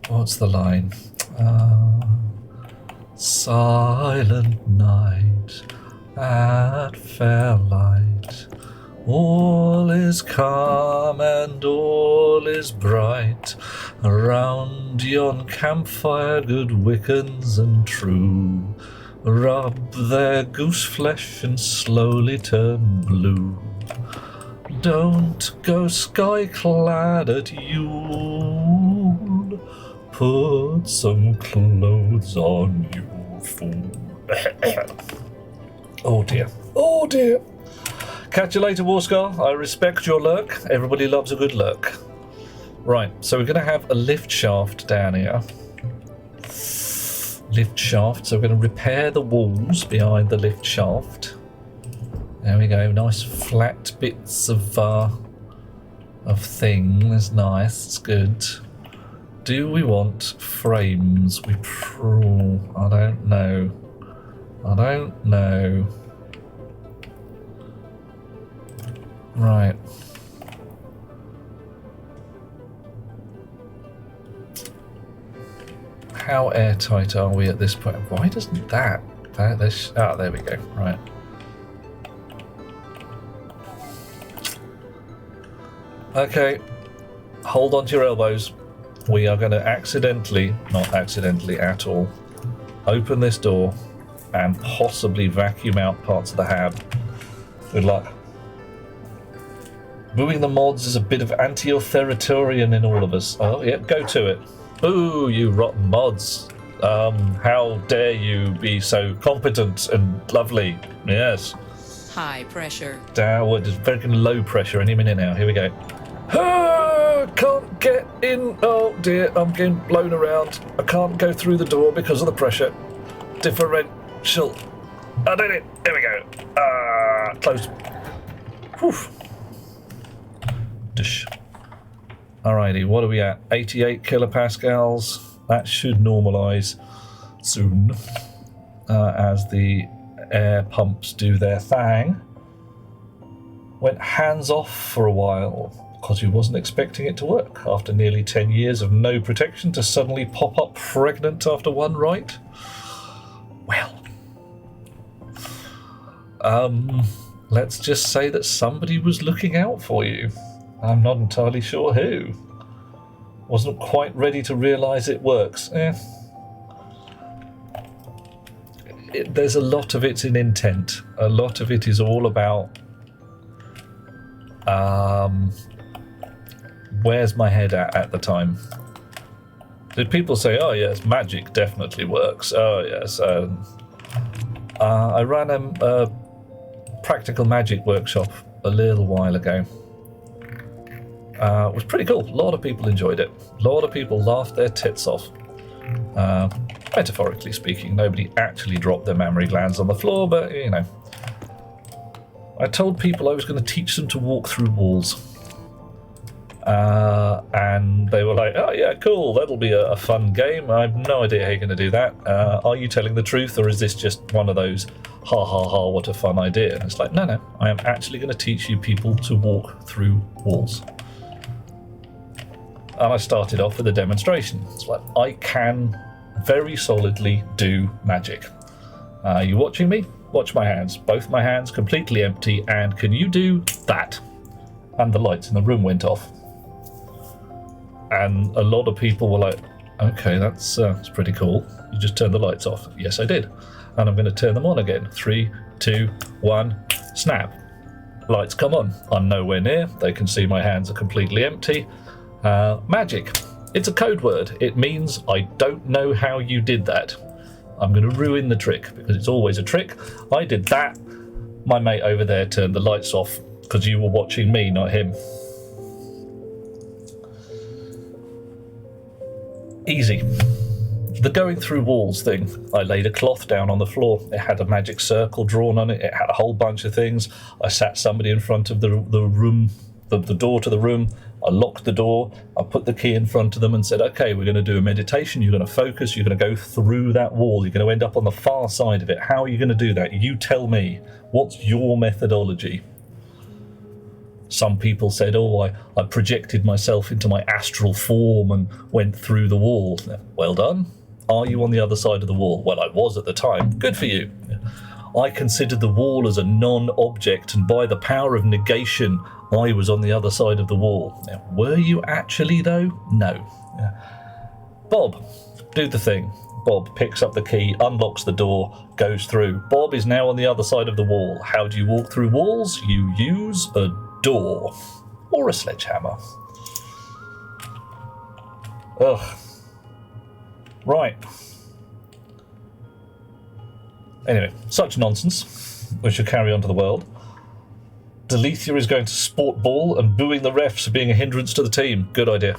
What's the line? Silent night at fair light, all is calm and all is bright. Around yon campfire good Wiccans and true rub their goose flesh and slowly turn blue. Don't go sky-clad at Yule, put some clothes on, you fool. Oh dear, oh dear. Catch you later, Warscar. I respect your lurk. Everybody loves a good lurk. Right, so we're going to have a lift shaft down here. Lift shaft, so we're going to repair the walls behind the lift shaft. There we go, nice flat bits of things. Nice, it's good. Do we want frames? I don't know. I don't know. Right. How airtight are we at this point? Why doesn't that there we go. Right. Okay. Hold on to your elbows. We are going to not accidentally at all, open this door and possibly vacuum out parts of the hab. Good luck. Booing the mods is a bit of anti-authoritarian in all of us. Oh, yeah, go to it. Boo, you rotten mods. How dare you be so competent and lovely. Yes. High pressure. Downward, it's very low pressure any minute now. Here we go. Can't get in. Oh dear, I'm getting blown around. I can't go through the door because of the pressure. Differential. I did it. There we go. Close. Whew. Dish. Alrighty, what are we at? 88 kilopascals. That should normalise soon as the air pumps do their thing. Went hands off for a while because we wasn't expecting it to work after nearly 10 years of no protection to suddenly pop up pregnant after one right. Well, let's just say that somebody was looking out for you. I'm not entirely sure who. Wasn't quite ready to realise it works. There's a lot of it in intent. A lot of it is all about where's my head at the time. Did people say, oh yes, magic definitely works. Oh yes. I ran a practical magic workshop a little while ago. It was pretty cool. A lot of people enjoyed it. A lot of people laughed their tits off. Metaphorically speaking, nobody actually dropped their mammary glands on the floor, but you know. I told people I was going to teach them to walk through walls. And they were like, oh yeah, cool, that'll be a fun game. I have no idea how you're going to do that. Are you telling the truth, or is this just one of those ha ha ha, what a fun idea? And it's like, no, I am actually going to teach you people to walk through walls. And I started off with a demonstration. It's like, I can very solidly do magic. You watching me? Watch my hands. Both my hands completely empty, and can you do that? And the lights in the room went off. And a lot of people were like, okay, that's pretty cool. You just turned the lights off. Yes, I did. And I'm going to turn them on again. 3, 2, 1, snap. Lights come on. I'm nowhere near. They can see my hands are completely empty. Magic. It's a code word. It means I don't know how you did that. I'm going to ruin the trick, because it's always a trick. I did that. My mate over there turned the lights off because you were watching me, not him. Easy. The going through walls thing. I laid a cloth down on the floor. It had a magic circle drawn on it. It had a whole bunch of things. I sat somebody in front of the room, the door to the room. I locked the door. I put the key in front of them and said, okay, we're going to do a meditation. You're going to focus. You're going to go through that wall. You're going to end up on the far side of it. How are you going to do that? You tell me. What's your methodology? Some people said, oh, I projected myself into my astral form and went through the wall. Well done. Are you on the other side of the wall? Well, I was at the time. Good for you. I considered the wall as a non-object, and by the power of negation, I was on the other side of the wall. Now, were you actually, though? No. Bob, do the thing. Bob picks up the key, unlocks the door, goes through. Bob is now on the other side of the wall. How do you walk through walls? You use a door or a sledgehammer. Ugh. Right. Anyway, such nonsense. We should carry on to the world. Delethea is going to sport ball and booing the refs for being a hindrance to the team. Good idea.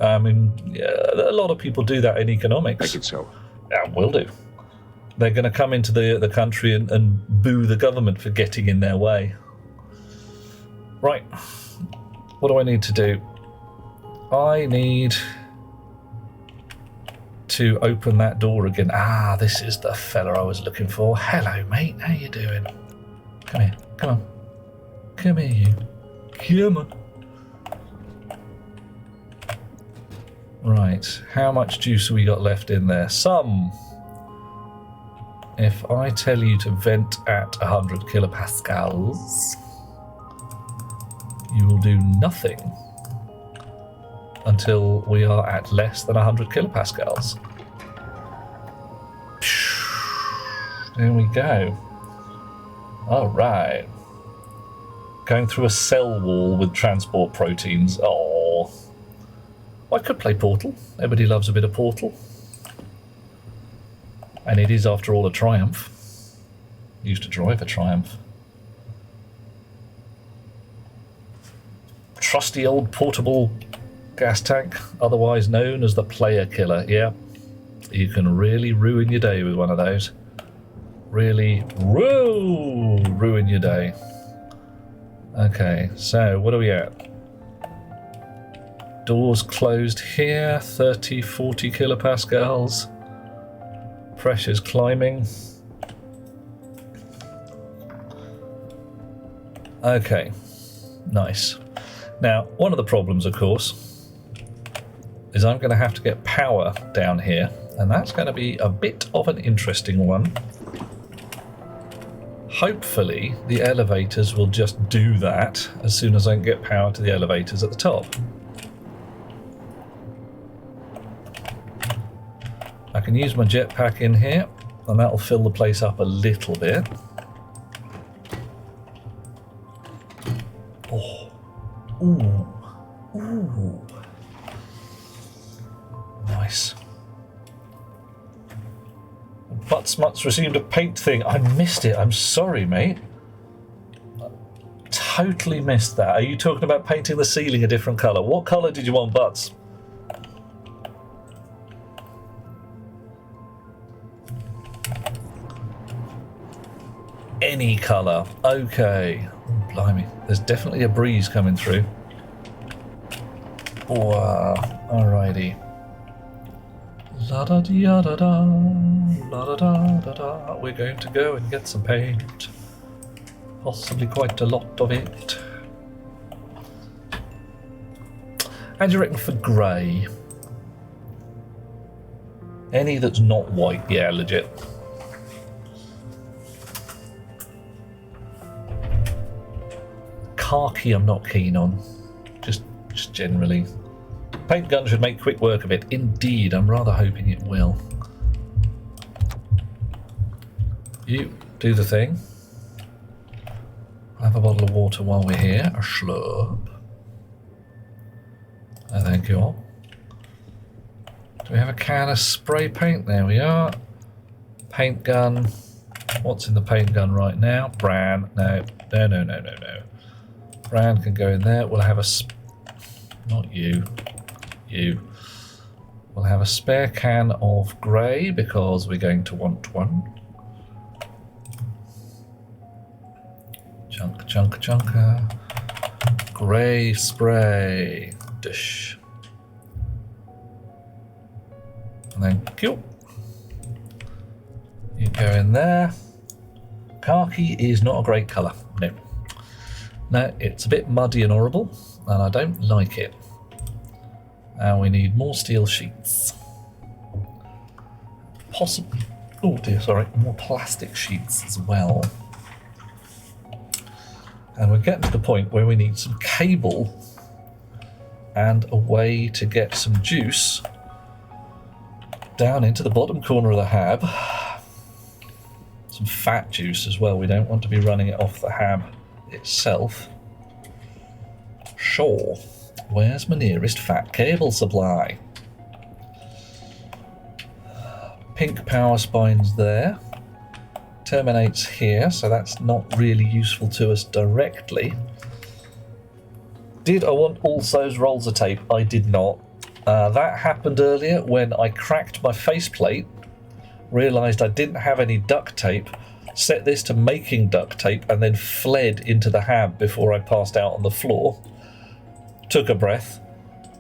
I mean, yeah, a lot of people do that in economics. Make it so. Yeah, will do. They're going to come into the country and boo the government for getting in their way. Right. What do I need to do? I need to open that door again. Ah, this is the fella I was looking for. Hello, mate. How you doing? Come here. Come on. Come here, you. Come on. Right. How much juice have we got left in there? Some. If I tell you to vent at 100 kilopascals, you will do nothing until we are at less than 100 kilopascals. There we go. All right. Going through a cell wall with transport proteins. Oh, I could play Portal. Everybody loves a bit of Portal. And it is, after all, a Triumph. Used to drive a Triumph. Trusty old portable gas tank, otherwise known as the player killer. Yeah, you can really ruin your day with one of those. Really ruin your day. Okay, so what are we at? Doors closed here, 30, 40 kilopascals. Pressure's climbing. Okay, nice. Now, one of the problems, of course, is I'm going to have to get power down here, and that's going to be a bit of an interesting one. Hopefully, the elevators will just do that as soon as I can get power to the elevators at the top. I can use my jetpack in here, and that'll fill the place up a little bit. Oh. Ooh. Ooh. Nice. Buttsmuts resumed a paint thing. I missed it. I'm sorry, mate. Totally missed that. Are you talking about painting the ceiling a different colour? What colour did you want, Butts? Any colour. Okay. Oh, blimey. There's definitely a breeze coming through. Alrighty. La da da da da, la da da da da. We're going to go and get some paint. Possibly quite a lot of it. How do you reckon for grey? Any that's not white, yeah, legit. Khaki I'm not keen on. Just generally. Paint gun should make quick work of it. Indeed, I'm rather hoping it will. You do the thing. Have a bottle of water while we're here. A slurp. Thank you all. Do we have a can of spray paint? There we are. Paint gun. What's in the paint gun right now? Bran. No. Bran can go in there. We'll have a... Not you. You. We'll have a spare can of grey because we're going to want one. Chunker. Grey spray. Dish. Thank you. You go in there. Khaki is not a great colour. No. No, it's a bit muddy and horrible, and I don't like it. And we need more steel sheets. Possibly, oh dear, sorry, more plastic sheets as well. And we're getting to the point where we need some cable and a way to get some juice down into the bottom corner of the hab. Some fat juice as well. We don't want to be running it off the hab itself. Sure. Where's my nearest fat cable supply? Pink power spine's there. Terminates here, so that's not really useful to us directly. Did I want all those rolls of tape? I did not. That happened earlier when I cracked my faceplate, realised I didn't have any duct tape, set this to making duct tape, and then fled into the hab before I passed out on the floor. Took a breath,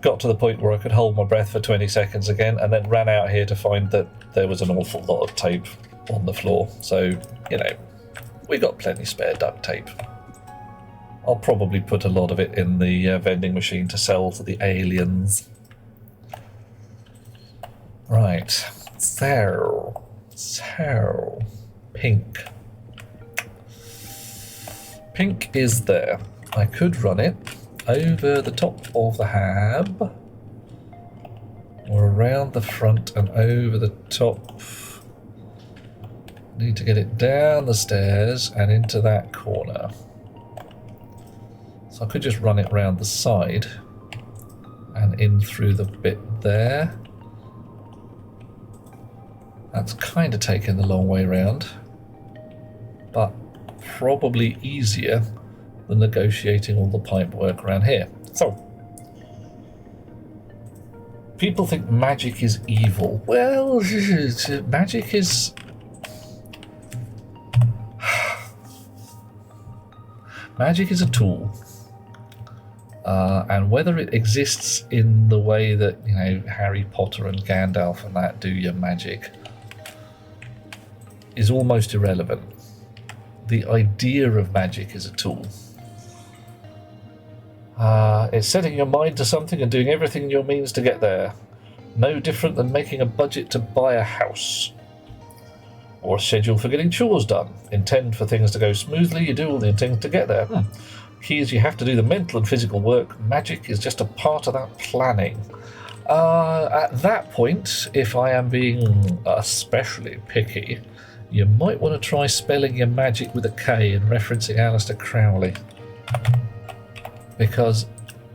got to the point where I could hold my breath for 20 seconds again, and then ran out here to find that there was an awful lot of tape on the floor. So, you know, we got plenty spare duct tape. I'll probably put a lot of it in the vending machine to sell to the aliens. Right, so, pink. Pink is there. I could run it over the top of the hab, or around the front and over the top. Need to get it down the stairs and into that corner. So I could just run it round the side and in through the bit there. That's kind of taking the long way round, but probably easier than negotiating all the pipe work around here. So, people think magic is evil. Well, magic is... Magic is a tool. And whether it exists in the way that, you know, Harry Potter and Gandalf and that do your magic is almost irrelevant. The idea of magic is a tool. It's setting your mind to something and doing everything in your means to get there. No different than making a budget to buy a house. Or a schedule for getting chores done. Intend for things to go smoothly, you do all the things to get there. Key is you have to do the mental and physical work. Magic is just a part of that planning. At that point, if I am being especially picky, you might want to try spelling your magic with a K and referencing Aleister Crowley. Because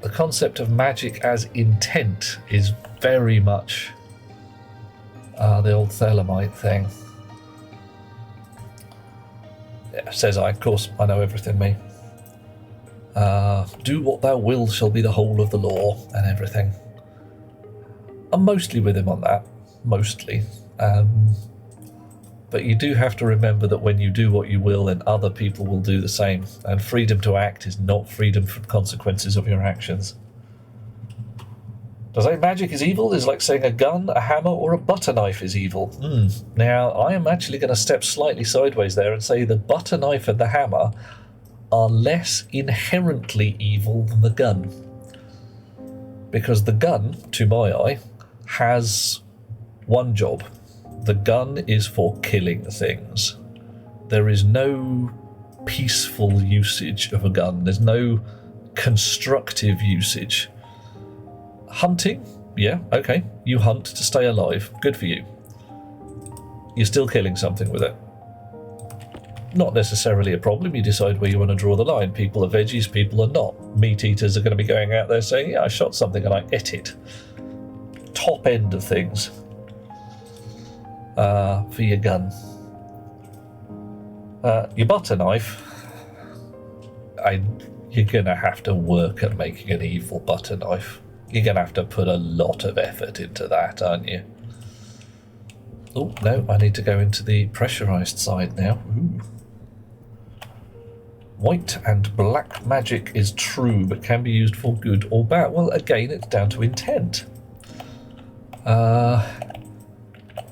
the concept of magic as intent is very much the old Thelemite thing. Yeah, says I, of course, I know everything, me. Do what thou wilt shall be the whole of the law and everything. I'm mostly with him on that. Mostly. But you do have to remember that when you do what you will, then other people will do the same. And freedom to act is not freedom from consequences of your actions. To say magic is evil is like saying a gun, a hammer, or a butter knife is evil. Now, I am actually going to step slightly sideways there and say the butter knife and the hammer are less inherently evil than the gun. Because the gun, to my eye, has one job. The gun is for killing things. There is no peaceful usage of a gun. There's no constructive usage. Hunting? Yeah, okay. You hunt to stay alive. Good for you. You're still killing something with it. Not necessarily a problem. You decide where you want to draw the line. People are veggies, people are not. Meat eaters are going to be going out there saying, yeah, I shot something and I ate it. Top end of things. For your gun. Your butter knife, you're going to have to work at making an evil butter knife. You're going to have to put a lot of effort into that, aren't you? Oh, no, I need to go into the pressurized side now. Ooh. White and black magic is true, but can be used for good or bad. Well, again, it's down to intent.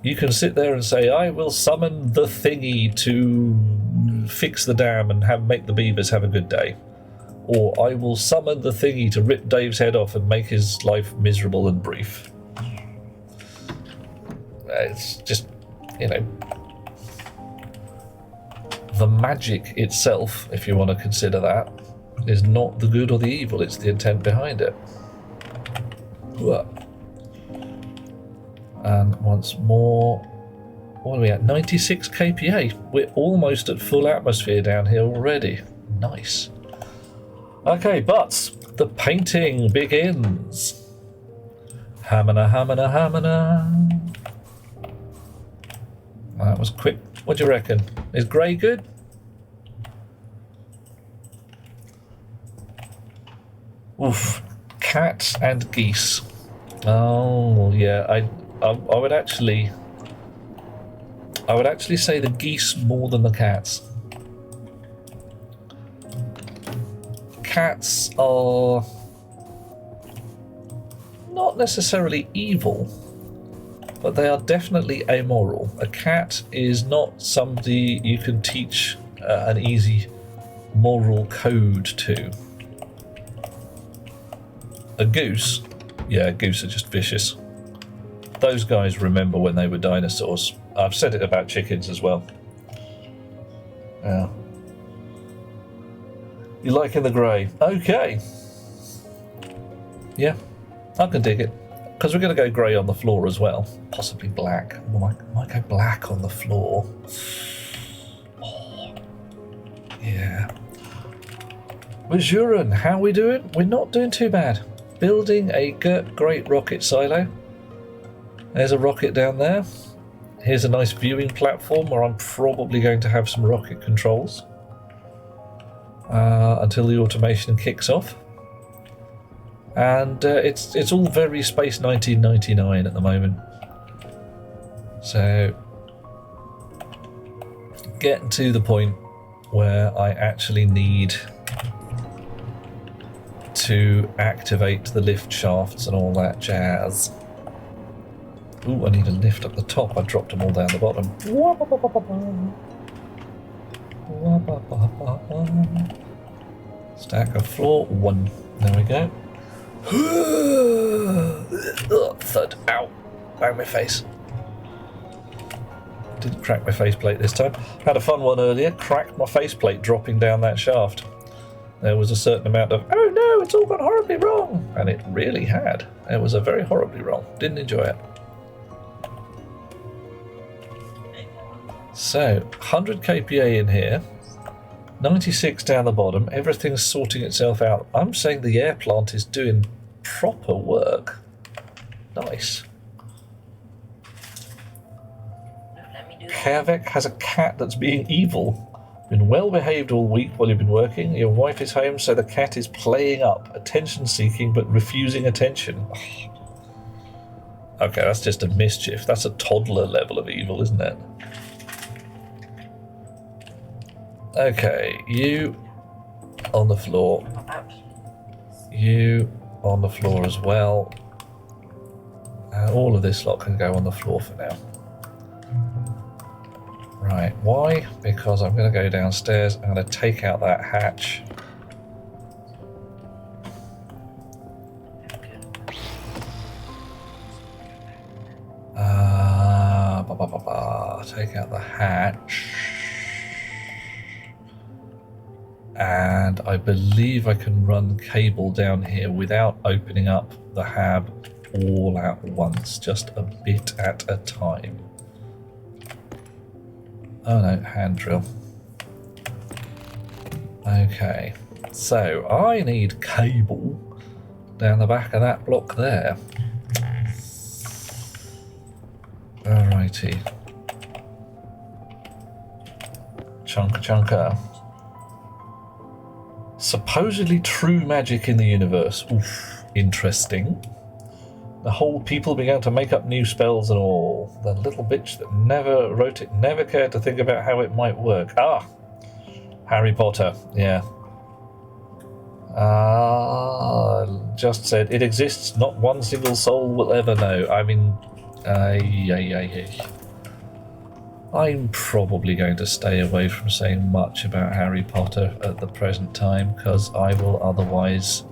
You can sit there and say, I will summon the thingy to fix the dam and make the beavers have a good day. Or I will summon the thingy to rip Dave's head off and make his life miserable and brief. It's just, you know, the magic itself, if you want to consider that, is not the good or the evil, it's the intent behind it. And once more, what are we at? 96 kPa. We're almost at full atmosphere down here already. Nice. Okay, but the painting begins. Hamina, hamina, hamina. That was quick. What do you reckon? Is grey good? Oof. Cats and geese. Oh yeah, I would actually say the geese more than the cats. Cats are not necessarily evil, but they are definitely amoral. A cat is not somebody you can teach an easy moral code to. A goose, yeah, goose are just vicious. Those guys remember when they were dinosaurs. I've said it about chickens as well. Yeah. You liking the grey? Okay. Yeah, I can dig it. Because we're going to go grey on the floor as well. Possibly black. Might go black on the floor. Oh, yeah. Bajuran, how are we doing? We're not doing too bad. Building a great rocket silo. There's a rocket down there. Here's a nice viewing platform where I'm probably going to have some rocket controls. Until the automation kicks off. And it's all very Space 1999 at the moment. So getting to the point where I actually need to activate the lift shafts and all that jazz. Ooh, I need a lift up the top. I dropped them all down the bottom. Stack of floor 1. There we go. Thud. Ow. Bang my face. Didn't crack my faceplate this time. Had a fun one earlier. Cracked my faceplate dropping down that shaft. There was a certain amount of, oh no, it's all gone horribly wrong. And it really had. It was a very horribly wrong. Didn't enjoy it. So, 100 kPa in here. 96 down the bottom. Everything's sorting itself out. I'm saying the air plant is doing proper work. Nice. Kavek has a cat that's being evil. Been well behaved all week while you've been working. Your wife is home, so the cat is playing up, attention seeking but refusing attention. Okay, that's just a mischief. That's a toddler level of evil, isn't it? Okay, you on the floor. You on the floor as well. All of this lot can go on the floor for now. Right, why? Because I'm going to go downstairs, I'm going to take out that hatch. Take out the hatch. And I believe I can run cable down here without opening up the hab all at once, just a bit at a time. Oh no, hand drill. Okay, so I need cable down the back of that block there. Alrighty. Chunka. Supposedly true magic in the universe. Oof, interesting. The whole people began to make up new spells and all. The little bitch that never wrote it never cared to think about how it might work. Ah! Harry Potter, yeah. Just said, it exists, not one single soul will ever know. I mean, I'm probably going to stay away from saying much about Harry Potter at the present time, because I will otherwise...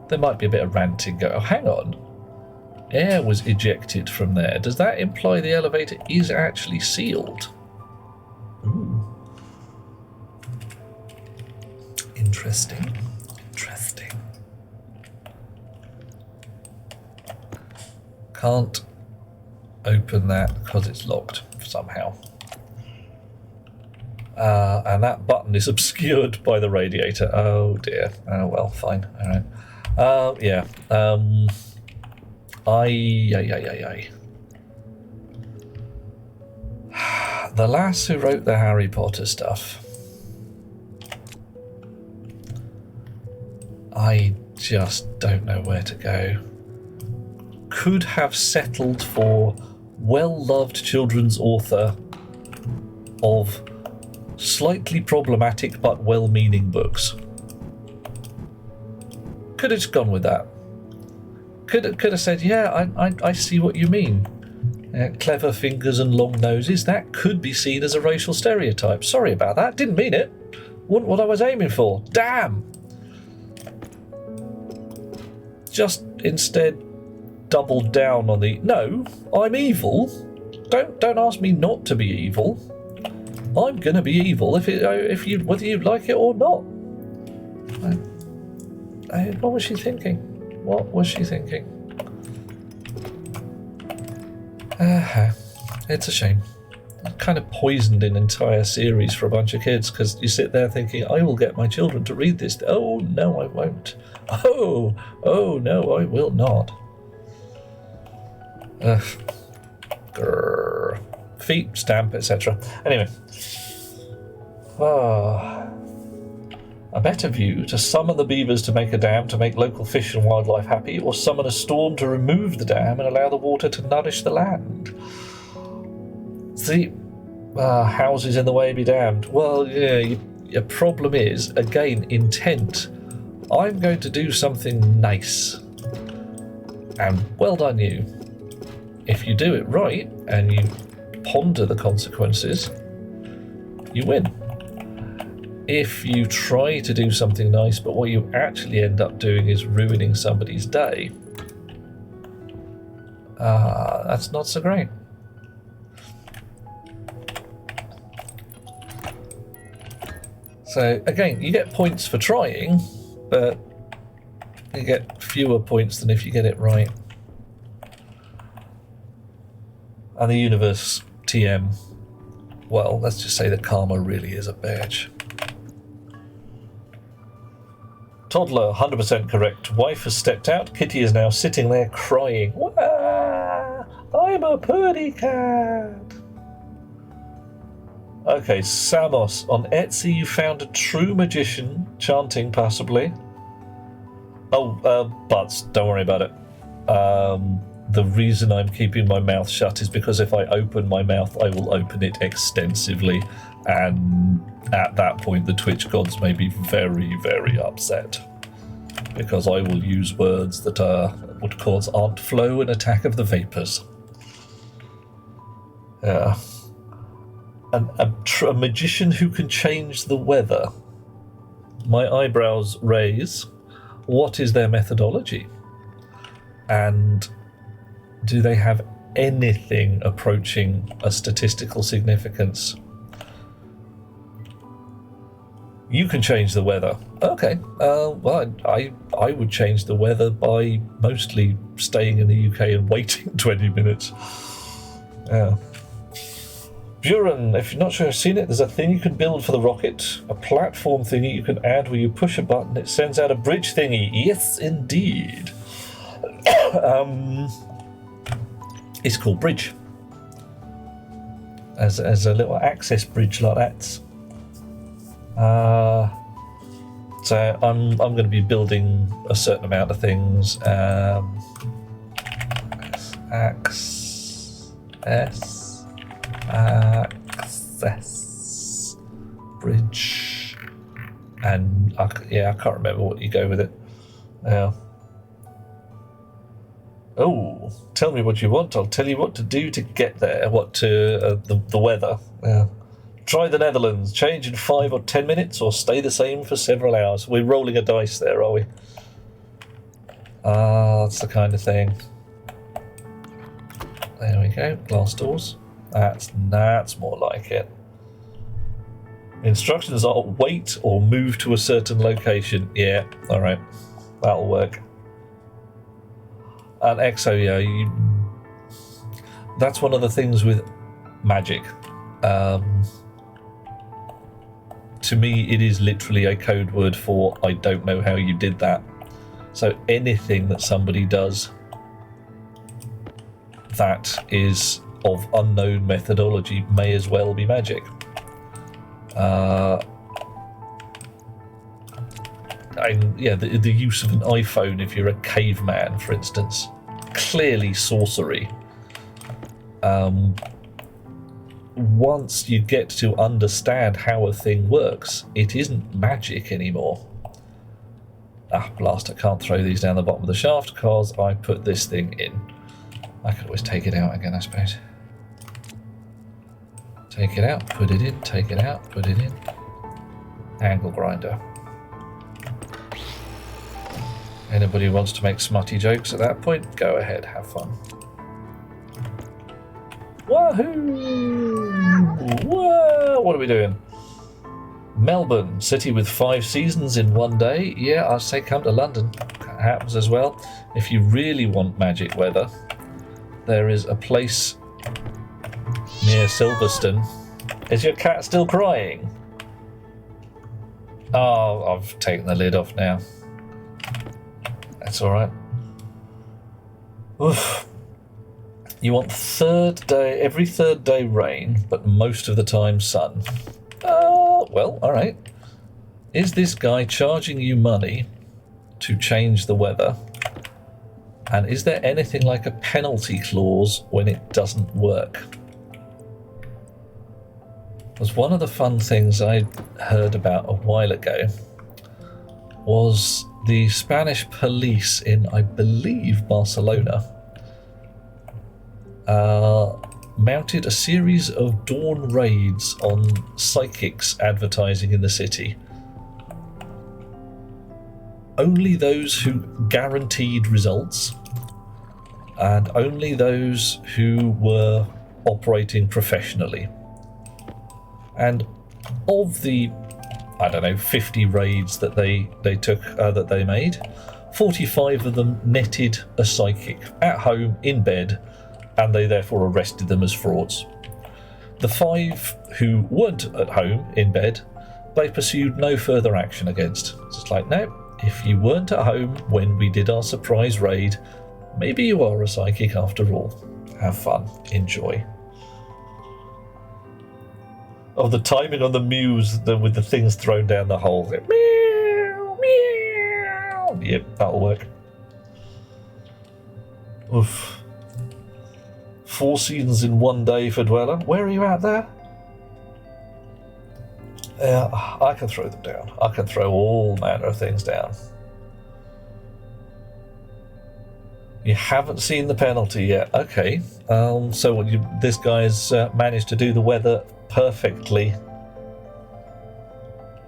There might be a bit of ranting going. Oh, hang on. Air was ejected from there. Does that imply the elevator is actually sealed? Ooh. Interesting. Can't open that because it's locked somehow. And that button is obscured by the radiator. Oh dear. Oh well, fine. Alright. Yeah. The lass who wrote the Harry Potter stuff. I just don't know where to go. Could have settled for well-loved children's author of slightly problematic but well-meaning books. Could have just gone with that. Could have said, yeah, I see what you mean. Clever fingers and long noses, that could be seen as a racial stereotype. Sorry about that, didn't mean it. Wasn't what I was aiming for. Damn! Just instead doubled down on the, no, I'm evil. Don't ask me not to be evil. I'm gonna be evil if you whether you like it or not. What was she thinking? What was she thinking? It's a shame. Kind of poisoned an entire series for a bunch of kids because you sit there thinking, I will get my children to read this. Oh no, I won't. Oh no, I will not. Grrr. Feet, stamp, etc. Anyway. A better view to summon the beavers to make a dam to make local fish and wildlife happy, or summon a storm to remove the dam and allow the water to nourish the land. See, houses in the way be damned. Well, yeah, your problem is, again, intent. I'm going to do something nice. And well done you. If you do it right, and you ponder the consequences, you win. If you try to do something nice, but what you actually end up doing is ruining somebody's day, that's not so great. So again, you get points for trying, but you get fewer points than if you get it right. And the universe TM, well, let's just say that karma really is a bitch. Toddler, 100% correct. Wife has stepped out. Kitty is now sitting there crying. Wah, I'm a purdy cat. Okay, Samos. On Etsy, you found a true magician chanting passably. Oh, butts. Don't worry about it. The reason I'm keeping my mouth shut is because if I open my mouth, I will open it extensively. And at that point, the Twitch gods may be very, very upset. because I will use words that would cause Aunt Flo an attack of the vapors. Yeah. A magician who can change the weather. My eyebrows raise. What is their methodology? And do they have anything approaching a statistical significance? You can change the weather. Okay. Well, I would change the weather by mostly staying in the UK and waiting 20 minutes. Yeah. Buren, if you're not sure I've seen it, there's a thing you can build for the ROKIT. A platform thingy you can add where you push a button, it sends out a bridge thingy. Yes, indeed. It's called Bridge. As a little access bridge like that. So I'm going to be building a certain amount of things. Access bridge, and I can't remember what you go with it. Yeah. Oh, tell me what you want. I'll tell you what to do to get there. What to the weather. Yeah. Try the Netherlands. Change in 5 or 10 minutes, or stay the same for several hours. We're rolling a dice there, are we? That's the kind of thing. There we go. Glass doors. That's more like it. Instructions are wait or move to a certain location. Yeah, alright. That'll work. And EXO, yeah, that's one of the things with magic. To me, it is literally a code word for I don't know how you did that. So anything that somebody does that is of unknown methodology may as well be magic. The use of an iPhone if you're a caveman, for instance, clearly sorcery. Once you get to understand how a thing works, it isn't magic anymore. Blast, I can't throw these down the bottom of the shaft because I put this thing in. I could always take it out again, I suppose. Take it out, put it in, take it out, put it in. Angle grinder. Anybody who wants to make smutty jokes at that point, go ahead, have fun. Wahoo! Whoa! What are we doing? Melbourne, city with 5 seasons in one day. Yeah, I'd say come to London. That happens as well. If you really want magic weather, there is a place near Silverstone. Is your cat still crying? Oh, I've taken the lid off now. That's alright. Oof. You want every third day rain, but most of the time sun. Well, alright. Is this guy charging you money to change the weather? And is there anything like a penalty clause when it doesn't work? Because one of the fun things I heard about a while ago was the Spanish police in, I believe, Barcelona mounted a series of dawn raids on psychics advertising in the city. Only those who guaranteed results, and only those who were operating professionally. And of the, 50 raids that they took, that they made, 45 of them netted a psychic at home in bed, and they therefore arrested them as frauds. The 5 who weren't at home in bed, they pursued no further action against. It's just like, no, if you weren't at home when we did our surprise raid, maybe you are a psychic after all. Have fun, enjoy. Oh, the timing on the mews with the things thrown down the hole. Meow, meow. Yep, that'll work. Oof. 4 seasons in one day for Dweller. Where are you at there? Yeah, I can throw them down. I can throw all manner of things down. You haven't seen the penalty yet. Okay. So what this guy's managed to do the weather perfectly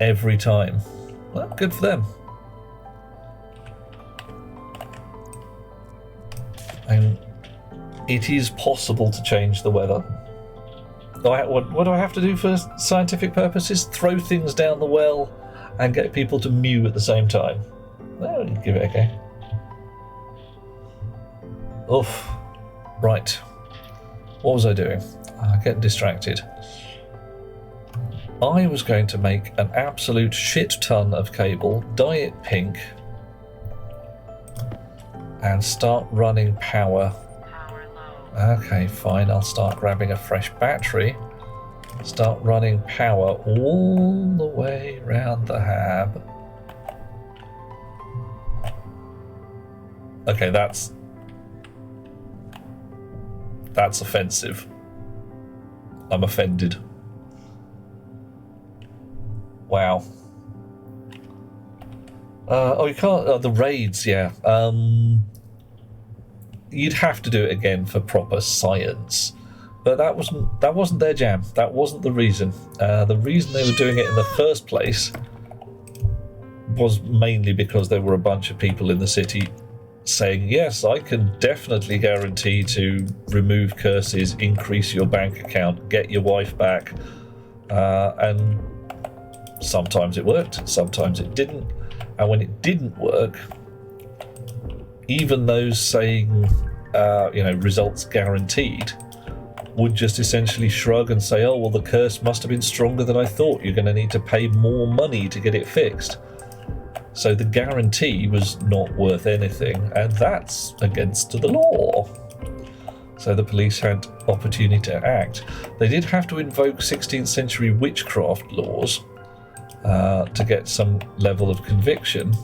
every time. Well, good for them. And it is possible to change the weather. What do I have to do for scientific purposes? Throw things down the well and get people to mew at the same time. Well, give it a go. Oof. Right. What was I doing? Getting distracted. I was going to make an absolute shit ton of cable, dye it pink, and start running power. Okay, fine. I'll start grabbing a fresh battery. Start running power all the way round the hab. Okay, that's offensive. I'm offended. Wow. Oh, you can't. The raids, yeah. You'd have to do it again for proper science, but that wasn't their jam. That wasn't the reason. The reason they were doing it in the first place was mainly because there were a bunch of people in the city saying, yes, I can definitely guarantee to remove curses, increase your bank account, get your wife back, and sometimes it worked, sometimes it didn't. And when it didn't work, even those saying, results guaranteed, would just essentially shrug and say, oh, well, the curse must have been stronger than I thought. You're going to need to pay more money to get it fixed. So the guarantee was not worth anything, and that's against the law. So the police had opportunity to act. They did have to invoke 16th century witchcraft laws to get some level of conviction.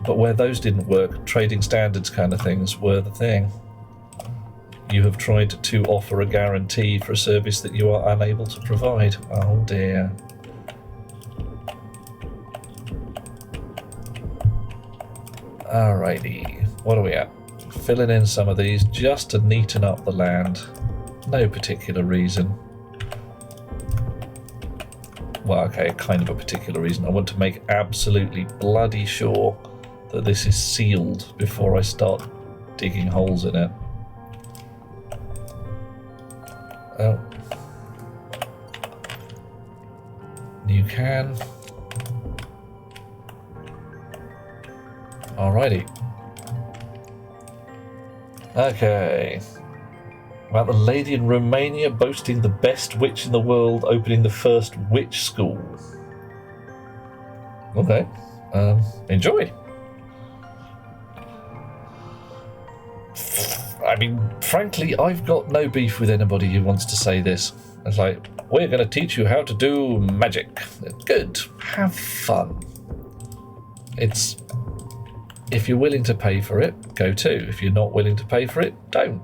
But where those didn't work, trading standards kind of things were the thing. You have tried to offer a guarantee for a service that you are unable to provide. Oh dear. Alrighty, what are we at? Filling in some of these just to neaten up the land. No particular reason. Well, okay, kind of a particular reason. I want to make absolutely bloody sure that this is sealed before I start digging holes in it. Oh. New can. Alrighty. Okay. About the lady in Romania boasting the best witch in the world opening the first witch school. Okay. Enjoy. I mean, frankly, I've got no beef with anybody who wants to say this. It's like, we're going to teach you how to do magic. Good. Have fun. It's... If you're willing to pay for it, go to. If you're not willing to pay for it, don't.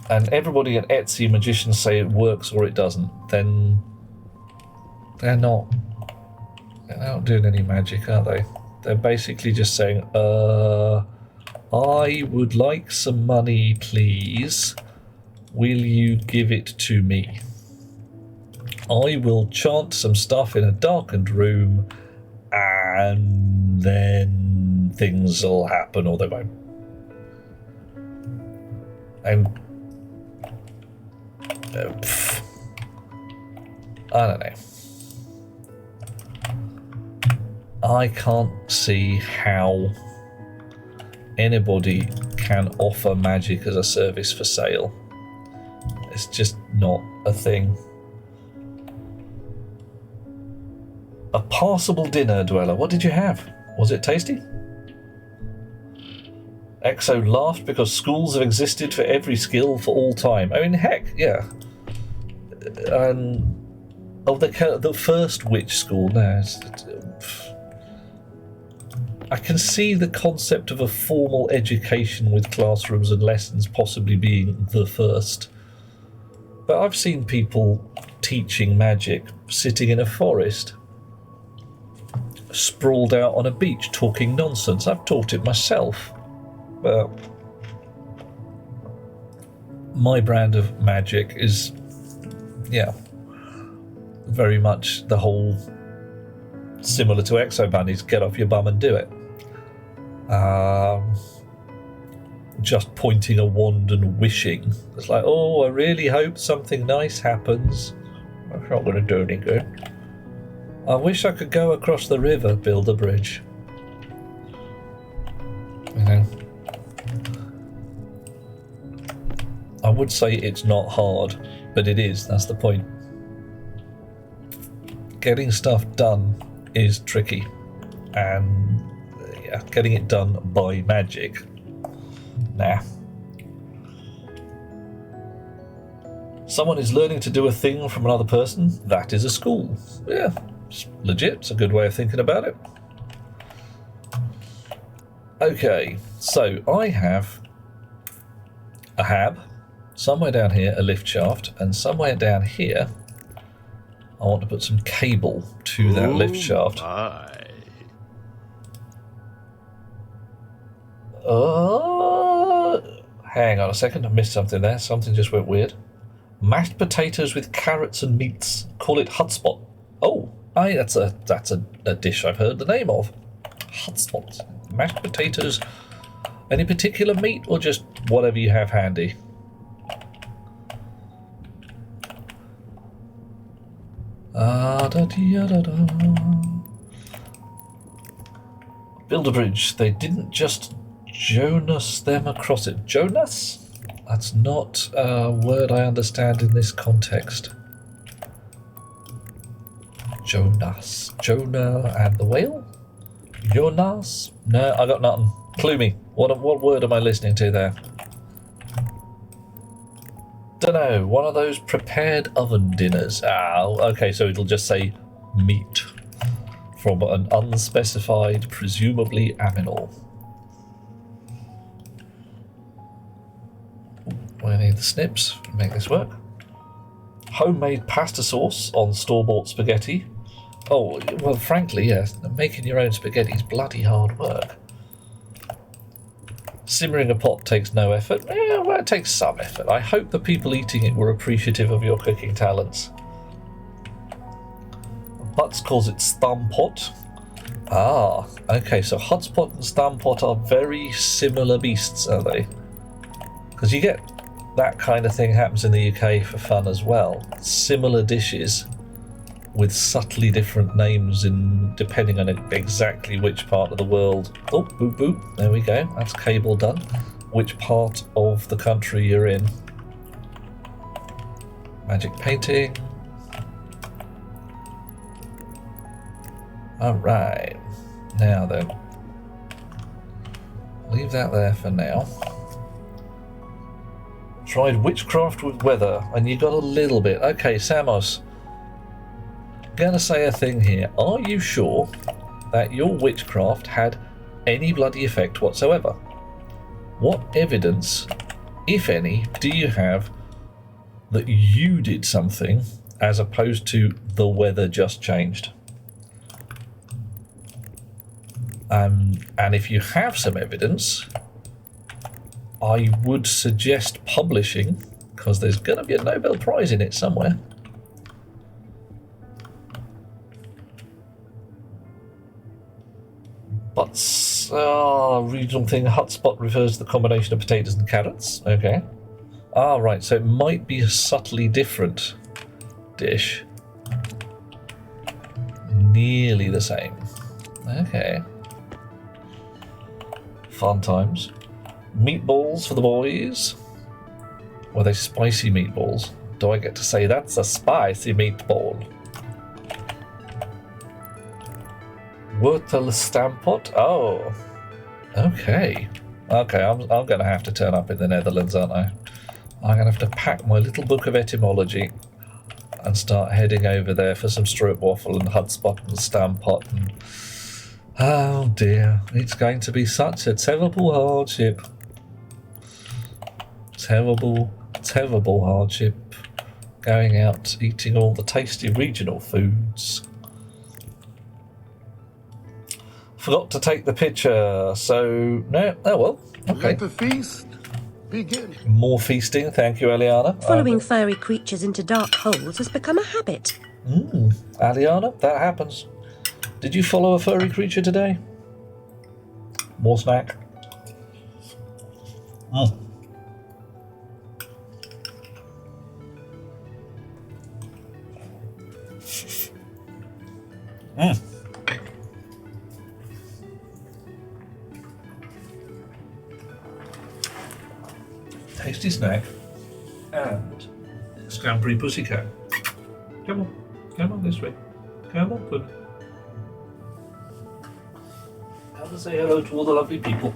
And everybody at Etsy magicians say it works or it doesn't, then they're not doing any magic, are they? They're basically just saying, I would like some money, please. Will you give it to me? I will chant some stuff in a darkened room, and then things will happen or they won't. And I don't know. I can't see how anybody can offer magic as a service for sale. It's just not a thing. A passable dinner, Dweller. What did you have? Was it tasty? Exo laughed because schools have existed for every skill for all time. I mean, heck, yeah. The first witch school. No, I can see the concept of a formal education with classrooms and lessons possibly being the first. But I've seen people teaching magic sitting in a forest, sprawled out on a beach talking nonsense. I've taught it myself. But my brand of magic is, yeah, very much the whole similar to Exo Bunnies, get off your bum and do it. Just pointing a wand and wishing. It's like, oh, I really hope something nice happens. That's not going to do any good. I wish I could go across the river, build a bridge. You know, I would say it's not hard, but it is. That's the point. Getting stuff done is tricky, and yeah, getting it done by magic, nah. Someone is learning to do a thing from another person. That is a school. Yeah, it's legit. It's a good way of thinking about it. Okay, so I have a hab, somewhere down here a lift shaft, and somewhere down here I want to put some cable to that lift shaft. Hang on a second, I missed something there. Something just went weird. Mashed potatoes with carrots and meats. Call it hotspot. Oh, that's a dish I've heard the name of. Hotspot. Mashed potatoes. Any particular meat or just whatever you have handy? Build a bridge. They didn't just Jonas them across it. Jonas? That's not a word I understand in this context. Jonas. Jonah and the whale? Jonas? No, I got nothing. Clue me. What word am I listening to there? Dunno, one of those prepared oven dinners. Okay, so it'll just say meat from an unspecified, presumably aminal. We need the snips to make this work. Homemade pasta sauce on store-bought spaghetti. Oh, well, frankly, yes, making your own spaghetti is bloody hard work. Simmering a pot takes no effort. Well, it takes some effort. I hope the people eating it were appreciative of your cooking talents. Butts calls it stampot. Okay, so hotspot and stampot are very similar beasts, are they? Because you get that kind of thing happens in the UK for fun as well. Similar dishes with subtly different names depending on exactly which part of the world. Oh, boop boop, there we go, that's cable done. Which part of the country you're in. Magic painting. Alright, now then. Leave that there for now. Tried witchcraft with weather, and you got a little bit. Okay, Samos. Gonna say a thing here. Are you sure that your witchcraft had any bloody effect whatsoever? What evidence, if any, do you have that you did something as opposed to the weather just changed? And if you have some evidence, I would suggest publishing, because there's going to be a Nobel Prize in it somewhere. But regional thing, hotspot refers to the combination of potatoes and carrots. Okay. Right, so it might be a subtly different dish. Nearly the same. Okay. Fun times. Meatballs for the boys. Were they spicy meatballs? Do I get to say that's a spicy meatball? Wurtel stampot? Oh. Okay. Okay, I'm going to have to turn up in the Netherlands, aren't I? I'm going to have to pack my little book of etymology and start heading over there for some stroopwafel and hotspot and stampot and... Oh dear, it's going to be such a terrible hardship. Terrible, terrible hardship. Going out, eating all the tasty regional foods. Forgot to take the picture, so no. Oh well. Okay. Let the feast begin. More feasting, thank you, Aliana. Following furry creatures into dark holes has become a habit. Aliana, that happens. Did you follow a furry creature today? More snack. Tasty snack and scampery pussycat. Come on this way. Come on, good. Come and say hello to all the lovely people.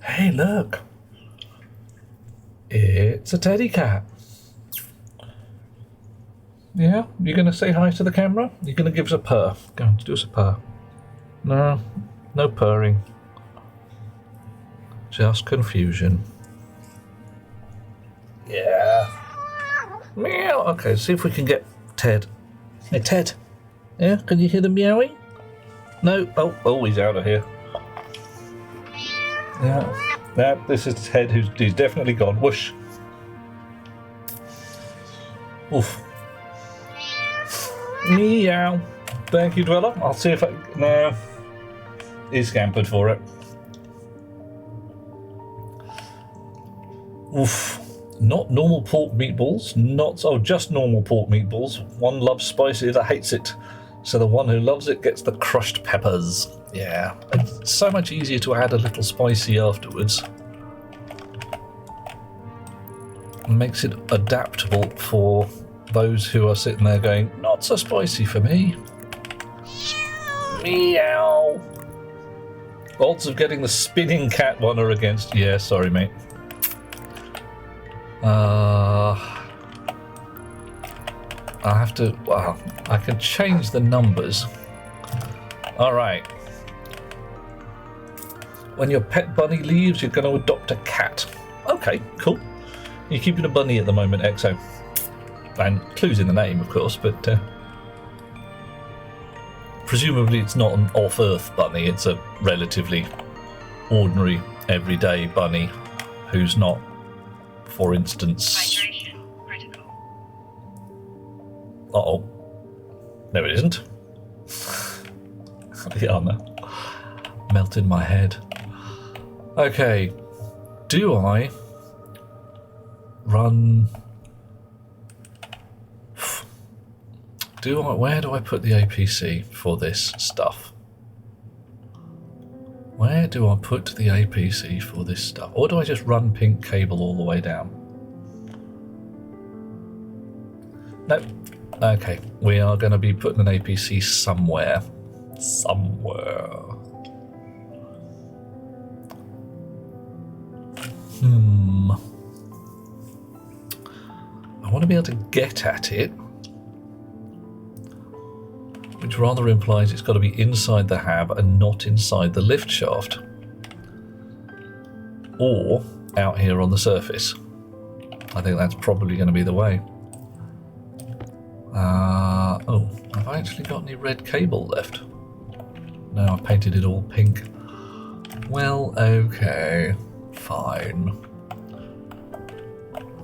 Hey, look. It's a teddy cat. Yeah, you're going to say hi to the camera? You're going to give us a purr. Go on, do us a purr. No, no purring. Just confusion. Yeah. Meow. Okay, see if we can get Ted. Hey, Ted. Yeah, can you hear the meowing? No. Oh, he's out of here. Yeah, this is Ted, he's definitely gone. Whoosh. Oof. Meow. Thank you, Dweller. I'll see if I... No. He's scampered for it. Oof. Not normal pork meatballs. Just normal pork meatballs. One loves spicy, the other hates it. So the one who loves it gets the crushed peppers. Yeah. It's so much easier to add a little spicy afterwards. It makes it adaptable for those who are sitting there going, not so spicy for me. Meow. Odds of getting the spinning cat one are against... Yeah, sorry, mate. I have to... Well, I can change the numbers. Alright. When your pet bunny leaves, you're going to adopt a cat. Okay, cool. You're keeping a bunny at the moment, Exo. And clues in the name, of course, but... presumably it's not an off-Earth bunny. It's a relatively ordinary, everyday bunny who's not, for instance... Uh-oh. No, it isn't. Liana. Melted my head. Okay. Do I run... Where do I put the APC for this stuff? Where do I put the APC for this stuff? Or do I just run pink cable all the way down? Nope. Okay, we are going to be putting an APC somewhere. I want to be able to get at it, which rather implies it's got to be inside the hab and not inside the lift shaft. Or out here on the surface. I think that's probably going to be the way. Oh, have I actually got any red cable left? No, I painted it all pink. Well, okay, fine.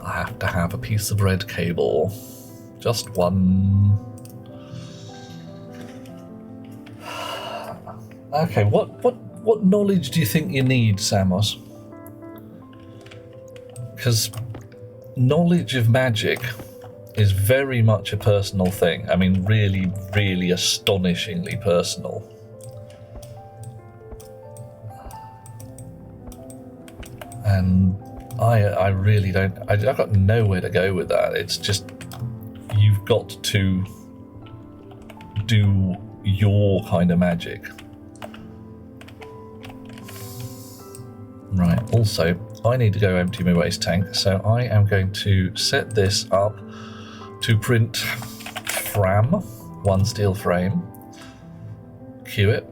I have to have a piece of red cable. Just one. Okay, what knowledge do you think you need, Samos? Because knowledge of magic is very much a personal thing. I mean, really, really astonishingly personal. And I really don't... I've got nowhere to go with that. It's just... You've got to do your kind of magic. Right, also, I need to go empty my waste tank, so I am going to set this up to print one steel frame, cue it,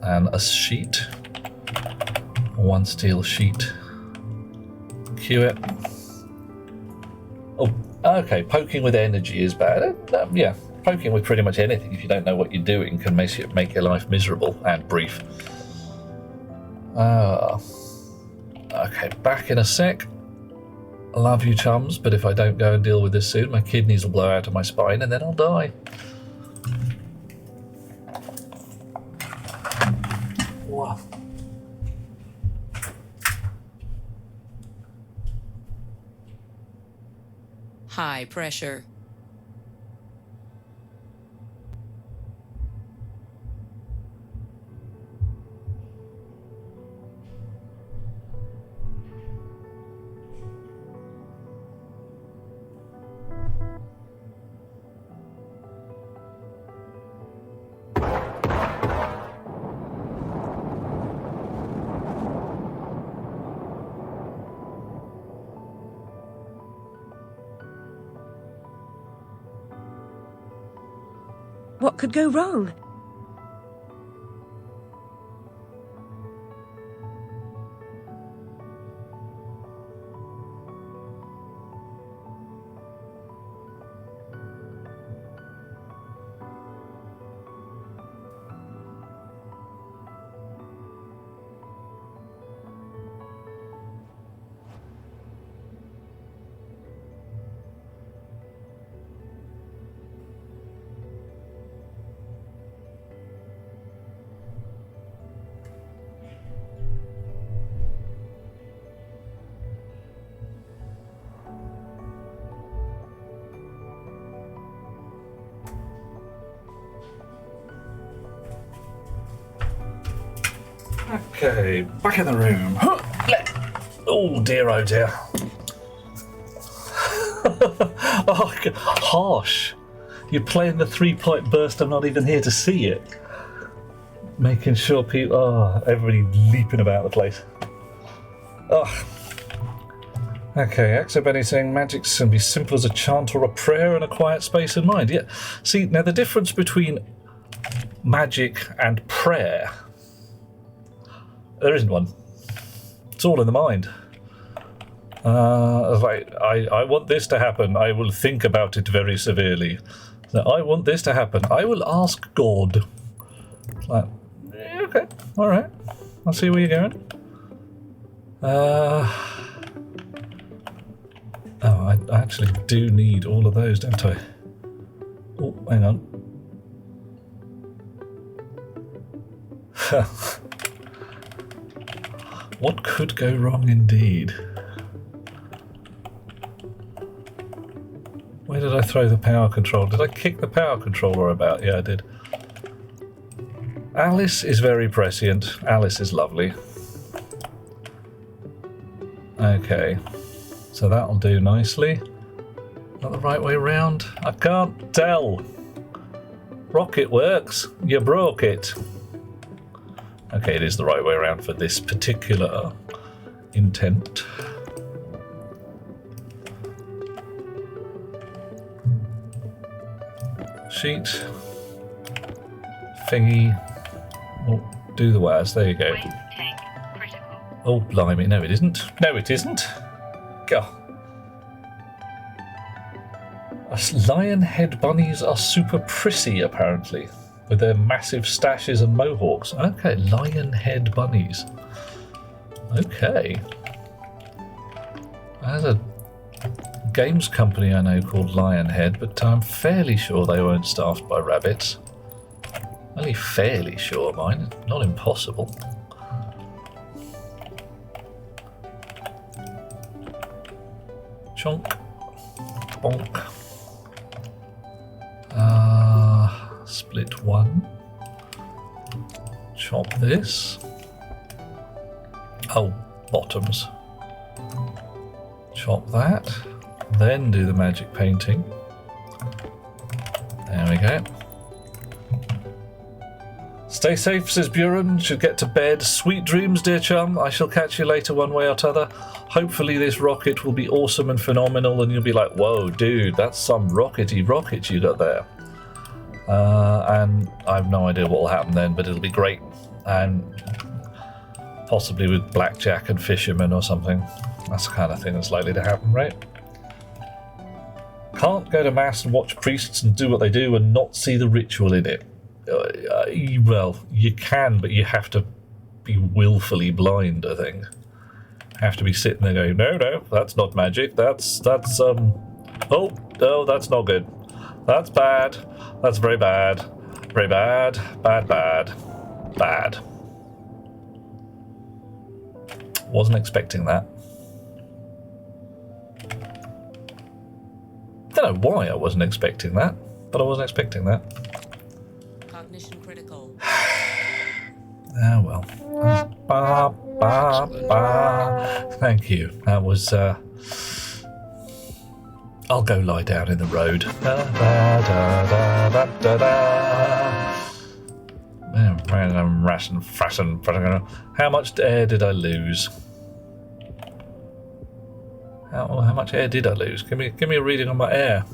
and a sheet, one steel sheet, cue it. Oh, okay, poking with energy is bad. Yeah, Poking with pretty much anything, if you don't know what you're doing, can make your life miserable and brief. Okay, back in a sec. I love you, chums, but if I don't go and deal with this soon, my kidneys will blow out of my spine and then I'll die. Whoa. High pressure. What could go wrong? Okay, back in the room. Oh dear, oh dear. Oh, harsh. You're playing the 3-point burst, I'm not even here to see it. Making sure people... Oh, everybody leaping about the place. Oh. Okay, Axo Benny saying magic can be simple as a chant or a prayer in a quiet space of mind. Yeah. See, now the difference between magic and prayer... There isn't one. It's all in the mind. Like, I want this to happen. I will think about it very severely. So I want this to happen. I will ask God. It's like, okay, all right. I'll see where you're going. Oh, I actually do need all of those, don't I? Oh, hang on. What could go wrong indeed? Where did I throw the power control? Did I kick the power controller about? Yeah, I did. Alice is very prescient. Alice is lovely. Okay. So that'll do nicely. Not the right way round? I can't tell. ROKIT works. You broke it. Okay, it is the right way around for this particular intent. Sheet. Thingy. Oh, do the wires. There you go. Oh, blimey. No, it isn't. No, it isn't. Go. Lion head bunnies are super prissy, apparently, with their massive stashes and mohawks. Okay, lion head bunnies. Okay. There's a games company I know called Lionhead, but I'm fairly sure they weren't staffed by rabbits. Only fairly sure, mind. Not impossible. Chonk. Bonk. Split one. Chop this. Oh, bottoms. Chop that. Then do the magic painting. There we go. Stay safe, says Buren. Should get to bed. Sweet dreams, dear chum. I shall catch you later one way or t'other. Hopefully this rocket will be awesome and phenomenal and you'll be like, whoa, dude, that's some rockety rocket you got there. And I have no idea what will happen then, but it'll be great. And possibly with blackjack and fishermen or something. That's the kind of thing that's likely to happen, right? Can't go to mass and watch priests and do what they do and not see the ritual in it. Well, you can, but you have to be willfully blind, I think. Have to be sitting there going, no, that's not magic. That's oh, that's not good. That's bad. That's very bad. Very bad. Bad. Wasn't expecting that. Don't know why I wasn't expecting that, but I wasn't expecting that. Cognition critical. Oh well. Thank you. That was. I'll go lie down in the road. How much air did I lose? How much air did I lose? Give me a reading on my air.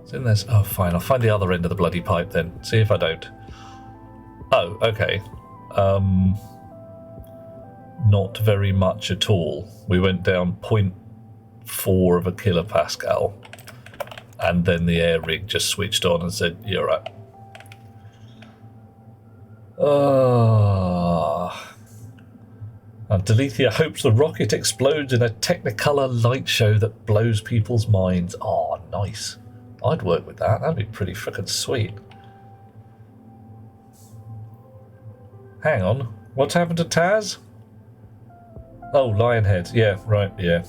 It's in this. Oh, fine. I'll find the other end of the bloody pipe then. See if I don't. Oh, okay. Not very much at all. We went down 0.4 of a kilopascal, and then the air rig just switched on and said, "You're right." Delethea hopes the rocket explodes in a Technicolor light show that blows people's minds. Oh, nice. I'd work with that. That'd be pretty frickin' sweet. Hang on. What's happened to Taz? Oh, Lionhead. Yeah, right, yeah.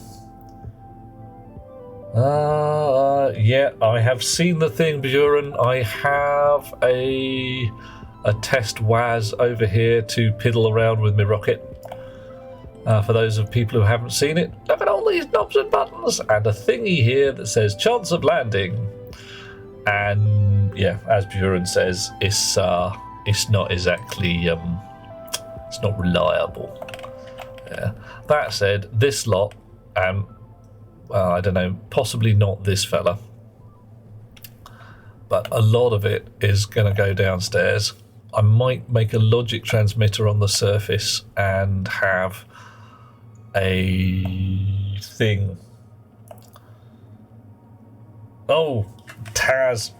Yeah, I have seen the thing, Buren. I have a test WAS over here to piddle around with my rocket. For those of people who haven't seen it, look at all these knobs and buttons and a thingy here that says chance of landing. And yeah, as Buren says, it's not exactly it's not reliable. Yeah. That said, this lot, I don't know, possibly not this fella, but a lot of it is going to go downstairs. I might make a logic transmitter on the surface and have a thing. Oh, Taz.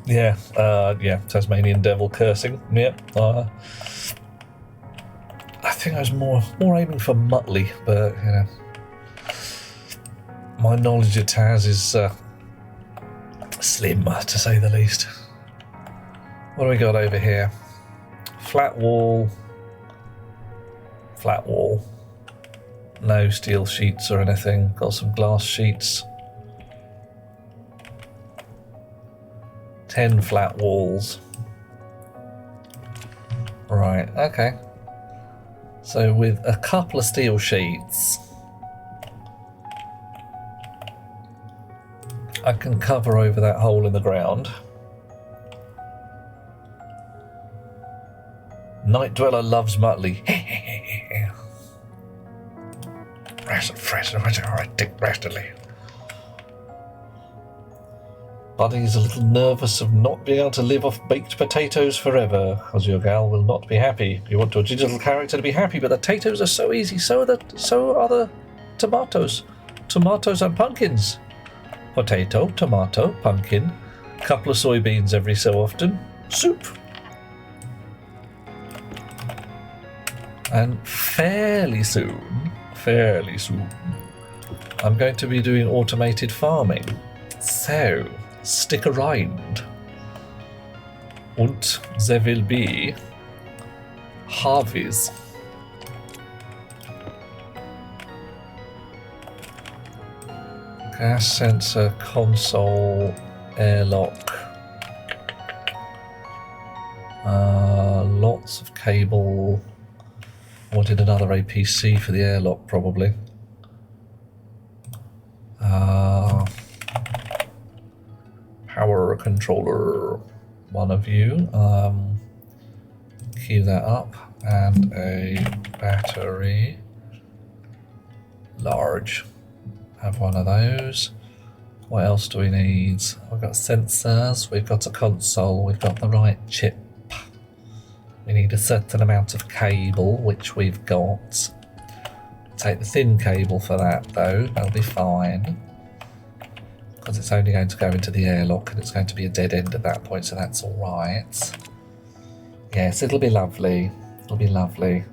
Yeah, Tasmanian devil cursing. Yep. I think I was more aiming for Muttley, but you know, my knowledge of Taz is slim, to say the least. What do we got over here? Flat wall. No steel sheets or anything. Got some glass sheets. 10 flat walls. Right, okay. So with a couple of steel sheets, I can cover over that hole in the ground. Night Dweller loves Muttley. Buddy's a little nervous of not being able to live off baked potatoes forever, because your gal will not be happy. You want your digital character to be happy, but the potatoes are so easy, so are the tomatoes. Tomatoes and pumpkins. Potato, tomato, pumpkin, couple of soybeans every so often, soup. And fairly soon, I'm going to be doing automated farming. So, stick around. Und there will be harvests. Gas sensor, console, airlock. Lots of cable. Wanted another APC for the airlock, probably. Power controller, one of you. Queue that up. And a battery. Large. Have one of those. What else do we need? We've got sensors, we've got a console, we've got the right chip. We need a certain amount of cable, which we've got. take the thin cable for that, though. That'll be fine. Because it's only going to go into the airlock and it's going to be a dead end at that point, so that's alright. Yes, it'll be lovely. It'll be lovely.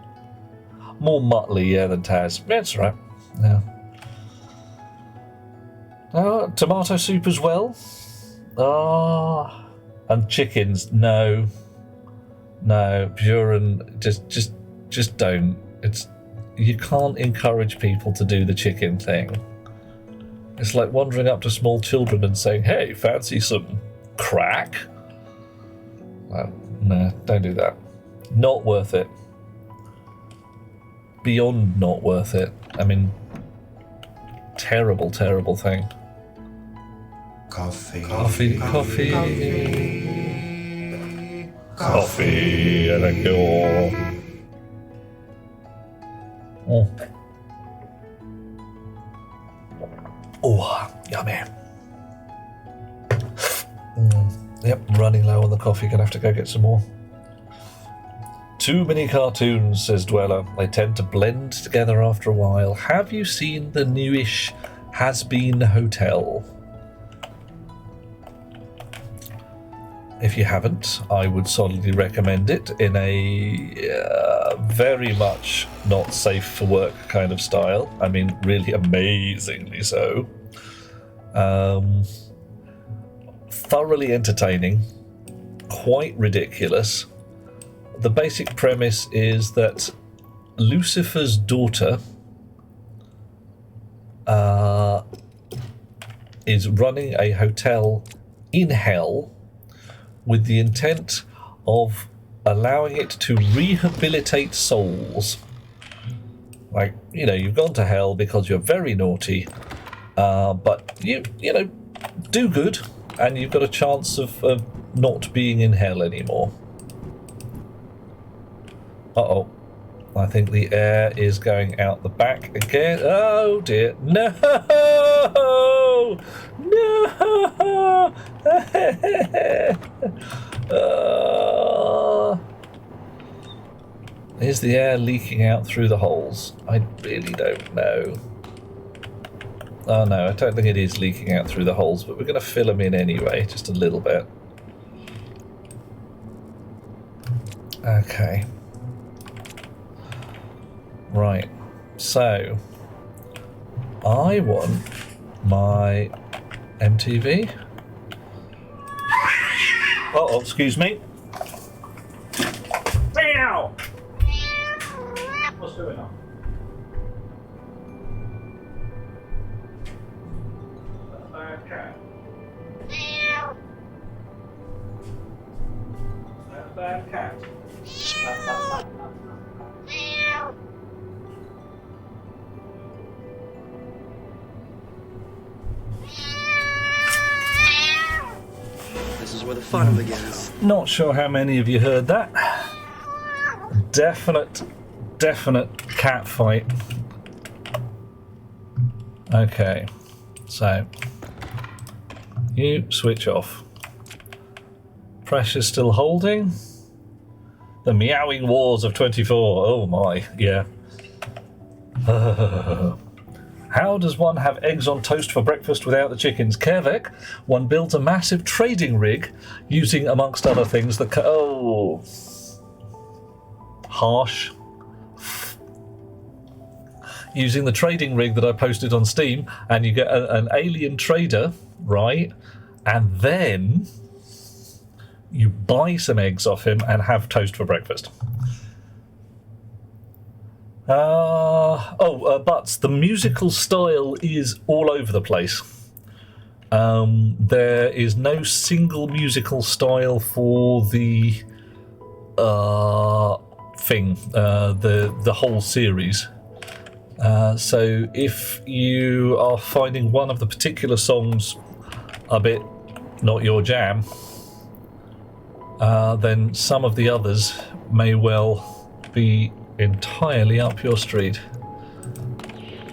More Muttley, yeah, than Taz. Yeah, it's alright. Yeah. Tomato soup as well? Ah. And chickens. No. No, Buren, just don't. You can't encourage people to do the chicken thing. It's like wandering up to small children and saying, hey, fancy some crack? Well, no, don't do that. Not worth it. Beyond not worth it. I mean, terrible, terrible thing. Coffee. Coffee, coffee. Coffee and a go. Oh. Oh, yummy. Yep, running low on the coffee. Gonna have to go get some more. Too many cartoons, says Dweller. They tend to blend together after a while. Have you seen the newish Has-Been Hotel? If you haven't, I would solidly recommend it in a very much not safe for work kind of style. I mean, really amazingly so. Thoroughly entertaining, quite ridiculous. The basic premise is that Lucifer's daughter is running a hotel in hell with the intent of allowing it to rehabilitate souls. Like, you know, you've gone to hell because you're very naughty, but you know, do good, and you've got a chance of not being in hell anymore. Uh-oh. I think the air is going out the back again. Oh dear. No! No! Is the air leaking out through the holes? I really don't know. Oh no, I don't think it is leaking out through the holes, but we're going to fill them in anyway, just a little bit. Okay. Right, so I want my MTV. Uh-oh, excuse me. Meow! What's going on? That's a bad cat. That's a bad cat. This is where the fun begins. Not sure how many of you heard that. Definite cat fight. Okay, so you switch off. Pressure's still holding. The meowing wars of 24. Oh my, yeah. How does one have eggs on toast for breakfast without the chickens? Kevek, one builds a massive trading rig using, amongst other things, the... Oh. Harsh. Using the trading rig that I posted on Steam, and you get an alien trader, right? And then you buy some eggs off him and have toast for breakfast. But the musical style is all over the place. There is no single musical style for the thing, the whole series. So if you are finding one of the particular songs a bit not your jam, then some of the others may well be entirely up your street.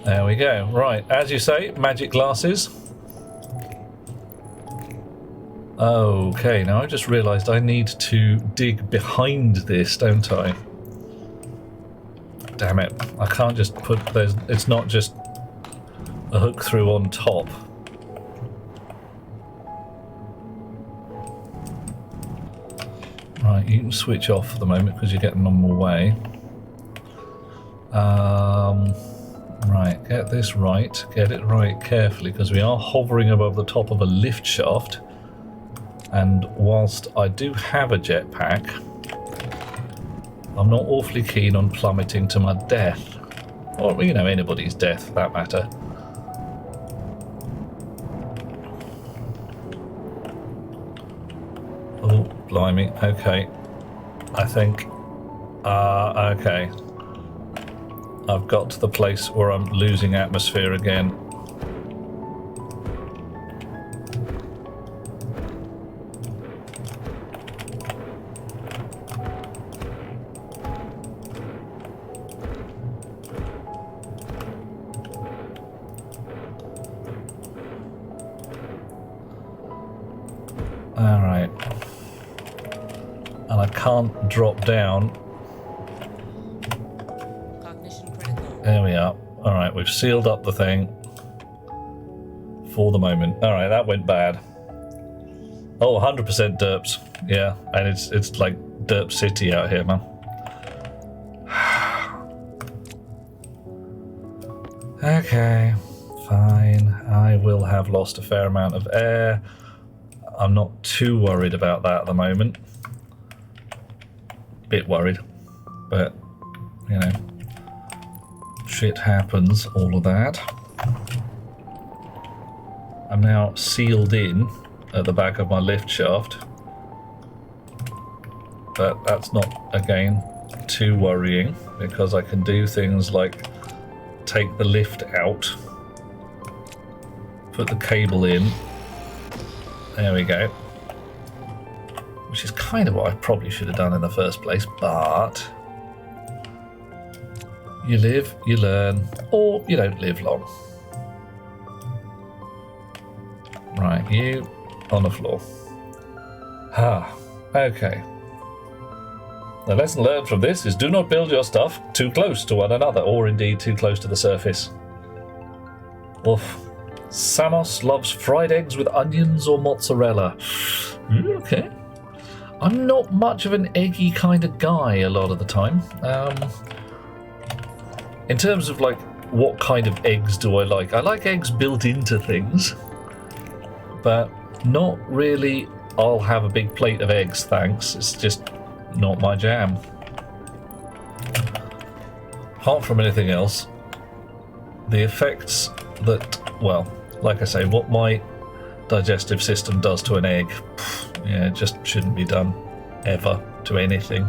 There we go. Right, as you say, magic glasses. Okay, now I just realised I need to dig behind this, don't I? Damn it. I can't just put... It's not just a hook through on top. Right, you can switch off for the moment because you're getting on my way. Right, get this right. Get it right carefully because we are hovering above the top of a lift shaft. And whilst I do have a jetpack, I'm not awfully keen on plummeting to my death. Or, you know, anybody's death for that matter. Oh, blimey. Okay. I think... okay. I've got to the place where I'm losing atmosphere again. Alright. And I can't drop down. Cognition critical. There we are. Alright, we've sealed up the thing. For the moment. Alright, that went bad. Oh, 100% derps. Yeah, and it's like derp city out here, man. Okay, fine. I will have lost a fair amount of air. I'm not too worried about that at the moment. Bit worried, but you know, shit happens, all of that. I'm now sealed in at the back of my lift shaft, but that's not, again, too worrying because I can do things like take the lift out, put the cable in. There we go. Which is kind of what I probably should have done in the first place, but you live, you learn, or you don't live long. Right, you on the floor. Okay. The lesson learned from this is do not build your stuff too close to one another, or indeed too close to the surface. Oof. Samos loves fried eggs with onions or mozzarella. Okay. I'm not much of an eggy kind of guy a lot of the time. In terms of like what kind of eggs do I like eggs built into things, but not really I'll have a big plate of eggs, thanks. It's just not my jam. Apart from anything else, the effects that, well, like I say, what my digestive system does to an egg, yeah, it just shouldn't be done ever to anything.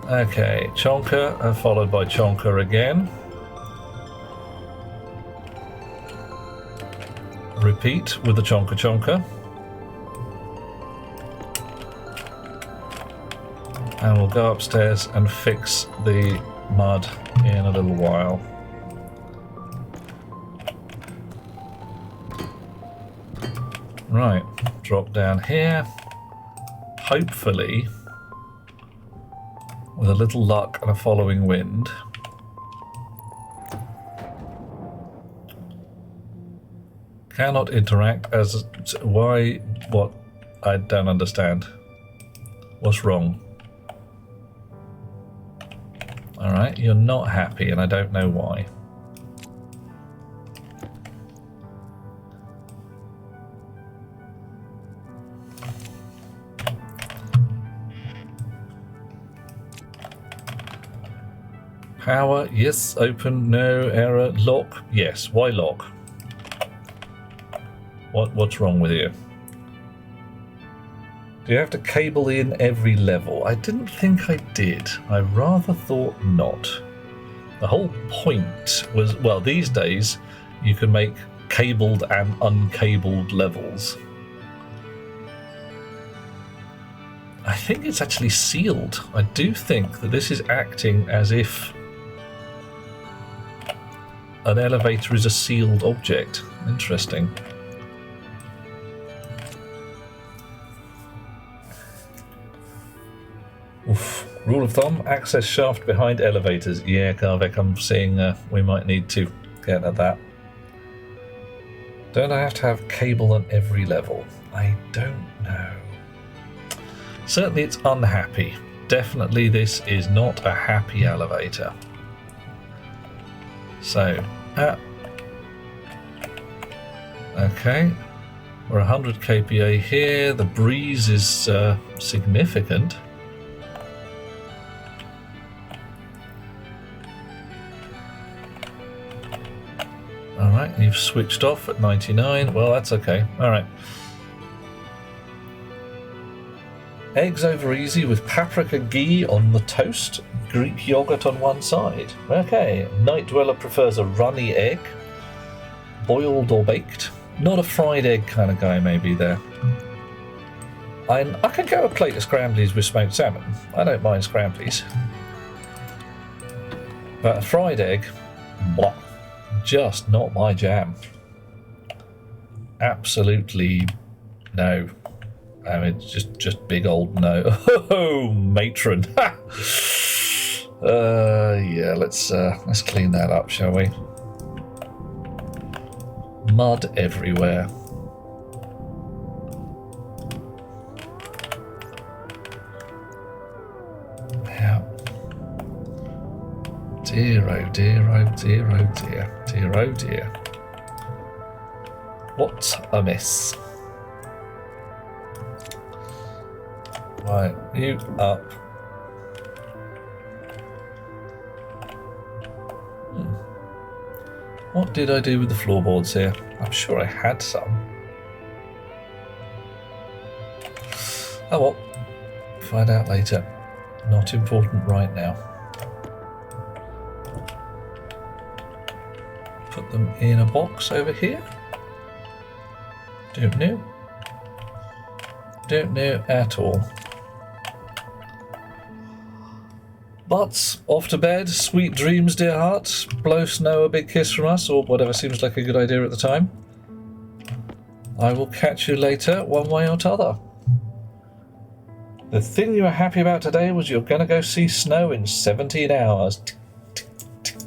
Okay, Chonker, followed by Chonker again. Repeat with the Chonker Chonker. And we'll go upstairs and fix the mud in a little while. Right, drop down here. Hopefully, with a little luck and a following wind, cannot interact as... Why? What? I don't understand. What's wrong? Alright, you're not happy and I don't know why. Power, yes. Open, no. Error. Lock, yes. Why lock? What's wrong with you? Do you have to cable in every level? I didn't think I did. I rather thought not. The whole point was, well, these days you can make cabled and uncabled levels. I think it's actually sealed. I do think that this is acting as if an elevator is a sealed object. Interesting. Oof. Rule of thumb, access shaft behind elevators. Yeah, Karvik, I'm seeing we might need to get at that. Don't I have to have cable on every level? I don't know. Certainly it's unhappy. Definitely this is not a happy elevator. So, okay. We're 100 kPa here. The breeze is significant. Alright, you've switched off at 99. Well, that's okay. Alright. Eggs over easy with paprika ghee on the toast. Greek yogurt on one side. Okay. Night Dweller prefers a runny egg. Boiled or baked. Not a fried egg kind of guy maybe there. I could go a plate of scramblies with smoked salmon. I don't mind scramblies. But a fried egg, blah. Just not my jam. Absolutely no. I mean, just big old no. Oh, matron. Yeah, let's clean that up, shall we? Mud everywhere. Yeah. Dear, oh dear, oh dear, oh dear, dear, oh dear. What a mess. Right, you up. What did I do with the floorboards here? I'm sure I had some. Oh well, find out later. Not important right now. Put them in a box over here. Don't know. Don't know at all. But off to bed, sweet dreams, dear heart. Blow Snow a big kiss from us, or whatever seems like a good idea at the time. I will catch you later, one way or t'other. The thing you were happy about today was you're going to go see Snow in 17 hours. Tick, tick, tick.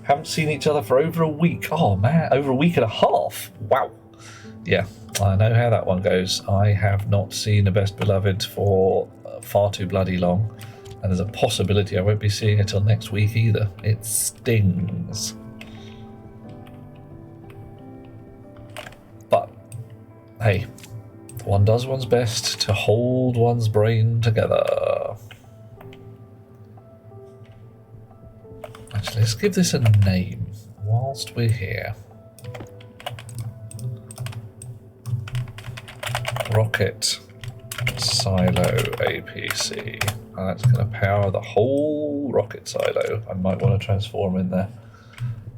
Haven't seen each other for over a week. Oh man, over a week and a half. Wow. Yeah, I know how that one goes. I have not seen a Best Beloved for far too bloody long. And there's a possibility I won't be seeing it till next week either. It stings. But, hey, one does one's best to hold one's brain together. Actually, let's give this a name whilst we're here. ROKIT Silo APC. And that's going to power the whole rocket silo. I might want to transform in there.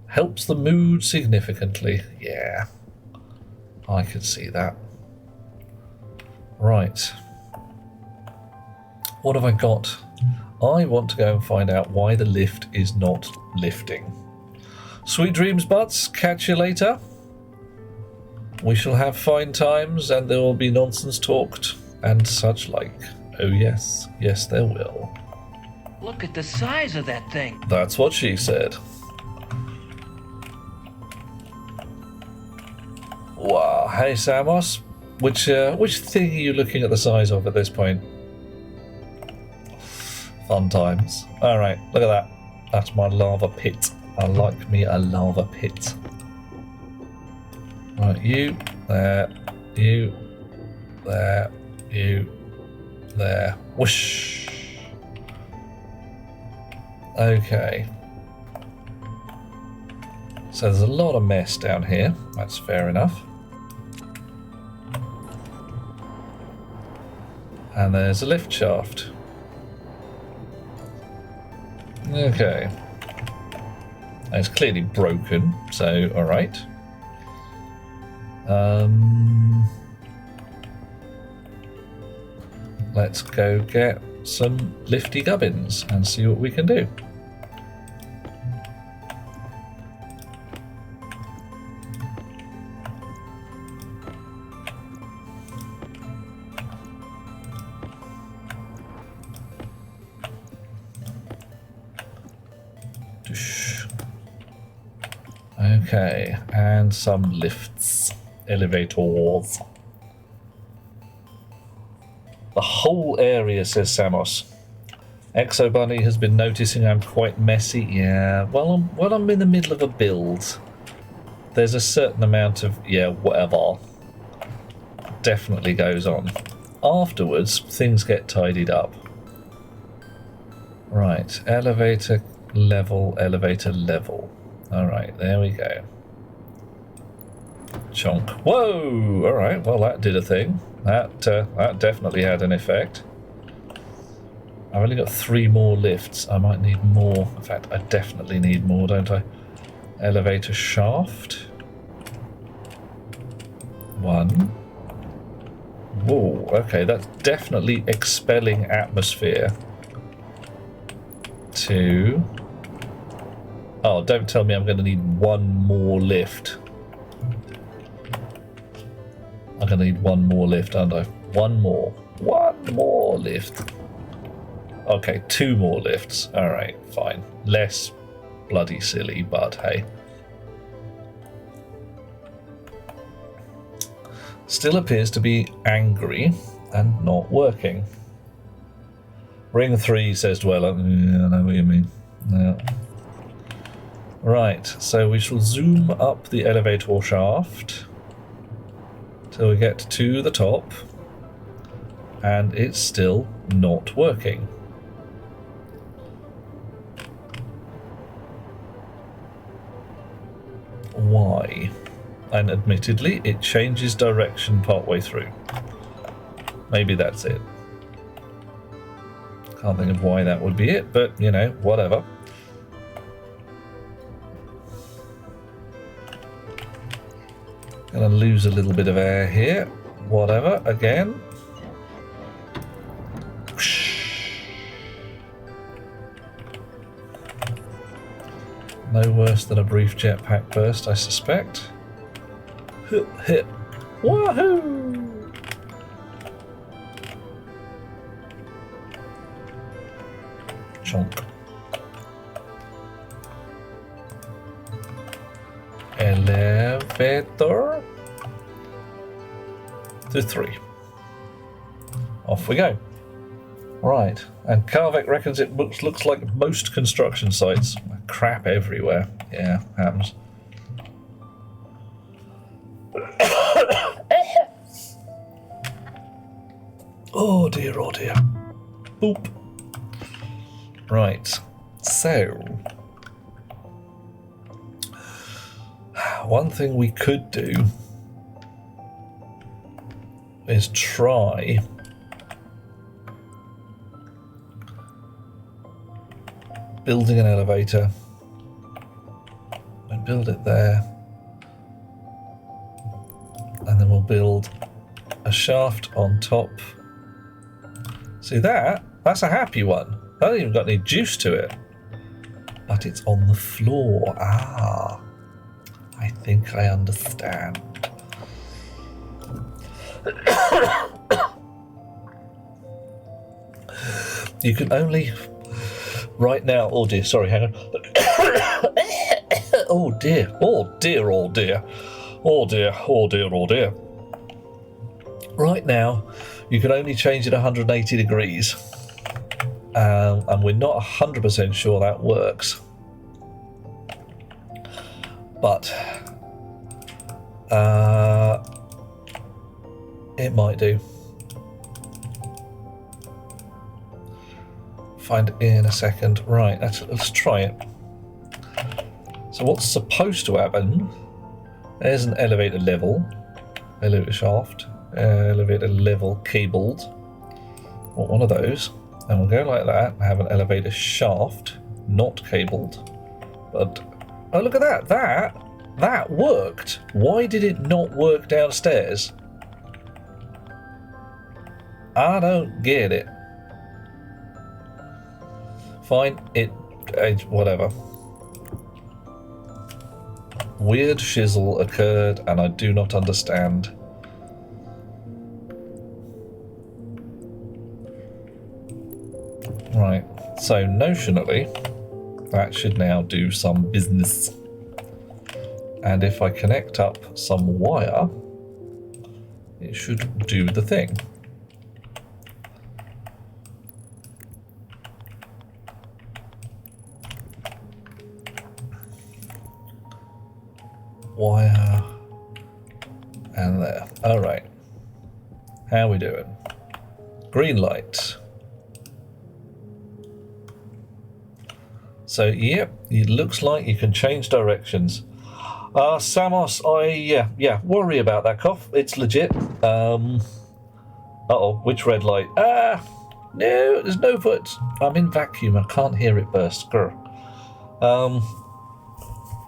Helps the mood significantly. Yeah, I can see that. Right. What have I got? I want to go and find out why the lift is not lifting. Sweet dreams, butts. Catch you later. We shall have fine times and there will be nonsense talked and such like. Oh yes, yes there will. Look at the size of that thing. That's what she said. Wow, hey Samos, which thing are you looking at the size of at this point? Fun times. Alright, look at that. That's my lava pit. I like me a lava pit. Right, you, there, you, there, you, there. Whoosh. Okay. So there's a lot of mess down here. That's fair enough. And there's a lift shaft. Okay. It's clearly broken, so alright. Let's go get some lifty gubbins and see what we can do. Okay, and some lifts, elevators. The whole area, says Samos. Exo Bunny has been noticing I'm quite messy. Yeah, well, I'm in the middle of a build. There's a certain amount of, yeah, whatever. Definitely goes on. Afterwards, things get tidied up. Right, elevator level, elevator level. Alright, there we go. Chonk. Whoa! Alright, well that did a thing. That definitely had an effect. I've only got 3 more lifts. I might need more. In fact, I definitely need more, don't I? Elevator shaft. 1. Whoa, okay, that's definitely expelling atmosphere. 2. Oh, don't tell me I'm going to need 1 more lift. I'm going to need 1 more lift, aren't I? 1 more. 1 more lift. Okay, 2 more lifts. Alright, fine. Less bloody silly, but hey. Still appears to be angry and not working. Ring 3, says Dweller. Yeah, I know what you mean. Yeah. Right, so we shall zoom up the elevator shaft till we get to the top, and it's still not working. Why? And admittedly, it changes direction partway through. Maybe that's it. Can't think of why that would be it, but you know, whatever. Gonna lose a little bit of air here. Whatever, again. No worse than a brief jetpack burst, I suspect. Hip, hip. Wahoo! Chonk. Elevator to 3. Off we go. Right, and Carvec reckons it looks like most construction sites. Crap everywhere. Yeah, happens. Oh dear, oh dear. Boop. Right, so one thing we could do is try building an elevator and build it there, and then we'll build a shaft on top. See that's a happy one. I haven't even got any juice to it, but it's on the floor. Ah, I think I understand. You can only right now. Oh dear, sorry, hang on. Oh dear, oh dear, oh dear, oh dear, oh dear, oh dear. Right now, you can only change it 180 degrees, and we're not 100% sure that works. But it might do. Find it in a second. Right, let's try it. So what's supposed to happen? There's an elevator level, elevator shaft, elevator level cabled. Want one of those, and we'll go like that and have an elevator shaft, not cabled. But oh, look at that! That worked. Why did it not work downstairs? I don't get it. Fine, whatever. Weird shizzle occurred, and I do not understand. Right, so notionally, that should now do some business. And if I connect up some wire, it should do the thing. Wire. And there. Alright. How are we doing? Green light. So, yep, it looks like you can change directions. Samos, yeah, worry about that cough. It's legit. Uh-oh, which red light? No, there's no foot. I'm in vacuum. I can't hear it burst. Grr.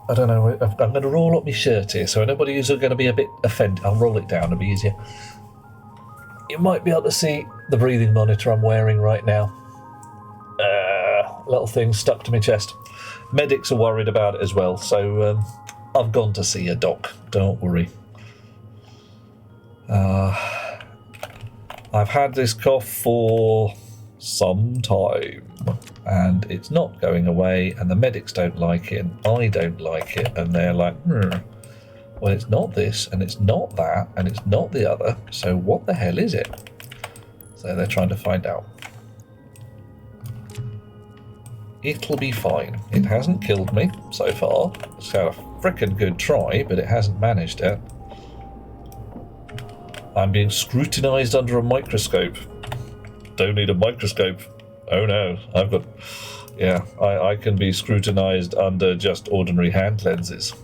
I don't know. I'm going to roll up my shirt here, so anybody who's going to be a bit offended, I'll roll it down. It'll be easier. You might be able to see the breathing monitor I'm wearing right now. Little thing stuck to my chest. Medics are worried about it as well, so I've gone to see a doc. Don't worry. I've had this cough for some time, and it's not going away, and the medics don't like it, and I don't like it, and they're like, well, it's not this, and it's not that, and it's not the other, so what the hell is it? So they're trying to find out. It'll be fine. It hasn't killed me so far. It's had a frickin' good try, but it hasn't managed it. I'm being scrutinized under a microscope. Don't need a microscope. Oh no, I've got... Yeah, I can be scrutinized under just ordinary hand lenses.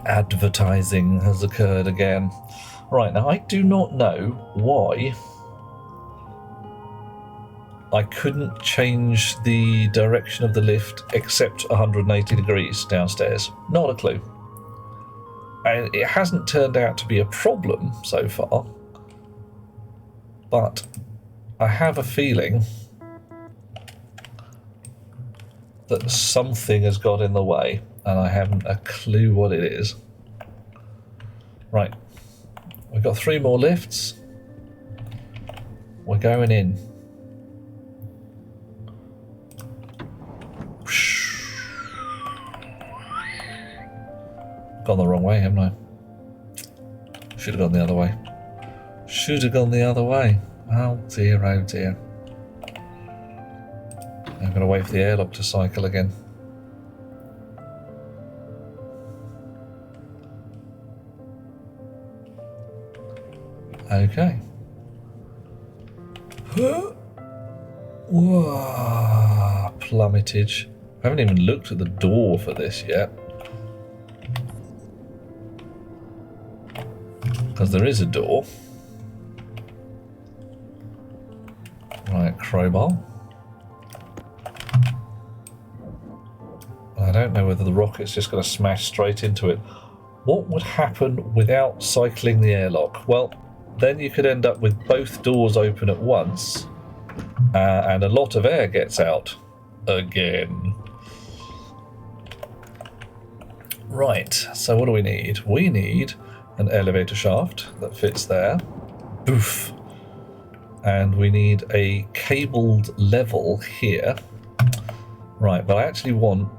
Advertising has occurred again. Right, now I do not know why I couldn't change the direction of the lift except 180 degrees downstairs. Not a clue. And it hasn't turned out to be a problem so far, but I have a feeling that something has got in the way, and I haven't a clue what it is. Right, we've got 3 more lifts. We're going in. Gone the wrong way, haven't I? Should have gone the other way. Should have gone the other way. Oh dear, oh dear. I'm going to wait for the airlock to cycle again. Okay. Whoa, plummetage. I haven't even looked at the door for this yet. Because there is a door. Right, crowbar. I don't know whether the rocket's just going to smash straight into it. What would happen without cycling the airlock? Well, then you could end up with both doors open at once, and a lot of air gets out again. Right, so what do we need? We need an elevator shaft that fits there. Boof. And we need a cabled level here. Right, but I actually want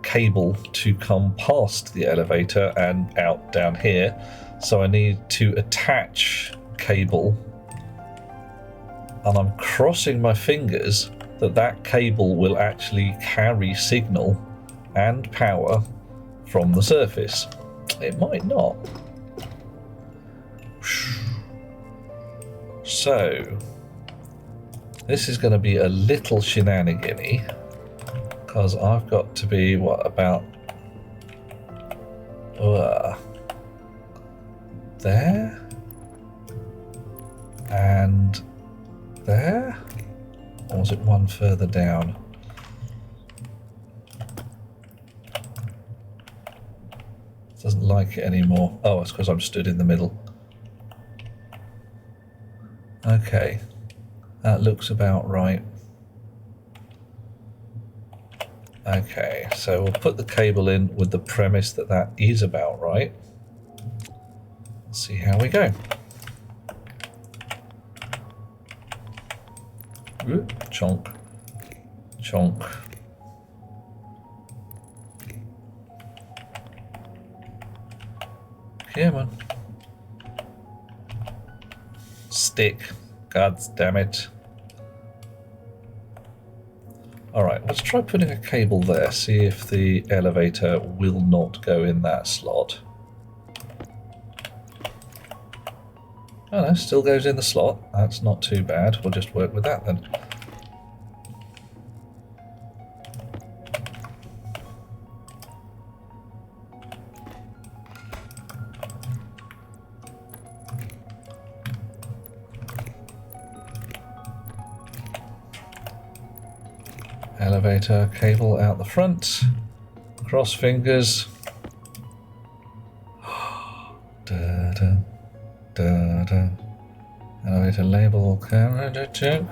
cable to come past the elevator and out down here. So I need to attach cable. And I'm crossing my fingers that that cable will actually carry signal and power from the surface. It might not. So this is going to be a little shenanigan-y, because I've got to be, what, about there and there, or was it one further down? Doesn't like it anymore. Oh, it's because I'm stood in the middle. Okay, that looks about right. Okay, so we'll put the cable in with the premise that that is about right. Let's see how we go. Ooh, chonk. Chonk. Come on. Stick. God damn it. Alright, let's try putting a cable there, see if the elevator will not go in that slot. Oh no, still goes in the slot. That's not too bad. We'll just work with that then. Elevator cable out the front. Cross fingers. Da, da, da, da. Elevator label camera check.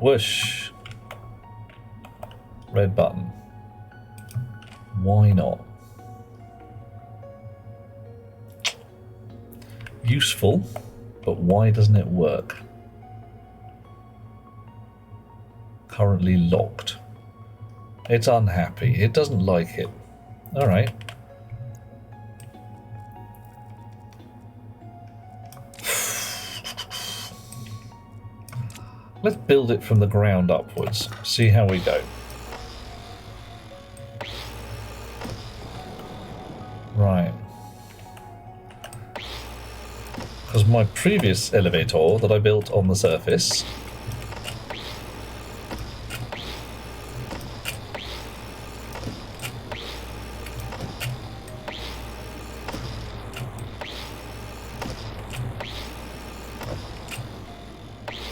Whoosh. Red button. Why not? Useful, but why doesn't it work? Currently locked. It's unhappy. It doesn't like it. Alright. Let's build it from the ground upwards. See how we go. Right. Because my previous elevator that I built on the surface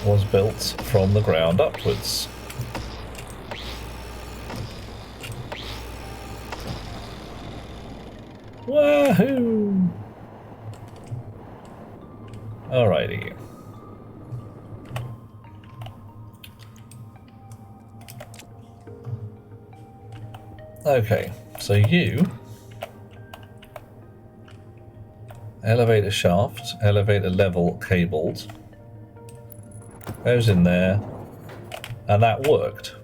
was built from the ground upwards. Wahoo! Alrighty. Okay, so you elevator shaft, elevator level cabled. Goes in there, and that worked.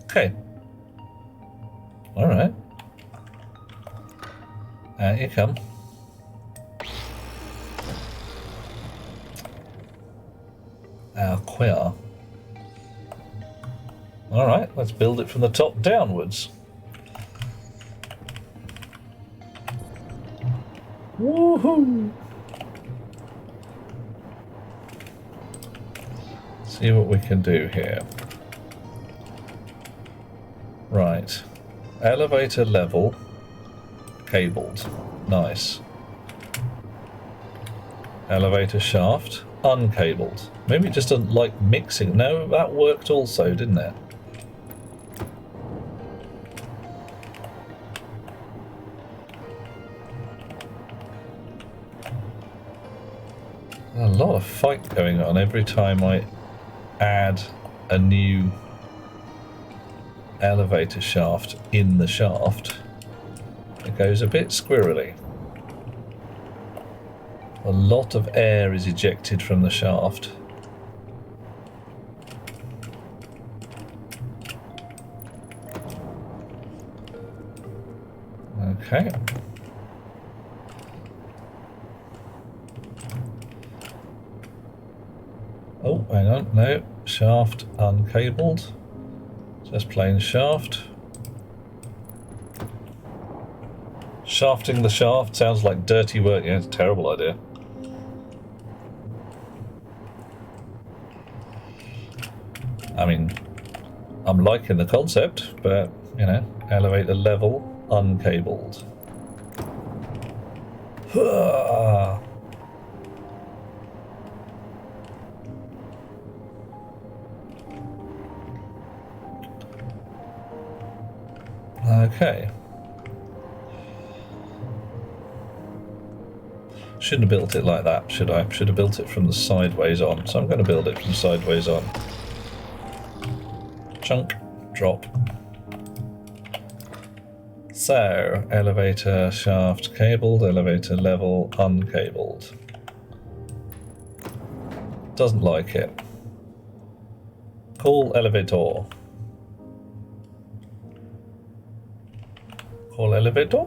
Okay. Alright. Out you come. Queer. Alright, let's build it from the top downwards. Woohoo! See what we can do here. Right. Elevator level cabled. Nice. Elevator shaft uncabled. Maybe it just doesn't like mixing. No, that worked also, didn't it? A lot of fight going on every time I add a new elevator shaft in the shaft. It goes a bit squirrely. A lot of air is ejected from the shaft. Okay. Oh, hang on, no. Shaft uncabled. Just plain shaft. Shafting the shaft sounds like dirty work. Yeah, it's a terrible idea. I mean, I'm liking the concept, but, you know, elevator level uncabled. Okay. Shouldn't have built it like that, should I? Should have built it from the sideways on. So I'm going to build it from sideways on. Chunk, drop. So, elevator shaft cabled, elevator level uncabled. Doesn't like it. Call elevator. Call elevator.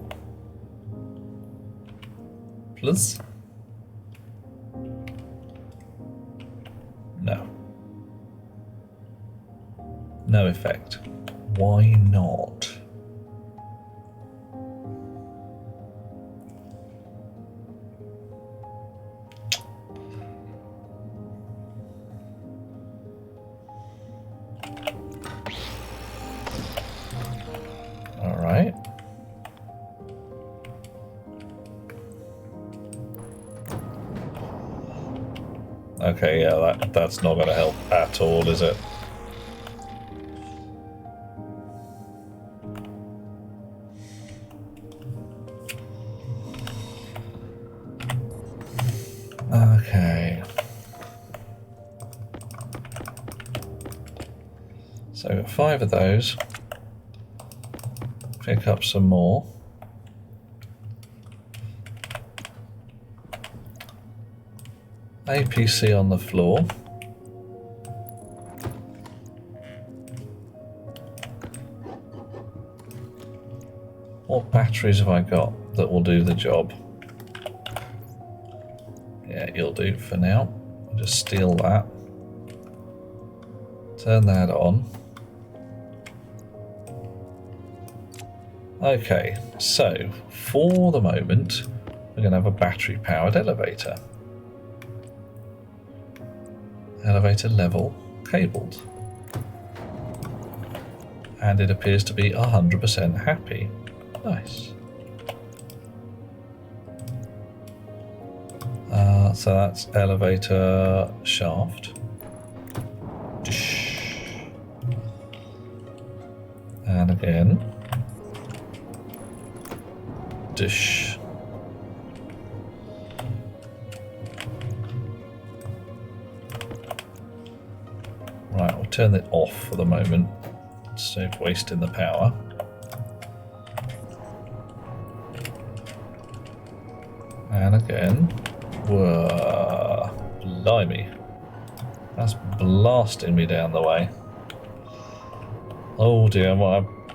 Please. No. No effect. Why not? All right. Okay, yeah, that's not going to help at all, is it? Okay. So I've got 5 of those. Pick up some more. APC on the floor. What batteries have I got that will do the job? Yeah, you'll do for now. I'll just steal that. Turn that on. Okay, so for the moment, we're going to have a battery-powered elevator. Elevator level cabled. And it appears to be 100% happy. Nice. So that's elevator shaft. And again. Dish. Right, we'll turn it off for the moment. Save wasting the power. And again. Whoa, blimey. That's blasting me down the way. Oh dear,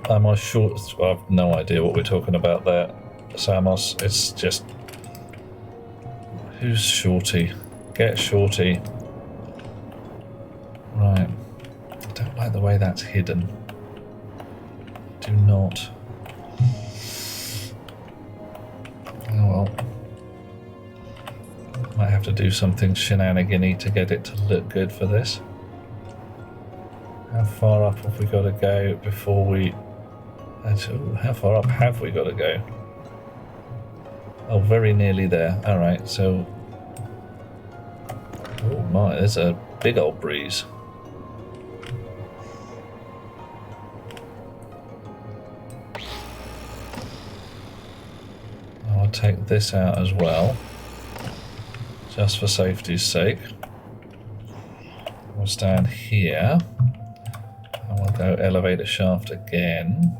am I short? I have no idea what we're talking about there, Samos. It's just... Who's Shorty? Get Shorty. Right. I don't like the way that's hidden. Do not. Oh well. Might have to do something shenanigan-y to get it to look good for this. How far up have we got to go before we... Actually, how far up have we got to go? Oh, very nearly there. Alright, so... Oh my, there's a big old breeze. I'll take this out as well. Just for safety's sake. We'll stand here. And we'll go elevator shaft again.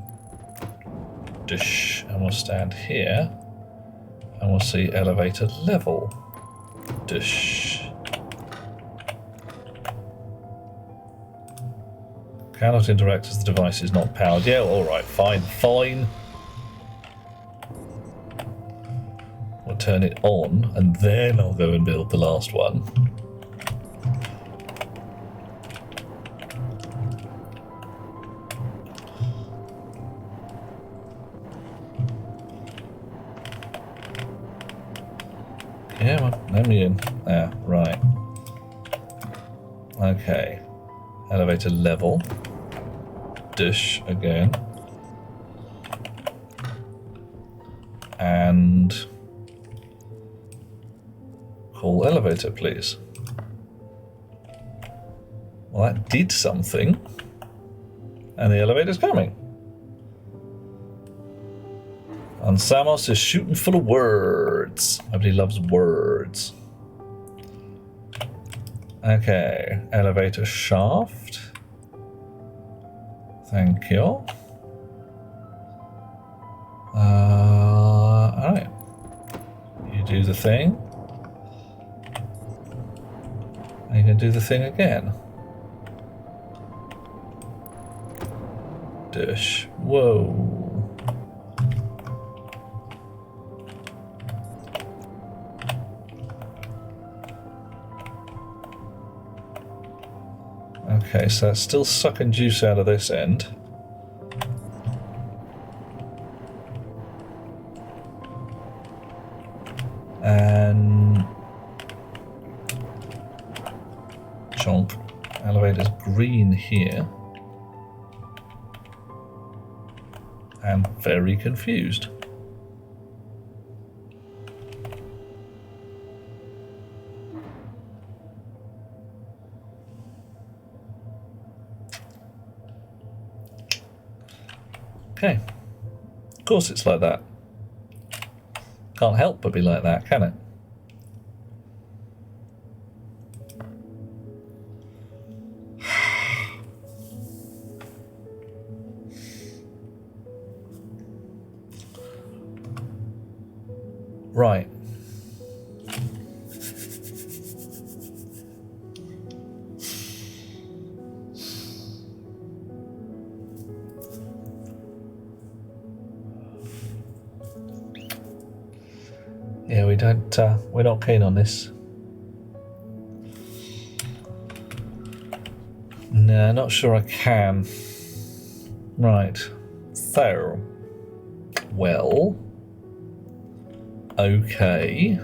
Dish. And we'll stand here. And we'll see elevator level. Dish. Cannot interact as the device is not powered. Yeah, alright, fine, fine. We'll turn it on, and then I'll go and build the last one. Yeah, well, let me in. Ah, right. Okay. Elevator level. Dish again. And... Call elevator, please. Well, that did something. And the elevator's coming. And Samos is shooting full of words. Nobody loves words. Okay, elevator shaft. Thank you. Alright. You do the thing. And you can do the thing again. Dush. Whoa. Okay, so it's still sucking juice out of this end. And chonk. Elevator's green here. And very confused. Okay. Of course it's like that. Can't help but be like that, can it? Right. Yeah, we don't, we're not keen on this. No, not sure I can. Right. So, well, okay.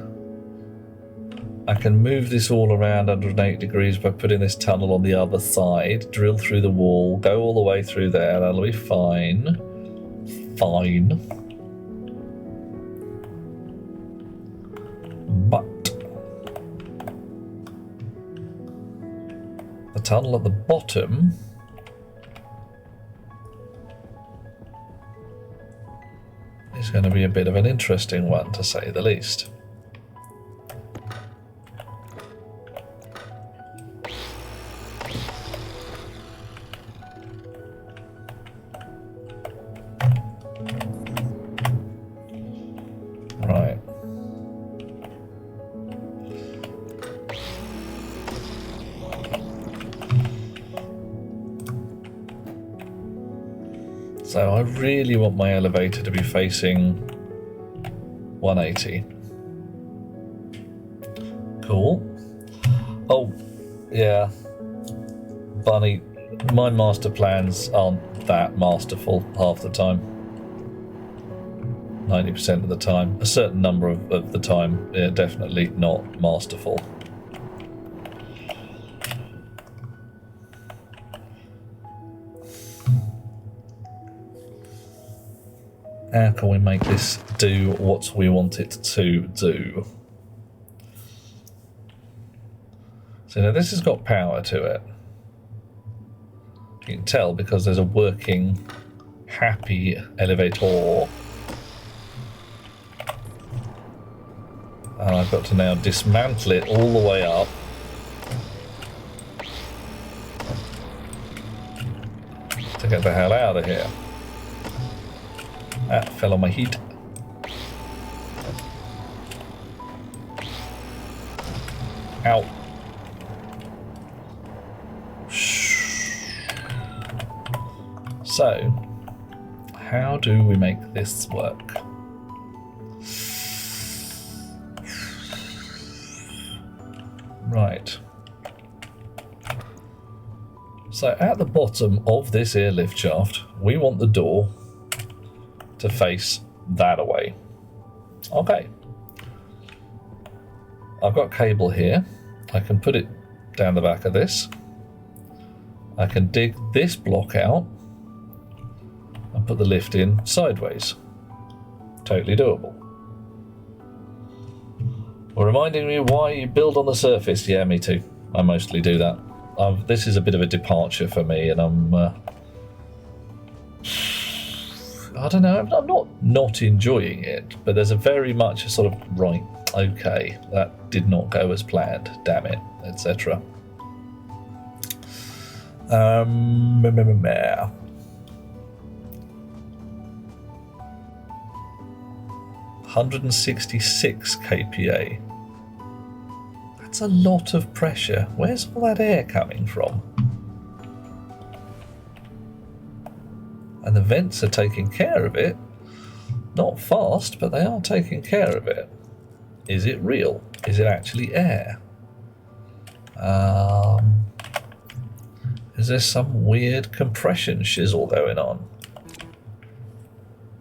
I can move this all around 180 degrees by putting this tunnel on the other side, drill through the wall, go all the way through there, that'll be fine. Fine. But the tunnel at the bottom is going to be a bit of an interesting one, to say the least. Right. So I really want my elevator to be facing 180. Cool. Oh, yeah. Bunny, my master plans aren't that masterful half the time. 90% of the time. A certain number of the time, yeah, definitely not masterful. How can we make this do what we want it to do? So now this has got power to it. You can tell because there's a working, happy elevator. And I've got to now dismantle it all the way up. To get the hell out of here. That fell on my heat. Ow. So, how do we make this work? Right. So at the bottom of this airlift shaft, we want the door to face that away. Okay. I've got cable here. I can put it down the back of this. I can dig this block out and put the lift in sideways. Totally doable. Well, reminding me why you build on the surface. Yeah, me too. I mostly do that. This is a bit of a departure for me, and I'm I don't know, I'm not enjoying it, but there's a very much a sort of, right, okay, that did not go as planned, damn it, etc. 166 kPa. That's a lot of pressure. Where's all that air coming from? And the vents are taking care of it. Not fast, but they are taking care of it. Is it real? Is it actually air? Is there some weird compression shizzle going on?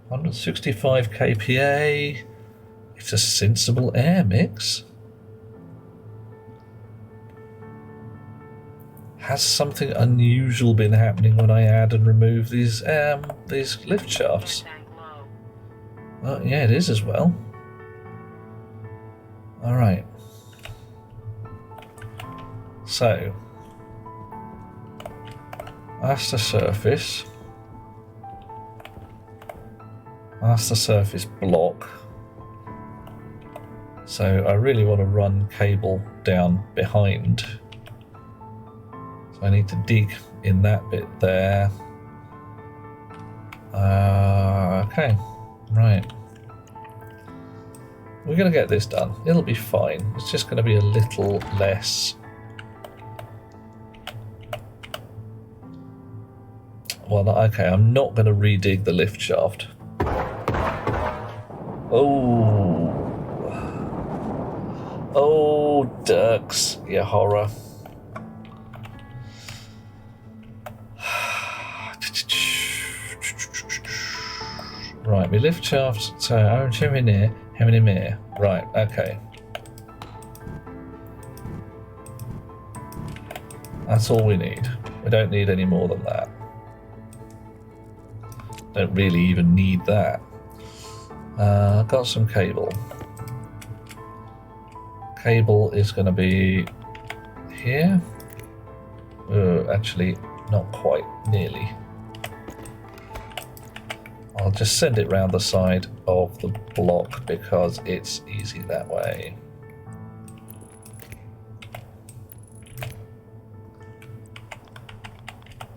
165 kPa. It's a sensible air mix. Has something unusual been happening when I add and remove these lift shafts? Oh, yeah, it is as well. All right. So that's the surface. That's the surface block. So I really want to run cable down behind. So I need to dig in that bit there. Okay, right. We're going to get this done. It'll be fine. It's just going to be a little less. Well, okay, I'm not going to redig the lift shaft. Oh. Oh, ducks, you horror. Right, we lift shafts. So, how many more? Right, okay. That's all we need. We don't need any more than that. Don't really even need that. I've got some cable. Cable is going to be here. Actually, not quite, nearly. I'll just send it round the side of the block because it's easy that way.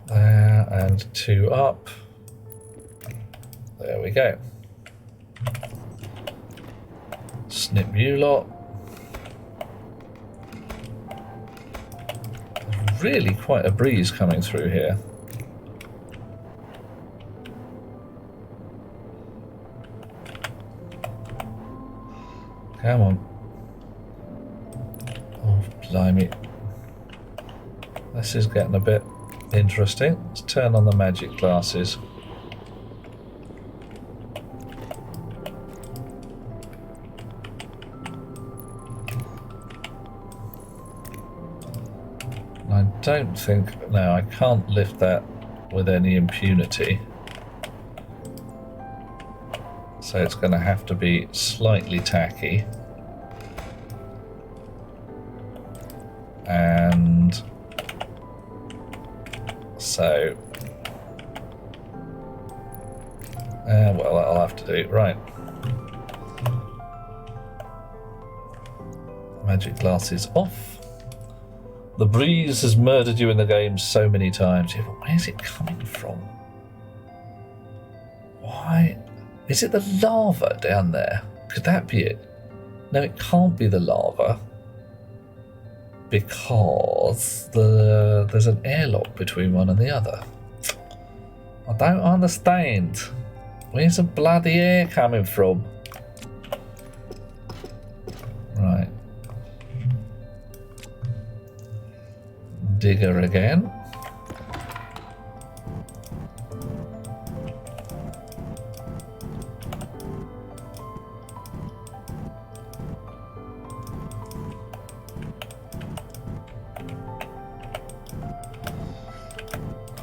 There, and 2 up. There we go. Snip you lot. There's really quite a breeze coming through here. Come on. Oh, blimey. This is getting a bit interesting. Let's turn on the magic glasses. I don't think... No, I can't lift that with any impunity. So it's going to have to be slightly tacky. And so, well, I'll have to do, right. Magic glasses off. The breeze has murdered you in the game so many times. Yeah, but where's it coming from? Why? Is it the lava down there? Could that be it? No, it can't be the lava. Because there's an airlock between one and the other. I don't understand. Where's the bloody air coming from? Right. Digger again.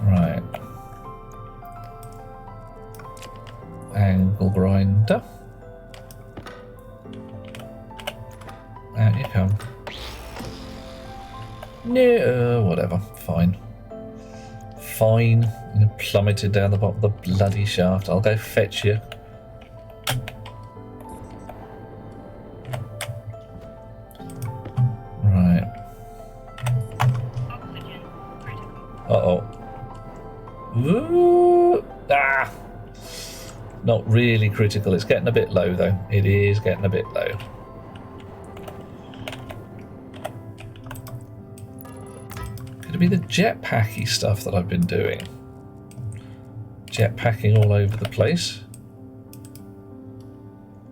Right. Angle grinder. Out you come. No, whatever. Fine. Fine. You plummeted down the bottom of the bloody shaft. I'll go fetch you. Right. Uh-oh. Ooh. Ah! Not really critical. It's getting a bit low, though. It is getting a bit low. Could it be the jetpacky stuff that I've been doing? jetpacking all over the place.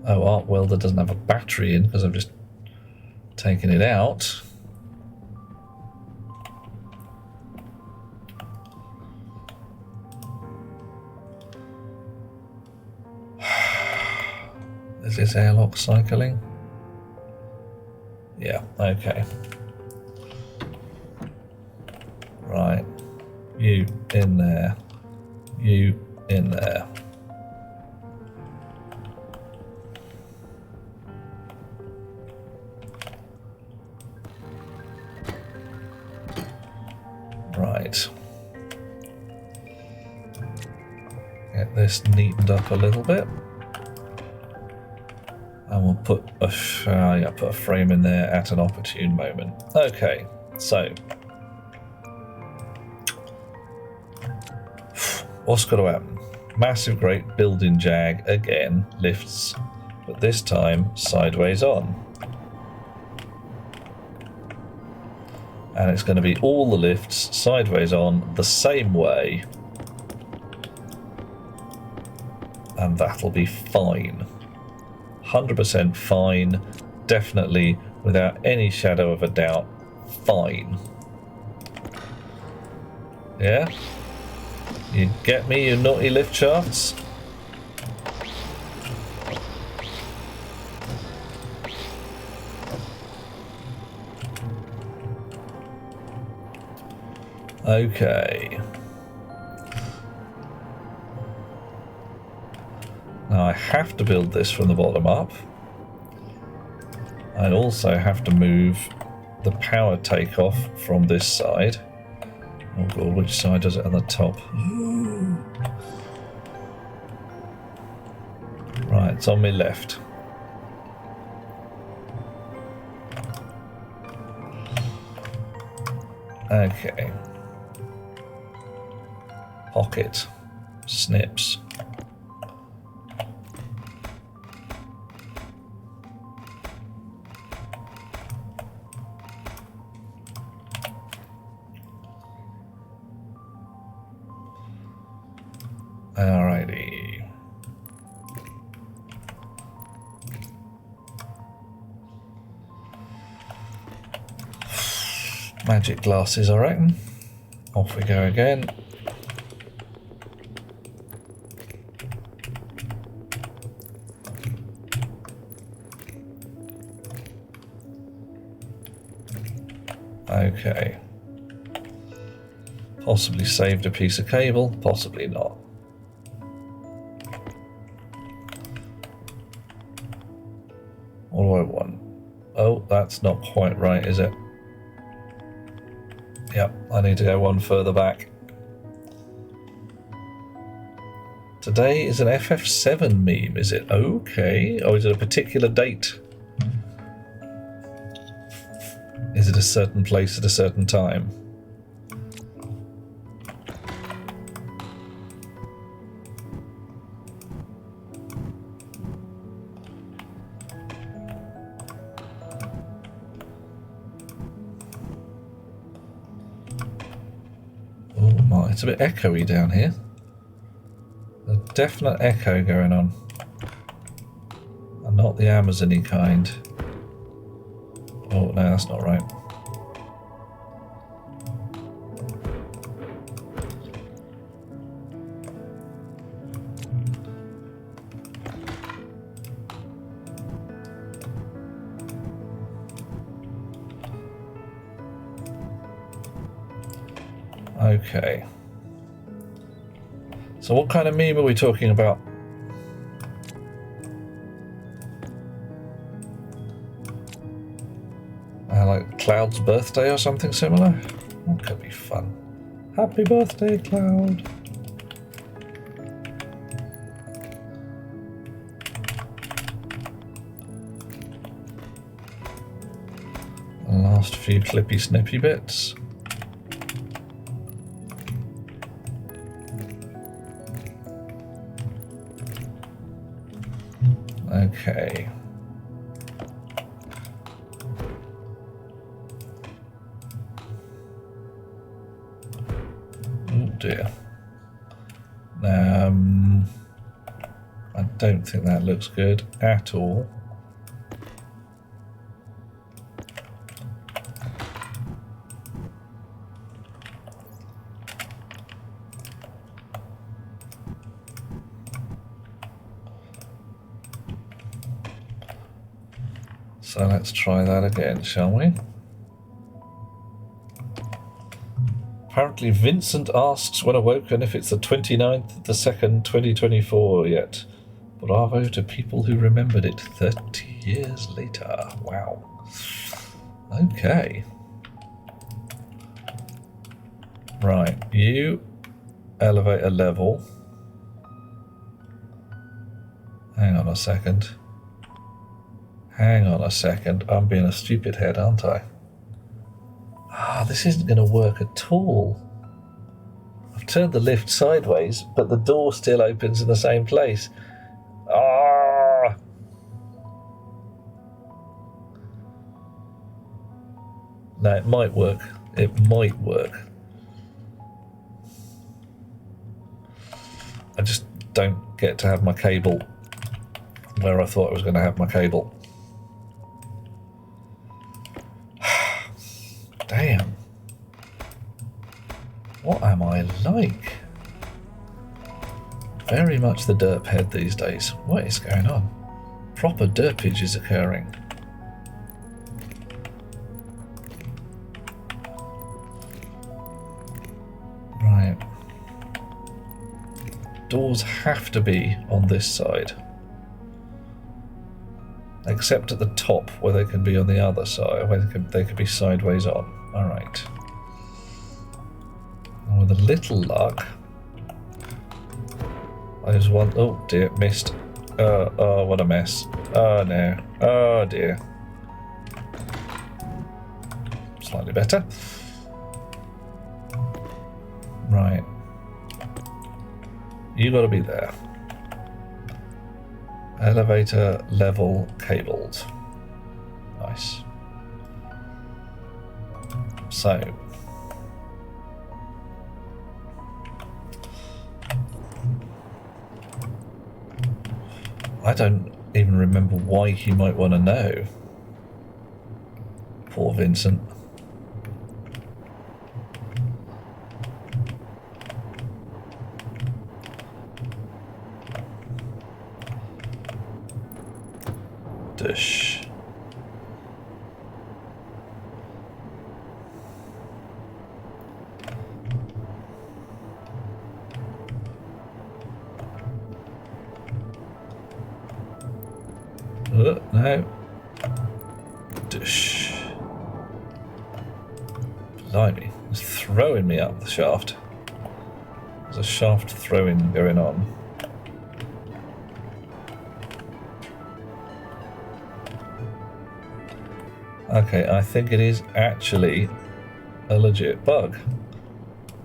Oh, Arc Welder doesn't have a battery in because I've just taken it out. Is this airlock cycling? Yeah, okay. Right. You in there. You in there. Right. Get this neatened up a little bit. And we'll put a frame in there at an opportune moment. Okay, so what's got to happen? Massive great building jag again, lifts, but this time sideways on. And it's going to be all the lifts sideways on the same way. And that'll be fine. 100% fine, definitely, without any shadow of a doubt, fine. Yeah? You get me, you naughty lift shafts? Okay. Now I have to build this from the bottom up. I also have to move the power takeoff from this side. Oh god, which side does it on the top? Right, it's on my left. Okay. Pocket. Snips. Alrighty. Magic glasses, I reckon. Off we go again. Okay. Possibly saved a piece of cable, possibly not. What do I want? Oh, that's not quite right, is it? Yep, I need to go one further back. Today is an FF7 meme, is it? Okay. Or is it a particular date? Is it a certain place at a certain time? Oh my, it's a bit echoey down here. A definite echo going on. And not the Amazon-y kind. Oh, no, that's not right. Okay. So what kind of meme are we talking about? Like Cloud's birthday or something similar? That could be fun. Happy birthday, Cloud. The last few clippy snippy bits. Okay. Oh dear. I don't think that looks good at all. So let's try that again, shall we? Apparently Vincent asks when awoken if it's the 29th of the 2nd, 2024 yet. Bravo to people who remembered it 30 years later. Wow. Okay. Right, you elevate a level. Hang on a second. Hang on a second. I'm being a stupid head, aren't I? Ah, this isn't going to work at all. I've turned the lift sideways, but the door still opens in the same place. Ah! No, it might work. It might work. I just don't get to have my cable where I thought I was going to have my cable. Damn. What am I like? Very much the derp head these days. What is going on? Proper derpage is occurring. Right. Doors have to be on this side. Except at the top, where they can be on the other side, where they could be sideways on. Alright. And with a little luck, there's one. Oh dear, missed. Oh, what a mess. Oh no. Oh dear. Slightly better. Right. You gotta be there. Elevator level cabled. Nice. So. I don't even remember why he might want to know. Poor Vincent. Dish. No. Dish. Blimey. It's throwing me up the shaft. There's a shaft throwing going on. Okay, I think it is actually a legit bug.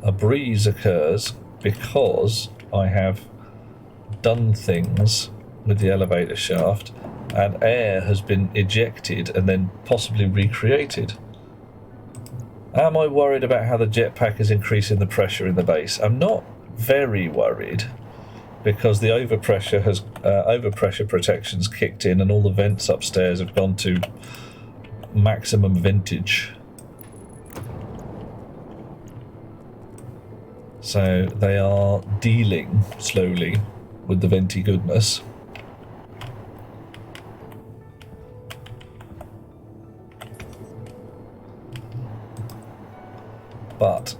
A breeze occurs because I have done things with the elevator shaft and air has been ejected and then possibly recreated. Am I worried about how the jetpack is increasing the pressure in the base? I'm not very worried because the overpressure protection's kicked in and all the vents upstairs have gone to maximum vintage. So they are dealing slowly with the venti goodness. But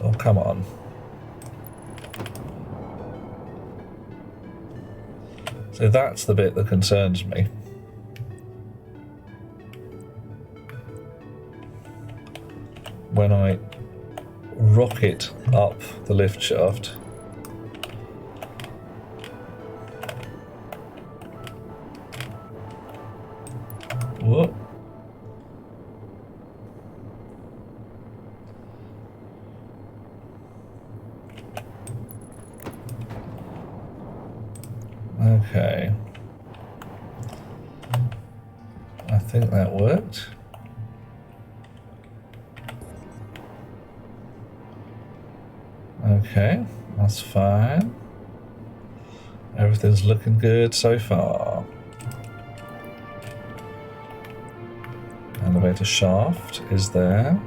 oh, come on. So that's the bit that concerns me. When I rocket up the lift shaft, whoa. Okay. I think that worked. Okay, that's fine. Everything's looking good so far. Elevator shaft is there.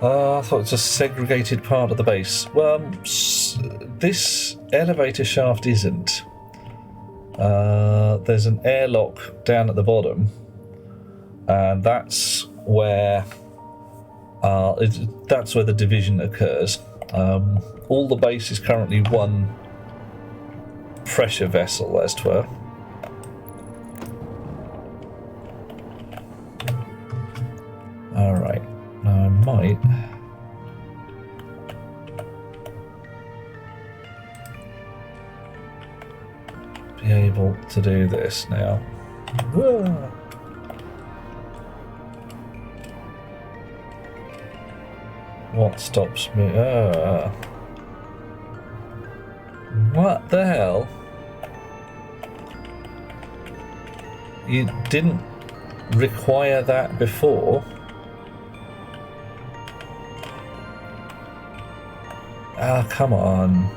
I thought it was a segregated part of the base. Well, this elevator shaft isn't. There's an airlock down at the bottom, and that's where the division occurs. All the base is currently one pressure vessel, as 'twere. All right. Now I might. Be able to do this now. What stops me? What the hell? You didn't require that before? Ah, come on.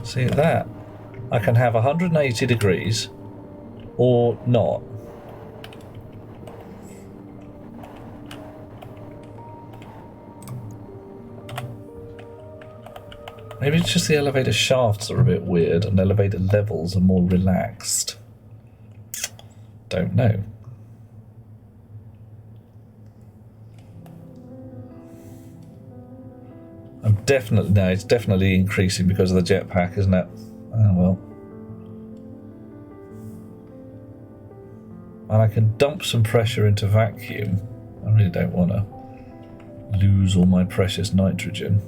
See that? I can have 180 degrees or not. Maybe it's just the elevator shafts are a bit weird and elevator levels are more relaxed. Don't know. It's definitely increasing because of the jetpack, isn't it? Oh well. And I can dump some pressure into vacuum. I really don't want to lose all my precious nitrogen.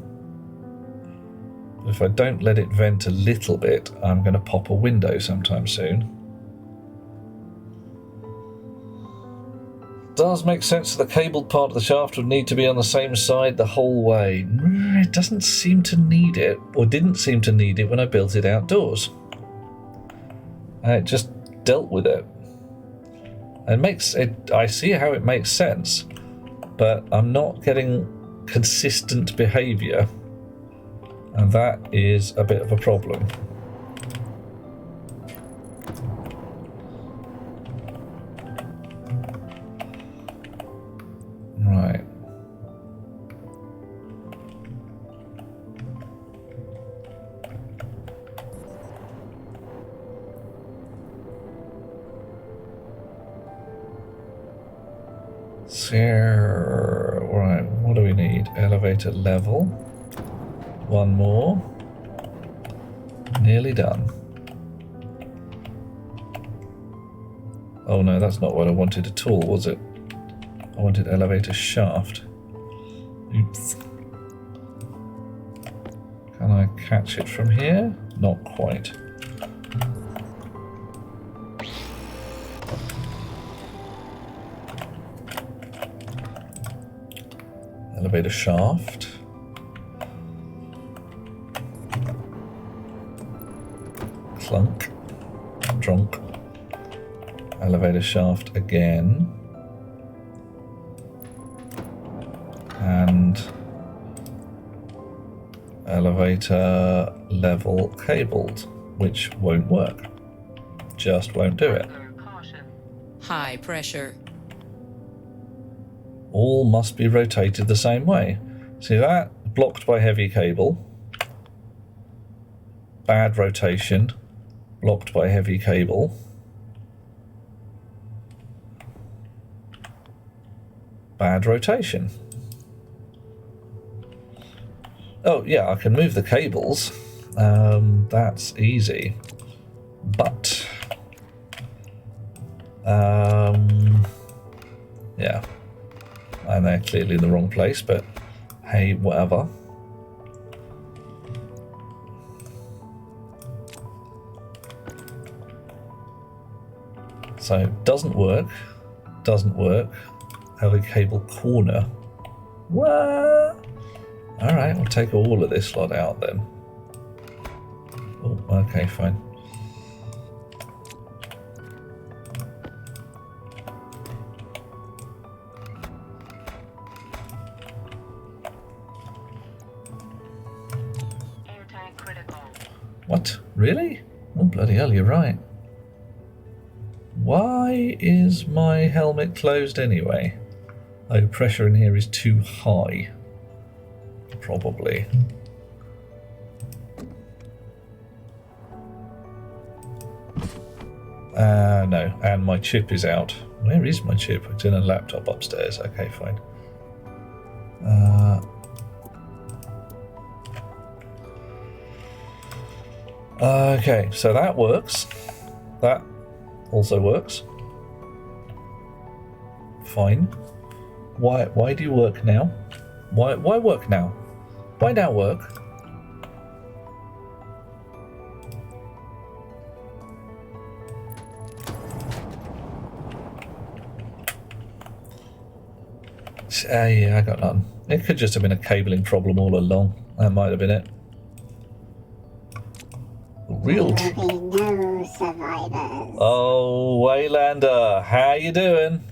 If I don't let it vent a little bit, I'm going to pop a window sometime soon. Does make sense that the cabled part of the shaft would need to be on the same side the whole way. It doesn't seem to need it, or didn't seem to need it when I built it outdoors. It just dealt with it. I see how it makes sense, but I'm not getting consistent behaviour, and that is a bit of a problem. Right. So, right, what do we need? Elevator level. One more. Nearly done. Oh no, that's not what I wanted at all, was it? I wanted elevator shaft. Oops. Can I catch it from here? Not quite. Elevator shaft. Clunk. Drunk. Elevator shaft again. And elevator level cabled, which won't work. Just won't do it. High pressure. All must be rotated the same way. See that? Blocked by heavy cable. Bad rotation. Blocked by heavy cable. Bad rotation. Oh yeah, I can move the cables. That's easy. But yeah. And they're clearly in the wrong place, but hey, whatever. So, doesn't work. Doesn't work. Have a cable corner. What? Alright, we'll take all of this lot out then. Oh, okay, fine. What? Really? Oh, bloody hell, you're right. Why is my helmet closed anyway? Oh, pressure in here is too high. Probably. No, and my chip is out. Where is my chip? It's in a laptop upstairs. Okay, fine. Okay, so that works. That also works. Fine. Why do you work now? Why work now? Why now work? Yeah, I got none. It could just have been a cabling problem all along. That might have been it. Real. There will be no survivors. Oh, Waylander, how you doing?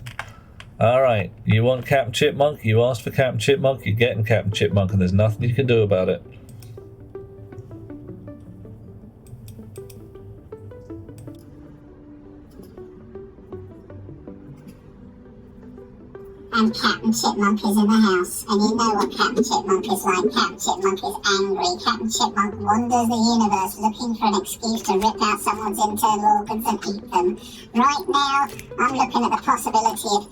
All right, you want Captain Chipmunk? You asked for Captain Chipmunk. You're getting Captain Chipmunk, and there's nothing you can do about it. And Captain Chipmunk is in the house, and you know what Captain Chipmunk is like. Captain Chipmunk is angry. Captain Chipmunk wanders the universe looking for an excuse to rip out someone's internal organs and eat them. Right now, I'm looking at the possibility of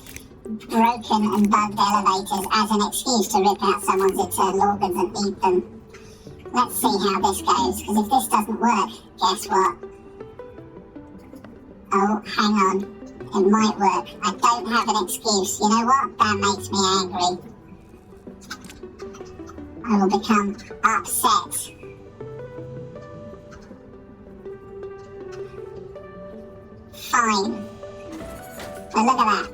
broken and bugged elevators as an excuse to rip out someone's internal organs and eat them. Let's see how this goes, because if this doesn't work, guess what? Oh, hang on. It might work. I don't have an excuse. You know what? That makes me angry. I will become upset. Fine. But look at that.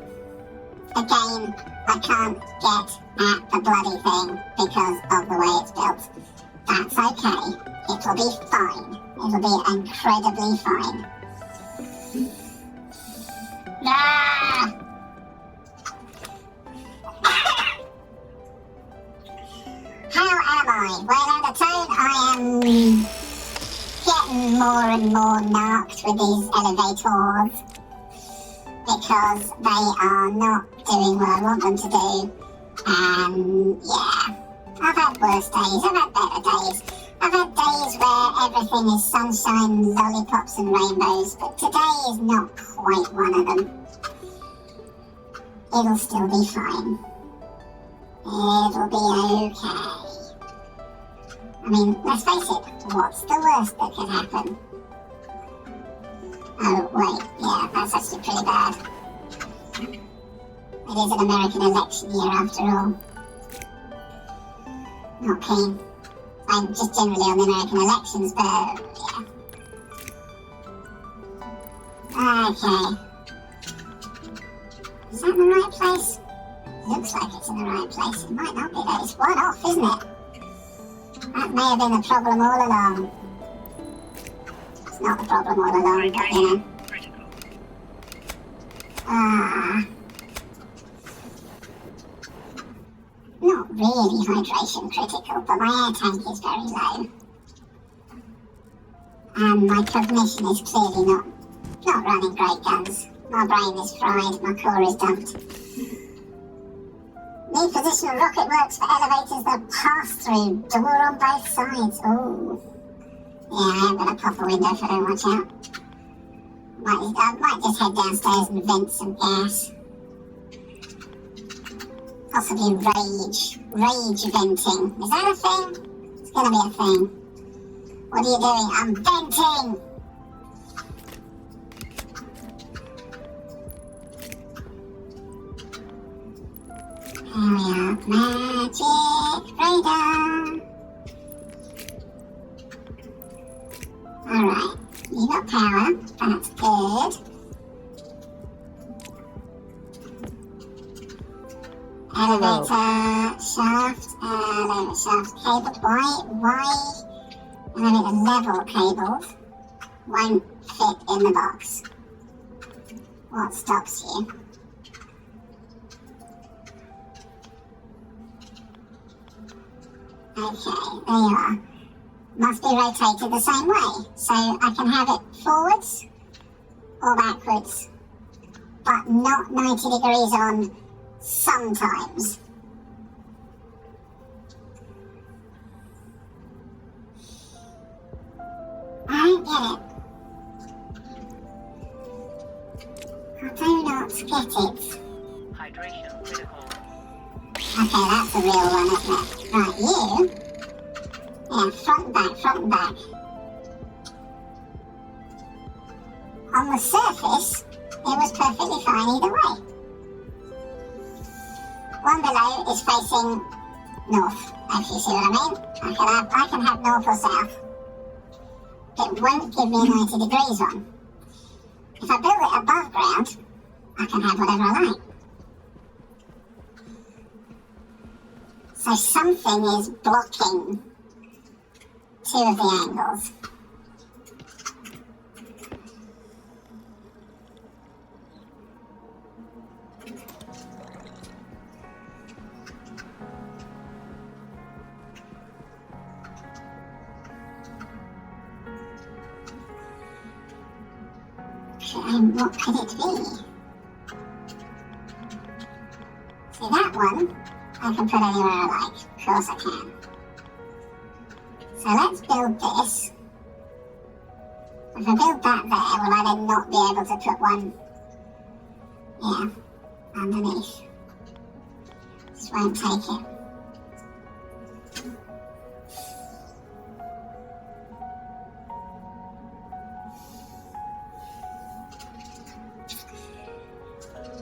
Again, I can't get at the bloody thing because of the way it's built. That's okay. It'll be fine. It'll be incredibly fine. Ah! How am I? Well, at the tone, I am getting more and more narked with these elevators because they are not doing what I want them to do. And yeah, I've had worse days, I've had better days. I've had days where everything is sunshine, lollipops and rainbows, but today is not quite one of them. It'll still be fine. It'll be okay. I mean, let's face it, what's the worst that could happen? Oh, wait, yeah, that's actually pretty bad. It is an American election year after all. Not keen. I'm just generally on the American elections, but yeah. Okay. Is that in the right place? Looks like it's in the right place. It might not be though. It's one off, isn't it? That may have been the problem all along. It's not the problem all along, but you know. Not really hydration critical, but my air tank is very low. And my cognition is clearly not running great guns. My brain is fried, my core is dumped. New positional rocket works for elevators that pass through. Door on both sides. Ooh. Yeah, I am going to pop a window if I don't watch out. I might just head downstairs and vent some gas. Possibly rage venting. Is that a thing? It's gonna be a thing. What are you doing? I'm venting! Here we are. Magic radar. Alright. You got power. That's good. Elevator shaft cabled. Why elevator level cabled won't fit in the box? What stops you? Okay, there you are. must be rotated the same way. So I can have it forwards or backwards, but not 90 degrees on sometimes. I don't get it. I do not get it. Hydration critical. Okay, that's a real one, isn't it? Right, you. Yeah, front and back, front and back. On the surface, it was perfectly fine either way. One below is facing north, if you see what I mean. I can have north or south. It won't give me a 90 degrees one. If I build it above ground, I can have whatever I like. So something is blocking two of the angles. And what could it be? See, that one I can put anywhere I like. Of course I can. So let's build this. If I build that there, will I then not be able to put one, underneath? Just won't take it.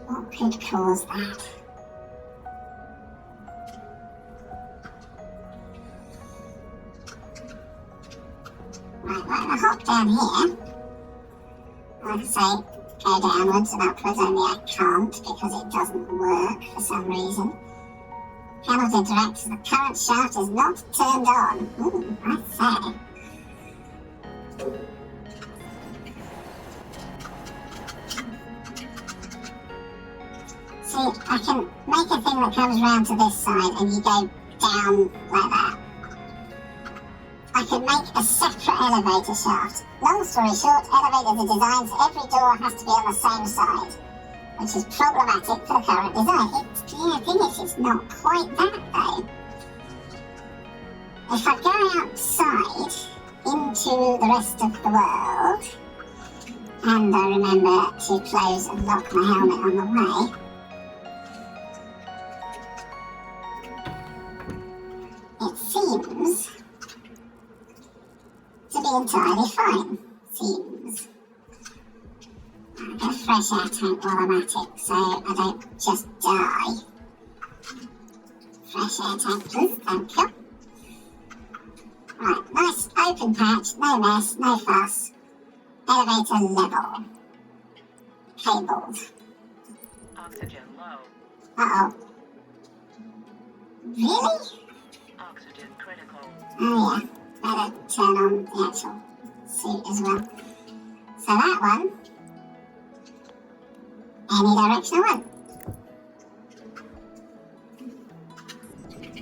What could cause that? Right, well, if I hop down here, like I say, go downwards and upwards, only I can't because it doesn't work for some reason. Cannot interact as the current shaft is not turned on. Ooh, I say. See, I can make a thing that comes round to this side and you go down like that. I could make a separate elevator shaft. Long story short, elevators are designed so every door has to be on the same side, which is problematic for the current design. The thing is, it's not quite that though. If I go outside into the rest of the world, and I remember to close and lock my helmet on the way, it seems to be entirely fine. Seems. I get a fresh air tank while I'm at it, so I don't just die. Fresh air tank, please, thank you. Right, nice open patch, no mess, no fuss. Elevator level. Cabled. Oxygen low. Uh-oh. Really? Oxygen critical. Oh yeah, better turn on the actual suit as well. So that one, any direction I want.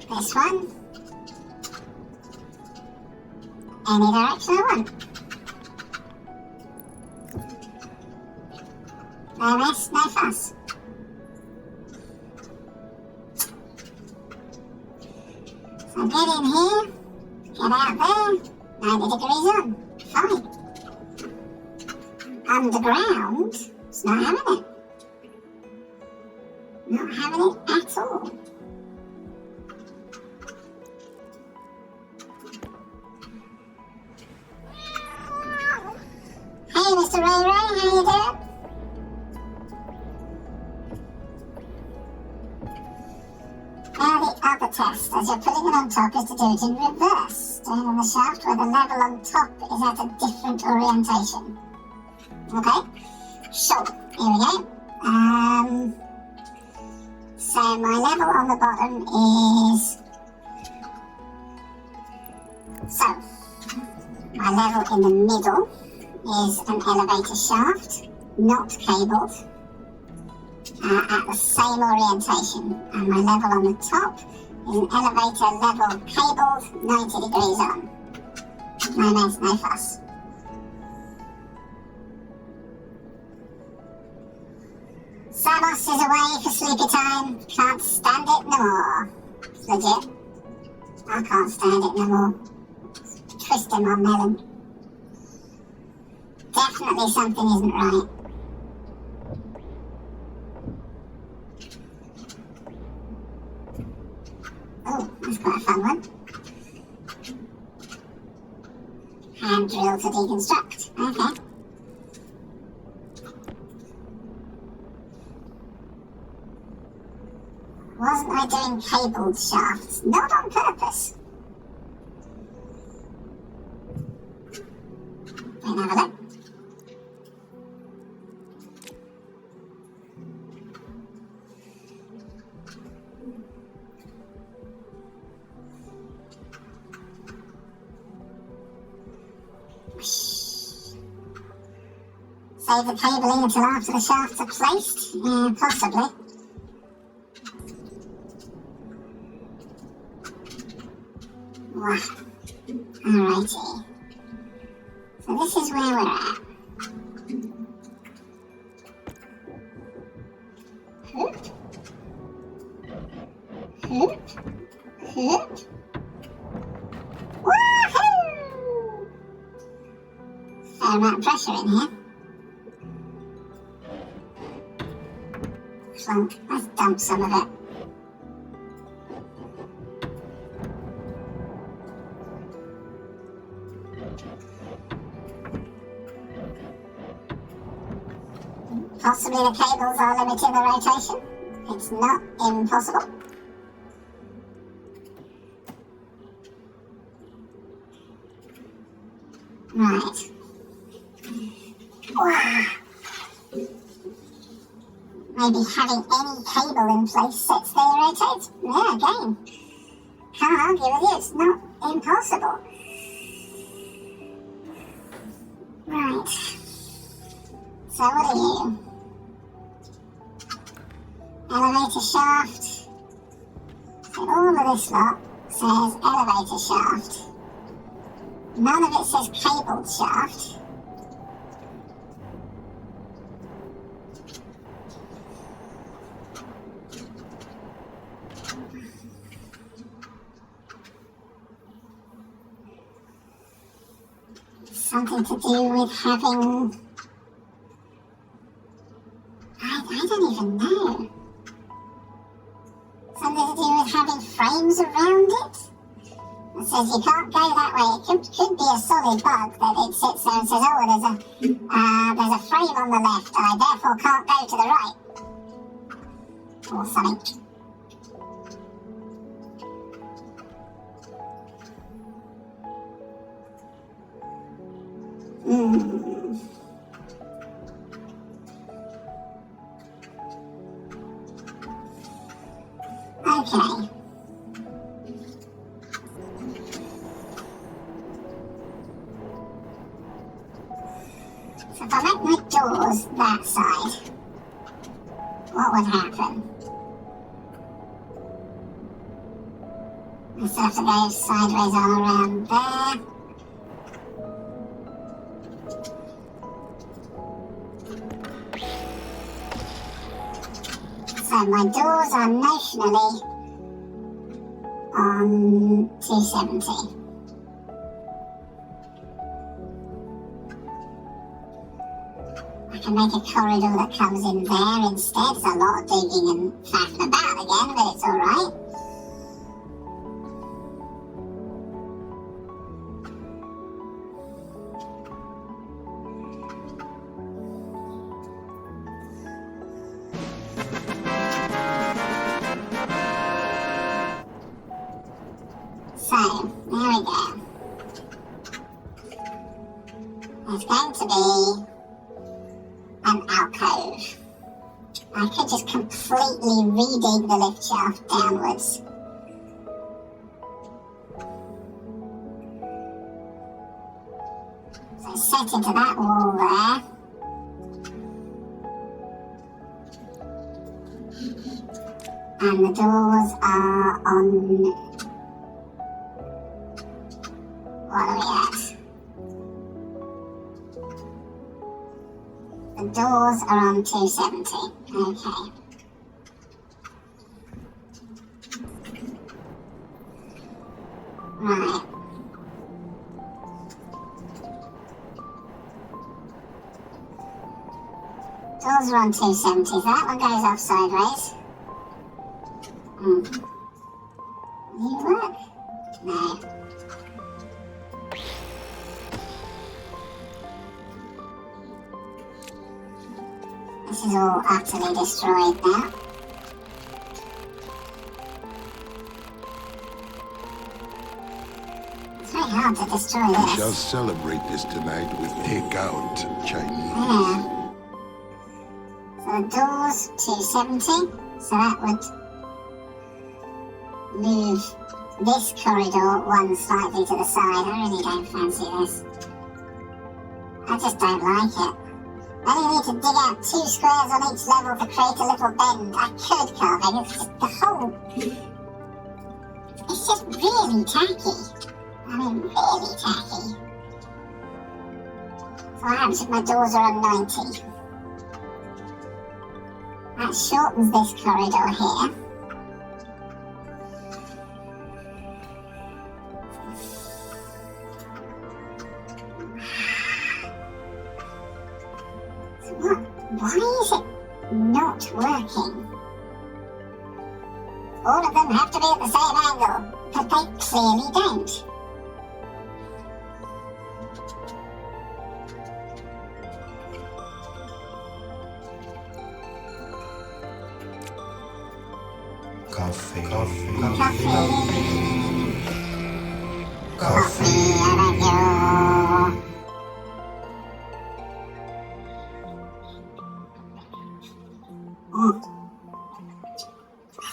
This one, any direction I want. No mess, no fuss. So get in here, get out there, 90 degrees on, fine. Underground, it's not having it. Not having it at all. Hey Mr. Ray Ray, how you doing? Now the other test, as you're putting it on top, is to do it in reverse. Doing on the shaft where the level on top is at a different orientation. Okay? Sure. Here we go. So my level on the bottom is... So, my level in the middle is an elevator shaft, not cabled. At the same orientation, and my level on the top is an elevator level cabled 90 degrees on. No mess, no fuss. Samos is away for sleepy time. Can't stand it no more. Legit. I can't stand it no more. Twisting my melon. Definitely something isn't right. Oh, that's quite a fun one. Hand drill to deconstruct. Okay. Wasn't I doing cabled shafts? Not on purpose. Don't have a look. Save the cabling until after the shafts are placed? Yeah, possibly. Wow. Alrighty. So this is where we're at. Hoop. Hoop. Hoop. Woohoo! Fair amount of pressure in here. Flunk. Let's dump some of it. Possibly the cables are limiting the rotation. It's not impossible. Right. Wow. Maybe having any cable in place sets the rotates. Yeah, again. Can't argue with you, it's not impossible. Right. So what are you? Elevator shaft. So all of this lot says elevator shaft. None of it says cabled shaft. Something to do with having... I don't even know. Something to do with having frames around it? It says you can't go that way. It could be a solid bug that it sits there and says, oh, there's a frame on the left and I therefore can't go to the right. Or something. Okay. So if I make my doors that side, what would happen? I still have to go sideways all around there. So my doors are notionally on 270. I can make a corridor that comes in there instead. It's a lot of digging and faffing about again, but it's alright. So, there we go. There's going to be an alcove. I could just completely redig the lift shaft downwards. So set into that wall there. And the doors are on... What are we at? The doors are on 270. Okay. Right. Doors are on 270, so that one goes off sideways. Do you work? No. This is all utterly destroyed now. It's very hard to destroy We this. shall celebrate this tonight with takeout, Chinese. Yeah. So the door's 270, so that would move this corridor one slightly to the side. I really don't fancy this. I just don't like it. I only need to dig out 2 squares on each level to create a little bend. I could carve it. It's just the whole... It's just really tacky. I mean, really tacky. So what happens if my doors are on 90? That shortens this corridor here. So what? Why is it not working? All of them have to be at the same angle, but they clearly don't. Coffee.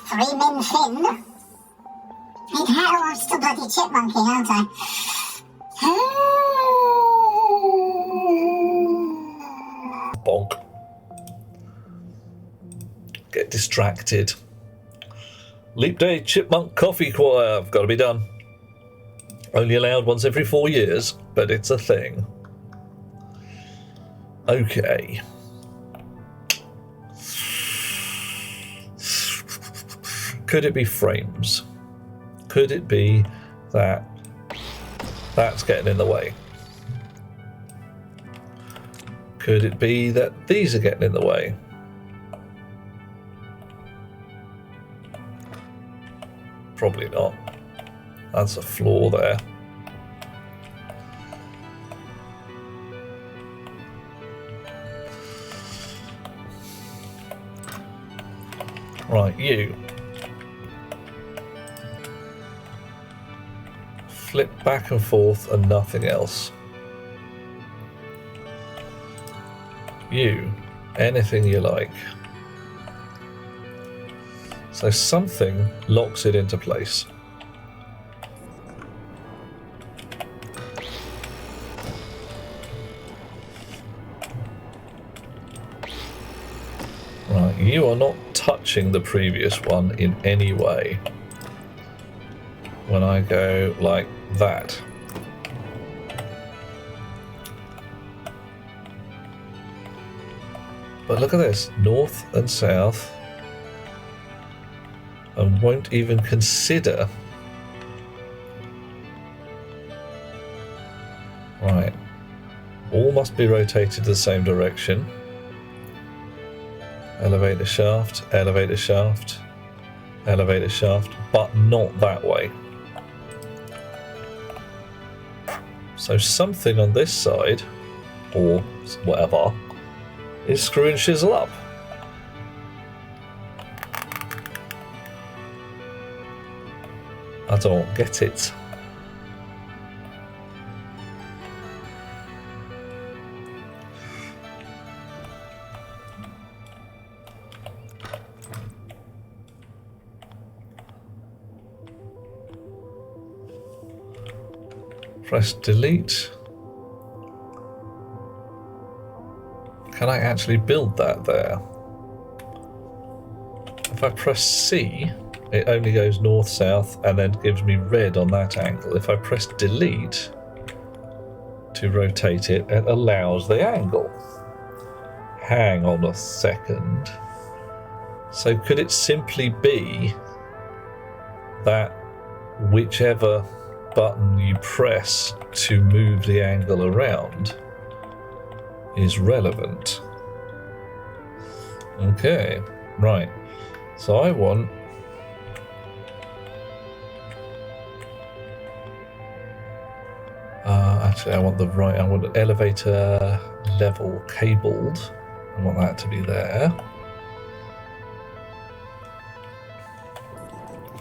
Three-min fin. Hey, how? I'm still bloody chipmunking, aren't I? Bonk. Get distracted. Leap Day Chipmunk Coffee Choir. Got to be done. Only allowed once every 4 years, but it's a thing. Okay. Could it be frames? Could it be that that's getting in the way? Could it be that these are getting in the way? Probably not. That's a flaw there. Right, you. Flip back and forth and nothing else. You. Anything you like. So something locks it into place. Right, you are not touching the previous one in any way. When I go like that. But look at this, north and south. And won't even consider. Right. All must be rotated the same direction. Elevator shaft, elevator shaft, elevator shaft, but not that way. So something on this side, or whatever, is screwing shizzle up. I don't get it. Press delete. Can I actually build that there? If I press C, it only goes north, south, and then gives me red on that angle. If I press delete, to rotate it, it allows the angle. Hang on a second. So could it simply be that whichever button you press to move the angle around is relevant? Okay, right. So I want actually I want an elevator level cabled. I want that to be there.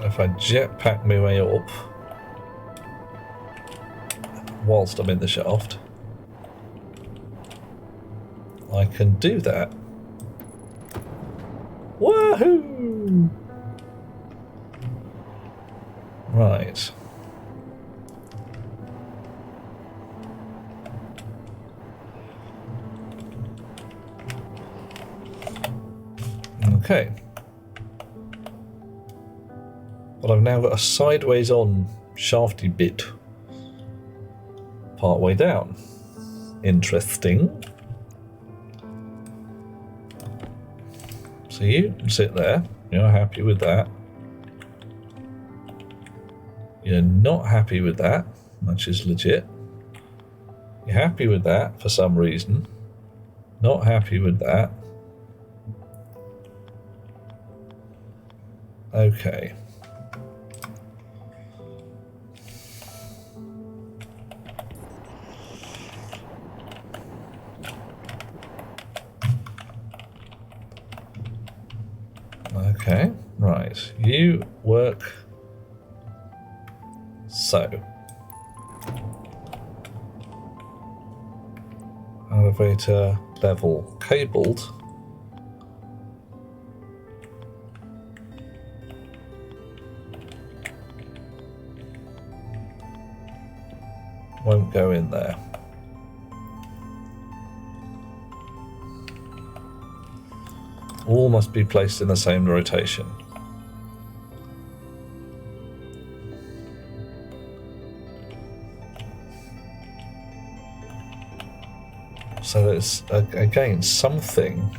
If I jetpack my way up whilst I'm in the shaft, I can do that. Woohoo! Right. Okay. But I've now got a sideways on shafty bit part way down. Interesting. So you sit there, you're happy with that. You're not happy with that, which is legit. You're happy with that for some reason. Not happy with that. Okay. Okay, right. You work so. Elevator level cabled. Won't go in there. All must be placed in the same rotation. So there's, again, something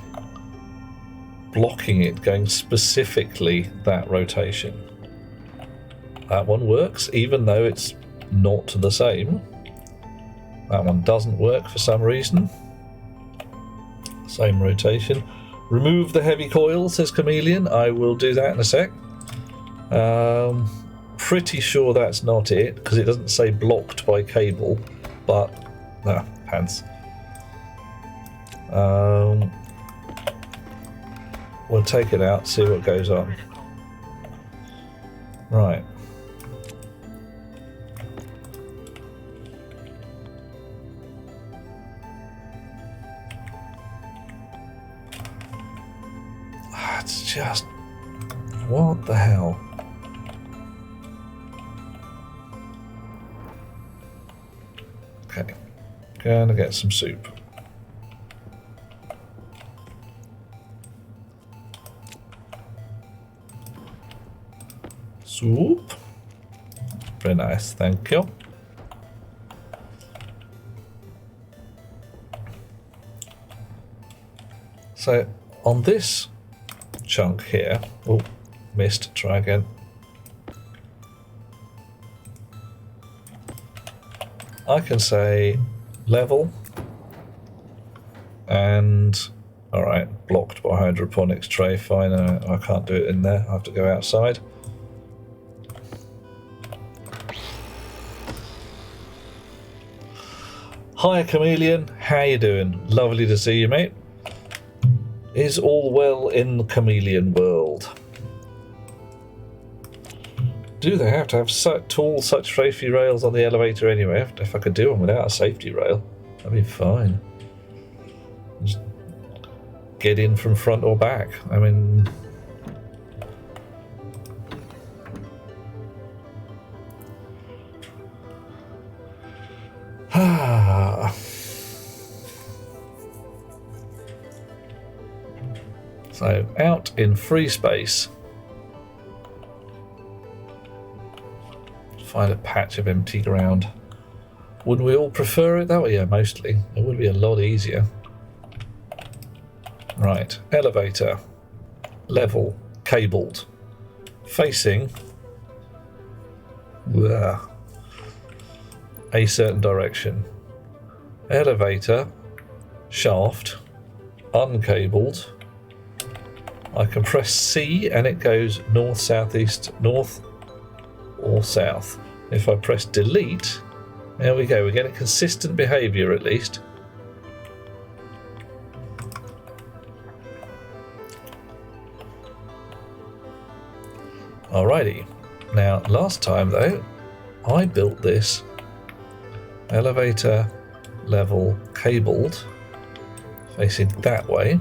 blocking it going specifically that rotation. That one works, even though it's not the same. That one doesn't work for some reason. Same rotation. Remove the heavy coil, says Chameleon. I will do that in a sec. Pretty sure that's not it, because it doesn't say blocked by cable, but... pants. We'll take it out, see what goes on. Right. It's just... what the hell? Okay. Gonna get some soup. Soup. Very nice, thank you. So, on this chunk here... oh, missed, try again. I can say level and... alright, blocked by hydroponics tray, fine, I can't do it in there, I have to go outside. Hi Chameleon, how you doing? Lovely to see you, mate. Is all well in the Chameleon world? Do they have to have such tall, such safety rails on the elevator anyway? If I could do them without a safety rail, that'd be fine. Just get in from front or back. I mean... So, out in free space, find a patch of empty ground. Wouldn't we all prefer it that way? Yeah, mostly. It would be a lot easier. Right, elevator, level, cabled, facing a certain direction. Elevator, shaft, uncabled. I can press C and it goes north, southeast, north or south. If I press delete, there we go, we're getting consistent behaviour at least. Alrighty, now last time though, I built this elevator level cabled facing that way,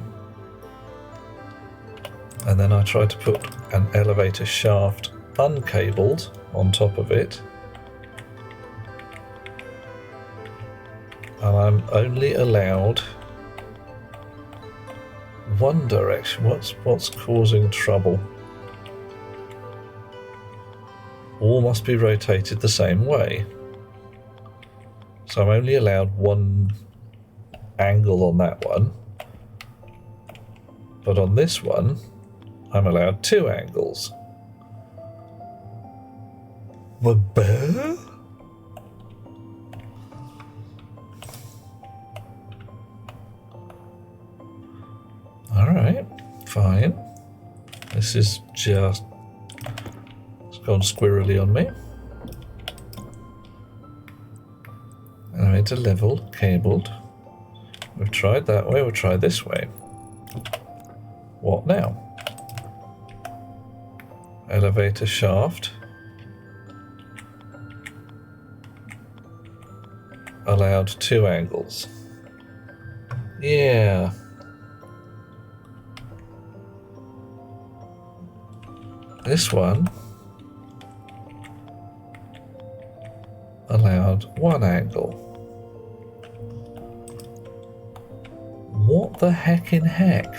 and then I tried to put an elevator shaft uncabled on top of it, and I'm only allowed one direction. What's causing trouble? All must be rotated the same way. So I'm only allowed one angle on that one. But on this one, I'm allowed 2 angles. The bear? Alright, fine. This is just... gone squirrely on me. Elevator level, cabled. We've tried that way, we'll try this way. What now? Elevator shaft. Allowed 2 angles. Yeah. This one allowed 1 angle. What the heck in heck?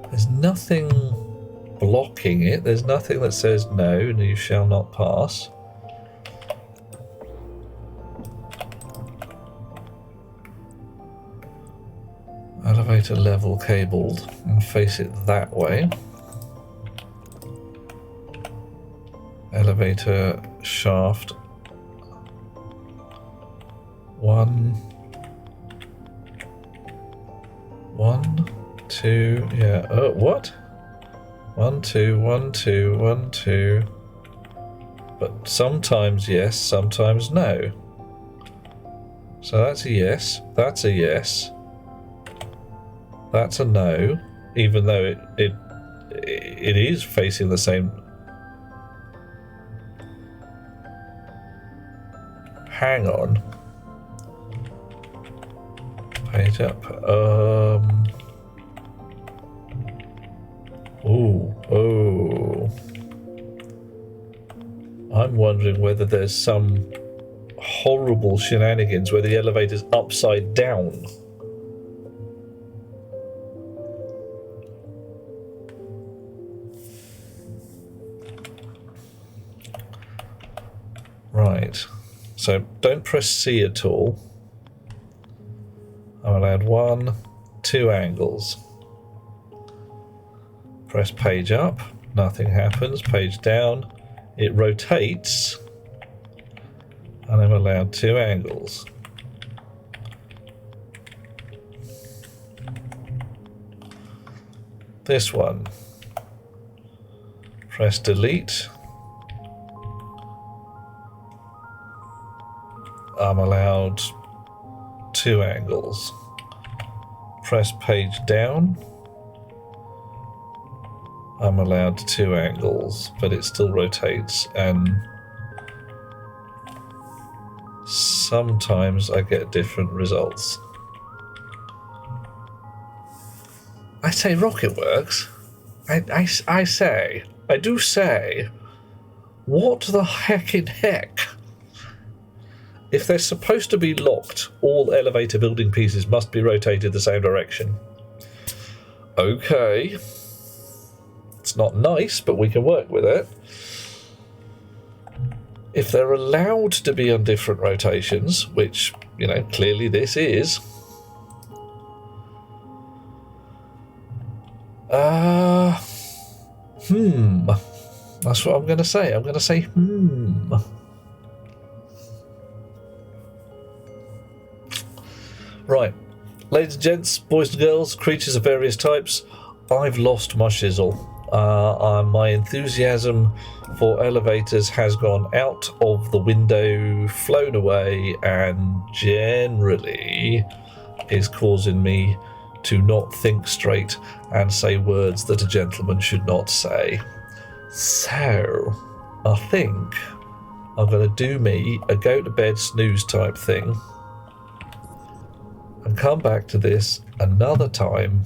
There's nothing blocking it. There's nothing that says no, you shall not pass. Elevator level cabled and face it that way. Elevator shaft 1, 2, yeah, oh, what? 1, 2, 1, 2, 1, 2. But sometimes yes, sometimes no. So that's a yes, that's a yes. That's a no, even though it is facing the same. Hang on. Page up. Oh. I'm wondering whether there's some horrible shenanigans where the elevator's upside down. Right. So don't press C at all. I'm allowed 1, 2 angles. Press page up, nothing happens. Page down, it rotates, and I'm allowed 2 angles. This one, press delete. I'm allowed 2 angles. Press page down. I'm allowed 2 angles, but it still rotates, and sometimes I get different results. I say ROKIT works. I do say, what the heck in heck? If they're supposed to be locked, all elevator building pieces must be rotated the same direction. Okay. It's not nice, but we can work with it. if they're allowed to be on different rotations, which, you know, clearly this is, that's what I'm going to say. I'm going to say, Right. Ladies and gents, boys and girls, creatures of various types, I've lost my shizzle. My enthusiasm for elevators has gone out of the window, flown away, and generally is causing me to not think straight and say words that a gentleman should not say. So, I think I'm going to do me a go to bed snooze type thing and come back to this another time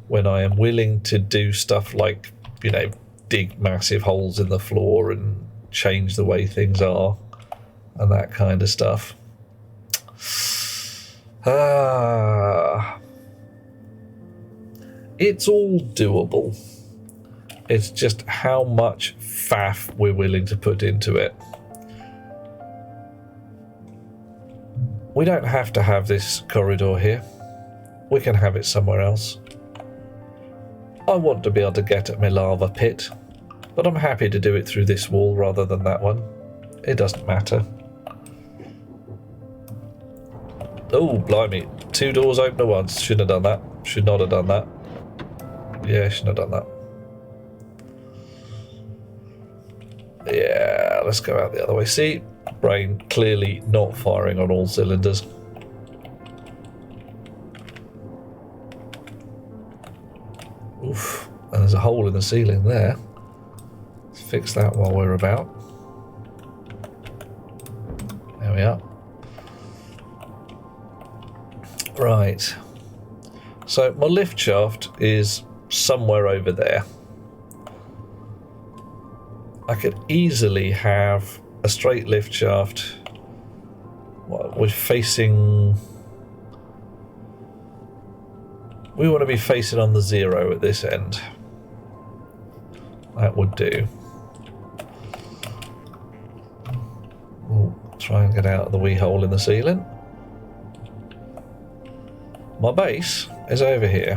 when I am willing to do stuff like, you know, dig massive holes in the floor and change the way things are and that kind of stuff. It's all doable. It's just how much faff we're willing to put into it. We don't have to have this corridor here. We can have it somewhere else. I want to be able to get at my lava pit, but I'm happy to do it through this wall rather than that one. It doesn't matter. Oh, blimey. 2 doors open at once. Shouldn't have done that. Should not have done that. Yeah, shouldn't have done that. Yeah, let's go out the other way. See? Brain clearly not firing on all cylinders. Oof, and there's a hole in the ceiling there. Let's fix that while we're about. There we are. Right. So my lift shaft is somewhere over there. I could easily have a straight lift shaft. Well, we're facing... We want to be facing on the 0 at this end. That would do. We'll try and get out of the wee hole in the ceiling. My base is over here.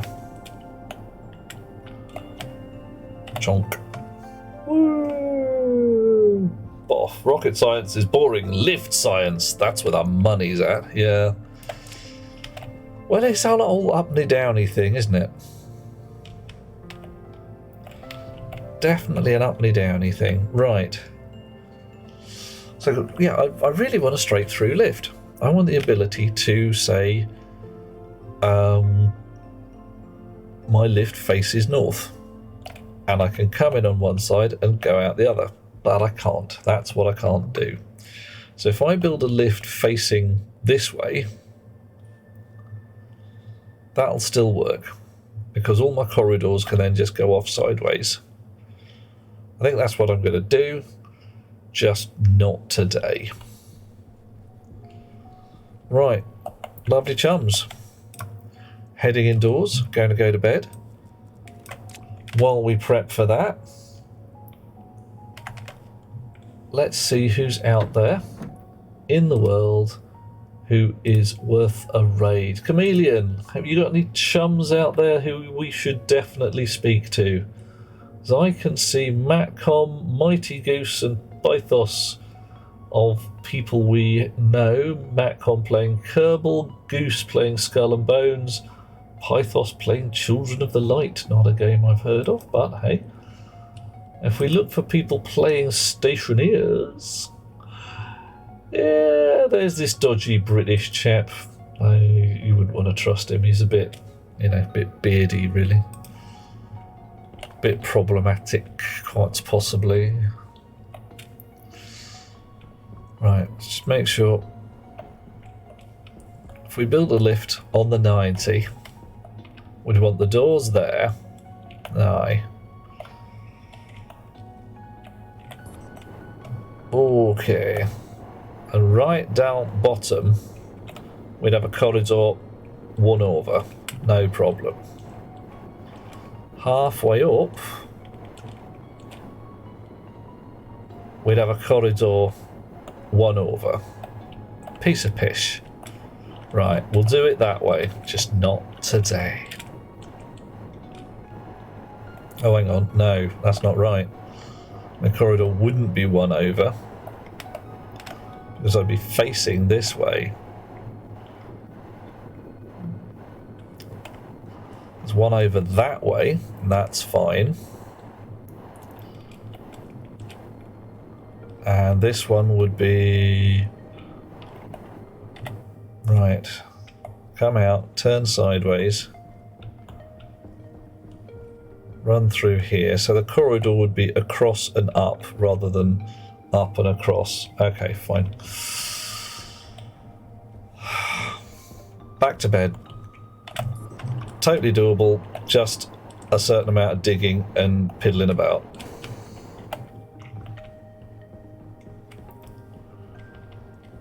Chonk. Woo! Boff. Rocket science is boring. Lift science, that's where the money's at. Yeah. Well, it's all uppity downy thing, isn't it? Definitely an uppity downy thing. Right. So, yeah, I really want a straight through lift. I want the ability to say, my lift faces north. And I can come in on one side and go out the other. But I can't. That's what I can't do. So if I build a lift facing this way, that'll still work, because all my corridors can then just go off sideways. I think that's what I'm going to do, just not today. Right, lovely chums. Heading indoors, going to go to bed. While we prep for that, let's see who's out there in the world who is worth a raid. Chameleon, have you got any chums out there who we should definitely speak to? As I can see Matcom, Mighty Goose and Bythos of people we know. Matcom playing Kerbal, Goose playing Skull and Bones, Pythos playing Children of the Light, not a game I've heard of, but hey. If we look for people playing Stationeers, yeah, there's this dodgy British chap. You wouldn't want to trust him. He's a bit, you know, a bit beardy, really. Bit problematic, quite possibly. Right, just make sure. If we build a lift on the 90, we'd want the doors there. Aye. Okay. And right down bottom, we'd have a corridor 1 over. No problem. Halfway up, we'd have a corridor one over. Piece of pish. Right, we'll do it that way, just not today. Oh, hang on. No, that's not right. The corridor wouldn't be one over, because I'd be facing this way. There's one over that way, and that's fine. And this one would be... Right. Come out, turn sideways. Run through here. So the corridor would be across and up rather than up and across. Okay, fine. Back to bed. Totally doable. Just a certain amount of digging and piddling about.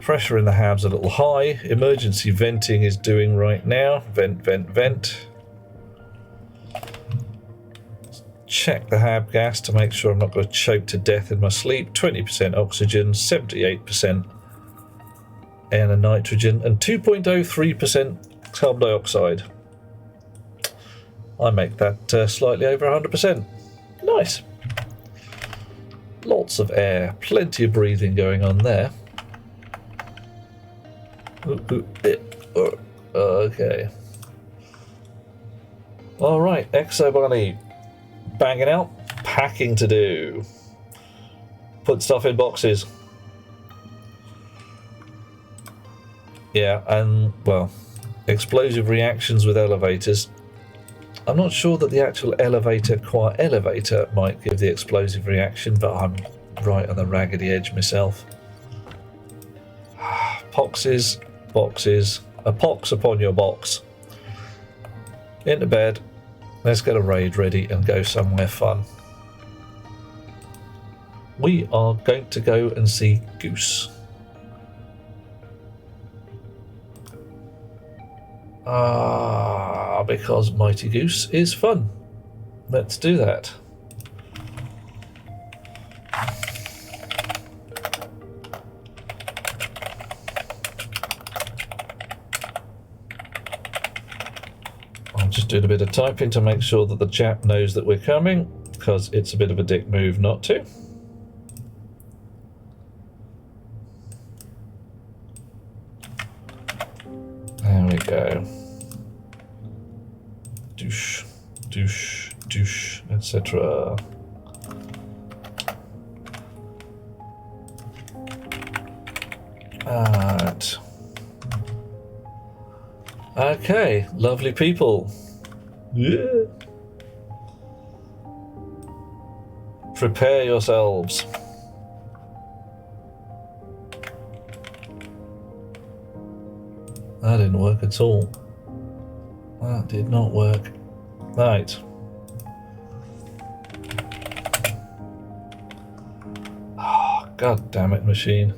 Pressure in the hab's a little high. Emergency venting is doing right now. Vent, vent, vent. Check the hab gas to make sure I'm not going to choke to death in my sleep. 20% oxygen, 78% air and nitrogen, and 2.03% carbon dioxide. I make that slightly over 100%. Nice. Lots of air, plenty of breathing going on there. Okay. Alright, Exobunny. Banging out. Packing to do. Put stuff in boxes. Yeah, and, well, explosive reactions with elevators. I'm not sure that the actual elevator might give the explosive reaction, but I'm right on the raggedy edge myself. Boxes. Boxes. A pox upon your box. Into bed. Let's get a raid ready and go somewhere fun. We are going to go and see Goose. Because Mighty Goose is fun. Let's do that. Just doing a bit of typing to make sure that the chap knows that we're coming, because it's a bit of a dick move not to. There we go. Douche, douche, douche, etc. Alright. Okay, lovely people. Yeah. Prepare yourselves. That didn't work at all. That did not work. Right. Oh, God damn it, machine.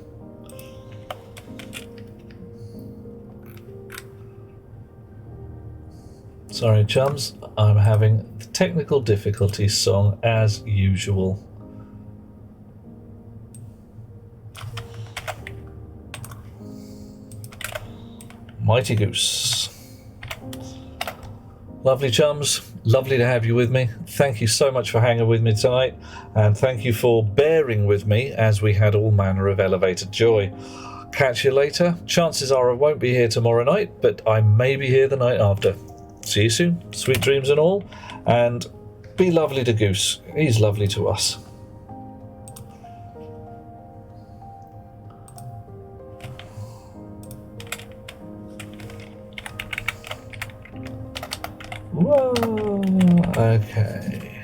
Sorry, chums, I'm having technical difficulties song as usual. Mighty Goose. Lovely chums, lovely to have you with me. Thank you so much for hanging with me tonight, and thank you for bearing with me as we had all manner of elevated joy. Catch you later. Chances are I won't be here tomorrow night, but I may be here the night after. See you soon. Sweet dreams and all. And be lovely to Goose. He's lovely to us. Whoa. Okay.